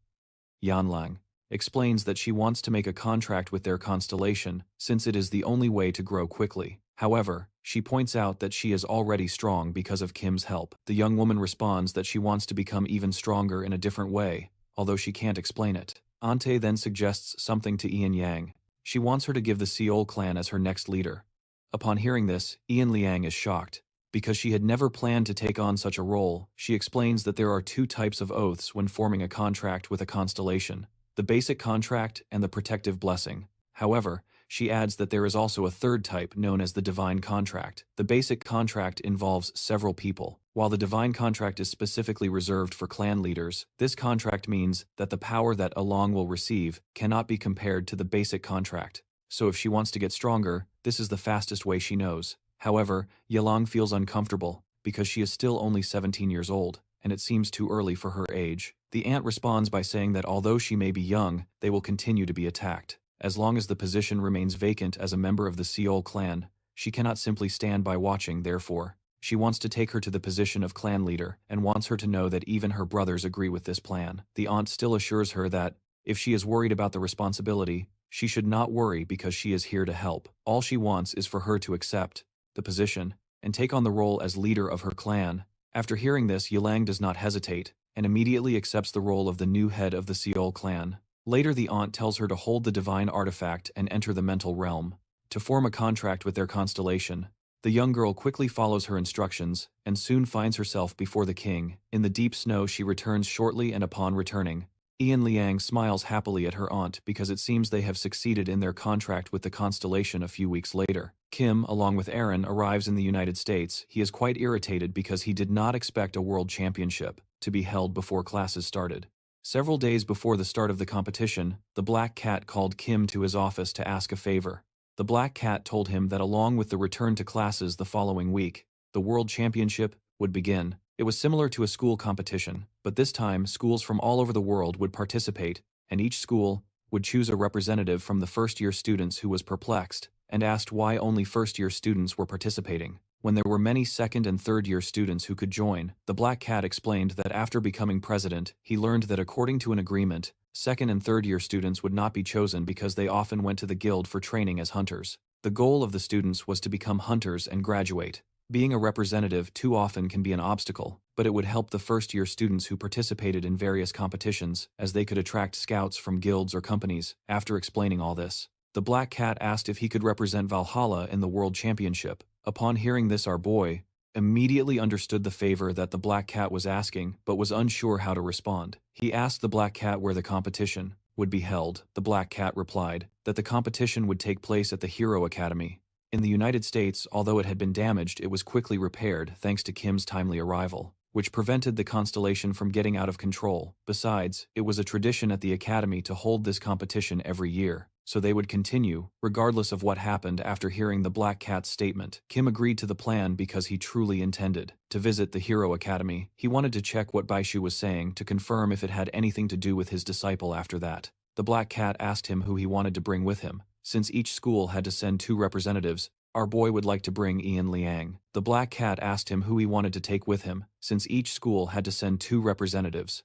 Yanlang explains that she wants to make a contract with their constellation since it is the only way to grow quickly. However, she points out that she is already strong because of Kim's help. The young woman responds that she wants to become even stronger in a different way, although she can't explain it. Ante then suggests something to Ian Yang. She wants her to give the Seol clan as her next leader. Upon hearing this, Ian Liang is shocked. Because she had never planned to take on such a role, she explains that there are two types of oaths when forming a contract with a constellation: the basic contract and the protective blessing. However, she adds that there is also a third type known as the divine contract. The basic contract involves several people, while the divine contract is specifically reserved for clan leaders. This contract means that the power that Along will receive cannot be compared to the basic contract. So if she wants to get stronger, this is the fastest way she knows. However, Yelang feels uncomfortable because she is still only 17 years old, and it seems too early for her age. The aunt responds by saying that although she may be young, they will continue to be attacked. As long as the position remains vacant as a member of the Seol clan, she cannot simply stand by watching. Therefore, she wants to take her to the position of clan leader and wants her to know that even her brothers agree with this plan. The aunt still assures her that, if she is worried about the responsibility, she should not worry because she is here to help. All she wants is for her to accept the position and take on the role as leader of her clan. After hearing this, Yelang does not hesitate and immediately accepts the role of the new head of the Seol clan. Later, the aunt tells her to hold the divine artifact and enter the mental realm to form a contract with their constellation. The young girl quickly follows her instructions and soon finds herself before the king. In the deep snow, she returns shortly, and upon returning, Ian Liang smiles happily at her aunt because it seems they have succeeded in their contract with the constellation. A few weeks later, Kim, along with Aaron, arrives in the United States. He is quite irritated because he did not expect a world championship to be held before classes started. Several days before the start of the competition, the Black Cat called Kim to his office to ask a favor. The Black Cat told him that along with the return to classes the following week, the world championship would begin. It was similar to a school competition, but this time schools from all over the world would participate, and each school would choose a representative from the first-year students who was perplexed and asked why only first-year students were participating, when there were many second- and third-year students who could join. The Black Cat explained that after becoming president, he learned that according to an agreement, second- and third-year students would not be chosen because they often went to the guild for training as hunters. The goal of the students was to become hunters and graduate. Being a representative too often can be an obstacle, but it would help the first-year students who participated in various competitions, as they could attract scouts from guilds or companies. After explaining all this, the Black Cat asked if he could represent Valhalla in the World Championship. Upon hearing this, our boy immediately understood the favor that the Black Cat was asking, but was unsure how to respond. He asked the Black Cat where the competition would be held. The Black Cat replied that the competition would take place at the Hero Academy. In the United States, although it had been damaged, it was quickly repaired thanks to Kim's timely arrival, which prevented the constellation from getting out of control. Besides, it was a tradition at the academy to hold this competition every year, so they would continue, regardless of what happened. After hearing the Black Cat's statement, Kim agreed to the plan because he truly intended to visit the Hero Academy. He wanted to check what Baishu was saying to confirm if it had anything to do with his disciple. After that, the Black Cat asked him who he wanted to bring with him. Since each school had to send 2 representatives, our boy would like to bring Ian Liang. The Black Cat asked him who he wanted to take with him. Since each school had to send 2 representatives,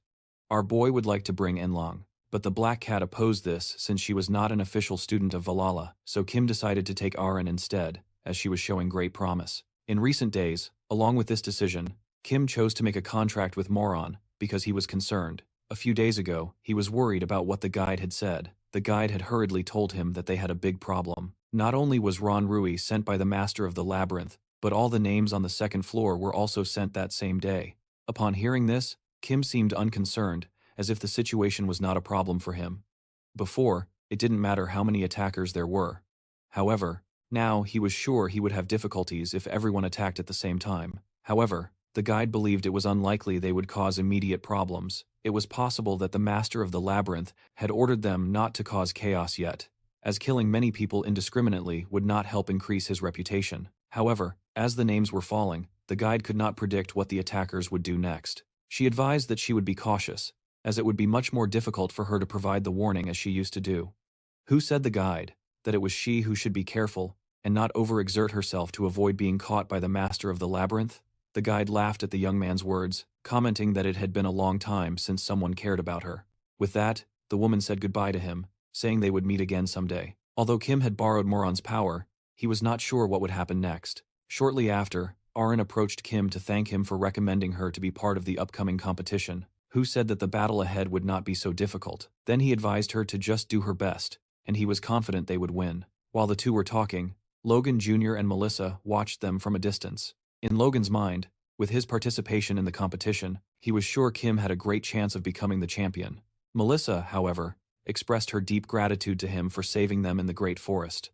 our boy would like to bring Enlong. But the Black Cat opposed this since she was not an official student of Valhalla, so Kim decided to take Aaron instead, as she was showing great promise. In recent days, along with this decision, Kim chose to make a contract with Moron because he was concerned. A few days ago, he was worried about what the guide had said. The guide had hurriedly told him that they had a big problem. Not only was Ron Rui sent by the master of the labyrinth, but all the names on the second floor were also sent that same day. Upon hearing this, Kim seemed unconcerned, as if the situation was not a problem for him. Before, it didn't matter how many attackers there were. However, now he was sure he would have difficulties if everyone attacked at the same time. However, the guide believed it was unlikely they would cause immediate problems. It was possible that the master of the labyrinth had ordered them not to cause chaos yet, as killing many people indiscriminately would not help increase his reputation. However, as the names were falling, the guide could not predict what the attackers would do next. She advised that she would be cautious, as it would be much more difficult for her to provide the warning as she used to do. Who said the guide? That it was she who should be careful, and not overexert herself to avoid being caught by the master of the labyrinth? The guide laughed at the young man's words, commenting that it had been a long time since someone cared about her. With that, the woman said goodbye to him, saying they would meet again someday. Although Kim had borrowed Moron's power, he was not sure what would happen next. Shortly after, Arin approached Kim to thank him for recommending her to be part of the upcoming competition. Who said that the battle ahead would not be so difficult? Then he advised her to just do her best, and he was confident they would win. While the two were talking, Logan Jr. and Melissa watched them from a distance. In Logan's mind, with his participation in the competition, he was sure Kim had a great chance of becoming the champion. Melissa, however, expressed her deep gratitude to him for saving them in the Great Forest.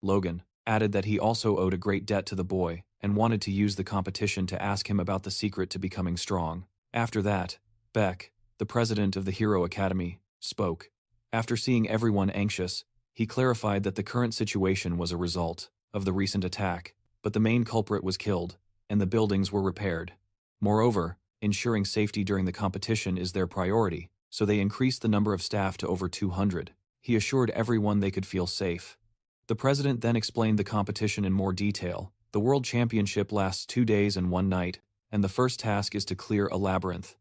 Logan added that he also owed a great debt to the boy and wanted to use the competition to ask him about the secret to becoming strong. After that, Beck, the president of the Hero Academy, spoke. After seeing everyone anxious, he clarified that the current situation was a result of the recent attack, but the main culprit was killed, and the buildings were repaired. Moreover, ensuring safety during the competition is their priority, so they increased the number of staff to over 200. He assured everyone they could feel safe. The president then explained the competition in more detail. The World Championship lasts 2 days and 1 night, and the first task is to clear a labyrinth.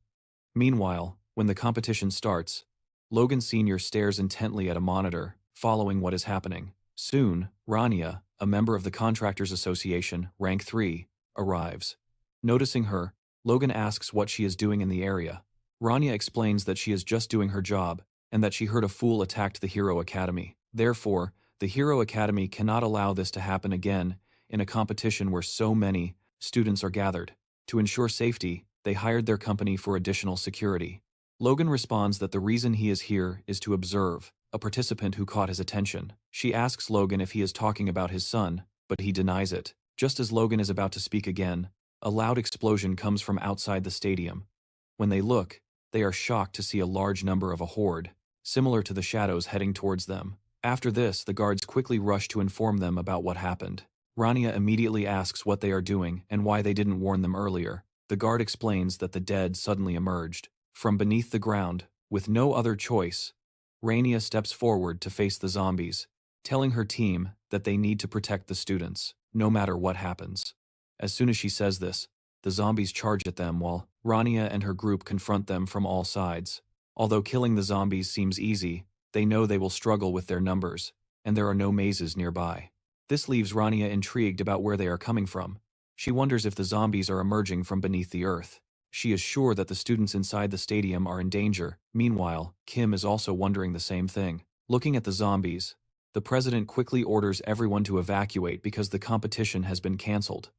Meanwhile, when the competition starts, Logan Sr. stares intently at a monitor, following what is happening. Soon, Rania, a member of the Contractors Association, rank 3, arrives. Noticing her, Logan asks what she is doing in the area. Rania explains that she is just doing her job, and that she heard a fool attacked the Hero Academy. Therefore, the Hero Academy cannot allow this to happen again in a competition where so many students are gathered. To ensure safety, they hired their company for additional security. Logan responds that the reason he is here is to observe a participant who caught his attention. She asks Logan if he is talking about his son, but he denies it. Just as Logan is about to speak again, a loud explosion comes from outside the stadium. When they look, they are shocked to see a large number of a horde, similar to the shadows heading towards them. After this, the guards quickly rush to inform them about what happened. Rania immediately asks what they are doing and why they didn't warn them earlier. The guard explains that the dead suddenly emerged from beneath the ground. With no other choice, Rania steps forward to face the zombies, telling her team that they need to protect the students, no matter what happens. As soon as she says this, the zombies charge at them while Rania and her group confront them from all sides. Although killing the zombies seems easy, they know they will struggle with their numbers, and there are no mazes nearby. This leaves Rania intrigued about where they are coming from. She wonders if the zombies are emerging from beneath the earth. She is sure that the students inside the stadium are in danger. Meanwhile, Kim is also wondering the same thing. Looking at the zombies, the president quickly orders everyone to evacuate because the competition has been cancelled.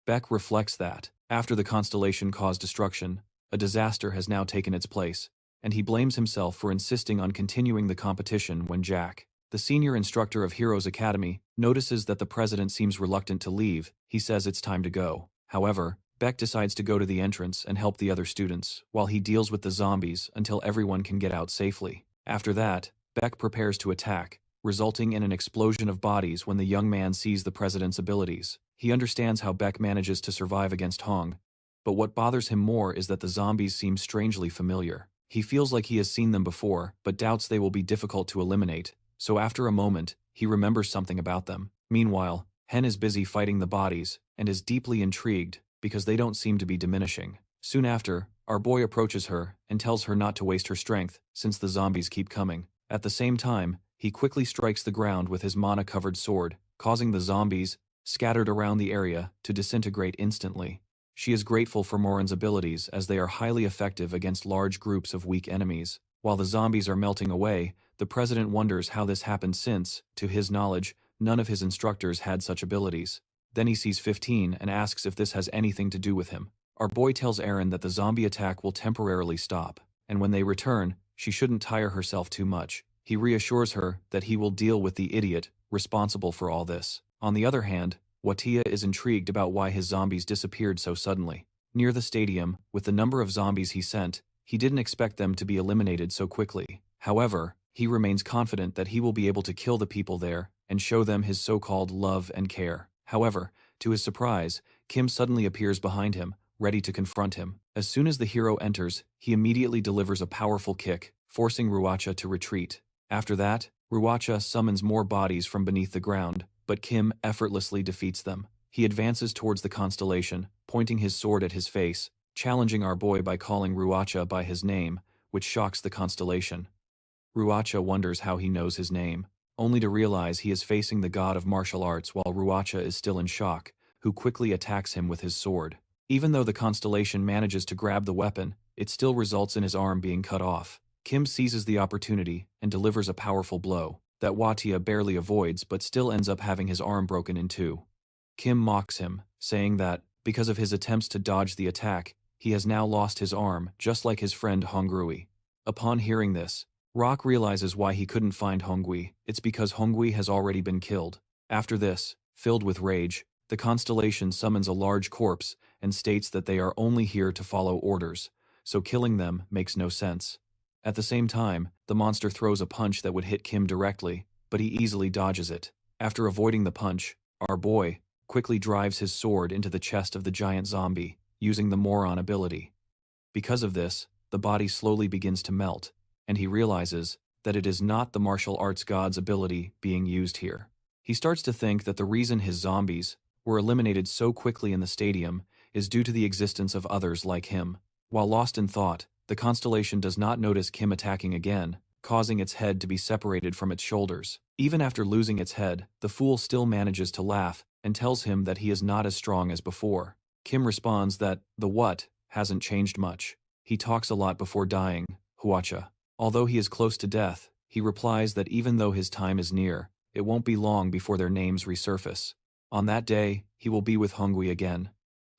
Beck reflects that, after the Constellation caused destruction, a disaster has now taken its place, and he blames himself for insisting on continuing the competition when Jack, the senior instructor of Heroes Academy, notices that the president seems reluctant to leave. He says it's time to go. However, Beck decides to go to the entrance and help the other students, while he deals with the zombies until everyone can get out safely. After that, Beck prepares to attack, resulting in an explosion of bodies when the young man sees the president's abilities. He understands how Beck manages to survive against Hong, but what bothers him more is that the zombies seem strangely familiar. He feels like he has seen them before, but doubts they will be difficult to eliminate, so after a moment, he remembers something about them. Meanwhile, Hen is busy fighting the bodies, and is deeply intrigued, because they don't seem to be diminishing. Soon after, our boy approaches her and tells her not to waste her strength, since the zombies keep coming. At the same time, he quickly strikes the ground with his mana-covered sword, causing the zombies, scattered around the area, to disintegrate instantly. She is grateful for Morin's abilities as they are highly effective against large groups of weak enemies. While the zombies are melting away, the president wonders how this happened since, to his knowledge, none of his instructors had such abilities. Then he sees 15 and asks if this has anything to do with him. Our boy tells Aaron that the zombie attack will temporarily stop, and when they return, she shouldn't tire herself too much. He reassures her that he will deal with the idiot responsible for all this. On the other hand, Watia is intrigued about why his zombies disappeared so suddenly. Near the stadium, with the number of zombies he sent, he didn't expect them to be eliminated so quickly. However, he remains confident that he will be able to kill the people there and show them his so-called love and care. However, To his surprise, Kim suddenly appears behind him, ready to confront him. As soon as the hero enters, he immediately delivers a powerful kick, forcing Ruacha to retreat. After that, Ruacha summons more bodies from beneath the ground, but Kim effortlessly defeats them. He advances towards the constellation, pointing his sword at his face, challenging our boy by calling Ruacha by his name, which shocks the constellation. Ruacha wonders how he knows his name, only to realize he is facing the god of martial arts while Ruacha is still in shock, who quickly attacks him with his sword. Even though the constellation manages to grab the weapon, it still results in his arm being cut off. Kim seizes the opportunity and delivers a powerful blow that Watia barely avoids but still ends up having his arm broken in two. Kim mocks him, saying that, because of his attempts to dodge the attack, he has now lost his arm, just like his friend Hongui. Upon hearing this, Rock realizes why he couldn't find Hongui. It's because Hongui has already been killed. After this, filled with rage, the constellation summons a large corpse and states that they are only here to follow orders, so killing them makes no sense. At the same time, the monster throws a punch that would hit Kim directly, but he easily dodges it. After avoiding the punch, our boy quickly drives his sword into the chest of the giant zombie, using the moron ability. Because of this, the body slowly begins to melt, and he realizes that it is not the martial arts god's ability being used here. He starts to think that the reason his zombies were eliminated so quickly in the stadium is due to the existence of others like him. While lost in thought, the constellation does not notice Kim attacking again, causing its head to be separated from its shoulders. Even after losing its head, the fool still manages to laugh and tells him that he is not as strong as before. Kim responds that the what hasn't changed much. He talks a lot before dying, Huacha. Although he is close to death, he replies that even though his time is near, it won't be long before their names resurface. On that day, he will be with Hongui again.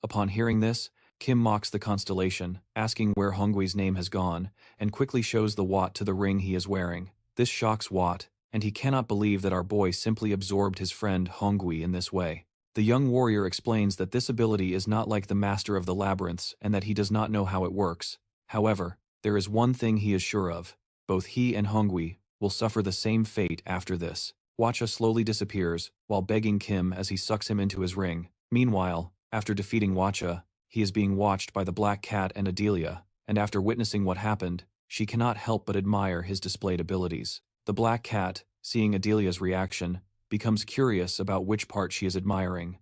Upon hearing this, Kim mocks the constellation, asking where Hongui's name has gone, and quickly shows the Wat to the ring he is wearing. This shocks Wat, and he cannot believe that our boy simply absorbed his friend Hongui in this way. The young warrior explains that this ability is not like the master of the labyrinths and that he does not know how it works. However, there is one thing he is sure of: both he and Hongui will suffer the same fate after this. Wacha slowly disappears, while begging Kim as he sucks him into his ring. Meanwhile, after defeating Wacha, he is being watched by the Black Cat and Adelia, and after witnessing what happened, she cannot help but admire his displayed abilities. The Black Cat, seeing Adelia's reaction, becomes curious about which part she is admiring.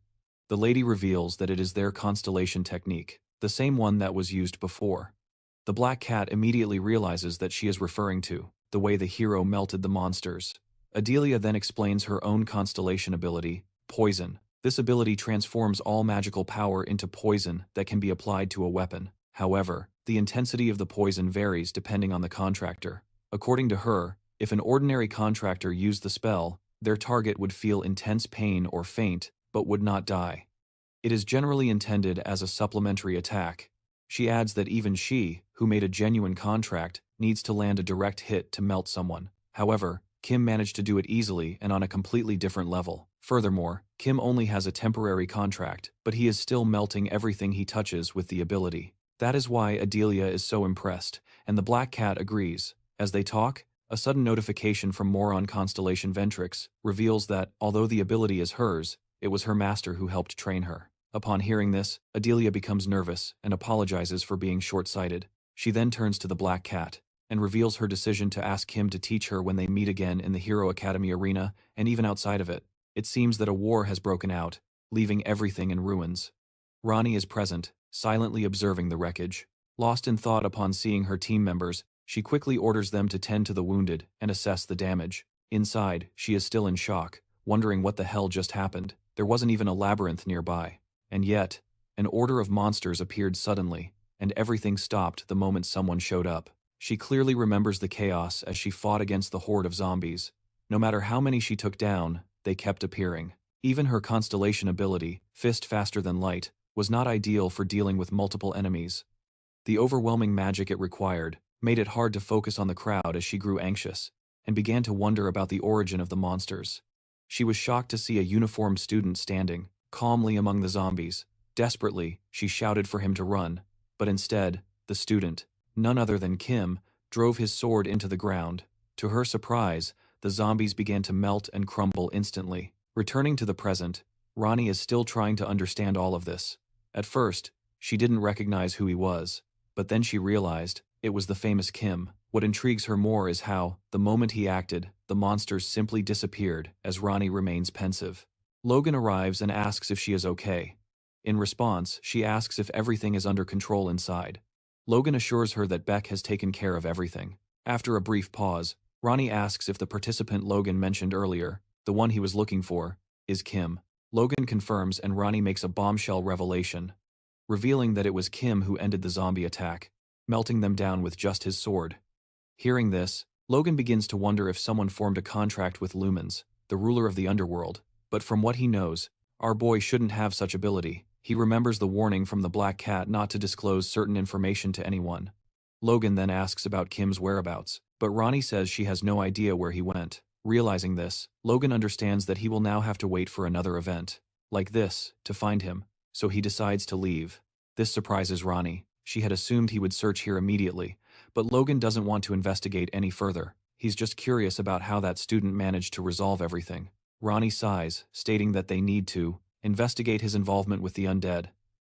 The lady reveals that it is their constellation technique, the same one that was used before. The Black Cat immediately realizes that she is referring to the way the hero melted the monsters. Adelia then explains her own constellation ability, Poison. This ability transforms all magical power into poison that can be applied to a weapon. However, the intensity of the poison varies depending on the contractor. According to her, if an ordinary contractor used the spell, their target would feel intense pain or faint, but would not die. It is generally intended as a supplementary attack. She adds that even she, who made a genuine contract, needs to land a direct hit to melt someone. However, Kim managed to do it easily and on a completely different level. Furthermore, Kim only has a temporary contract, but he is still melting everything he touches with the ability. That is why Adelia is so impressed, and the Black Cat agrees. As they talk, a sudden notification from Moron Constellation Ventrix reveals that, although the ability is hers, it was her master who helped train her. Upon hearing this, Adelia becomes nervous and apologizes for being short-sighted. She then turns to the Black Cat and reveals her decision to ask him to teach her when they meet again in the Hero Academy arena and even outside of it. It seems that a war has broken out, leaving everything in ruins. Ronnie is present, silently observing the wreckage. Lost in thought upon seeing her team members, she quickly orders them to tend to the wounded and assess the damage. Inside, she is still in shock, wondering what the hell just happened. There wasn't even a labyrinth nearby. And yet, an order of monsters appeared suddenly, and everything stopped the moment someone showed up. She clearly remembers the chaos as she fought against the horde of zombies. No matter how many she took down, they kept appearing. Even her constellation ability, Fist Faster Than Light, was not ideal for dealing with multiple enemies. The overwhelming magic it required made it hard to focus on the crowd as she grew anxious, and began to wonder about the origin of the monsters. She was shocked to see a uniformed student standing calmly among the zombies. Desperately, she shouted for him to run, but instead, the student, none other than Kim, drove his sword into the ground. To her surprise, the zombies began to melt and crumble instantly. Returning to the present, Ronnie is still trying to understand all of this. At first, she didn't recognize who he was, but then she realized it was the famous Kim. What intrigues her more is how, the moment he acted, the monsters simply disappeared as Ronnie remains pensive. Logan arrives and asks if she is okay. In response, she asks if everything is under control inside. Logan assures her that Beck has taken care of everything. After a brief pause, Ronnie asks if the participant Logan mentioned earlier, the one he was looking for, is Kim. Logan confirms and Ronnie makes a bombshell revelation, revealing that it was Kim who ended the zombie attack, melting them down with just his sword. Hearing this, Logan begins to wonder if someone formed a contract with Lumens, the ruler of the underworld, but from what he knows, our boy shouldn't have such ability. He remembers the warning from the Black Cat not to disclose certain information to anyone. Logan then asks about Kim's whereabouts, but Ronnie says she has no idea where he went. Realizing this, Logan understands that he will now have to wait for another event, like this, to find him, so he decides to leave. This surprises Ronnie. She had assumed he would search here immediately, but Logan doesn't want to investigate any further. He's just curious about how that student managed to resolve everything. Ronnie sighs, stating that they need to investigate his involvement with the undead.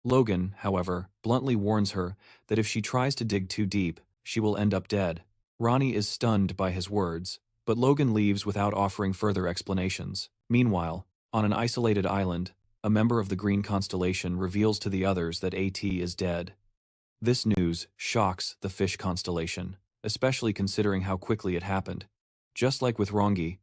Logan, however, bluntly warns her that if she tries to dig too deep, she will end up dead. Ronnie is stunned by his words, but Logan leaves without offering further explanations. Meanwhile, on an isolated island, a member of the Green Constellation reveals to the others that AT is dead. This news shocks the Fish Constellation, especially considering how quickly it happened. Just like with Rongi,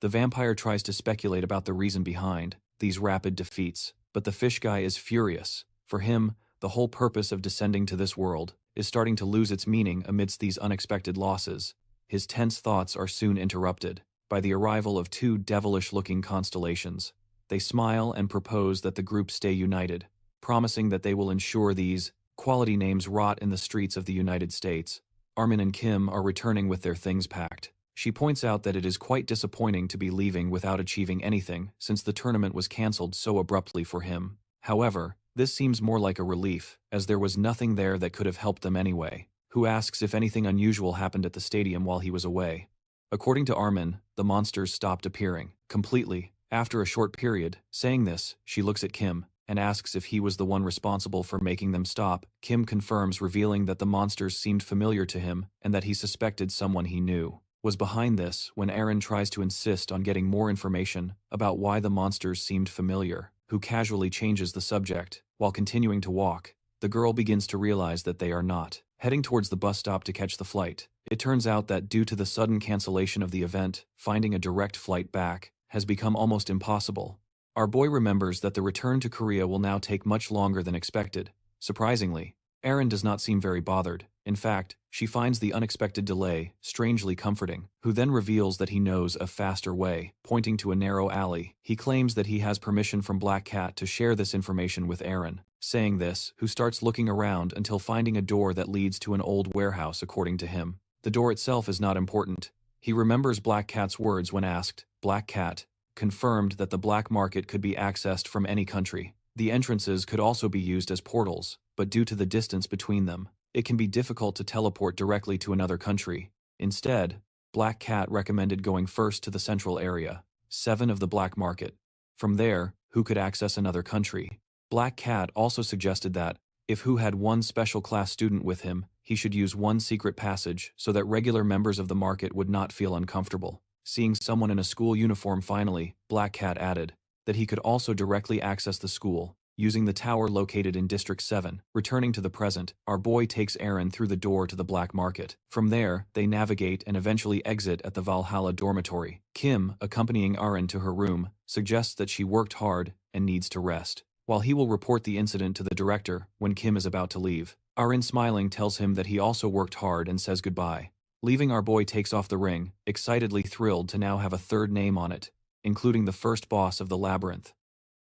the vampire tries to speculate about the reason behind these rapid defeats, but the fish guy is furious. For him, the whole purpose of descending to this world is starting to lose its meaning amidst these unexpected losses. His tense thoughts are soon interrupted by the arrival of two devilish-looking constellations. They smile and propose that the group stay united, promising that they will ensure these quality names rot in the streets of the United States. Armin and Kim are returning with their things packed. She points out that it is quite disappointing to be leaving without achieving anything since the tournament was cancelled so abruptly for him. However, this seems more like a relief, as there was nothing there that could have helped them anyway. Who asks if anything unusual happened at the stadium while he was away. According to Armin, the monsters stopped appearing, completely, after a short period. Saying this, she looks at Kim and asks if he was the one responsible for making them stop. Kim confirms, revealing that the monsters seemed familiar to him and that he suspected someone he knew was behind this. When Aaron tries to insist on getting more information about why the monsters seemed familiar, who casually changes the subject. While continuing to walk, the girl begins to realize that they are not. Heading towards the bus stop to catch the flight, it turns out that due to the sudden cancellation of the event, finding a direct flight back has become almost impossible. Our boy remembers that the return to Korea will now take much longer than expected. Surprisingly, Aaron does not seem very bothered. In fact, she finds the unexpected delay strangely comforting, who then reveals that he knows a faster way, pointing to a narrow alley. He claims that he has permission from Black Cat to share this information with Aaron. Saying this, who starts looking around until finding a door that leads to an old warehouse according to him. The door itself is not important. He remembers Black Cat's words when asked. Black Cat confirmed that the black market could be accessed from any country. The entrances could also be used as portals, but due to the distance between them, it can be difficult to teleport directly to another country. Instead, Black Cat recommended going first to the central area, 7 of the black market. From there, who could access another country. Black Cat also suggested that, if Who had one special class student with him, he should use one secret passage so that regular members of the market would not feel uncomfortable. Seeing someone in a school uniform finally, Black Cat added that he could also directly access the school, using the tower located in District 7. Returning to the present, our boy takes Aaron through the door to the black market. From there, they navigate and eventually exit at the Valhalla dormitory. Kim, accompanying Aaron to her room, suggests that she worked hard and needs to rest, while he will report the incident to the director when Kim is about to leave. Aaron, smiling, tells him that he also worked hard and says goodbye. Leaving, our boy takes off the ring, excitedly thrilled to now have a third name on it, including the first boss of the labyrinth.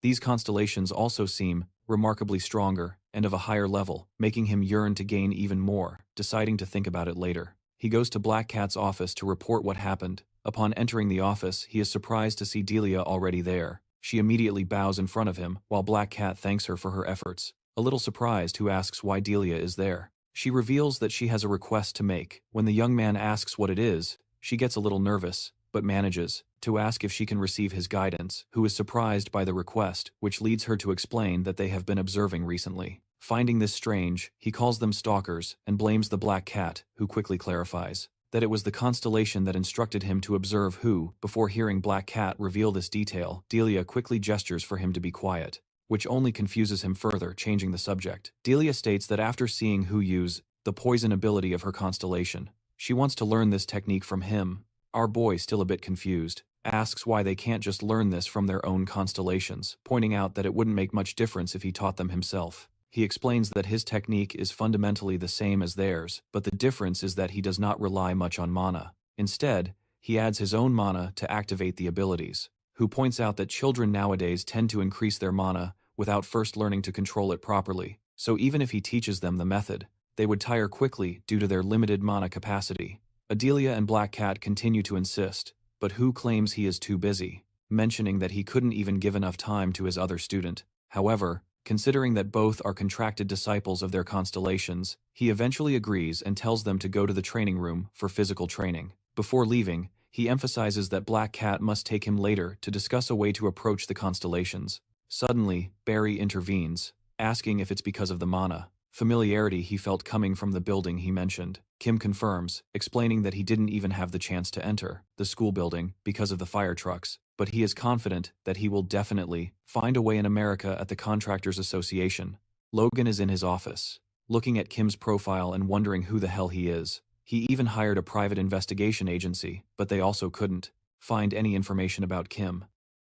These constellations also seem remarkably stronger and of a higher level, making him yearn to gain even more. Deciding to think about it later, he goes to Black Cat's office to report what happened. Upon entering the office, he is surprised to see Delia already there. She immediately bows in front of him, while Black Cat thanks her for her efforts. A little surprised, who asks why Delia is there. She reveals that she has a request to make. When the young man asks what it is, she gets a little nervous, but manages to ask if she can receive his guidance, who is surprised by the request, which leads her to explain that they have been observing recently. Finding this strange, he calls them stalkers and blames the black cat, who quickly clarifies that it was the constellation that instructed him to observe who. Before hearing Black Cat reveal this detail, Delia quickly gestures for him to be quiet, which only confuses him further, changing the subject. Delia states that after seeing Who use the poison ability of her constellation, she wants to learn this technique from him. Our boy, still a bit confused, asks why they can't just learn this from their own constellations, pointing out that it wouldn't make much difference if he taught them himself. He explains that his technique is fundamentally the same as theirs, but the difference is that he does not rely much on mana. Instead, he adds his own mana to activate the abilities. Who points out that children nowadays tend to increase their mana without first learning to control it properly, so even if he teaches them the method, they would tire quickly due to their limited mana capacity. Adelia and Black Cat continue to insist, but Who claims he is too busy, mentioning that he couldn't even give enough time to his other student. However, considering that both are contracted disciples of their constellations, he eventually agrees and tells them to go to the training room for physical training. Before leaving, he emphasizes that Black Cat must take him later to discuss a way to approach the constellations. Suddenly, Barry intervenes, asking if it's because of the mana familiarity he felt coming from the building he mentioned. Kim confirms, explaining that he didn't even have the chance to enter the school building because of the fire trucks, but he is confident that he will definitely find a way in America at the Contractors Association. Logan is in his office, looking at Kim's profile and wondering who the hell he is. He even hired a private investigation agency, but they also couldn't find any information about Kim.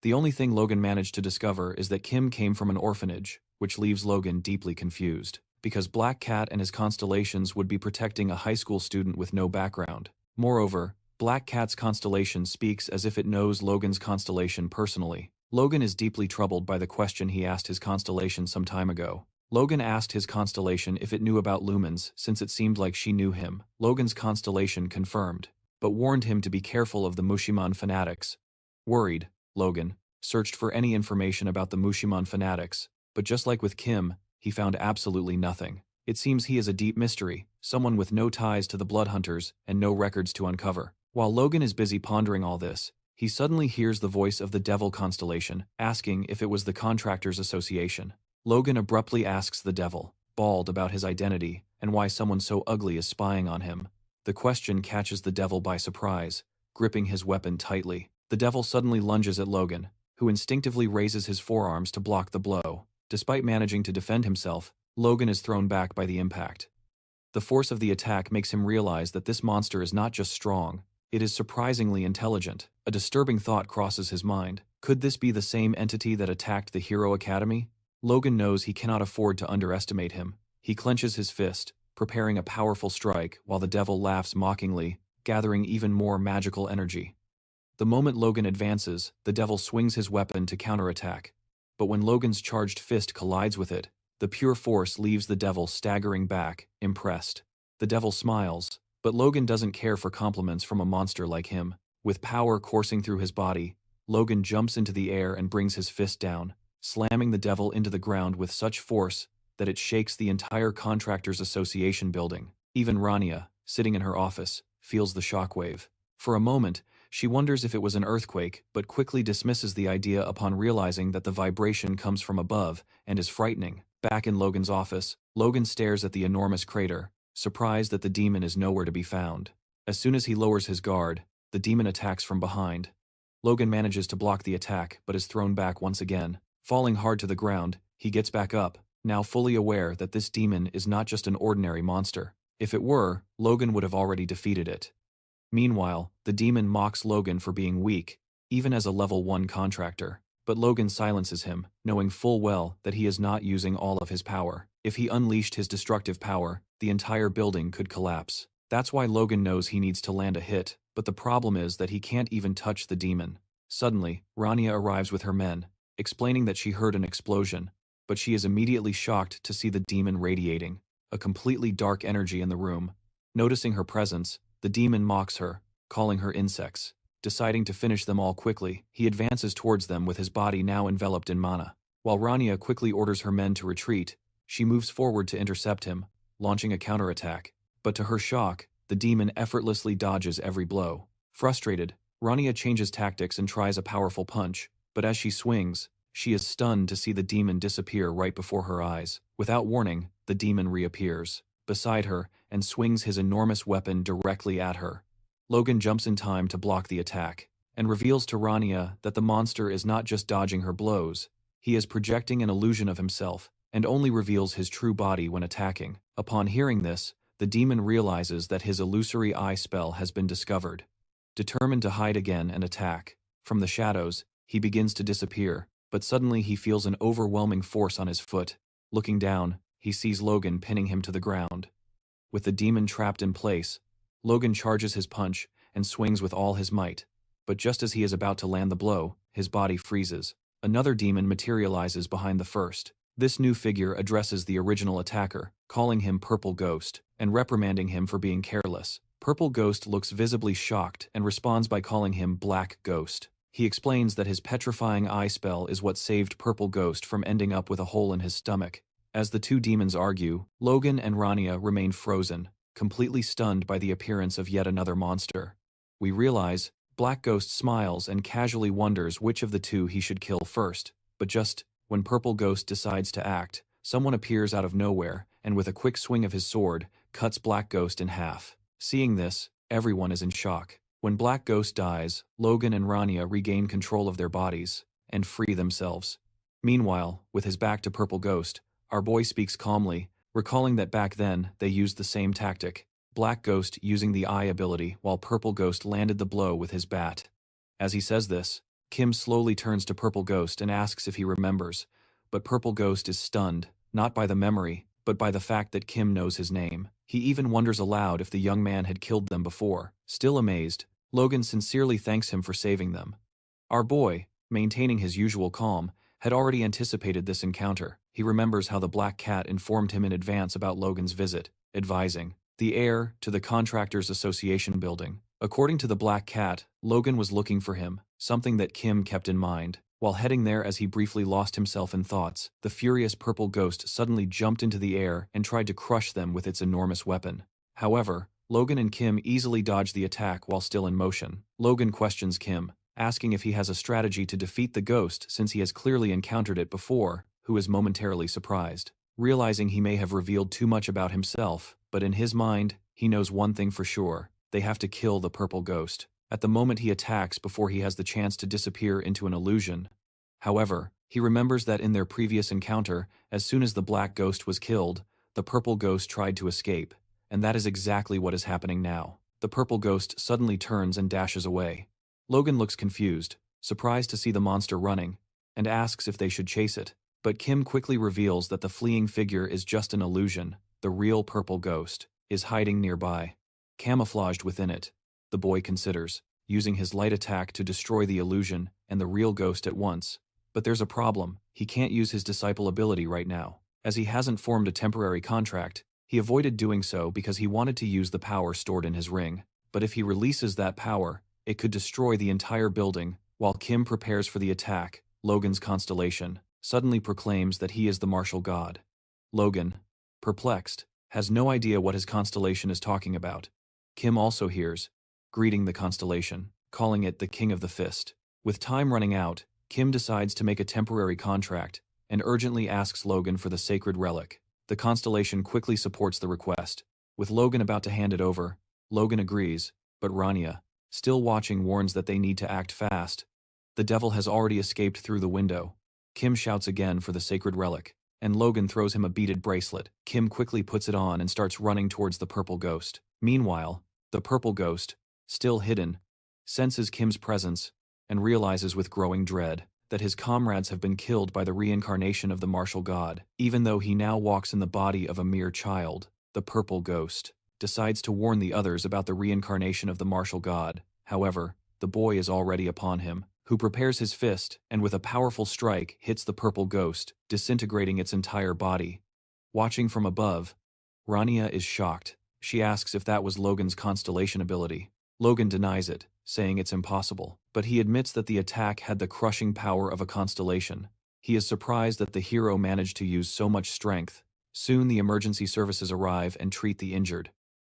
The only thing Logan managed to discover is that Kim came from an orphanage, which leaves Logan deeply confused, because Black Cat and his constellations would be protecting a high school student with no background. Moreover, Black Cat's constellation speaks as if it knows Logan's constellation personally. Logan is deeply troubled by the question he asked his constellation some time ago. Logan asked his constellation if it knew about lumens, since it seemed like she knew him. Logan's constellation confirmed, but warned him to be careful of the Mushiman fanatics. Worried, Logan searched for any information about the Mushiman fanatics, but just like with Kim, he found absolutely nothing. It seems he is a deep mystery, someone with no ties to the Blood Hunters and no records to uncover. While Logan is busy pondering all this, he suddenly hears the voice of the Devil constellation, asking if it was the Contractors Association. Logan abruptly asks the Devil, bald, about his identity and why someone so ugly is spying on him. The question catches the Devil by surprise, gripping his weapon tightly. The Devil suddenly lunges at Logan, who instinctively raises his forearms to block the blow. Despite managing to defend himself, Logan is thrown back by the impact. The force of the attack makes him realize that this monster is not just strong, it is surprisingly intelligent. A disturbing thought crosses his mind. Could this be the same entity that attacked the Hero Academy? Logan knows he cannot afford to underestimate him. He clenches his fist, preparing a powerful strike, while the Devil laughs mockingly, gathering even more magical energy. The moment Logan advances, the Devil swings his weapon to counterattack. But when Logan's charged fist collides with it, the pure force leaves the Devil staggering back, impressed. The Devil smiles, but Logan doesn't care for compliments from a monster like him. With power coursing through his body, Logan jumps into the air and brings his fist down, slamming the Devil into the ground with such force that it shakes the entire Contractors Association building. Even Rania, sitting in her office, feels the shockwave. For a moment, she wonders if it was an earthquake, but quickly dismisses the idea upon realizing that the vibration comes from above and is frightening. Back in Logan's office, Logan stares at the enormous crater, surprised that the demon is nowhere to be found. As soon as he lowers his guard, the demon attacks from behind. Logan manages to block the attack, but is thrown back once again. Falling hard to the ground, he gets back up, now fully aware that this demon is not just an ordinary monster. If it were, Logan would have already defeated it. Meanwhile, the demon mocks Logan for being weak, even as a level 1 contractor. But Logan silences him, knowing full well that he is not using all of his power. If he unleashed his destructive power, the entire building could collapse. That's why Logan knows he needs to land a hit, but the problem is that he can't even touch the demon. Suddenly, Rania arrives with her men, explaining that she heard an explosion, but she is immediately shocked to see the demon radiating a completely dark energy in the room. Noticing her presence, the demon mocks her, calling her insects. Deciding to finish them all quickly, he advances towards them with his body now enveloped in mana. While Rania quickly orders her men to retreat, she moves forward to intercept him, launching a counterattack. But to her shock, the demon effortlessly dodges every blow. Frustrated, Rania changes tactics and tries a powerful punch, but as she swings, she is stunned to see the demon disappear right before her eyes. Without warning, the demon reappears beside her and swings his enormous weapon directly at her. Logan jumps in time to block the attack, and reveals to Rania that the monster is not just dodging her blows, he is projecting an illusion of himself, and only reveals his true body when attacking. Upon hearing this, the demon realizes that his illusory eye spell has been discovered. Determined to hide again and attack, from the shadows, he begins to disappear, but suddenly he feels an overwhelming force on his foot. Looking down, he sees Logan pinning him to the ground. With the demon trapped in place, Logan charges his punch and swings with all his might. But just as he is about to land the blow, his body freezes. Another demon materializes behind the first. This new figure addresses the original attacker, calling him Purple Ghost, and reprimanding him for being careless. Purple Ghost looks visibly shocked and responds by calling him Black Ghost. He explains that his petrifying eye spell is what saved Purple Ghost from ending up with a hole in his stomach. As the two demons argue, Logan and Rania remain frozen, completely stunned by the appearance of yet another monster. We realize Black Ghost smiles and casually wonders which of the two he should kill first, but just when Purple Ghost decides to act, someone appears out of nowhere and with a quick swing of his sword, cuts Black Ghost in half. Seeing this, everyone is in shock. When Black Ghost dies, Logan and Rania regain control of their bodies and free themselves. Meanwhile, with his back to Purple Ghost, our boy speaks calmly, recalling that back then they used the same tactic, Black Ghost using the eye ability while Purple Ghost landed the blow with his bat. As he says this, Kim slowly turns to Purple Ghost and asks if he remembers, but Purple Ghost is stunned, not by the memory, but by the fact that Kim knows his name. He even wonders aloud if the young man had killed them before. Still amazed, Logan sincerely thanks him for saving them. Our boy, maintaining his usual calm, had already anticipated this encounter. He remembers how the Black Cat informed him in advance about Logan's visit, advising the heir to the Contractors Association building. According to the Black Cat, Logan was looking for him, something that Kim kept in mind. While heading there as he briefly lost himself in thoughts, the furious Purple Ghost suddenly jumped into the air and tried to crush them with its enormous weapon. However, Logan and Kim easily dodge the attack while still in motion. Logan questions Kim, asking if he has a strategy to defeat the ghost since he has clearly encountered it before, who is momentarily surprised. Realizing he may have revealed too much about himself, but in his mind, he knows one thing for sure: they have to kill the Purple Ghost. At the moment he attacks before he has the chance to disappear into an illusion. However, he remembers that in their previous encounter, as soon as the Black Ghost was killed, the Purple Ghost tried to escape, and that is exactly what is happening now. The Purple Ghost suddenly turns and dashes away. Logan looks confused, surprised to see the monster running, and asks if they should chase it. But Kim quickly reveals that the fleeing figure is just an illusion. The real Purple Ghost is hiding nearby, camouflaged within it. The boy considers using his light attack to destroy the illusion and the real ghost at once. But there's a problem: he can't use his disciple ability right now. As he hasn't formed a temporary contract, he avoided doing so because he wanted to use the power stored in his ring. But if he releases that power, it could destroy the entire building. While Kim prepares for the attack, Logan's Constellation suddenly proclaims that he is the martial god. Logan, perplexed, has no idea what his constellation is talking about. Kim also hears, greeting the constellation, calling it the King of the Fist. With time running out, Kim decides to make a temporary contract and urgently asks Logan for the sacred relic. The constellation quickly supports the request. With Logan about to hand it over, Logan agrees, but Rania, still watching, warns that they need to act fast. The devil has already escaped through the window. Kim shouts again for the sacred relic, and Logan throws him a beaded bracelet. Kim quickly puts it on and starts running towards the Purple Ghost. Meanwhile, the Purple Ghost, still hidden, senses Kim's presence and realizes with growing dread that his comrades have been killed by the reincarnation of the martial god. Even though he now walks in the body of a mere child, the Purple Ghost decides to warn the others about the reincarnation of the martial god. However, the boy is already upon him, who prepares his fist and with a powerful strike hits the Purple Ghost, disintegrating its entire body. Watching from above, Rania is shocked. She asks if that was Logan's constellation ability. Logan denies it, saying it's impossible, but he admits that the attack had the crushing power of a constellation. He is surprised that the hero managed to use so much strength. Soon the emergency services arrive and treat the injured.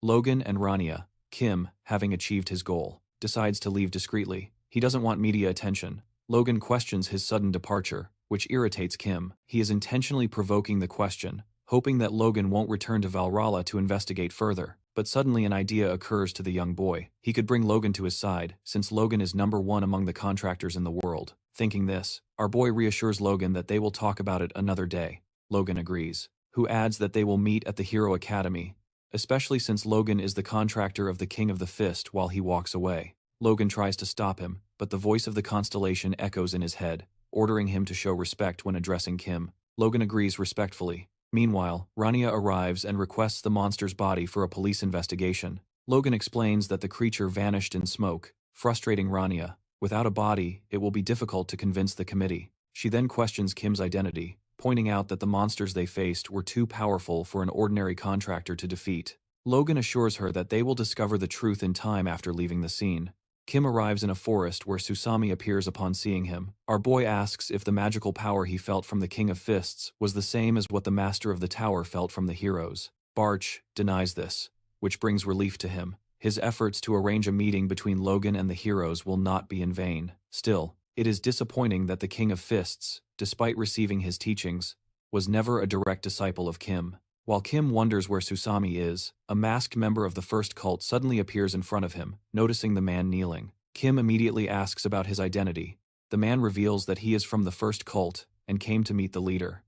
Logan and Rania, Kim, having achieved his goal, decides to leave discreetly. He doesn't want media attention. Logan questions his sudden departure, which irritates Kim. He is intentionally provoking the question, hoping that Logan won't return to Valhalla to investigate further. But suddenly an idea occurs to the young boy. He could bring Logan to his side, since Logan is #1 among the contractors in the world. Thinking this, our boy reassures Logan that they will talk about it another day. Logan agrees, who adds that they will meet at the Hero Academy, especially since Logan is the contractor of the King of the Fist while he walks away. Logan tries to stop him, but the voice of the Constellation echoes in his head, ordering him to show respect when addressing Kim. Logan agrees respectfully. Meanwhile, Rania arrives and requests the monster's body for a police investigation. Logan explains that the creature vanished in smoke, frustrating Rania. Without a body, it will be difficult to convince the committee. She then questions Kim's identity, pointing out that the monsters they faced were too powerful for an ordinary contractor to defeat. Logan assures her that they will discover the truth in time after leaving the scene. Kim arrives in a forest where Susami appears upon seeing him. Our boy asks if the magical power he felt from the King of Fists was the same as what the Master of the Tower felt from the heroes. Barch denies this, which brings relief to him. His efforts to arrange a meeting between Logan and the heroes will not be in vain. Still, it is disappointing that the King of Fists, despite receiving his teachings, was never a direct disciple of Kim. While Kim wonders where Susami is, a masked member of the first cult suddenly appears in front of him, noticing the man kneeling. Kim immediately asks about his identity. The man reveals that he is from the first cult and came to meet the leader.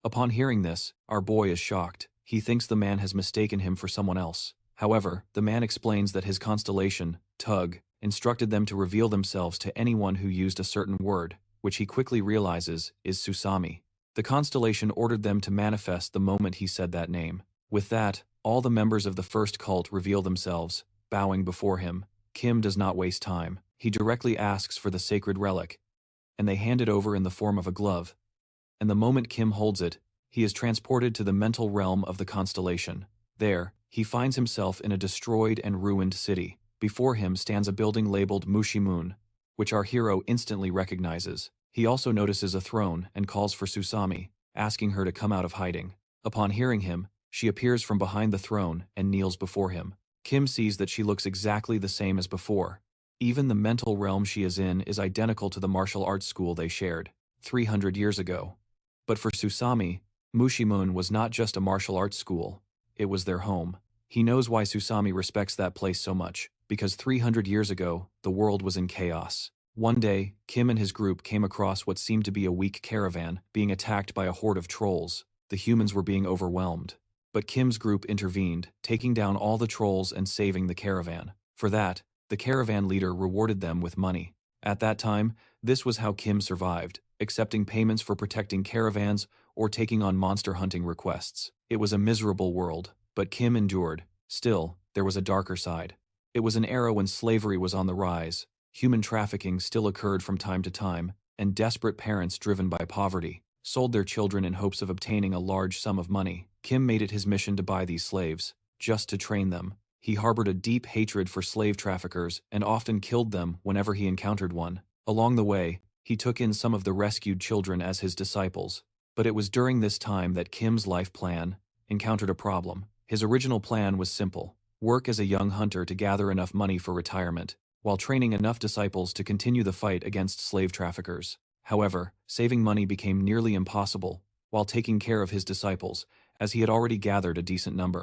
Upon hearing this, our boy is shocked. He thinks the man has mistaken him for someone else. However, the man explains that his constellation, Tug, instructed them to reveal themselves to anyone who used a certain word, which he quickly realizes is Susami. The constellation ordered them to manifest the moment he said that name. With that, all the members of the first cult reveal themselves, bowing before him. Kim does not waste time. He directly asks for the sacred relic, and they hand it over in the form of a glove. And the moment Kim holds it, he is transported to the mental realm of the constellation. There, he finds himself in a destroyed and ruined city. Before him stands a building labeled Mushimun, which our hero instantly recognizes. He also notices a throne and calls for Susami, asking her to come out of hiding. Upon hearing him, she appears from behind the throne and kneels before him. Kim sees that she looks exactly the same as before. Even the mental realm she is in is identical to the martial arts school they shared 300 years ago. But for Susami, Mushimun was not just a martial arts school, it was their home. He knows why Susami respects that place so much, because 300 years ago, the world was in chaos. One day, Kim and his group came across what seemed to be a weak caravan being attacked by a horde of trolls. The humans were being overwhelmed. But Kim's group intervened, taking down all the trolls and saving the caravan. For that, the caravan leader rewarded them with money. At that time, this was how Kim survived, accepting payments for protecting caravans or taking on monster hunting requests. It was a miserable world, but Kim endured. Still, there was a darker side. It was an era when slavery was on the rise. Human trafficking still occurred from time to time, and desperate parents driven by poverty sold their children in hopes of obtaining a large sum of money. Kim made it his mission to buy these slaves, just to train them. He harbored a deep hatred for slave traffickers and often killed them whenever he encountered one. Along the way, he took in some of the rescued children as his disciples. But it was during this time that Kim's life plan encountered a problem. His original plan was simple: work as a young hunter to gather enough money for retirement, while training enough disciples to continue the fight against slave traffickers. However, saving money became nearly impossible while taking care of his disciples, as he had already gathered a decent number.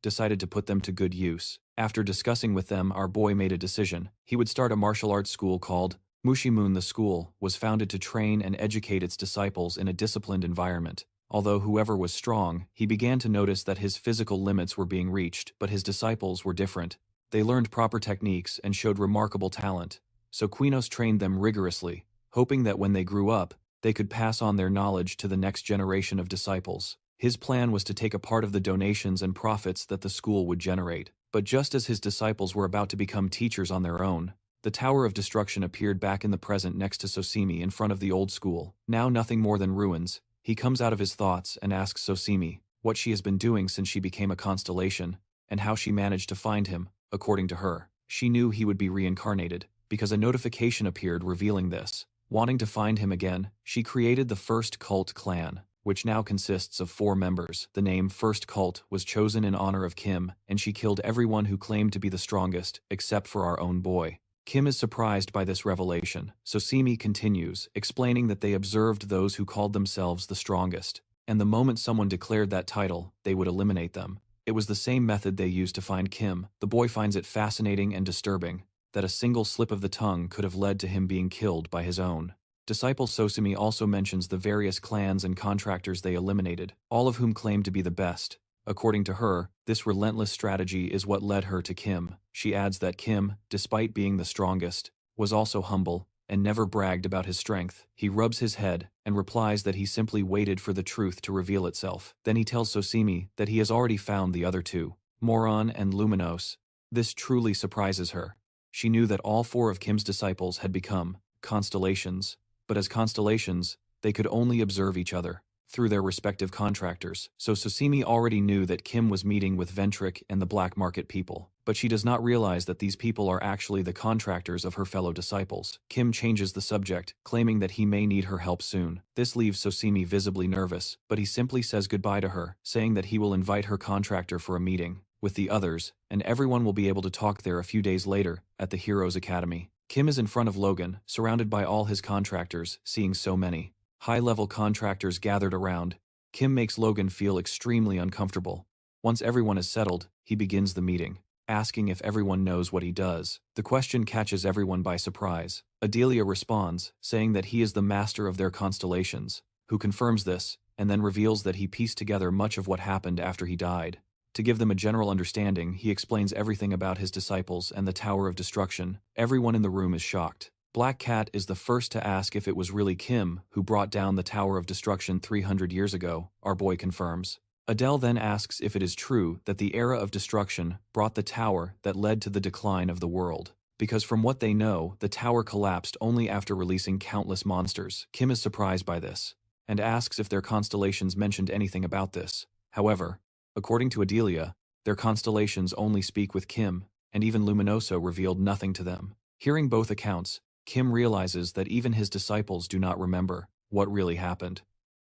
Decided to put them to good use. After discussing with them, our boy made a decision. He would start a martial arts school called Mushimun. The school was founded to train and educate its disciples in a disciplined environment. Although whoever was strong, he began to notice that his physical limits were being reached, but his disciples were different. They learned proper techniques and showed remarkable talent. So Quinos trained them rigorously, hoping that when they grew up, they could pass on their knowledge to the next generation of disciples. His plan was to take a part of the donations and profits that the school would generate. But just as his disciples were about to become teachers on their own, the Tower of Destruction appeared back in the present next to Sosimi in front of the old school. Now nothing more than ruins. He comes out of his thoughts and asks Sosimi what she has been doing since she became a constellation, and how she managed to find him. According to her, she knew he would be reincarnated, because a notification appeared revealing this. Wanting to find him again, she created the first cult clan, which now consists of 4 members. The name First Cult was chosen in honor of Kim, and she killed everyone who claimed to be the strongest, except for our own boy. Kim is surprised by this revelation, so Simi continues, explaining that they observed those who called themselves the strongest, and the moment someone declared that title, they would eliminate them. It was the same method they used to find Kim. The boy finds it fascinating and disturbing that a single slip of the tongue could have led to him being killed by his own disciple. Sosimi also mentions the various clans and contractors they eliminated, all of whom claimed to be the best. According to her, this relentless strategy is what led her to Kim. She adds that Kim, despite being the strongest, was also humble and never bragged about his strength. He rubs his head and replies that he simply waited for the truth to reveal itself. Then he tells Sosimi that he has already found the other 2, Moron and Luminos. This truly surprises her. She knew that all 4 of Kim's disciples had become constellations, but as constellations, they could only observe each other through their respective contractors. So Sosimi already knew that Kim was meeting with Ventric and the black market people, but she does not realize that these people are actually the contractors of her fellow disciples. Kim changes the subject, claiming that he may need her help soon. This leaves Sosimi visibly nervous, but he simply says goodbye to her, saying that he will invite her contractor for a meeting with the others, and everyone will be able to talk there a few days later at the Heroes Academy. Kim is in front of Logan, surrounded by all his contractors, seeing so many high-level contractors gathered around. Kim makes Logan feel extremely uncomfortable. Once everyone is settled, he begins the meeting, asking if everyone knows what he does. The question catches everyone by surprise. Adelia responds, saying that he is the master of their constellations, who confirms this, and then reveals that he pieced together much of what happened after he died. To give them a general understanding, he explains everything about his disciples and the Tower of Destruction. Everyone in the room is shocked. Black Cat is the first to ask if it was really Kim who brought down the Tower of Destruction 300 years ago, our boy confirms. Adele then asks if it is true that the era of destruction brought the tower that led to the decline of the world, because from what they know, the tower collapsed only after releasing countless monsters. Kim is surprised by this, and asks if their constellations mentioned anything about this. However, according to Adelia, their constellations only speak with Kim, and even Luminoso revealed nothing to them. Hearing both accounts, Kim realizes that even his disciples do not remember what really happened.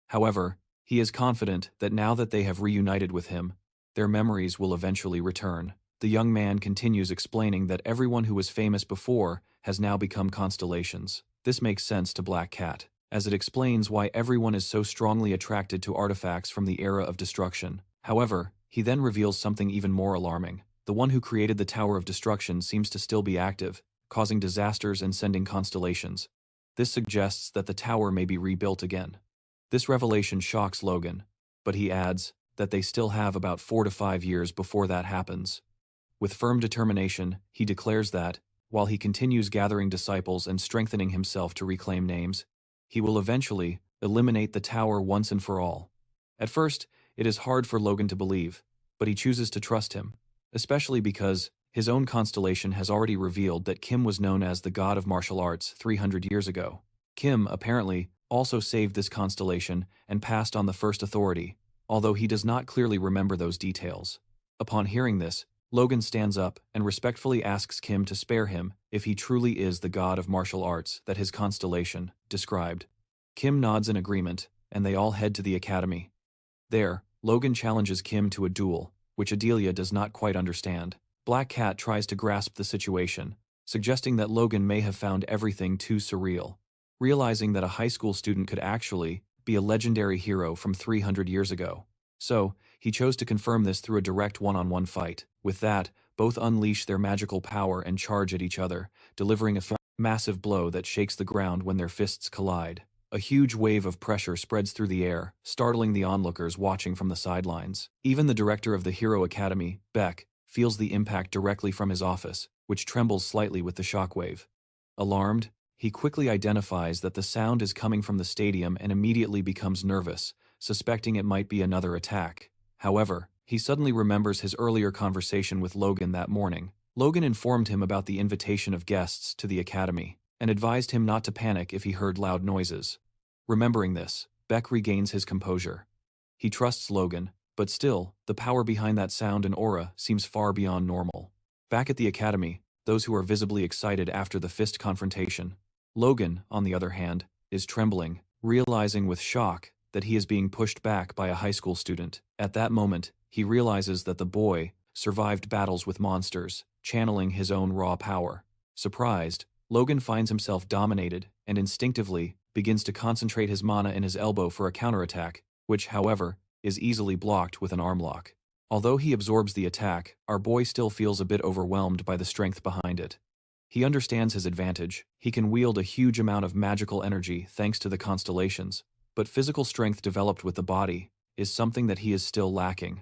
However, he is confident that now that they have reunited with him, their memories will eventually return. The young man continues explaining that everyone who was famous before has now become constellations. This makes sense to Black Cat, as it explains why everyone is so strongly attracted to artifacts from the era of destruction. However, he then reveals something even more alarming. The one who created the Tower of Destruction seems to still be active, causing disasters and sending constellations. This suggests that the tower may be rebuilt again. This revelation shocks Logan, but he adds that they still have about 4 to 5 years before that happens. With firm determination, he declares that, while he continues gathering disciples and strengthening himself to reclaim names, he will eventually eliminate the tower once and for all. At first, it is hard for Logan to believe, but he chooses to trust him, especially because his own constellation has already revealed that Kim was known as the god of martial arts 300 years ago. Kim, apparently, also saved this constellation and passed on the first authority, although he does not clearly remember those details. Upon hearing this, Logan stands up and respectfully asks Kim to spare him if he truly is the god of martial arts that his constellation described. Kim nods in agreement, and they all head to the academy. There, Logan challenges Kim to a duel, which Adelia does not quite understand. Black Cat tries to grasp the situation, suggesting that Logan may have found everything too surreal. Realizing that a high school student could actually be a legendary hero from 300 years ago. So, he chose to confirm this through a direct one-on-one fight. With that, both unleash their magical power and charge at each other, delivering a massive blow that shakes the ground when their fists collide. A huge wave of pressure spreads through the air, startling the onlookers watching from the sidelines. Even the director of the Hero Academy, Beck, feels the impact directly from his office, which trembles slightly with the shockwave. Alarmed, he quickly identifies that the sound is coming from the stadium and immediately becomes nervous, suspecting it might be another attack. However, he suddenly remembers his earlier conversation with Logan that morning. Logan informed him about the invitation of guests to the academy, and advised him not to panic if he heard loud noises. Remembering this, Beck regains his composure. He trusts Logan, but still, the power behind that sound and aura seems far beyond normal. Back at the academy, those who are visibly excited after the fist confrontation. Logan, on the other hand, is trembling, realizing with shock that he is being pushed back by a high school student. At that moment, he realizes that the boy survived battles with monsters, channeling his own raw power. Surprised, Logan finds himself dominated and instinctively begins to concentrate his mana in his elbow for a counterattack, which, however, is easily blocked with an arm lock. Although he absorbs the attack, our boy still feels a bit overwhelmed by the strength behind it. He understands his advantage. He can wield a huge amount of magical energy thanks to the constellations, but physical strength developed with the body is something that he is still lacking.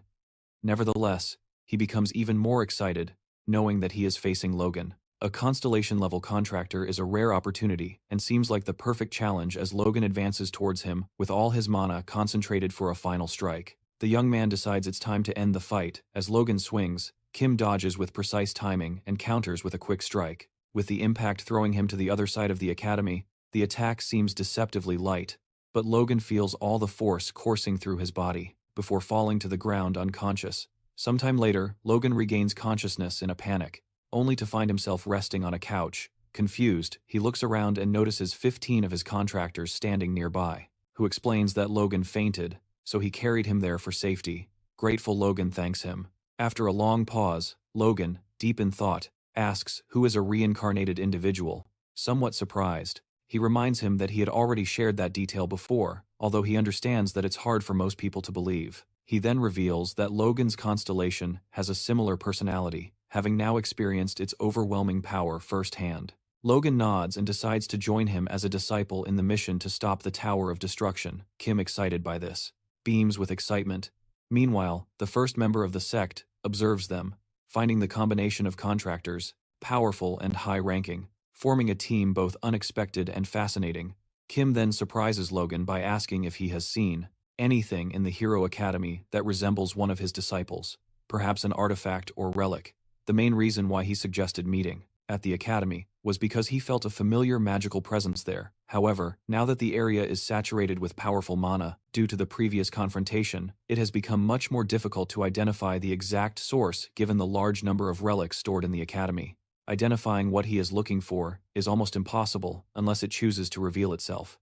Nevertheless, he becomes even more excited, knowing that he is facing Logan. A constellation-level contractor is a rare opportunity and seems like the perfect challenge as Logan advances towards him with all his mana concentrated for a final strike. The young man decides it's time to end the fight. As Logan swings, Kim dodges with precise timing and counters with a quick strike. With the impact throwing him to the other side of the academy, the attack seems deceptively light, but Logan feels all the force coursing through his body before falling to the ground unconscious. Sometime later, Logan regains consciousness in a panic, only to find himself resting on a couch. Confused, he looks around and notices 15 of his contractors standing nearby, who explains that Logan fainted, so he carried him there for safety. Grateful Logan thanks him. After a long pause, Logan, deep in thought, asks who is a reincarnated individual. Somewhat surprised, he reminds him that he had already shared that detail before, although he understands that it's hard for most people to believe. He then reveals that Logan's constellation has a similar personality, having now experienced its overwhelming power firsthand. Logan nods and decides to join him as a disciple in the mission to stop the Tower of Destruction. Kim, excited by this, beams with excitement. Meanwhile, the first member of the sect observes them, finding the combination of contractors, powerful and high-ranking, forming a team both unexpected and fascinating. Kim then surprises Logan by asking if he has seen anything in the Hero Academy that resembles one of his disciples, perhaps an artifact or relic. The main reason why he suggested meeting at the academy was because he felt a familiar magical presence there. However, now that the area is saturated with powerful mana due to the previous confrontation, it has become much more difficult to identify the exact source given the large number of relics stored in the academy. Identifying what he is looking for is almost impossible unless it chooses to reveal itself.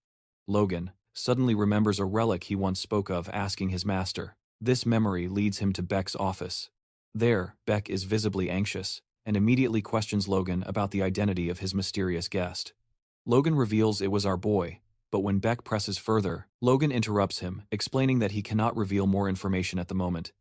Logan suddenly remembers a relic he once spoke of asking his master. This memory leads him to Beck's office. There, Beck is visibly anxious and immediately questions Logan about the identity of his mysterious guest. Logan reveals it was our boy, but when Beck presses further, Logan interrupts him, explaining that he cannot reveal more information at the moment.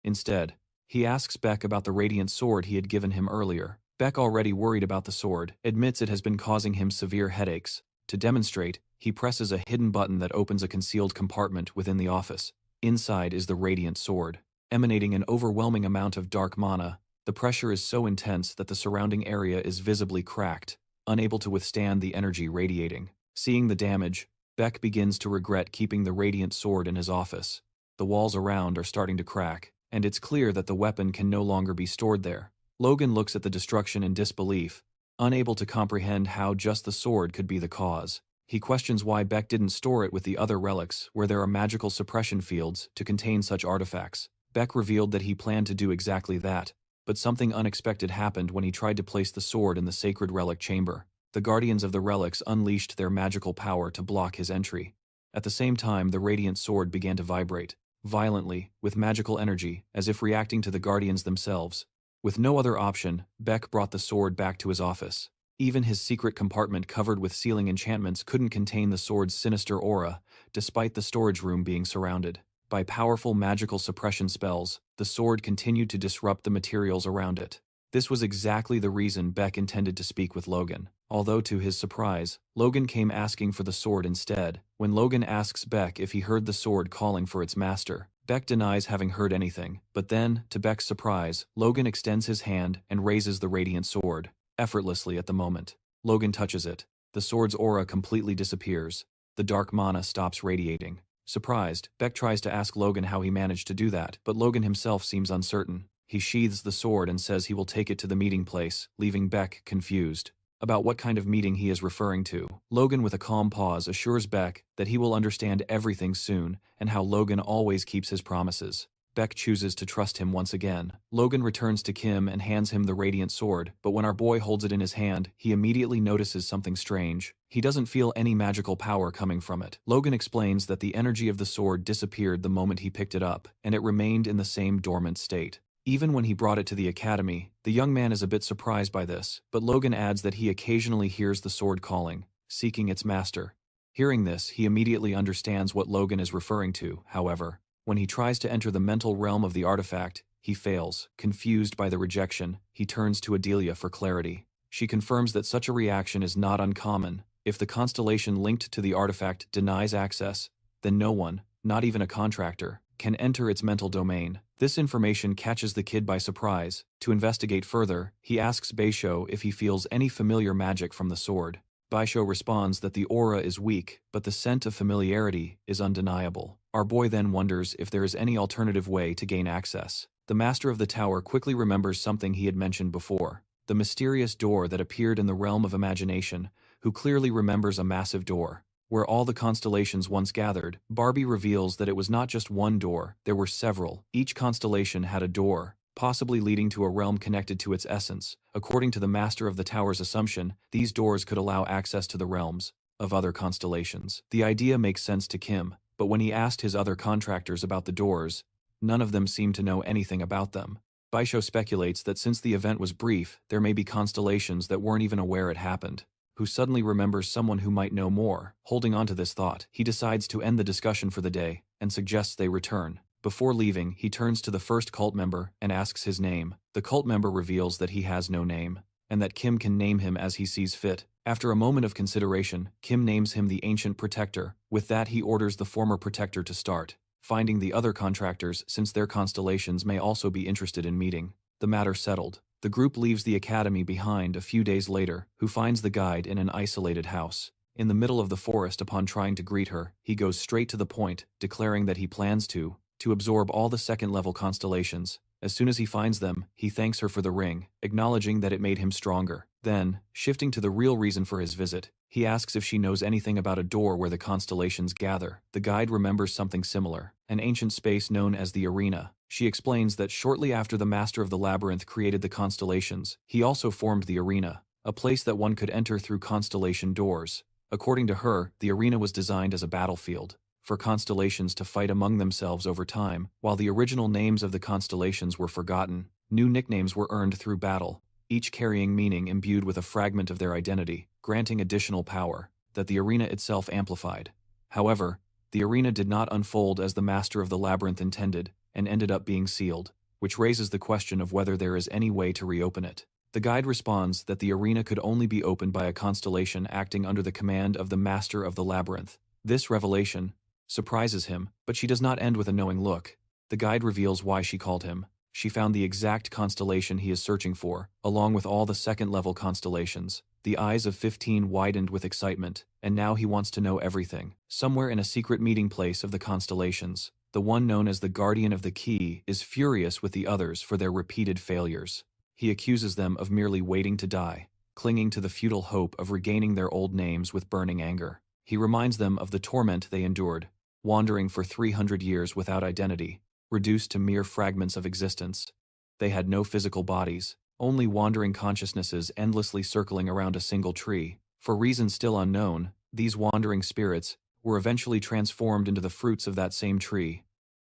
Instead, he asks Beck about the radiant sword he had given him earlier. Beck, already worried about the sword, admits it has been causing him severe headaches. To demonstrate, he presses a hidden button that opens a concealed compartment within the office. Inside is the radiant sword, emanating an overwhelming amount of dark mana. The pressure is so intense that the surrounding area is visibly cracked, unable to withstand the energy radiating. Seeing the damage, Beck begins to regret keeping the radiant sword in his office. The walls around are starting to crack, and it's clear that the weapon can no longer be stored there. Logan looks at the destruction in disbelief, unable to comprehend how just the sword could be the cause. He questions why Beck didn't store it with the other relics where there are magical suppression fields to contain such artifacts. Beck revealed that he planned to do exactly that, but something unexpected happened when he tried to place the sword in the sacred relic chamber. The guardians of the relics unleashed their magical power to block his entry. At the same time, the radiant sword began to vibrate, violently, with magical energy, as if reacting to the guardians themselves. With no other option, Beck brought the sword back to his office. Even his secret compartment covered with sealing enchantments couldn't contain the sword's sinister aura, despite the storage room being surrounded by powerful magical suppression spells. The sword continued to disrupt the materials around it. This was exactly the reason Beck intended to speak with Logan. Although to his surprise, Logan came asking for the sword instead. When Logan asks Beck if he heard the sword calling for its master, Beck denies having heard anything, but then, to Beck's surprise, Logan extends his hand and raises the radiant sword, effortlessly at the moment. Logan touches it. The sword's aura completely disappears. The dark mana stops radiating. Surprised, Beck tries to ask Logan how he managed to do that, but Logan himself seems uncertain. He sheathes the sword and says he will take it to the meeting place, leaving Beck confused about what kind of meeting he is referring to. Logan, with a calm pause, assures Beck that he will understand everything soon and how Logan always keeps his promises. Beck chooses to trust him once again. Logan returns to Kim and hands him the radiant sword, but when our boy holds it in his hand, he immediately notices something strange. He doesn't feel any magical power coming from it. Logan explains that the energy of the sword disappeared the moment he picked it up, and it remained in the same dormant state. Even when he brought it to the academy, the young man is a bit surprised by this, but Logan adds that he occasionally hears the sword calling, seeking its master. Hearing this, he immediately understands what Logan is referring to. However, when he tries to enter the mental realm of the artifact, he fails. Confused by the rejection, he turns to Adelia for clarity. She confirms that such a reaction is not uncommon. If the constellation linked to the artifact denies access, then no one, not even a contractor, can enter its mental domain. This information catches the kid by surprise. To investigate further, he asks Beisho if he feels any familiar magic from the sword. Baisho responds that the aura is weak, but the scent of familiarity is undeniable. Our boy then wonders if there is any alternative way to gain access. The master of the tower quickly remembers something he had mentioned before, the mysterious door that appeared in the realm of imagination, who clearly remembers a massive door. Where all the constellations once gathered, Barbie reveals that it was not just one door, there were several. Each constellation had a door, possibly leading to a realm connected to its essence. According to the master of the tower's assumption, these doors could allow access to the realms of other constellations. The idea makes sense to Kim, but when he asked his other contractors about the doors, none of them seemed to know anything about them. Baisho speculates that since the event was brief, there may be constellations that weren't even aware it happened, who suddenly remembers someone who might know more. Holding on to this thought, he decides to end the discussion for the day and suggests they return. Before leaving, he turns to the first cult member and asks his name. The cult member reveals that he has no name, and that Kim can name him as he sees fit. After a moment of consideration, Kim names him the Ancient Protector. With that, he orders the former Protector to start finding the other contractors, since their constellations may also be interested in meeting. The matter settled, the group leaves the academy behind a few days later, who finds the guide in an isolated house. In the middle of the forest. Upon trying to greet her, he goes straight to the point, declaring that he plans to absorb all the second-level constellations. As soon as he finds them, he thanks her for the ring, acknowledging that it made him stronger. Then, shifting to the real reason for his visit, he asks if she knows anything about a door where the constellations gather. The guide remembers something similar, an ancient space known as the arena. She explains that shortly after the Master of the Labyrinth created the constellations, he also formed the arena, a place that one could enter through constellation doors. According to her, the arena was designed as a battlefield for constellations to fight among themselves over time. While the original names of the constellations were forgotten, new nicknames were earned through battle, each carrying meaning imbued with a fragment of their identity, granting additional power that the arena itself amplified. However, the arena did not unfold as the Master of the Labyrinth intended, and ended up being sealed, which raises the question of whether there is any way to reopen it. The guide responds that the arena could only be opened by a constellation acting under the command of the Master of the Labyrinth. This revelation surprises him, but she does not end with a knowing look. The guide reveals why she called him. She found the exact constellation he is searching for, along with all the second-level constellations. The eyes of 15 widened with excitement, and now he wants to know everything. Somewhere in a secret meeting place of the constellations, the one known as the Guardian of the Key is furious with the others for their repeated failures. He accuses them of merely waiting to die, clinging to the futile hope of regaining their old names with burning anger. He reminds them of the torment they endured, wandering for 300 years without identity, reduced to mere fragments of existence. They had no physical bodies, only wandering consciousnesses endlessly circling around a single tree. For reasons still unknown, these wandering spirits were eventually transformed into the fruits of that same tree,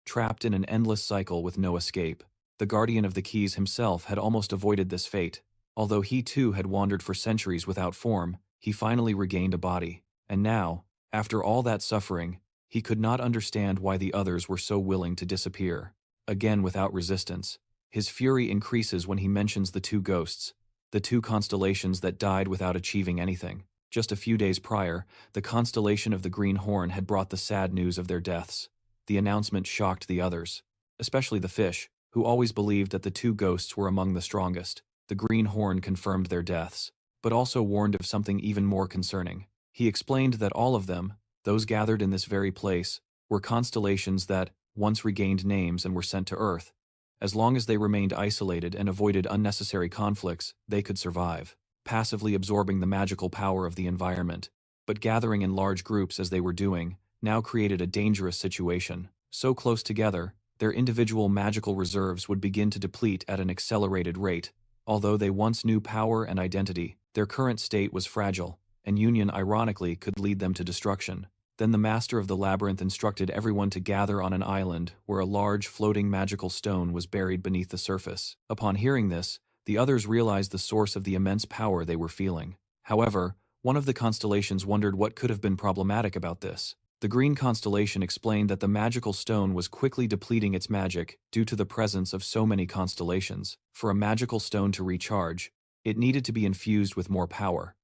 trapped in an endless cycle with no escape. The Guardian of the Keys himself had almost avoided this fate. Although he too had wandered for centuries without form, he finally regained a body. And now, after all that suffering, he could not understand why the others were so willing to disappear. Again without resistance, his fury increases when he mentions the two ghosts, the two constellations that died without achieving anything. Just a few days prior, the constellation of the Green Horn had brought the sad news of their deaths. The announcement shocked the others, especially the fish, who always believed that the two ghosts were among the strongest. The Green Horn confirmed their deaths, but also warned of something even more concerning. He explained that all of them, those gathered in this very place, were constellations that once regained names and were sent to Earth. As long as they remained isolated and avoided unnecessary conflicts, they could survive, passively absorbing the magical power of the environment. But gathering in large groups as they were doing, now created a dangerous situation. So close together, their individual magical reserves would begin to deplete at an accelerated rate. Although they once knew power and identity, their current state was fragile, and union ironically could lead them to destruction. Then the master of the labyrinth instructed everyone to gather on an island where a large floating magical stone was buried beneath the surface. Upon hearing this, the others realized the source of the immense power they were feeling. However, one of the constellations wondered what could have been problematic about this. The green constellation explained that the magical stone was quickly depleting its magic due to the presence of so many constellations. For a magical stone to recharge, it needed to be infused with more power.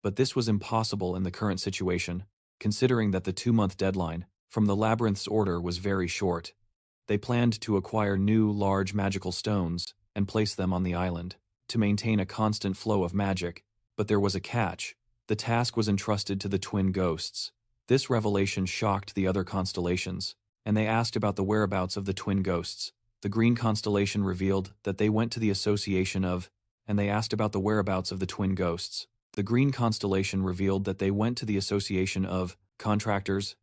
But this was impossible in the current situation, considering that the 2-month deadline from the labyrinth's order was very short. They planned to acquire new, large magical stones and place them on the island to maintain a constant flow of magic, but there was a catch. The task was entrusted to the twin ghosts. This revelation shocked the other constellations, and they asked about the whereabouts of the twin ghosts. The green constellation revealed that they went to the association of, and they asked about the whereabouts of the twin ghosts. The green constellation revealed that they went to the association of contractors,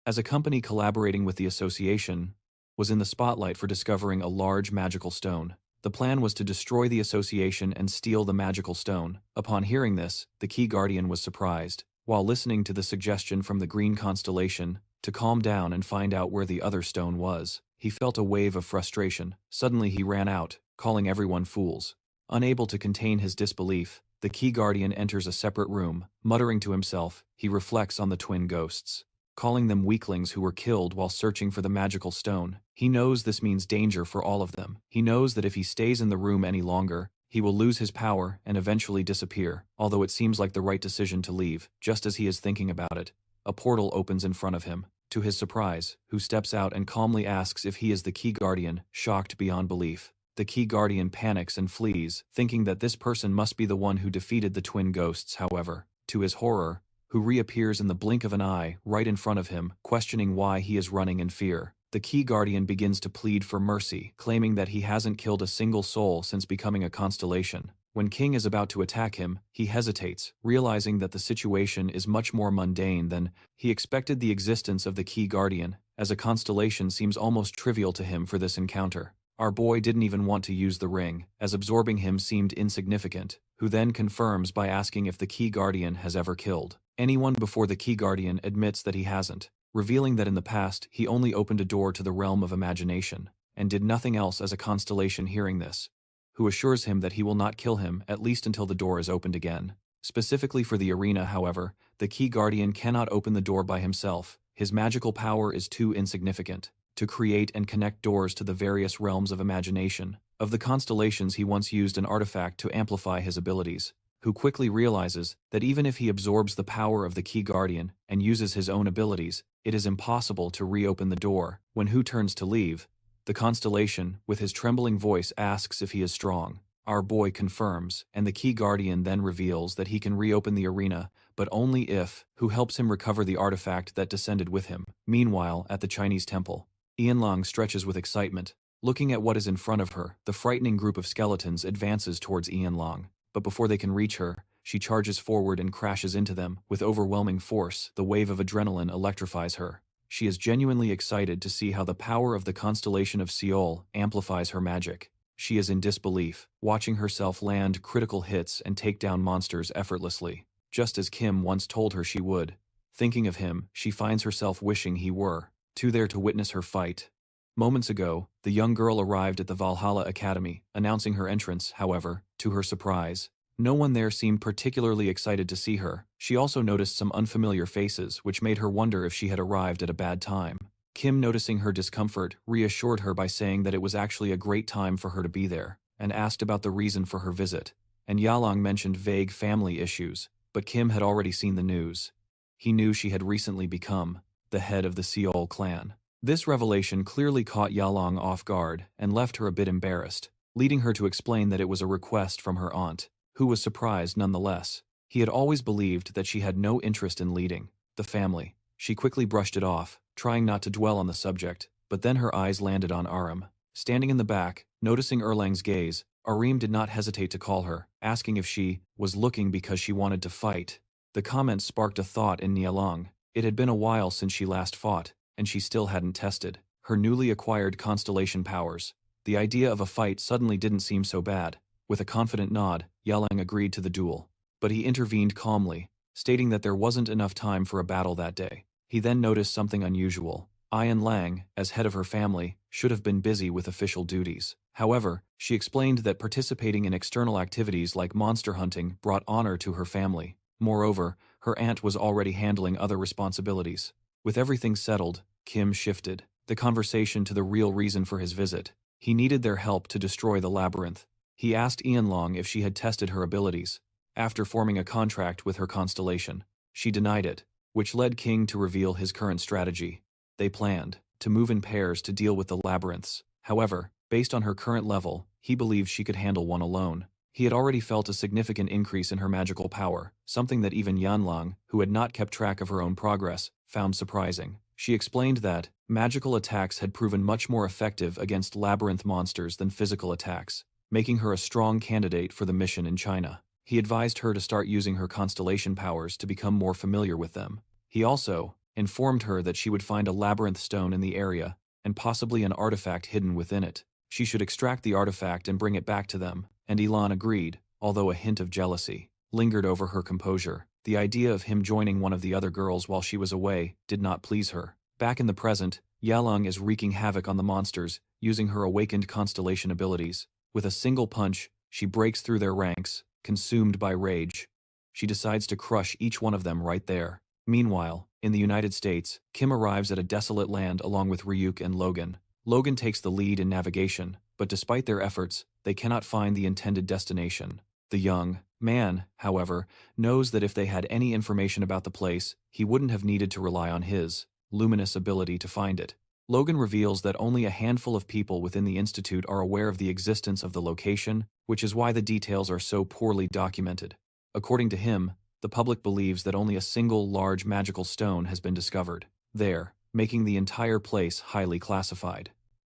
as a company collaborating with the association was in the spotlight for discovering a large magical stone. The plan was to destroy the association and steal the magical stone. Upon hearing this, the Key Guardian was surprised. While listening to the suggestion from the green constellation to calm down and find out where the other stone was, he felt a wave of frustration. Suddenly he ran out, calling everyone fools. Unable to contain his disbelief, the Key Guardian enters a separate room. Muttering to himself, he reflects on the twin ghosts, calling them weaklings who were killed while searching for the magical stone. He knows this means danger for all of them. He knows that if he stays in the room any longer, he will lose his power and eventually disappear. Although it seems like the right decision to leave, just as he is thinking about it, a portal opens in front of him. To his surprise, who steps out and calmly asks if he is the Key Guardian, shocked beyond belief. The Key Guardian panics and flees, thinking that this person must be the one who defeated the twin ghosts. However, to his horror, who reappears in the blink of an eye right in front of him, questioning why he is running in fear. The Key Guardian begins to plead for mercy, claiming that he hasn't killed a single soul since becoming a constellation. When King is about to attack him, he hesitates, realizing that the situation is much more mundane than he expected. The existence of the Key Guardian as a constellation seems almost trivial to him for this encounter. Our boy didn't even want to use the ring, as absorbing him seemed insignificant, who then confirms by asking if the Key Guardian has ever killed anyone before. The Key Guardian admits that he hasn't, revealing that in the past he only opened a door to the realm of imagination, and did nothing else. As a constellation hearing this, who assures him that he will not kill him at least until the door is opened again. Specifically for the arena, however, the Key Guardian cannot open the door by himself. His magical power is too insignificant to create and connect doors to the various realms of imagination. Of the constellations, he once used an artifact to amplify his abilities, who quickly realizes that even if he absorbs the power of the Key Guardian and uses his own abilities, it is impossible to reopen the door. When Hu turns to leave, the constellation, with his trembling voice, asks if he is strong. Our boy confirms, and the Key Guardian then reveals that he can reopen the arena, but only if Hu helps him recover the artifact that descended with him. Meanwhile, at the Chinese temple, Ianlong stretches with excitement. Looking at what is in front of her, the frightening group of skeletons advances towards Ianlong. But before they can reach her, she charges forward and crashes into them. With overwhelming force, the wave of adrenaline electrifies her. She is genuinely excited to see how the power of the constellation of Seoul amplifies her magic. She is in disbelief, watching herself land critical hits and take down monsters effortlessly, just as Kim once told her she would. Thinking of him, she finds herself wishing he were there to witness her fight. Moments ago, the young girl arrived at the Valhalla Academy, announcing her entrance. However, to her surprise, no one there seemed particularly excited to see her. She also noticed some unfamiliar faces, which made her wonder if she had arrived at a bad time. Kim, noticing her discomfort, reassured her by saying that it was actually a great time for her to be there, and asked about the reason for her visit. And Yalong mentioned vague family issues, but Kim had already seen the news. He knew she had recently become the head of the Seoul clan. This revelation clearly caught Yalong off guard and left her a bit embarrassed, leading her to explain that it was a request from her aunt, who was surprised nonetheless. He had always believed that she had no interest in leading the family. She quickly brushed it off, trying not to dwell on the subject, but then her eyes landed on Arim. Standing in the back, noticing Erlang's gaze, Arim did not hesitate to call her, asking if she was looking because she wanted to fight. The comment sparked a thought in Nialong. It had been a while since she last fought, and she still hadn't tested her newly acquired constellation powers. The idea of a fight suddenly didn't seem so bad. With a confident nod, Yalang agreed to the duel. But he intervened calmly, stating that there wasn't enough time for a battle that day. He then noticed something unusual. Ayan Lang, as head of her family, should have been busy with official duties. However, she explained that participating in external activities like monster hunting brought honor to her family. Moreover, her aunt was already handling other responsibilities. With everything settled, Kim shifted the conversation to the real reason for his visit. He needed their help to destroy the labyrinth. He asked Ian Long if she had tested her abilities. After forming a contract with her constellation, she denied it, which led King to reveal his current strategy. They planned to move in pairs to deal with the labyrinths. However, based on her current level, he believed she could handle one alone. He had already felt a significant increase in her magical power, something that even Yanlang, who had not kept track of her own progress, found surprising. She explained that magical attacks had proven much more effective against labyrinth monsters than physical attacks, making her a strong candidate for the mission in China. He advised her to start using her constellation powers to become more familiar with them. He also informed her that she would find a labyrinth stone in the area, and possibly an artifact hidden within it. She should extract the artifact and bring it back to them, and Elan agreed, although a hint of jealousy lingered over her composure. The idea of him joining one of the other girls while she was away did not please her. Back in the present, Yalung is wreaking havoc on the monsters, using her awakened constellation abilities. With a single punch, she breaks through their ranks, consumed by rage. She decides to crush each one of them right there. Meanwhile, in the United States, Kim arrives at a desolate land along with Ryuk and Logan. Logan takes the lead in navigation, but despite their efforts, they cannot find the intended destination. The young man, however, knows that if they had any information about the place, he wouldn't have needed to rely on his luminous ability to find it. Logan reveals that only a handful of people within the Institute are aware of the existence of the location, which is why the details are so poorly documented. According to him, the public believes that only a single large magical stone has been discovered there, making the entire place highly classified.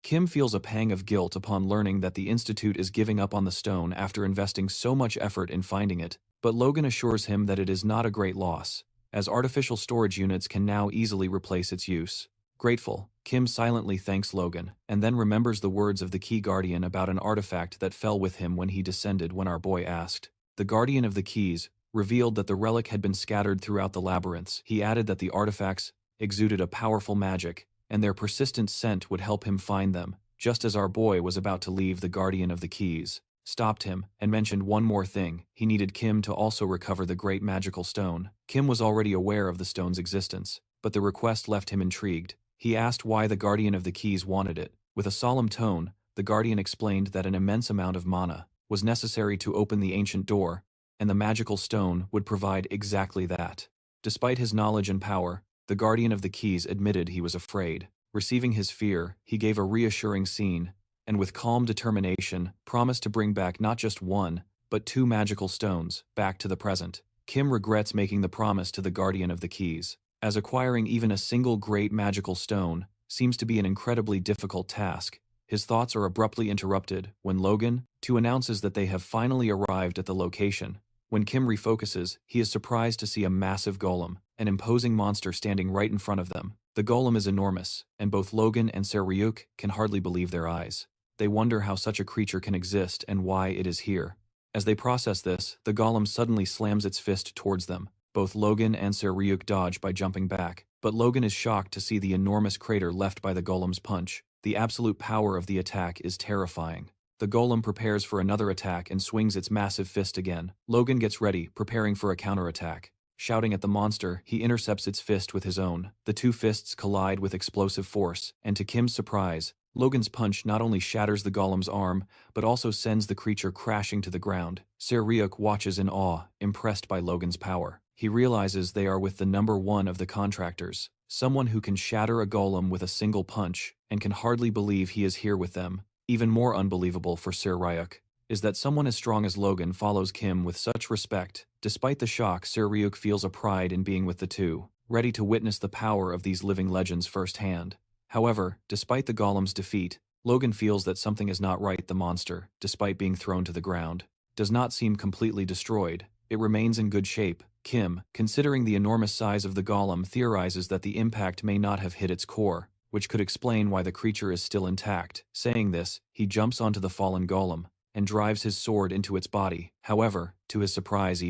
Kim feels a pang of guilt upon learning that the Institute is giving up on the stone after investing so much effort in finding it, but Logan assures him that it is not a great loss, as artificial storage units can now easily replace its use. Grateful, Kim silently thanks Logan, and then remembers the words of the Key Guardian about an artifact that fell with him when he descended when our boy asked. The Guardian of the Keys revealed that the relic had been scattered throughout the labyrinths. He added that the artifacts exuded a powerful magic, and their persistent scent would help him find them. Just as our boy was about to leave, the Guardian of the Keys stopped him and mentioned one more thing. He needed Kim to also recover the great magical stone. Kim was already aware of the stone's existence, but the request left him intrigued. He asked why the Guardian of the Keys wanted it. With a solemn tone, the Guardian explained that an immense amount of mana was necessary to open the ancient door, and the magical stone would provide exactly that. Despite his knowledge and power, the Guardian of the Keys admitted he was afraid. Receiving his fear, he gave a reassuring scene, and with calm determination, promised to bring back not just one, but 2 magical stones, back to the present. Kim regrets making the promise to the Guardian of the Keys, as acquiring even a single great magical stone seems to be an incredibly difficult task. His thoughts are abruptly interrupted when Logan, too, announces that they have finally arrived at the location. When Kim refocuses, he is surprised to see a massive golem, an imposing monster standing right in front of them. The golem is enormous, and both Logan and Ryuk can hardly believe their eyes. They wonder how such a creature can exist and why it is here. As they process this, the golem suddenly slams its fist towards them. Both Logan and Ryuk dodge by jumping back, but Logan is shocked to see the enormous crater left by the golem's punch. The absolute power of the attack is terrifying. The golem prepares for another attack and swings its massive fist again. Logan gets ready, preparing for a counterattack. Shouting at the monster, he intercepts its fist with his own. The 2 fists collide with explosive force, and to Kim's surprise, Logan's punch not only shatters the golem's arm, but also sends the creature crashing to the ground. Ryuk watches in awe, impressed by Logan's power. He realizes they are with the number 1 of the contractors, someone who can shatter a golem with a single punch, and can hardly believe he is here with them. Even more unbelievable for Ryuk is that someone as strong as Logan follows Kim with such respect. Despite the shock, Ryuk feels a pride in being with the 2, ready to witness the power of these living legends firsthand. However, despite the golem's defeat, Logan feels that something is not right. The monster, despite being thrown to the ground, does not seem completely destroyed. It remains in good shape. Kim, considering the enormous size of the golem, theorizes that the impact may not have hit its core, which could explain why the creature is still intact. Saying this, he jumps onto the fallen golem and drives his sword into its body. However, to his surprise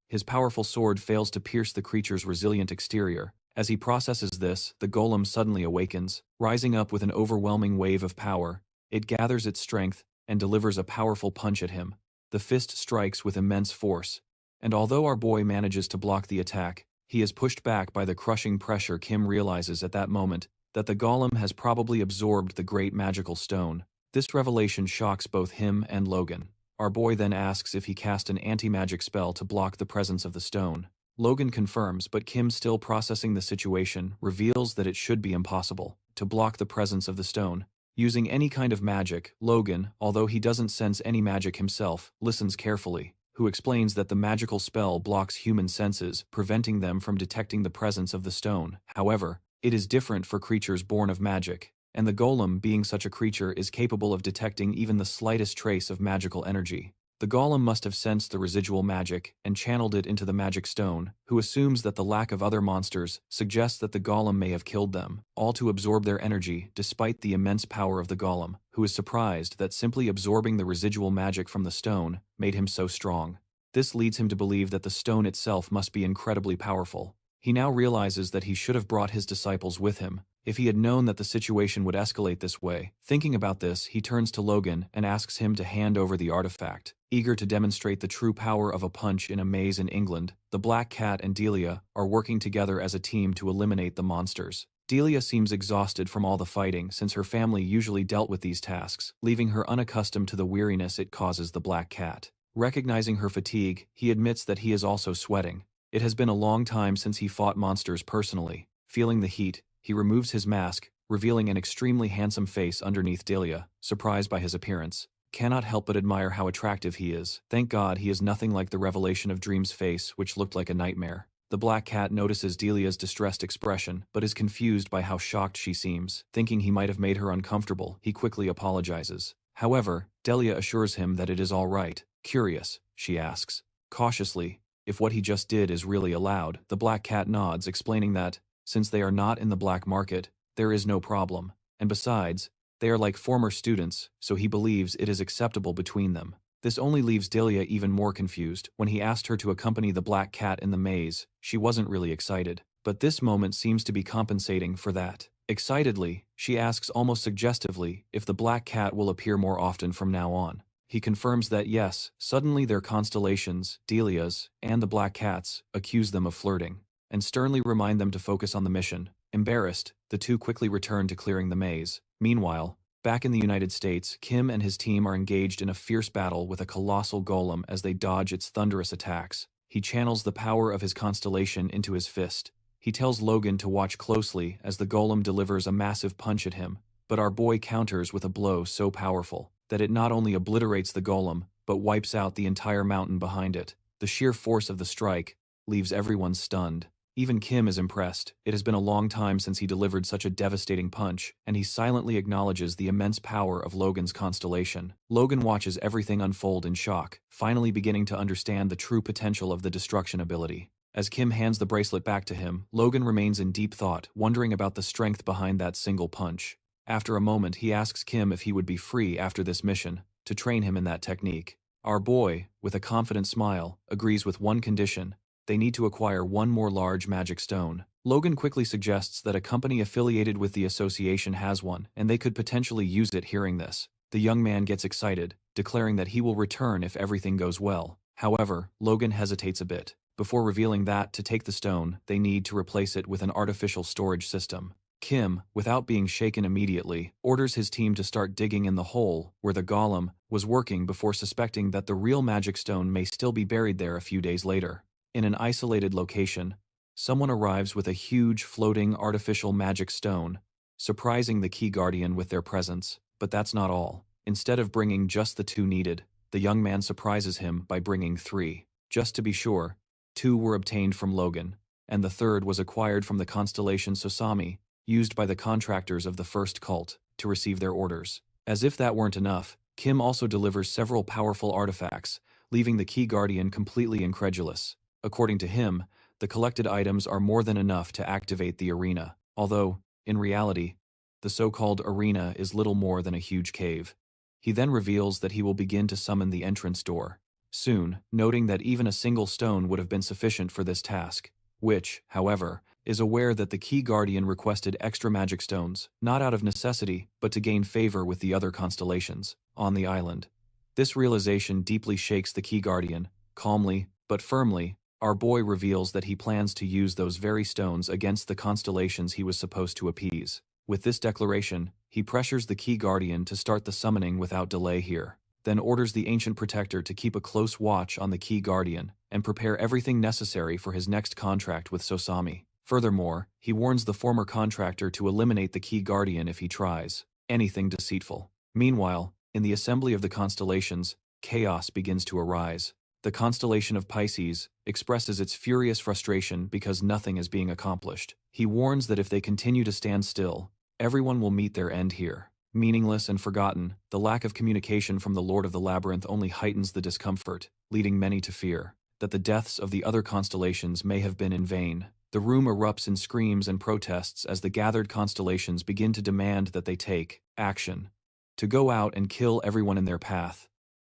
his powerful sword fails to pierce the creature's resilient exterior. As he processes this, the golem suddenly awakens, rising up with an overwhelming wave of power. It gathers its strength and delivers a powerful punch at him. The fist strikes with immense force, and although our boy manages to block the attack, he is pushed back by the crushing pressure. Kim realizes at that moment that the golem has probably absorbed the great magical stone. This revelation shocks both him and Logan. Our boy then asks if he cast an anti-magic spell to block the presence of the stone. Logan confirms, but Kim, still processing the situation, reveals that it should be impossible to block the presence of the stone using any kind of magic. Logan, although he doesn't sense any magic himself, listens carefully, who explains that the magical spell blocks human senses, preventing them from detecting the presence of the stone. However, it is different for creatures born of magic, and the golem, being such a creature, is capable of detecting even the slightest trace of magical energy. The golem must have sensed the residual magic and channeled it into the magic stone, who assumes that the lack of other monsters suggests that the golem may have killed them, all to absorb their energy despite the immense power of the golem, who is surprised that simply absorbing the residual magic from the stone made him so strong. This leads him to believe that the stone itself must be incredibly powerful. He now realizes that he should have brought his disciples with him, if he had known that the situation would escalate this way. Thinking about this, he turns to Logan and asks him to hand over the artifact. Eager to demonstrate the true power of a punch in a maze in England, the Black Cat and Delia are working together as a team to eliminate the monsters. Delia seems exhausted from all the fighting, since her family usually dealt with these tasks, leaving her unaccustomed to the weariness it causes the Black Cat. Recognizing her fatigue, he admits that he is also sweating. It has been a long time since he fought monsters personally. Feeling the heat, he removes his mask, revealing an extremely handsome face underneath. Delia, surprised by his appearance, cannot help but admire how attractive he is. Thank God he is nothing like the revelation of Dream's face, which looked like a nightmare. The Black Cat notices Delia's distressed expression, but is confused by how shocked she seems. Thinking he might have made her uncomfortable, he quickly apologizes. However, Delia assures him that it is all right. Curious, she asks cautiously, if what he just did is really allowed. The Black Cat nods, explaining that, since they are not in the black market, there is no problem, and besides, they are like former students, so he believes it is acceptable between them. This only leaves Delia even more confused. When he asked her to accompany the Black Cat in the maze, she wasn't really excited, but this moment seems to be compensating for that. Excitedly, she asks almost suggestively if the Black Cat will appear more often from now on. He confirms that yes. Suddenly their Constellations, Delia's, and the Black Cat's accuse them of flirting, and sternly remind them to focus on the mission. Embarrassed, the two quickly return to clearing the maze. Meanwhile, back in the United States, Kim and his team are engaged in a fierce battle with a colossal golem as they dodge its thunderous attacks. He channels the power of his constellation into his fist. He tells Logan to watch closely as the golem delivers a massive punch at him, but our boy counters with a blow so powerful that it not only obliterates the golem, but wipes out the entire mountain behind it. The sheer force of the strike leaves everyone stunned. Even Kim is impressed. It has been a long time since he delivered such a devastating punch, and he silently acknowledges the immense power of Logan's constellation. Logan watches everything unfold in shock, finally beginning to understand the true potential of the destruction ability. As Kim hands the bracelet back to him, Logan remains in deep thought, wondering about the strength behind that single punch. After a moment, he asks Kim if he would be free after this mission to train him in that technique. Our boy, with a confident smile, agrees with one condition: they need to acquire one more large magic stone. Logan quickly suggests that a company affiliated with the association has one, and they could potentially use it. Hearing this, the young man gets excited, declaring that he will return if everything goes well. However, Logan hesitates a bit, before revealing that to take the stone, they need to replace it with an artificial storage system. Kim, without being shaken immediately, orders his team to start digging in the hole where the golem was working before suspecting that the real magic stone may still be buried there. A few days later, in an isolated location, someone arrives with a huge floating artificial magic stone, surprising the key guardian with their presence. But that's not all. Instead of bringing just the two needed, the young man surprises him by bringing 3. Just to be sure, 2 were obtained from Logan, and the third was acquired from the constellation Sosami, used by the contractors of the first cult to receive their orders. As if that weren't enough, Kim also delivers several powerful artifacts, leaving the key guardian completely incredulous. According to him, the collected items are more than enough to activate the arena, although, in reality, The so-called arena is little more than a huge cave. He then reveals that he will begin to summon the entrance door. Soon, noting that even a single stone would have been sufficient for this task, which, however, is aware that the Key Guardian requested extra magic stones, not out of necessity, but to gain favor with the other constellations on the island. This realization deeply shakes the Key Guardian. Calmly, but firmly, our boy reveals that he plans to use those very stones against the constellations he was supposed to appease. With this declaration, he pressures the Key Guardian to start the summoning without delay here, then orders the Ancient Protector to keep a close watch on the Key Guardian and prepare everything necessary for his next contract with Sosami. Furthermore, he warns the former contractor to eliminate the Key Guardian if he tries anything deceitful. Meanwhile, in the assembly of the constellations, chaos begins to arise. The constellation of Pisces expresses its furious frustration because nothing is being accomplished. He warns that if they continue to stand still, everyone will meet their end here. Meaningless and forgotten, the lack of communication from the Lord of the Labyrinth only heightens the discomfort, leading many to fear that the deaths of the other constellations may have been in vain. The room erupts in screams and protests as the gathered constellations begin to demand that they take action, to go out and kill everyone in their path.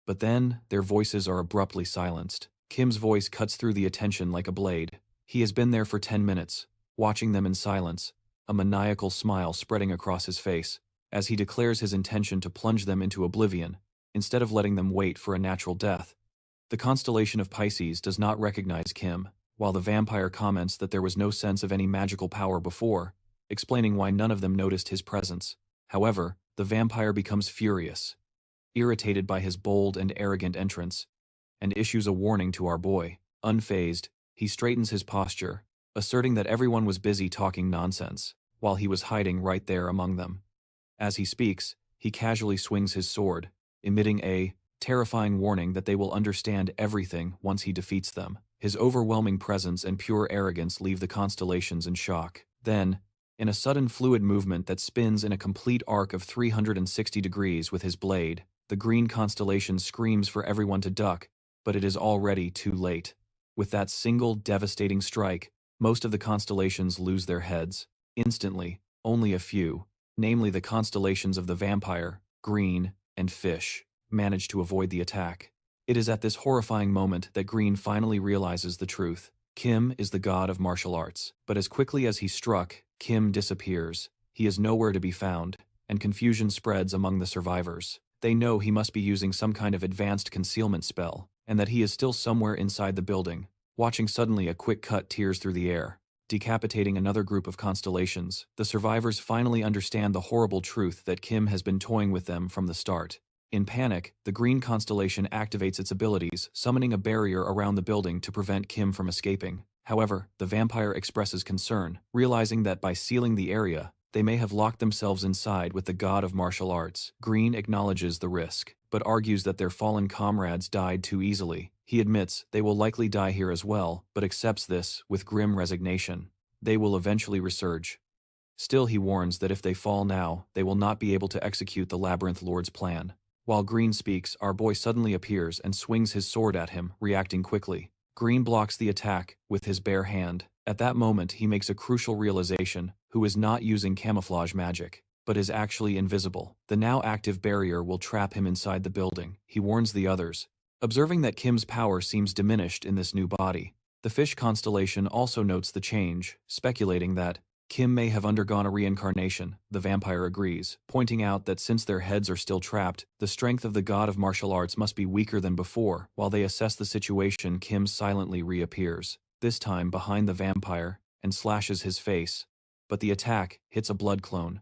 But then, their voices are abruptly silenced. Kim's voice cuts through the attention like a blade. He has been there for 10 minutes, watching them in silence, a maniacal smile spreading across his face, as he declares his intention to plunge them into oblivion, instead of letting them wait for a natural death. The constellation of Pisces does not recognize Kim, while the vampire comments that there was no sense of any magical power before, explaining why none of them noticed his presence. However, the vampire becomes furious, irritated by his bold and arrogant entrance, and issues a warning to our boy. Unfazed, he straightens his posture, asserting that everyone was busy talking nonsense, while he was hiding right there among them. As he speaks, he casually swings his sword, emitting a terrifying warning that they will understand everything once he defeats them. His overwhelming presence and pure arrogance leave the constellations in shock. Then, in a sudden fluid movement that spins in a complete arc of 360 degrees with his blade, the green constellation screams for everyone to duck, but it is already too late. With that single devastating strike, most of the constellations lose their heads. Instantly, only a few, namely the constellations of the vampire, green, and fish, manage to avoid the attack. It is at this horrifying moment that Green finally realizes the truth. Kim is the god of martial arts, but as quickly as he struck, Kim disappears. He is nowhere to be found, and confusion spreads among the survivors. They know he must be using some kind of advanced concealment spell, and that he is still somewhere inside the building. Watching suddenly a quick cut tears through the air, decapitating another group of constellations, the survivors finally understand the horrible truth that Kim has been toying with them from the start. In panic, the green constellation activates its abilities, summoning a barrier around the building to prevent Kim from escaping. However, the vampire expresses concern, realizing that by sealing the area, they may have locked themselves inside with the god of martial arts. Green acknowledges the risk, but argues that their fallen comrades died too easily. He admits they will likely die here as well, but accepts this with grim resignation. They will eventually resurge. Still, he warns that if they fall now, they will not be able to execute the Labyrinth Lord's plan. While Green speaks, our boy suddenly appears and swings his sword at him, reacting quickly. Green blocks the attack with his bare hand. At that moment, he makes a crucial realization: who is not using camouflage magic, but is actually invisible. The now active barrier will trap him inside the building. He warns the others. Observing that Kim's power seems diminished in this new body, the fish constellation also notes the change, speculating that Kim may have undergone a reincarnation. The vampire agrees, pointing out that since their heads are still trapped, the strength of the god of martial arts must be weaker than before. While they assess the situation, Kim silently reappears, this time behind the vampire, and slashes his face. But the attack hits a blood clone.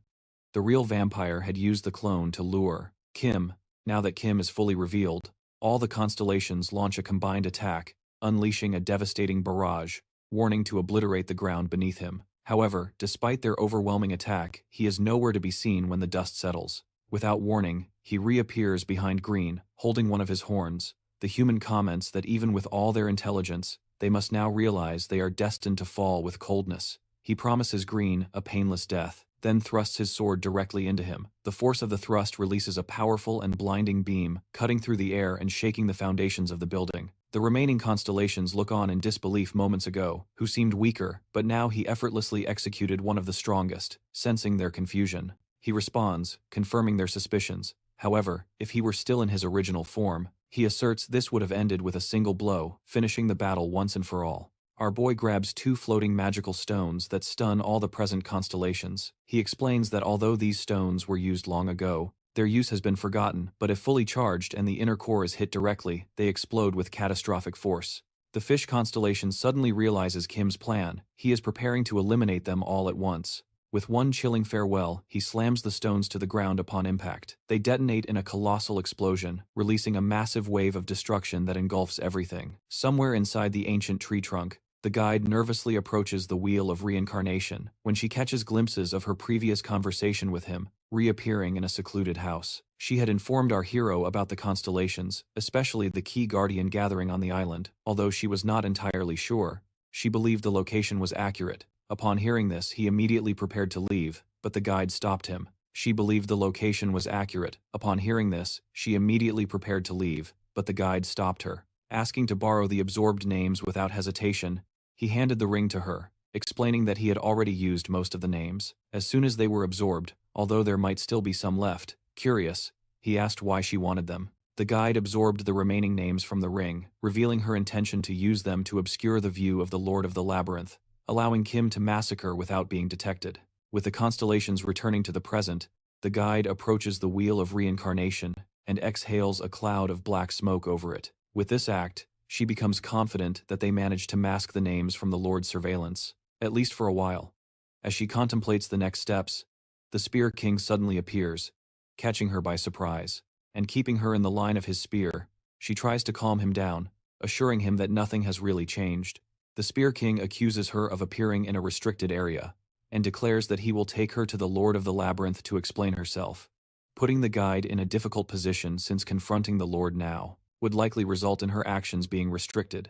The real vampire had used the clone to lure Kim. Now that Kim is fully revealed, all the constellations launch a combined attack, unleashing a devastating barrage, warning to obliterate the ground beneath him. However, despite their overwhelming attack, he is nowhere to be seen when the dust settles. Without warning, he reappears behind Green, holding one of his horns. The human comments that even with all their intelligence, they must now realize they are destined to fall with coldness. He promises Green a painless death, then thrusts his sword directly into him. The force of the thrust releases a powerful and blinding beam, cutting through the air and shaking the foundations of the building. The remaining constellations look on in disbelief moments ago, who seemed weaker, but now he effortlessly executed one of the strongest. Sensing their confusion, He responds, confirming their suspicions. However, if he were still in his original form, he asserts this would have ended with a single blow, finishing the battle once and for all. Our boy grabs two floating magical stones that stun all the present constellations. He explains that although these stones were used long ago, their use has been forgotten, but if fully charged and the inner core is hit directly, they explode with catastrophic force. The fish constellation suddenly realizes Kim's plan. He is preparing to eliminate them all at once. With one chilling farewell, he slams the stones to the ground upon impact. They detonate in a colossal explosion, releasing a massive wave of destruction that engulfs everything. Somewhere inside the ancient tree trunk, the guide nervously approaches the wheel of reincarnation when she catches glimpses of her previous conversation with him, reappearing in a secluded house. She had informed our hero about the constellations, especially the key guardian gathering on the island. Although she was not entirely sure, she believed the location was accurate. Upon hearing this, he immediately prepared to leave, but the guide stopped him. She believed the location was accurate. Upon hearing this, she immediately prepared to leave, but the guide stopped her. Asking to borrow the absorbed names without hesitation, he handed the ring to her, explaining that he had already used most of the names. As soon as they were absorbed, although there might still be some left, curious, he asked why she wanted them. The guide absorbed the remaining names from the ring, revealing her intention to use them to obscure the view of the Lord of the Labyrinth, allowing Kim to massacre without being detected. With the constellations returning to the present, the guide approaches the wheel of reincarnation and exhales a cloud of black smoke over it. With this act, she becomes confident that they managed to mask the names from the Lord's surveillance, at least for a while. As she contemplates the next steps, the Spear King suddenly appears, catching her by surprise, and keeping her in the line of his spear. She tries to calm him down, assuring him that nothing has really changed. The Spear King accuses her of appearing in a restricted area, and declares that he will take her to the Lord of the Labyrinth to explain herself, putting the guide in a difficult position since confronting the Lord now would likely result in her actions being restricted.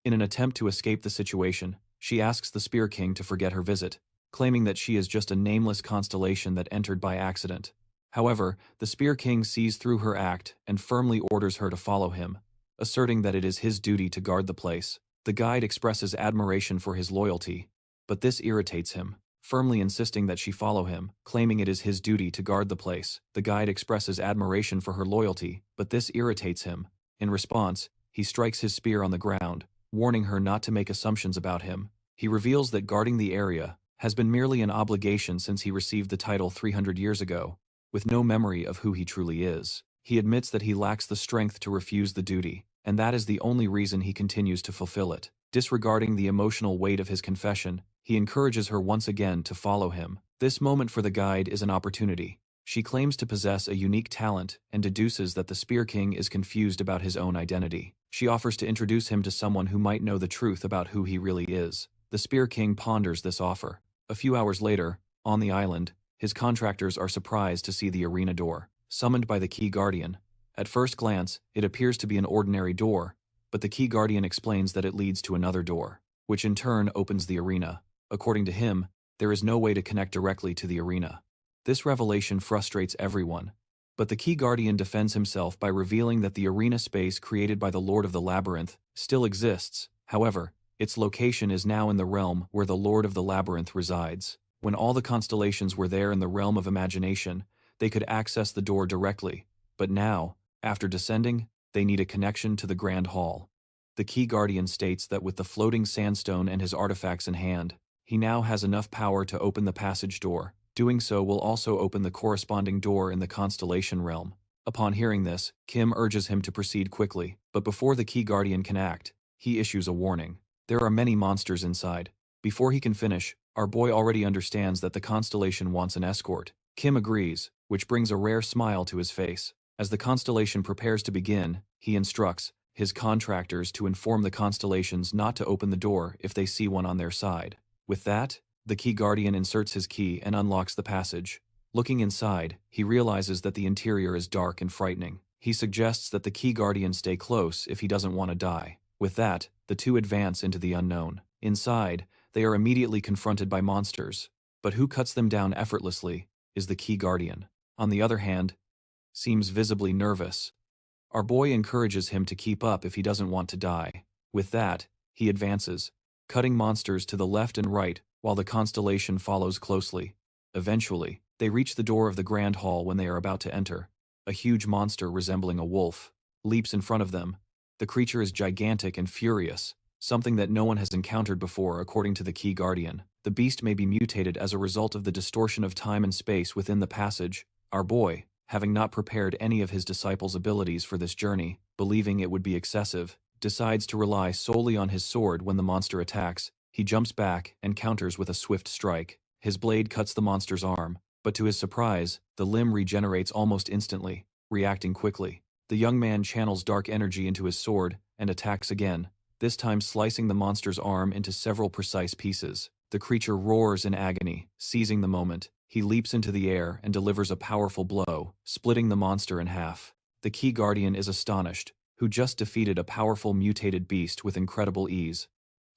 In an attempt to escape the situation, she asks the Spear King to forget her visit, claiming that she is just a nameless constellation that entered by accident. However, the Spear King sees through her act and firmly orders her to follow him, asserting that it is his duty to guard the place. The guide expresses admiration for his loyalty, but this irritates him, firmly insisting that she follow him, claiming it is his duty to guard the place. The guide expresses admiration for her loyalty, but this irritates him. In response, he strikes his spear on the ground, warning her not to make assumptions about him. He reveals that guarding the area has been merely an obligation since he received the title 300 years ago, with no memory of who he truly is. He admits that he lacks the strength to refuse the duty, and that is the only reason he continues to fulfill it. Disregarding the emotional weight of his confession, he encourages her once again to follow him. This moment for the guide is an opportunity. She claims to possess a unique talent and deduces that the Spear King is confused about his own identity. She offers to introduce him to someone who might know the truth about who he really is. The Spear King ponders this offer. A few hours later, on the island, his contractors are surprised to see the arena door, summoned by the Key Guardian. At first glance, it appears to be an ordinary door, but the Key Guardian explains that it leads to another door, which in turn opens the arena. According to him, there is no way to connect directly to the arena. This revelation frustrates everyone, but the Key Guardian defends himself by revealing that the arena space created by the Lord of the Labyrinth still exists. However, its location is now in the realm where the Lord of the Labyrinth resides. When all the constellations were there in the realm of imagination, they could access the door directly, but now, after descending, they need a connection to the Grand Hall. The Key Guardian states that with the floating sandstone and his artifacts in hand, he now has enough power to open the passage door. Doing so will also open the corresponding door in the Constellation realm. Upon hearing this, Kim urges him to proceed quickly, but before the Key Guardian can act, he issues a warning. There are many monsters inside. Before he can finish, our boy already understands that the Constellation wants an escort. Kim agrees, which brings a rare smile to his face. As the Constellation prepares to begin, he instructs his contractors to inform the Constellations not to open the door if they see one on their side. With that, the Key Guardian inserts his key and unlocks the passage. Looking inside, he realizes that the interior is dark and frightening. He suggests that the Key Guardian stay close if he doesn't want to die. With that, the two advance into the unknown. Inside, they are immediately confronted by monsters, but who cuts them down effortlessly is the Key Guardian. On the other hand, seems visibly nervous. Our boy encourages him to keep up if he doesn't want to die. With that, he advances, cutting monsters to the left and right, while the Constellation follows closely. Eventually, They reach the door of the Grand Hall when they are about to enter. A huge monster resembling a wolf leaps in front of them. The creature is gigantic and furious, something that no one has encountered before according to the Key Guardian. The beast may be mutated as a result of the distortion of time and space within the passage. Our boy, having not prepared any of his disciples' abilities for this journey, believing it would be excessive, decides to rely solely on his sword when the monster attacks. He jumps back and counters with a swift strike. His blade cuts the monster's arm, but to his surprise, the limb regenerates almost instantly, reacting quickly. The young man channels dark energy into his sword and attacks again, this time slicing the monster's arm into several precise pieces. The creature roars in agony, seizing the moment. He leaps into the air and delivers a powerful blow, splitting the monster in half. The Key Guardian is astonished, who just defeated a powerful mutated beast with incredible ease.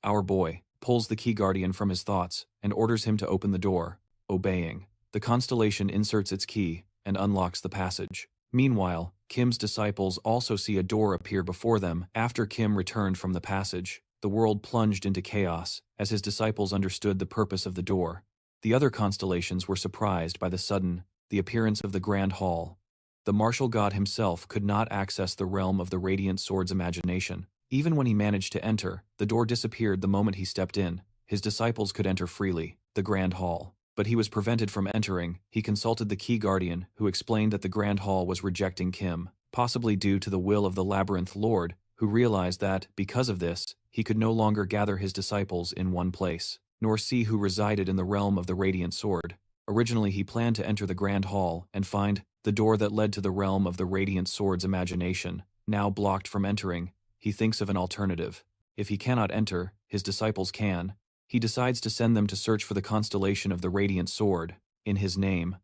Our boy pulls the Key Guardian from his thoughts and orders him to open the door. Obeying, the Constellation inserts its key and unlocks the passage. Meanwhile, Kim's disciples also see a door appear before them. After Kim returned from the passage, the world plunged into chaos as his disciples understood the purpose of the door. The other constellations were surprised by the appearance of the Grand Hall. The martial god himself could not access the realm of the Radiant Sword's imagination. Even when he managed to enter, the door disappeared the moment he stepped in. His disciples could enter freely, the Grand Hall. But he was prevented from entering. He consulted the Key Guardian, who explained that the Grand Hall was rejecting Kim, possibly due to the will of the Labyrinth Lord, who realized that, because of this, he could no longer gather his disciples in one place, nor see who resided in the realm of the Radiant Sword. Originally he planned to enter the Grand Hall and find the door that led to the realm of the Radiant Sword's imagination. Now blocked from entering, he thinks of an alternative. If he cannot enter, his disciples can. He decides to send them to search for the constellation of the Radiant Sword, in his name.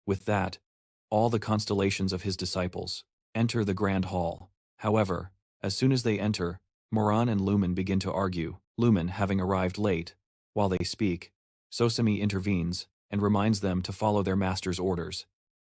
With that, all the constellations of his disciples enter the Grand Hall. However, as soon as they enter, Moran and Lumen begin to argue, Lumen having arrived late. While they speak, Sosemi intervenes and reminds them to follow their master's orders.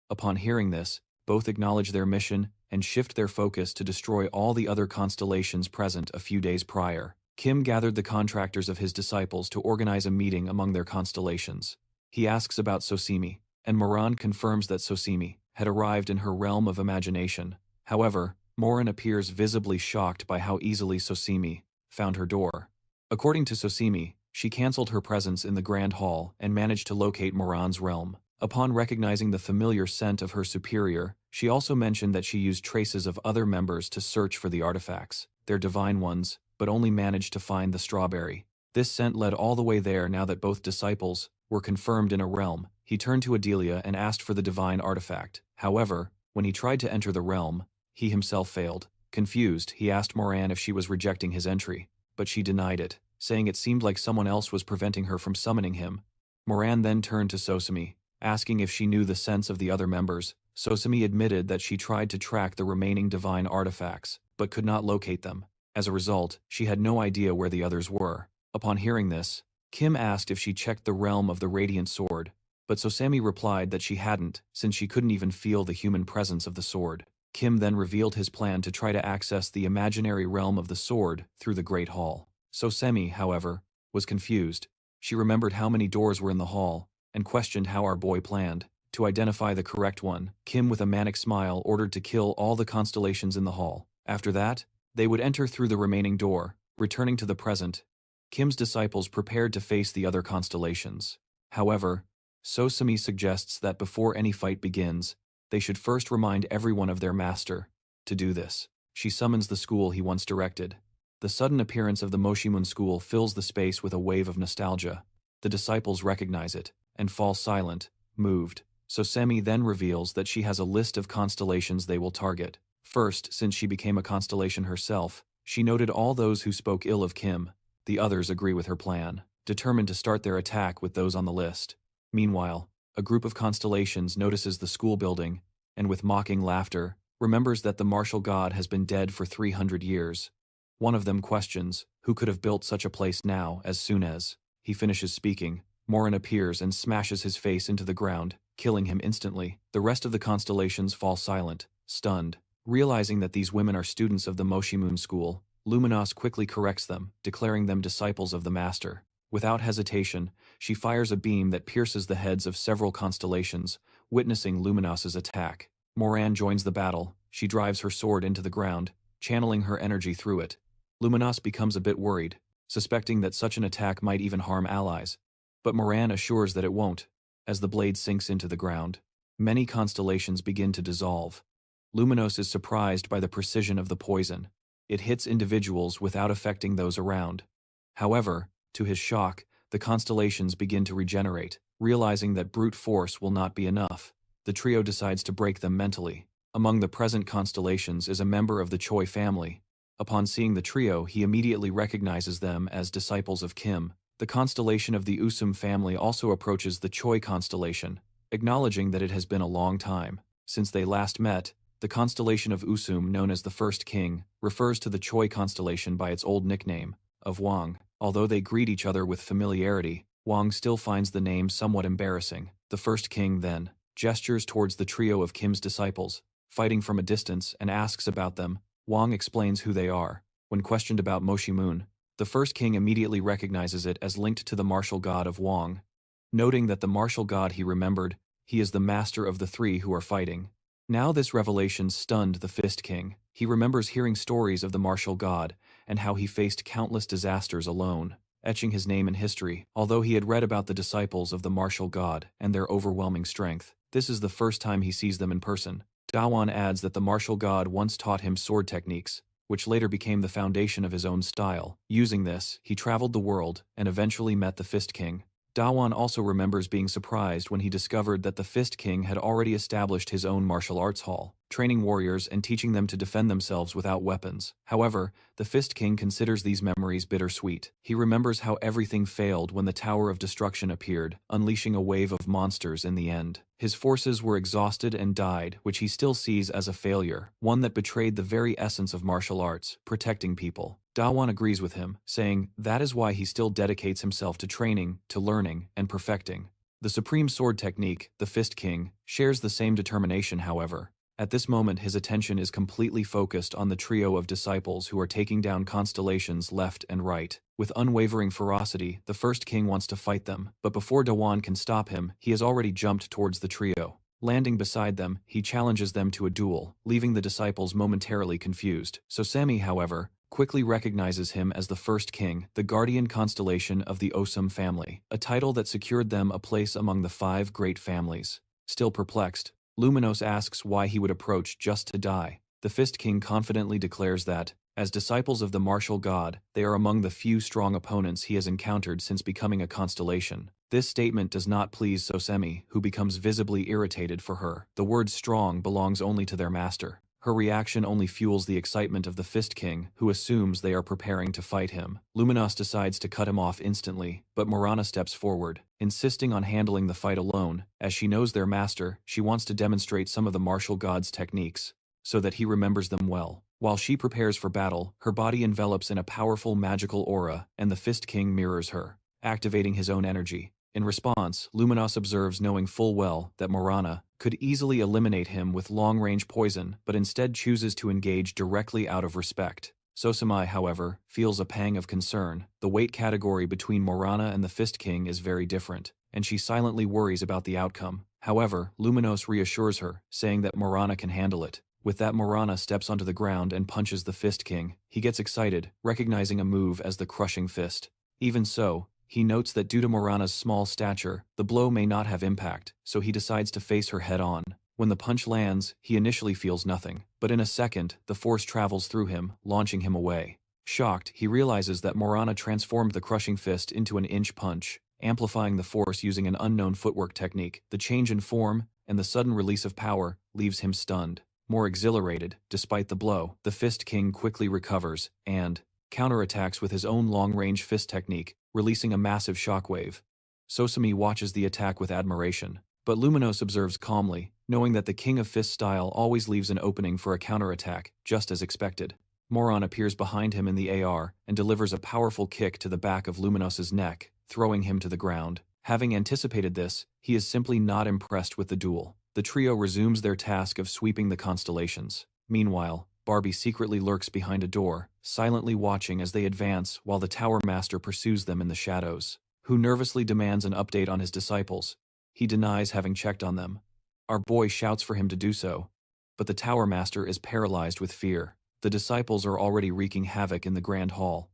Upon hearing this, both acknowledge their mission and shift their focus to destroy all the other constellations present a few days prior. Kim gathered the contractors of his disciples to organize a meeting among their constellations. He asks about Sosemi, and Moran confirms that Sosemi had arrived in her realm of imagination. However, Moran appears visibly shocked by how easily Sosemi found her door. According to Sosemi, she cancelled her presence in the Grand Hall and managed to locate Moran's realm. Upon recognizing the familiar scent of her superior, she also mentioned that she used traces of other members to search for the artifacts, their divine ones, but only managed to find the strawberry. This scent led all the way there. Now that both disciples were confirmed in a realm, he turned to Adelia and asked for the divine artifact. However, when he tried to enter the realm, he himself failed. Confused, he asked Moran if she was rejecting his entry, but she denied it, saying it seemed like someone else was preventing her from summoning him. Moran then turned to Sosemi, asking if she knew the sense of the other members. Sosemi admitted that she tried to track the remaining divine artifacts, but could not locate them. As a result, she had no idea where the others were. Upon hearing this, Kim asked if she checked the realm of the Radiant Sword, but Sosemi replied that she hadn't, since she couldn't even feel the human presence of the sword. Kim then revealed his plan to try to access the imaginary realm of the sword through the Great Hall. Sosemi, however, was confused. She remembered how many doors were in the hall, and questioned how our boy planned to identify the correct one. Kim, with a manic smile, ordered to kill all the constellations in the hall. After that, they would enter through the remaining door, returning to the present. Kim's disciples prepared to face the other constellations. However, Sosemi suggests that before any fight begins, they should first remind everyone of their master. To do this, she summons the school he once directed. The sudden appearance of the Moshimun school fills the space with a wave of nostalgia. The disciples recognize it and fall silent, moved. Sosemi then reveals that she has a list of constellations they will target. First, since she became a constellation herself, she noted all those who spoke ill of Kim. The others agree with her plan, determined to start their attack with those on the list. Meanwhile, a group of constellations notices the school building, and with mocking laughter, remembers that the martial god has been dead for 300 years. One of them questions who could have built such a place now. As soon as he finishes speaking, Morin appears and smashes his face into the ground, killing him instantly. The rest of the constellations fall silent, stunned. Realizing that these women are students of the Moshimun school, Luminos quickly corrects them, declaring them disciples of the master. Without hesitation, she fires a beam that pierces the heads of several constellations, witnessing Luminos's attack. Moran joins the battle. She drives her sword into the ground, channeling her energy through it. Luminos becomes a bit worried, suspecting that such an attack might even harm allies. But Moran assures that it won't. As the blade sinks into the ground, many constellations begin to dissolve. Luminos is surprised by the precision of the poison. It hits individuals without affecting those around. However, to his shock, the constellations begin to regenerate. Realizing that brute force will not be enough, the trio decides to break them mentally. Among the present constellations is a member of the Choi family. Upon seeing the trio, he immediately recognizes them as disciples of Kim. The constellation of the Usum family also approaches the Choi constellation, acknowledging that it has been a long time since they last met. The constellation of Usum, known as the First King, refers to the Choi constellation by its old nickname of Wang. Although they greet each other with familiarity, Wang still finds the name somewhat embarrassing. The First King then gestures towards the trio of Kim's disciples, fighting from a distance, and asks about them. Wang explains who they are. When questioned about Moshi Moon, the First King immediately recognizes it as linked to the martial god of Wang. Noting that the martial god he remembered, he is the master of the three who are fighting. Now this revelation stunned the Fist King. He remembers hearing stories of the martial god, and how he faced countless disasters alone, etching his name in history. Although he had read about the disciples of the martial god and their overwhelming strength, this is the first time he sees them in person. Dawan adds that the martial god once taught him sword techniques, which later became the foundation of his own style. Using this, he traveled the world and eventually met the Fist King. Dawan also remembers being surprised when he discovered that the Fist King had already established his own martial arts hall, training warriors and teaching them to defend themselves without weapons. However, the Fist King considers these memories bittersweet. He remembers how everything failed when the Tower of Destruction appeared, unleashing a wave of monsters in the end. His forces were exhausted and died, which he still sees as a failure, one that betrayed the very essence of martial arts, protecting people. Dawan agrees with him, saying that is why he still dedicates himself to training, to learning, and perfecting. The supreme sword technique, the Fist King, shares the same determination, however. At this moment, his attention is completely focused on the trio of disciples who are taking down constellations left and right. With unwavering ferocity, the First King wants to fight them, but before Dawan can stop him, he has already jumped towards the trio. Landing beside them, he challenges them to a duel, leaving the disciples momentarily confused. Sosemi, however, quickly recognizes him as the First King, the guardian constellation of the Osum family, a title that secured them a place among the 5 great families. Still perplexed, Luminos asks why he would approach just to die. The Fist King confidently declares that, as disciples of the martial god, they are among the few strong opponents he has encountered since becoming a constellation. This statement does not please Sosemi, who becomes visibly irritated for her. The word strong belongs only to their master. Her reaction only fuels the excitement of the Fist King, who assumes they are preparing to fight him. Luminos decides to cut him off instantly, but Morana steps forward, insisting on handling the fight alone. As she knows their master, she wants to demonstrate some of the martial god's techniques, so that he remembers them well. While she prepares for battle, her body envelops in a powerful magical aura, and the Fist King mirrors her, activating his own energy. In response, Luminos observes, knowing full well that Morana could easily eliminate him with long-range poison, but instead chooses to engage directly out of respect. Sosemi, however, feels a pang of concern. The weight category between Morana and the Fist King is very different, and she silently worries about the outcome. However, Luminos reassures her, saying that Morana can handle it. With that, Morana steps onto the ground and punches the Fist King. He gets excited, recognizing a move as the Crushing Fist. Even so, he notes that due to Morana's small stature, the blow may not have impact, so he decides to face her head-on. When the punch lands, he initially feels nothing, but in a second, the force travels through him, launching him away. Shocked, he realizes that Morana transformed the Crushing Fist into an inch punch, amplifying the force using an unknown footwork technique. The change in form and the sudden release of power leaves him stunned. More exhilarated, despite the blow, the Fist King quickly recovers and counterattacks with his own long-range fist technique, releasing a massive shockwave. Sosemi watches the attack with admiration, but Luminos observes calmly, knowing that the King of Fist style always leaves an opening for a counterattack, just as expected. Moran appears behind him in the AR and delivers a powerful kick to the back of Luminos's neck, throwing him to the ground. Having anticipated this, he is simply not impressed with the duel. The trio resumes their task of sweeping the constellations. Meanwhile, Barbie secretly lurks behind a door, silently watching as they advance while the Tower Master pursues them in the shadows. who nervously demands an update on his disciples. He denies having checked on them. Our boy shouts for him to do so, but the Tower Master is paralyzed with fear. The disciples are already wreaking havoc in the Grand Hall,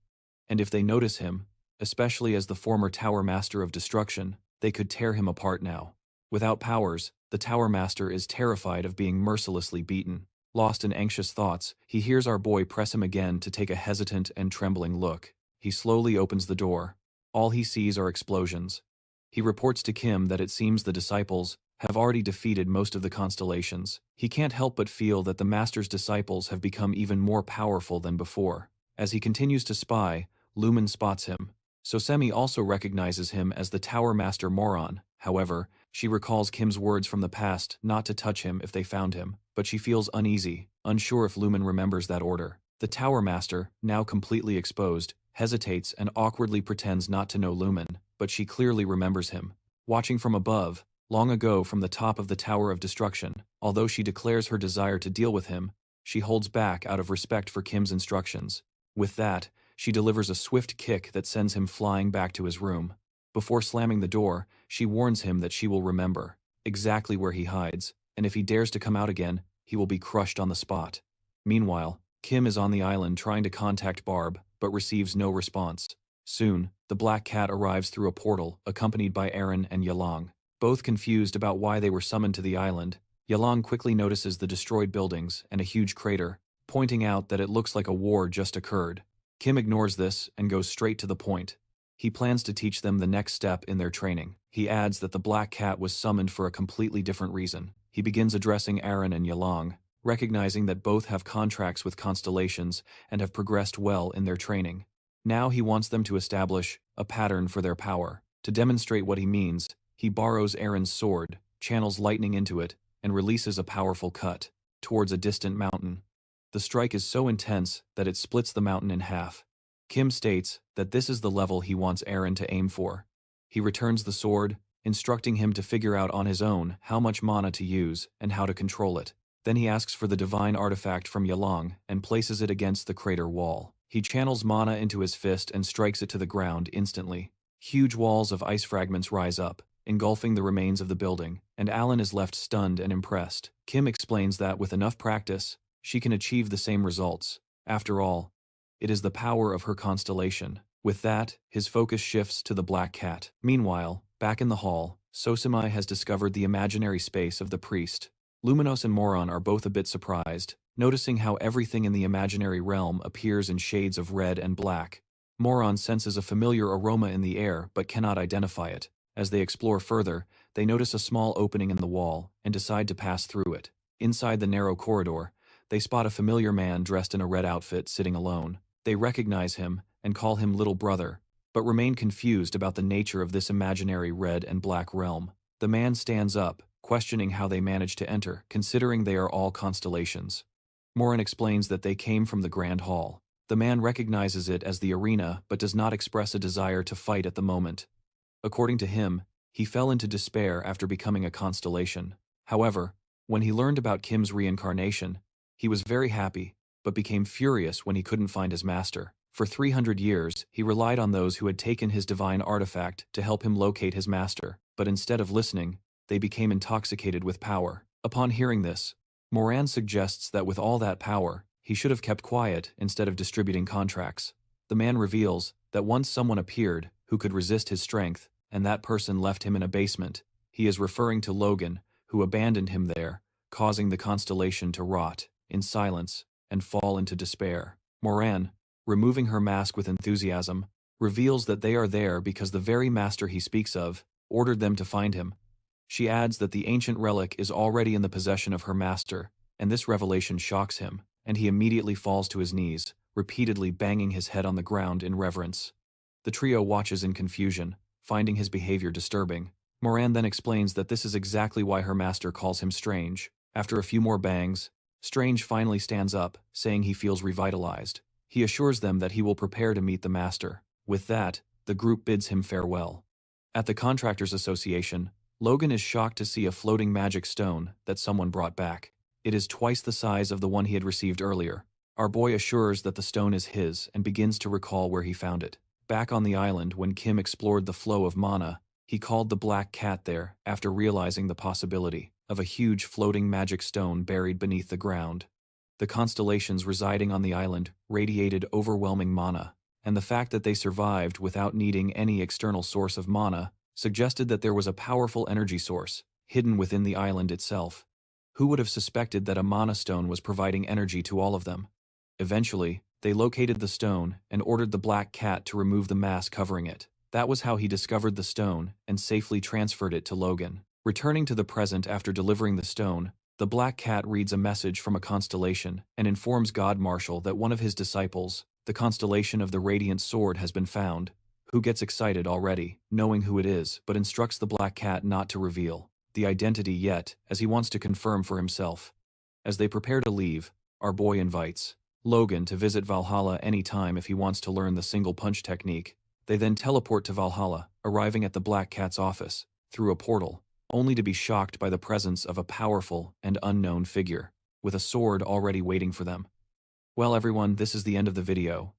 and if they notice him, especially as the former Tower Master of Destruction, they could tear him apart now. Without powers, the Tower Master is terrified of being mercilessly beaten. Lost in anxious thoughts, he hears our boy press him again to take a hesitant and trembling look. He slowly opens the door. All he sees are explosions. He reports to Kim that it seems the disciples have already defeated most of the constellations. He can't help but feel that the Master's disciples have become even more powerful than before. As he continues to spy, Lumen spots him. Sosemi also recognizes him as the Tower Master Moron. However, she recalls Kim's words from the past not to touch him if they found him, but she feels uneasy, unsure if Lumen remembers that order. The Tower Master, now completely exposed, hesitates and awkwardly pretends not to know Lumen, but she clearly remembers him. Watching from above, long ago from the top of the Tower of Destruction, although she declares her desire to deal with him, she holds back out of respect for Kim's instructions. With that, she delivers a swift kick that sends him flying back to his room. Before slamming the door, she warns him that she will remember exactly where he hides, and if he dares to come out again, he will be crushed on the spot. Meanwhile, Kim is on the island trying to contact Barb, but receives no response. Soon, the Black Cat arrives through a portal, accompanied by Aaron and Yalang. Both confused about why they were summoned to the island, Yalang quickly notices the destroyed buildings and a huge crater, pointing out that it looks like a war just occurred. Kim ignores this and goes straight to the point. He plans to teach them the next step in their training. He adds that the Black Cat was summoned for a completely different reason. He begins addressing Aaron and Yalang, recognizing that both have contracts with Constellations and have progressed well in their training. Now he wants them to establish a pattern for their power. To demonstrate what he means, he borrows Aaron's sword, channels lightning into it, and releases a powerful cut towards a distant mountain. The strike is so intense that it splits the mountain in half. Kim states that this is the level he wants Aaron to aim for. He returns the sword, instructing him to figure out on his own how much mana to use and how to control it. Then he asks for the divine artifact from Yalang and places it against the crater wall. He channels mana into his fist and strikes it to the ground instantly. Huge walls of ice fragments rise up, engulfing the remains of the building, and Alan is left stunned and impressed. Kim explains that with enough practice, she can achieve the same results. After all, it is the power of her constellation. With that, his focus shifts to the Black Cat. Meanwhile, back in the hall, Sosemi has discovered the imaginary space of the priest. Luminos and Moron are both a bit surprised, noticing how everything in the imaginary realm appears in shades of red and black. Moron senses a familiar aroma in the air but cannot identify it. As they explore further, they notice a small opening in the wall and decide to pass through it. Inside the narrow corridor, they spot a familiar man dressed in a red outfit sitting alone. They recognize him and call him Little Brother, but remain confused about the nature of this imaginary red and black realm. The man stands up, questioning how they managed to enter, considering they are all constellations. Morin explains that they came from the Grand Hall. The man recognizes it as the arena but does not express a desire to fight at the moment. According to him, he fell into despair after becoming a constellation. However, when he learned about Kim's reincarnation, he was very happy, but became furious when he couldn't find his master. For 300 years, he relied on those who had taken his divine artifact to help him locate his master, but instead of listening, they became intoxicated with power. Upon hearing this, Moran suggests that with all that power, he should have kept quiet instead of distributing contracts. The man reveals that once someone appeared who could resist his strength, and that person left him in a basement. He is referring to Logan, who abandoned him there, causing the constellation to rot in silence and fall into despair. Moran, removing her mask with enthusiasm, reveals that they are there because the very master he speaks of ordered them to find him. She adds that the ancient relic is already in the possession of her master, and this revelation shocks him, and he immediately falls to his knees, repeatedly banging his head on the ground in reverence. The trio watches in confusion, finding his behavior disturbing. Moran then explains that this is exactly why her master calls him Strange. After a few more bangs, Strange finally stands up, saying he feels revitalized. He assures them that he will prepare to meet the master. With that, the group bids him farewell. At the Contractors Association, Logan is shocked to see a floating magic stone that someone brought back. It is twice the size of the one he had received earlier. Our boy assures that the stone is his and begins to recall where he found it. Back on the island when Kim explored the flow of mana, he called the black cat there after realizing the possibility of a huge floating magic stone buried beneath the ground. The constellations residing on the island radiated overwhelming mana, and the fact that they survived without needing any external source of mana suggested that there was a powerful energy source hidden within the island itself. Who would have suspected that a mana stone was providing energy to all of them? Eventually, they located the stone and ordered the black cat to remove the mask covering it. That was how he discovered the stone and safely transferred it to Logan. Returning to the present after delivering the stone, the black cat reads a message from a constellation and informs God Marshall that one of his disciples, the constellation of the Radiant Sword, has been found. Who gets excited already, knowing who it is, but instructs the black cat not to reveal the identity yet, as he wants to confirm for himself. As they prepare to leave, our boy invites Logan to visit Valhalla anytime if he wants to learn the single punch technique. They then teleport to Valhalla, arriving at the black cat's office through a portal, only to be shocked by the presence of a powerful and unknown figure, with a sword already waiting for them. Well everyone, this is the end of the video.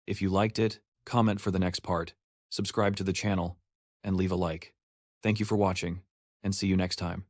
If you liked it, comment for the next part, subscribe to the channel, and leave a like. Thank you for watching, and see you next time.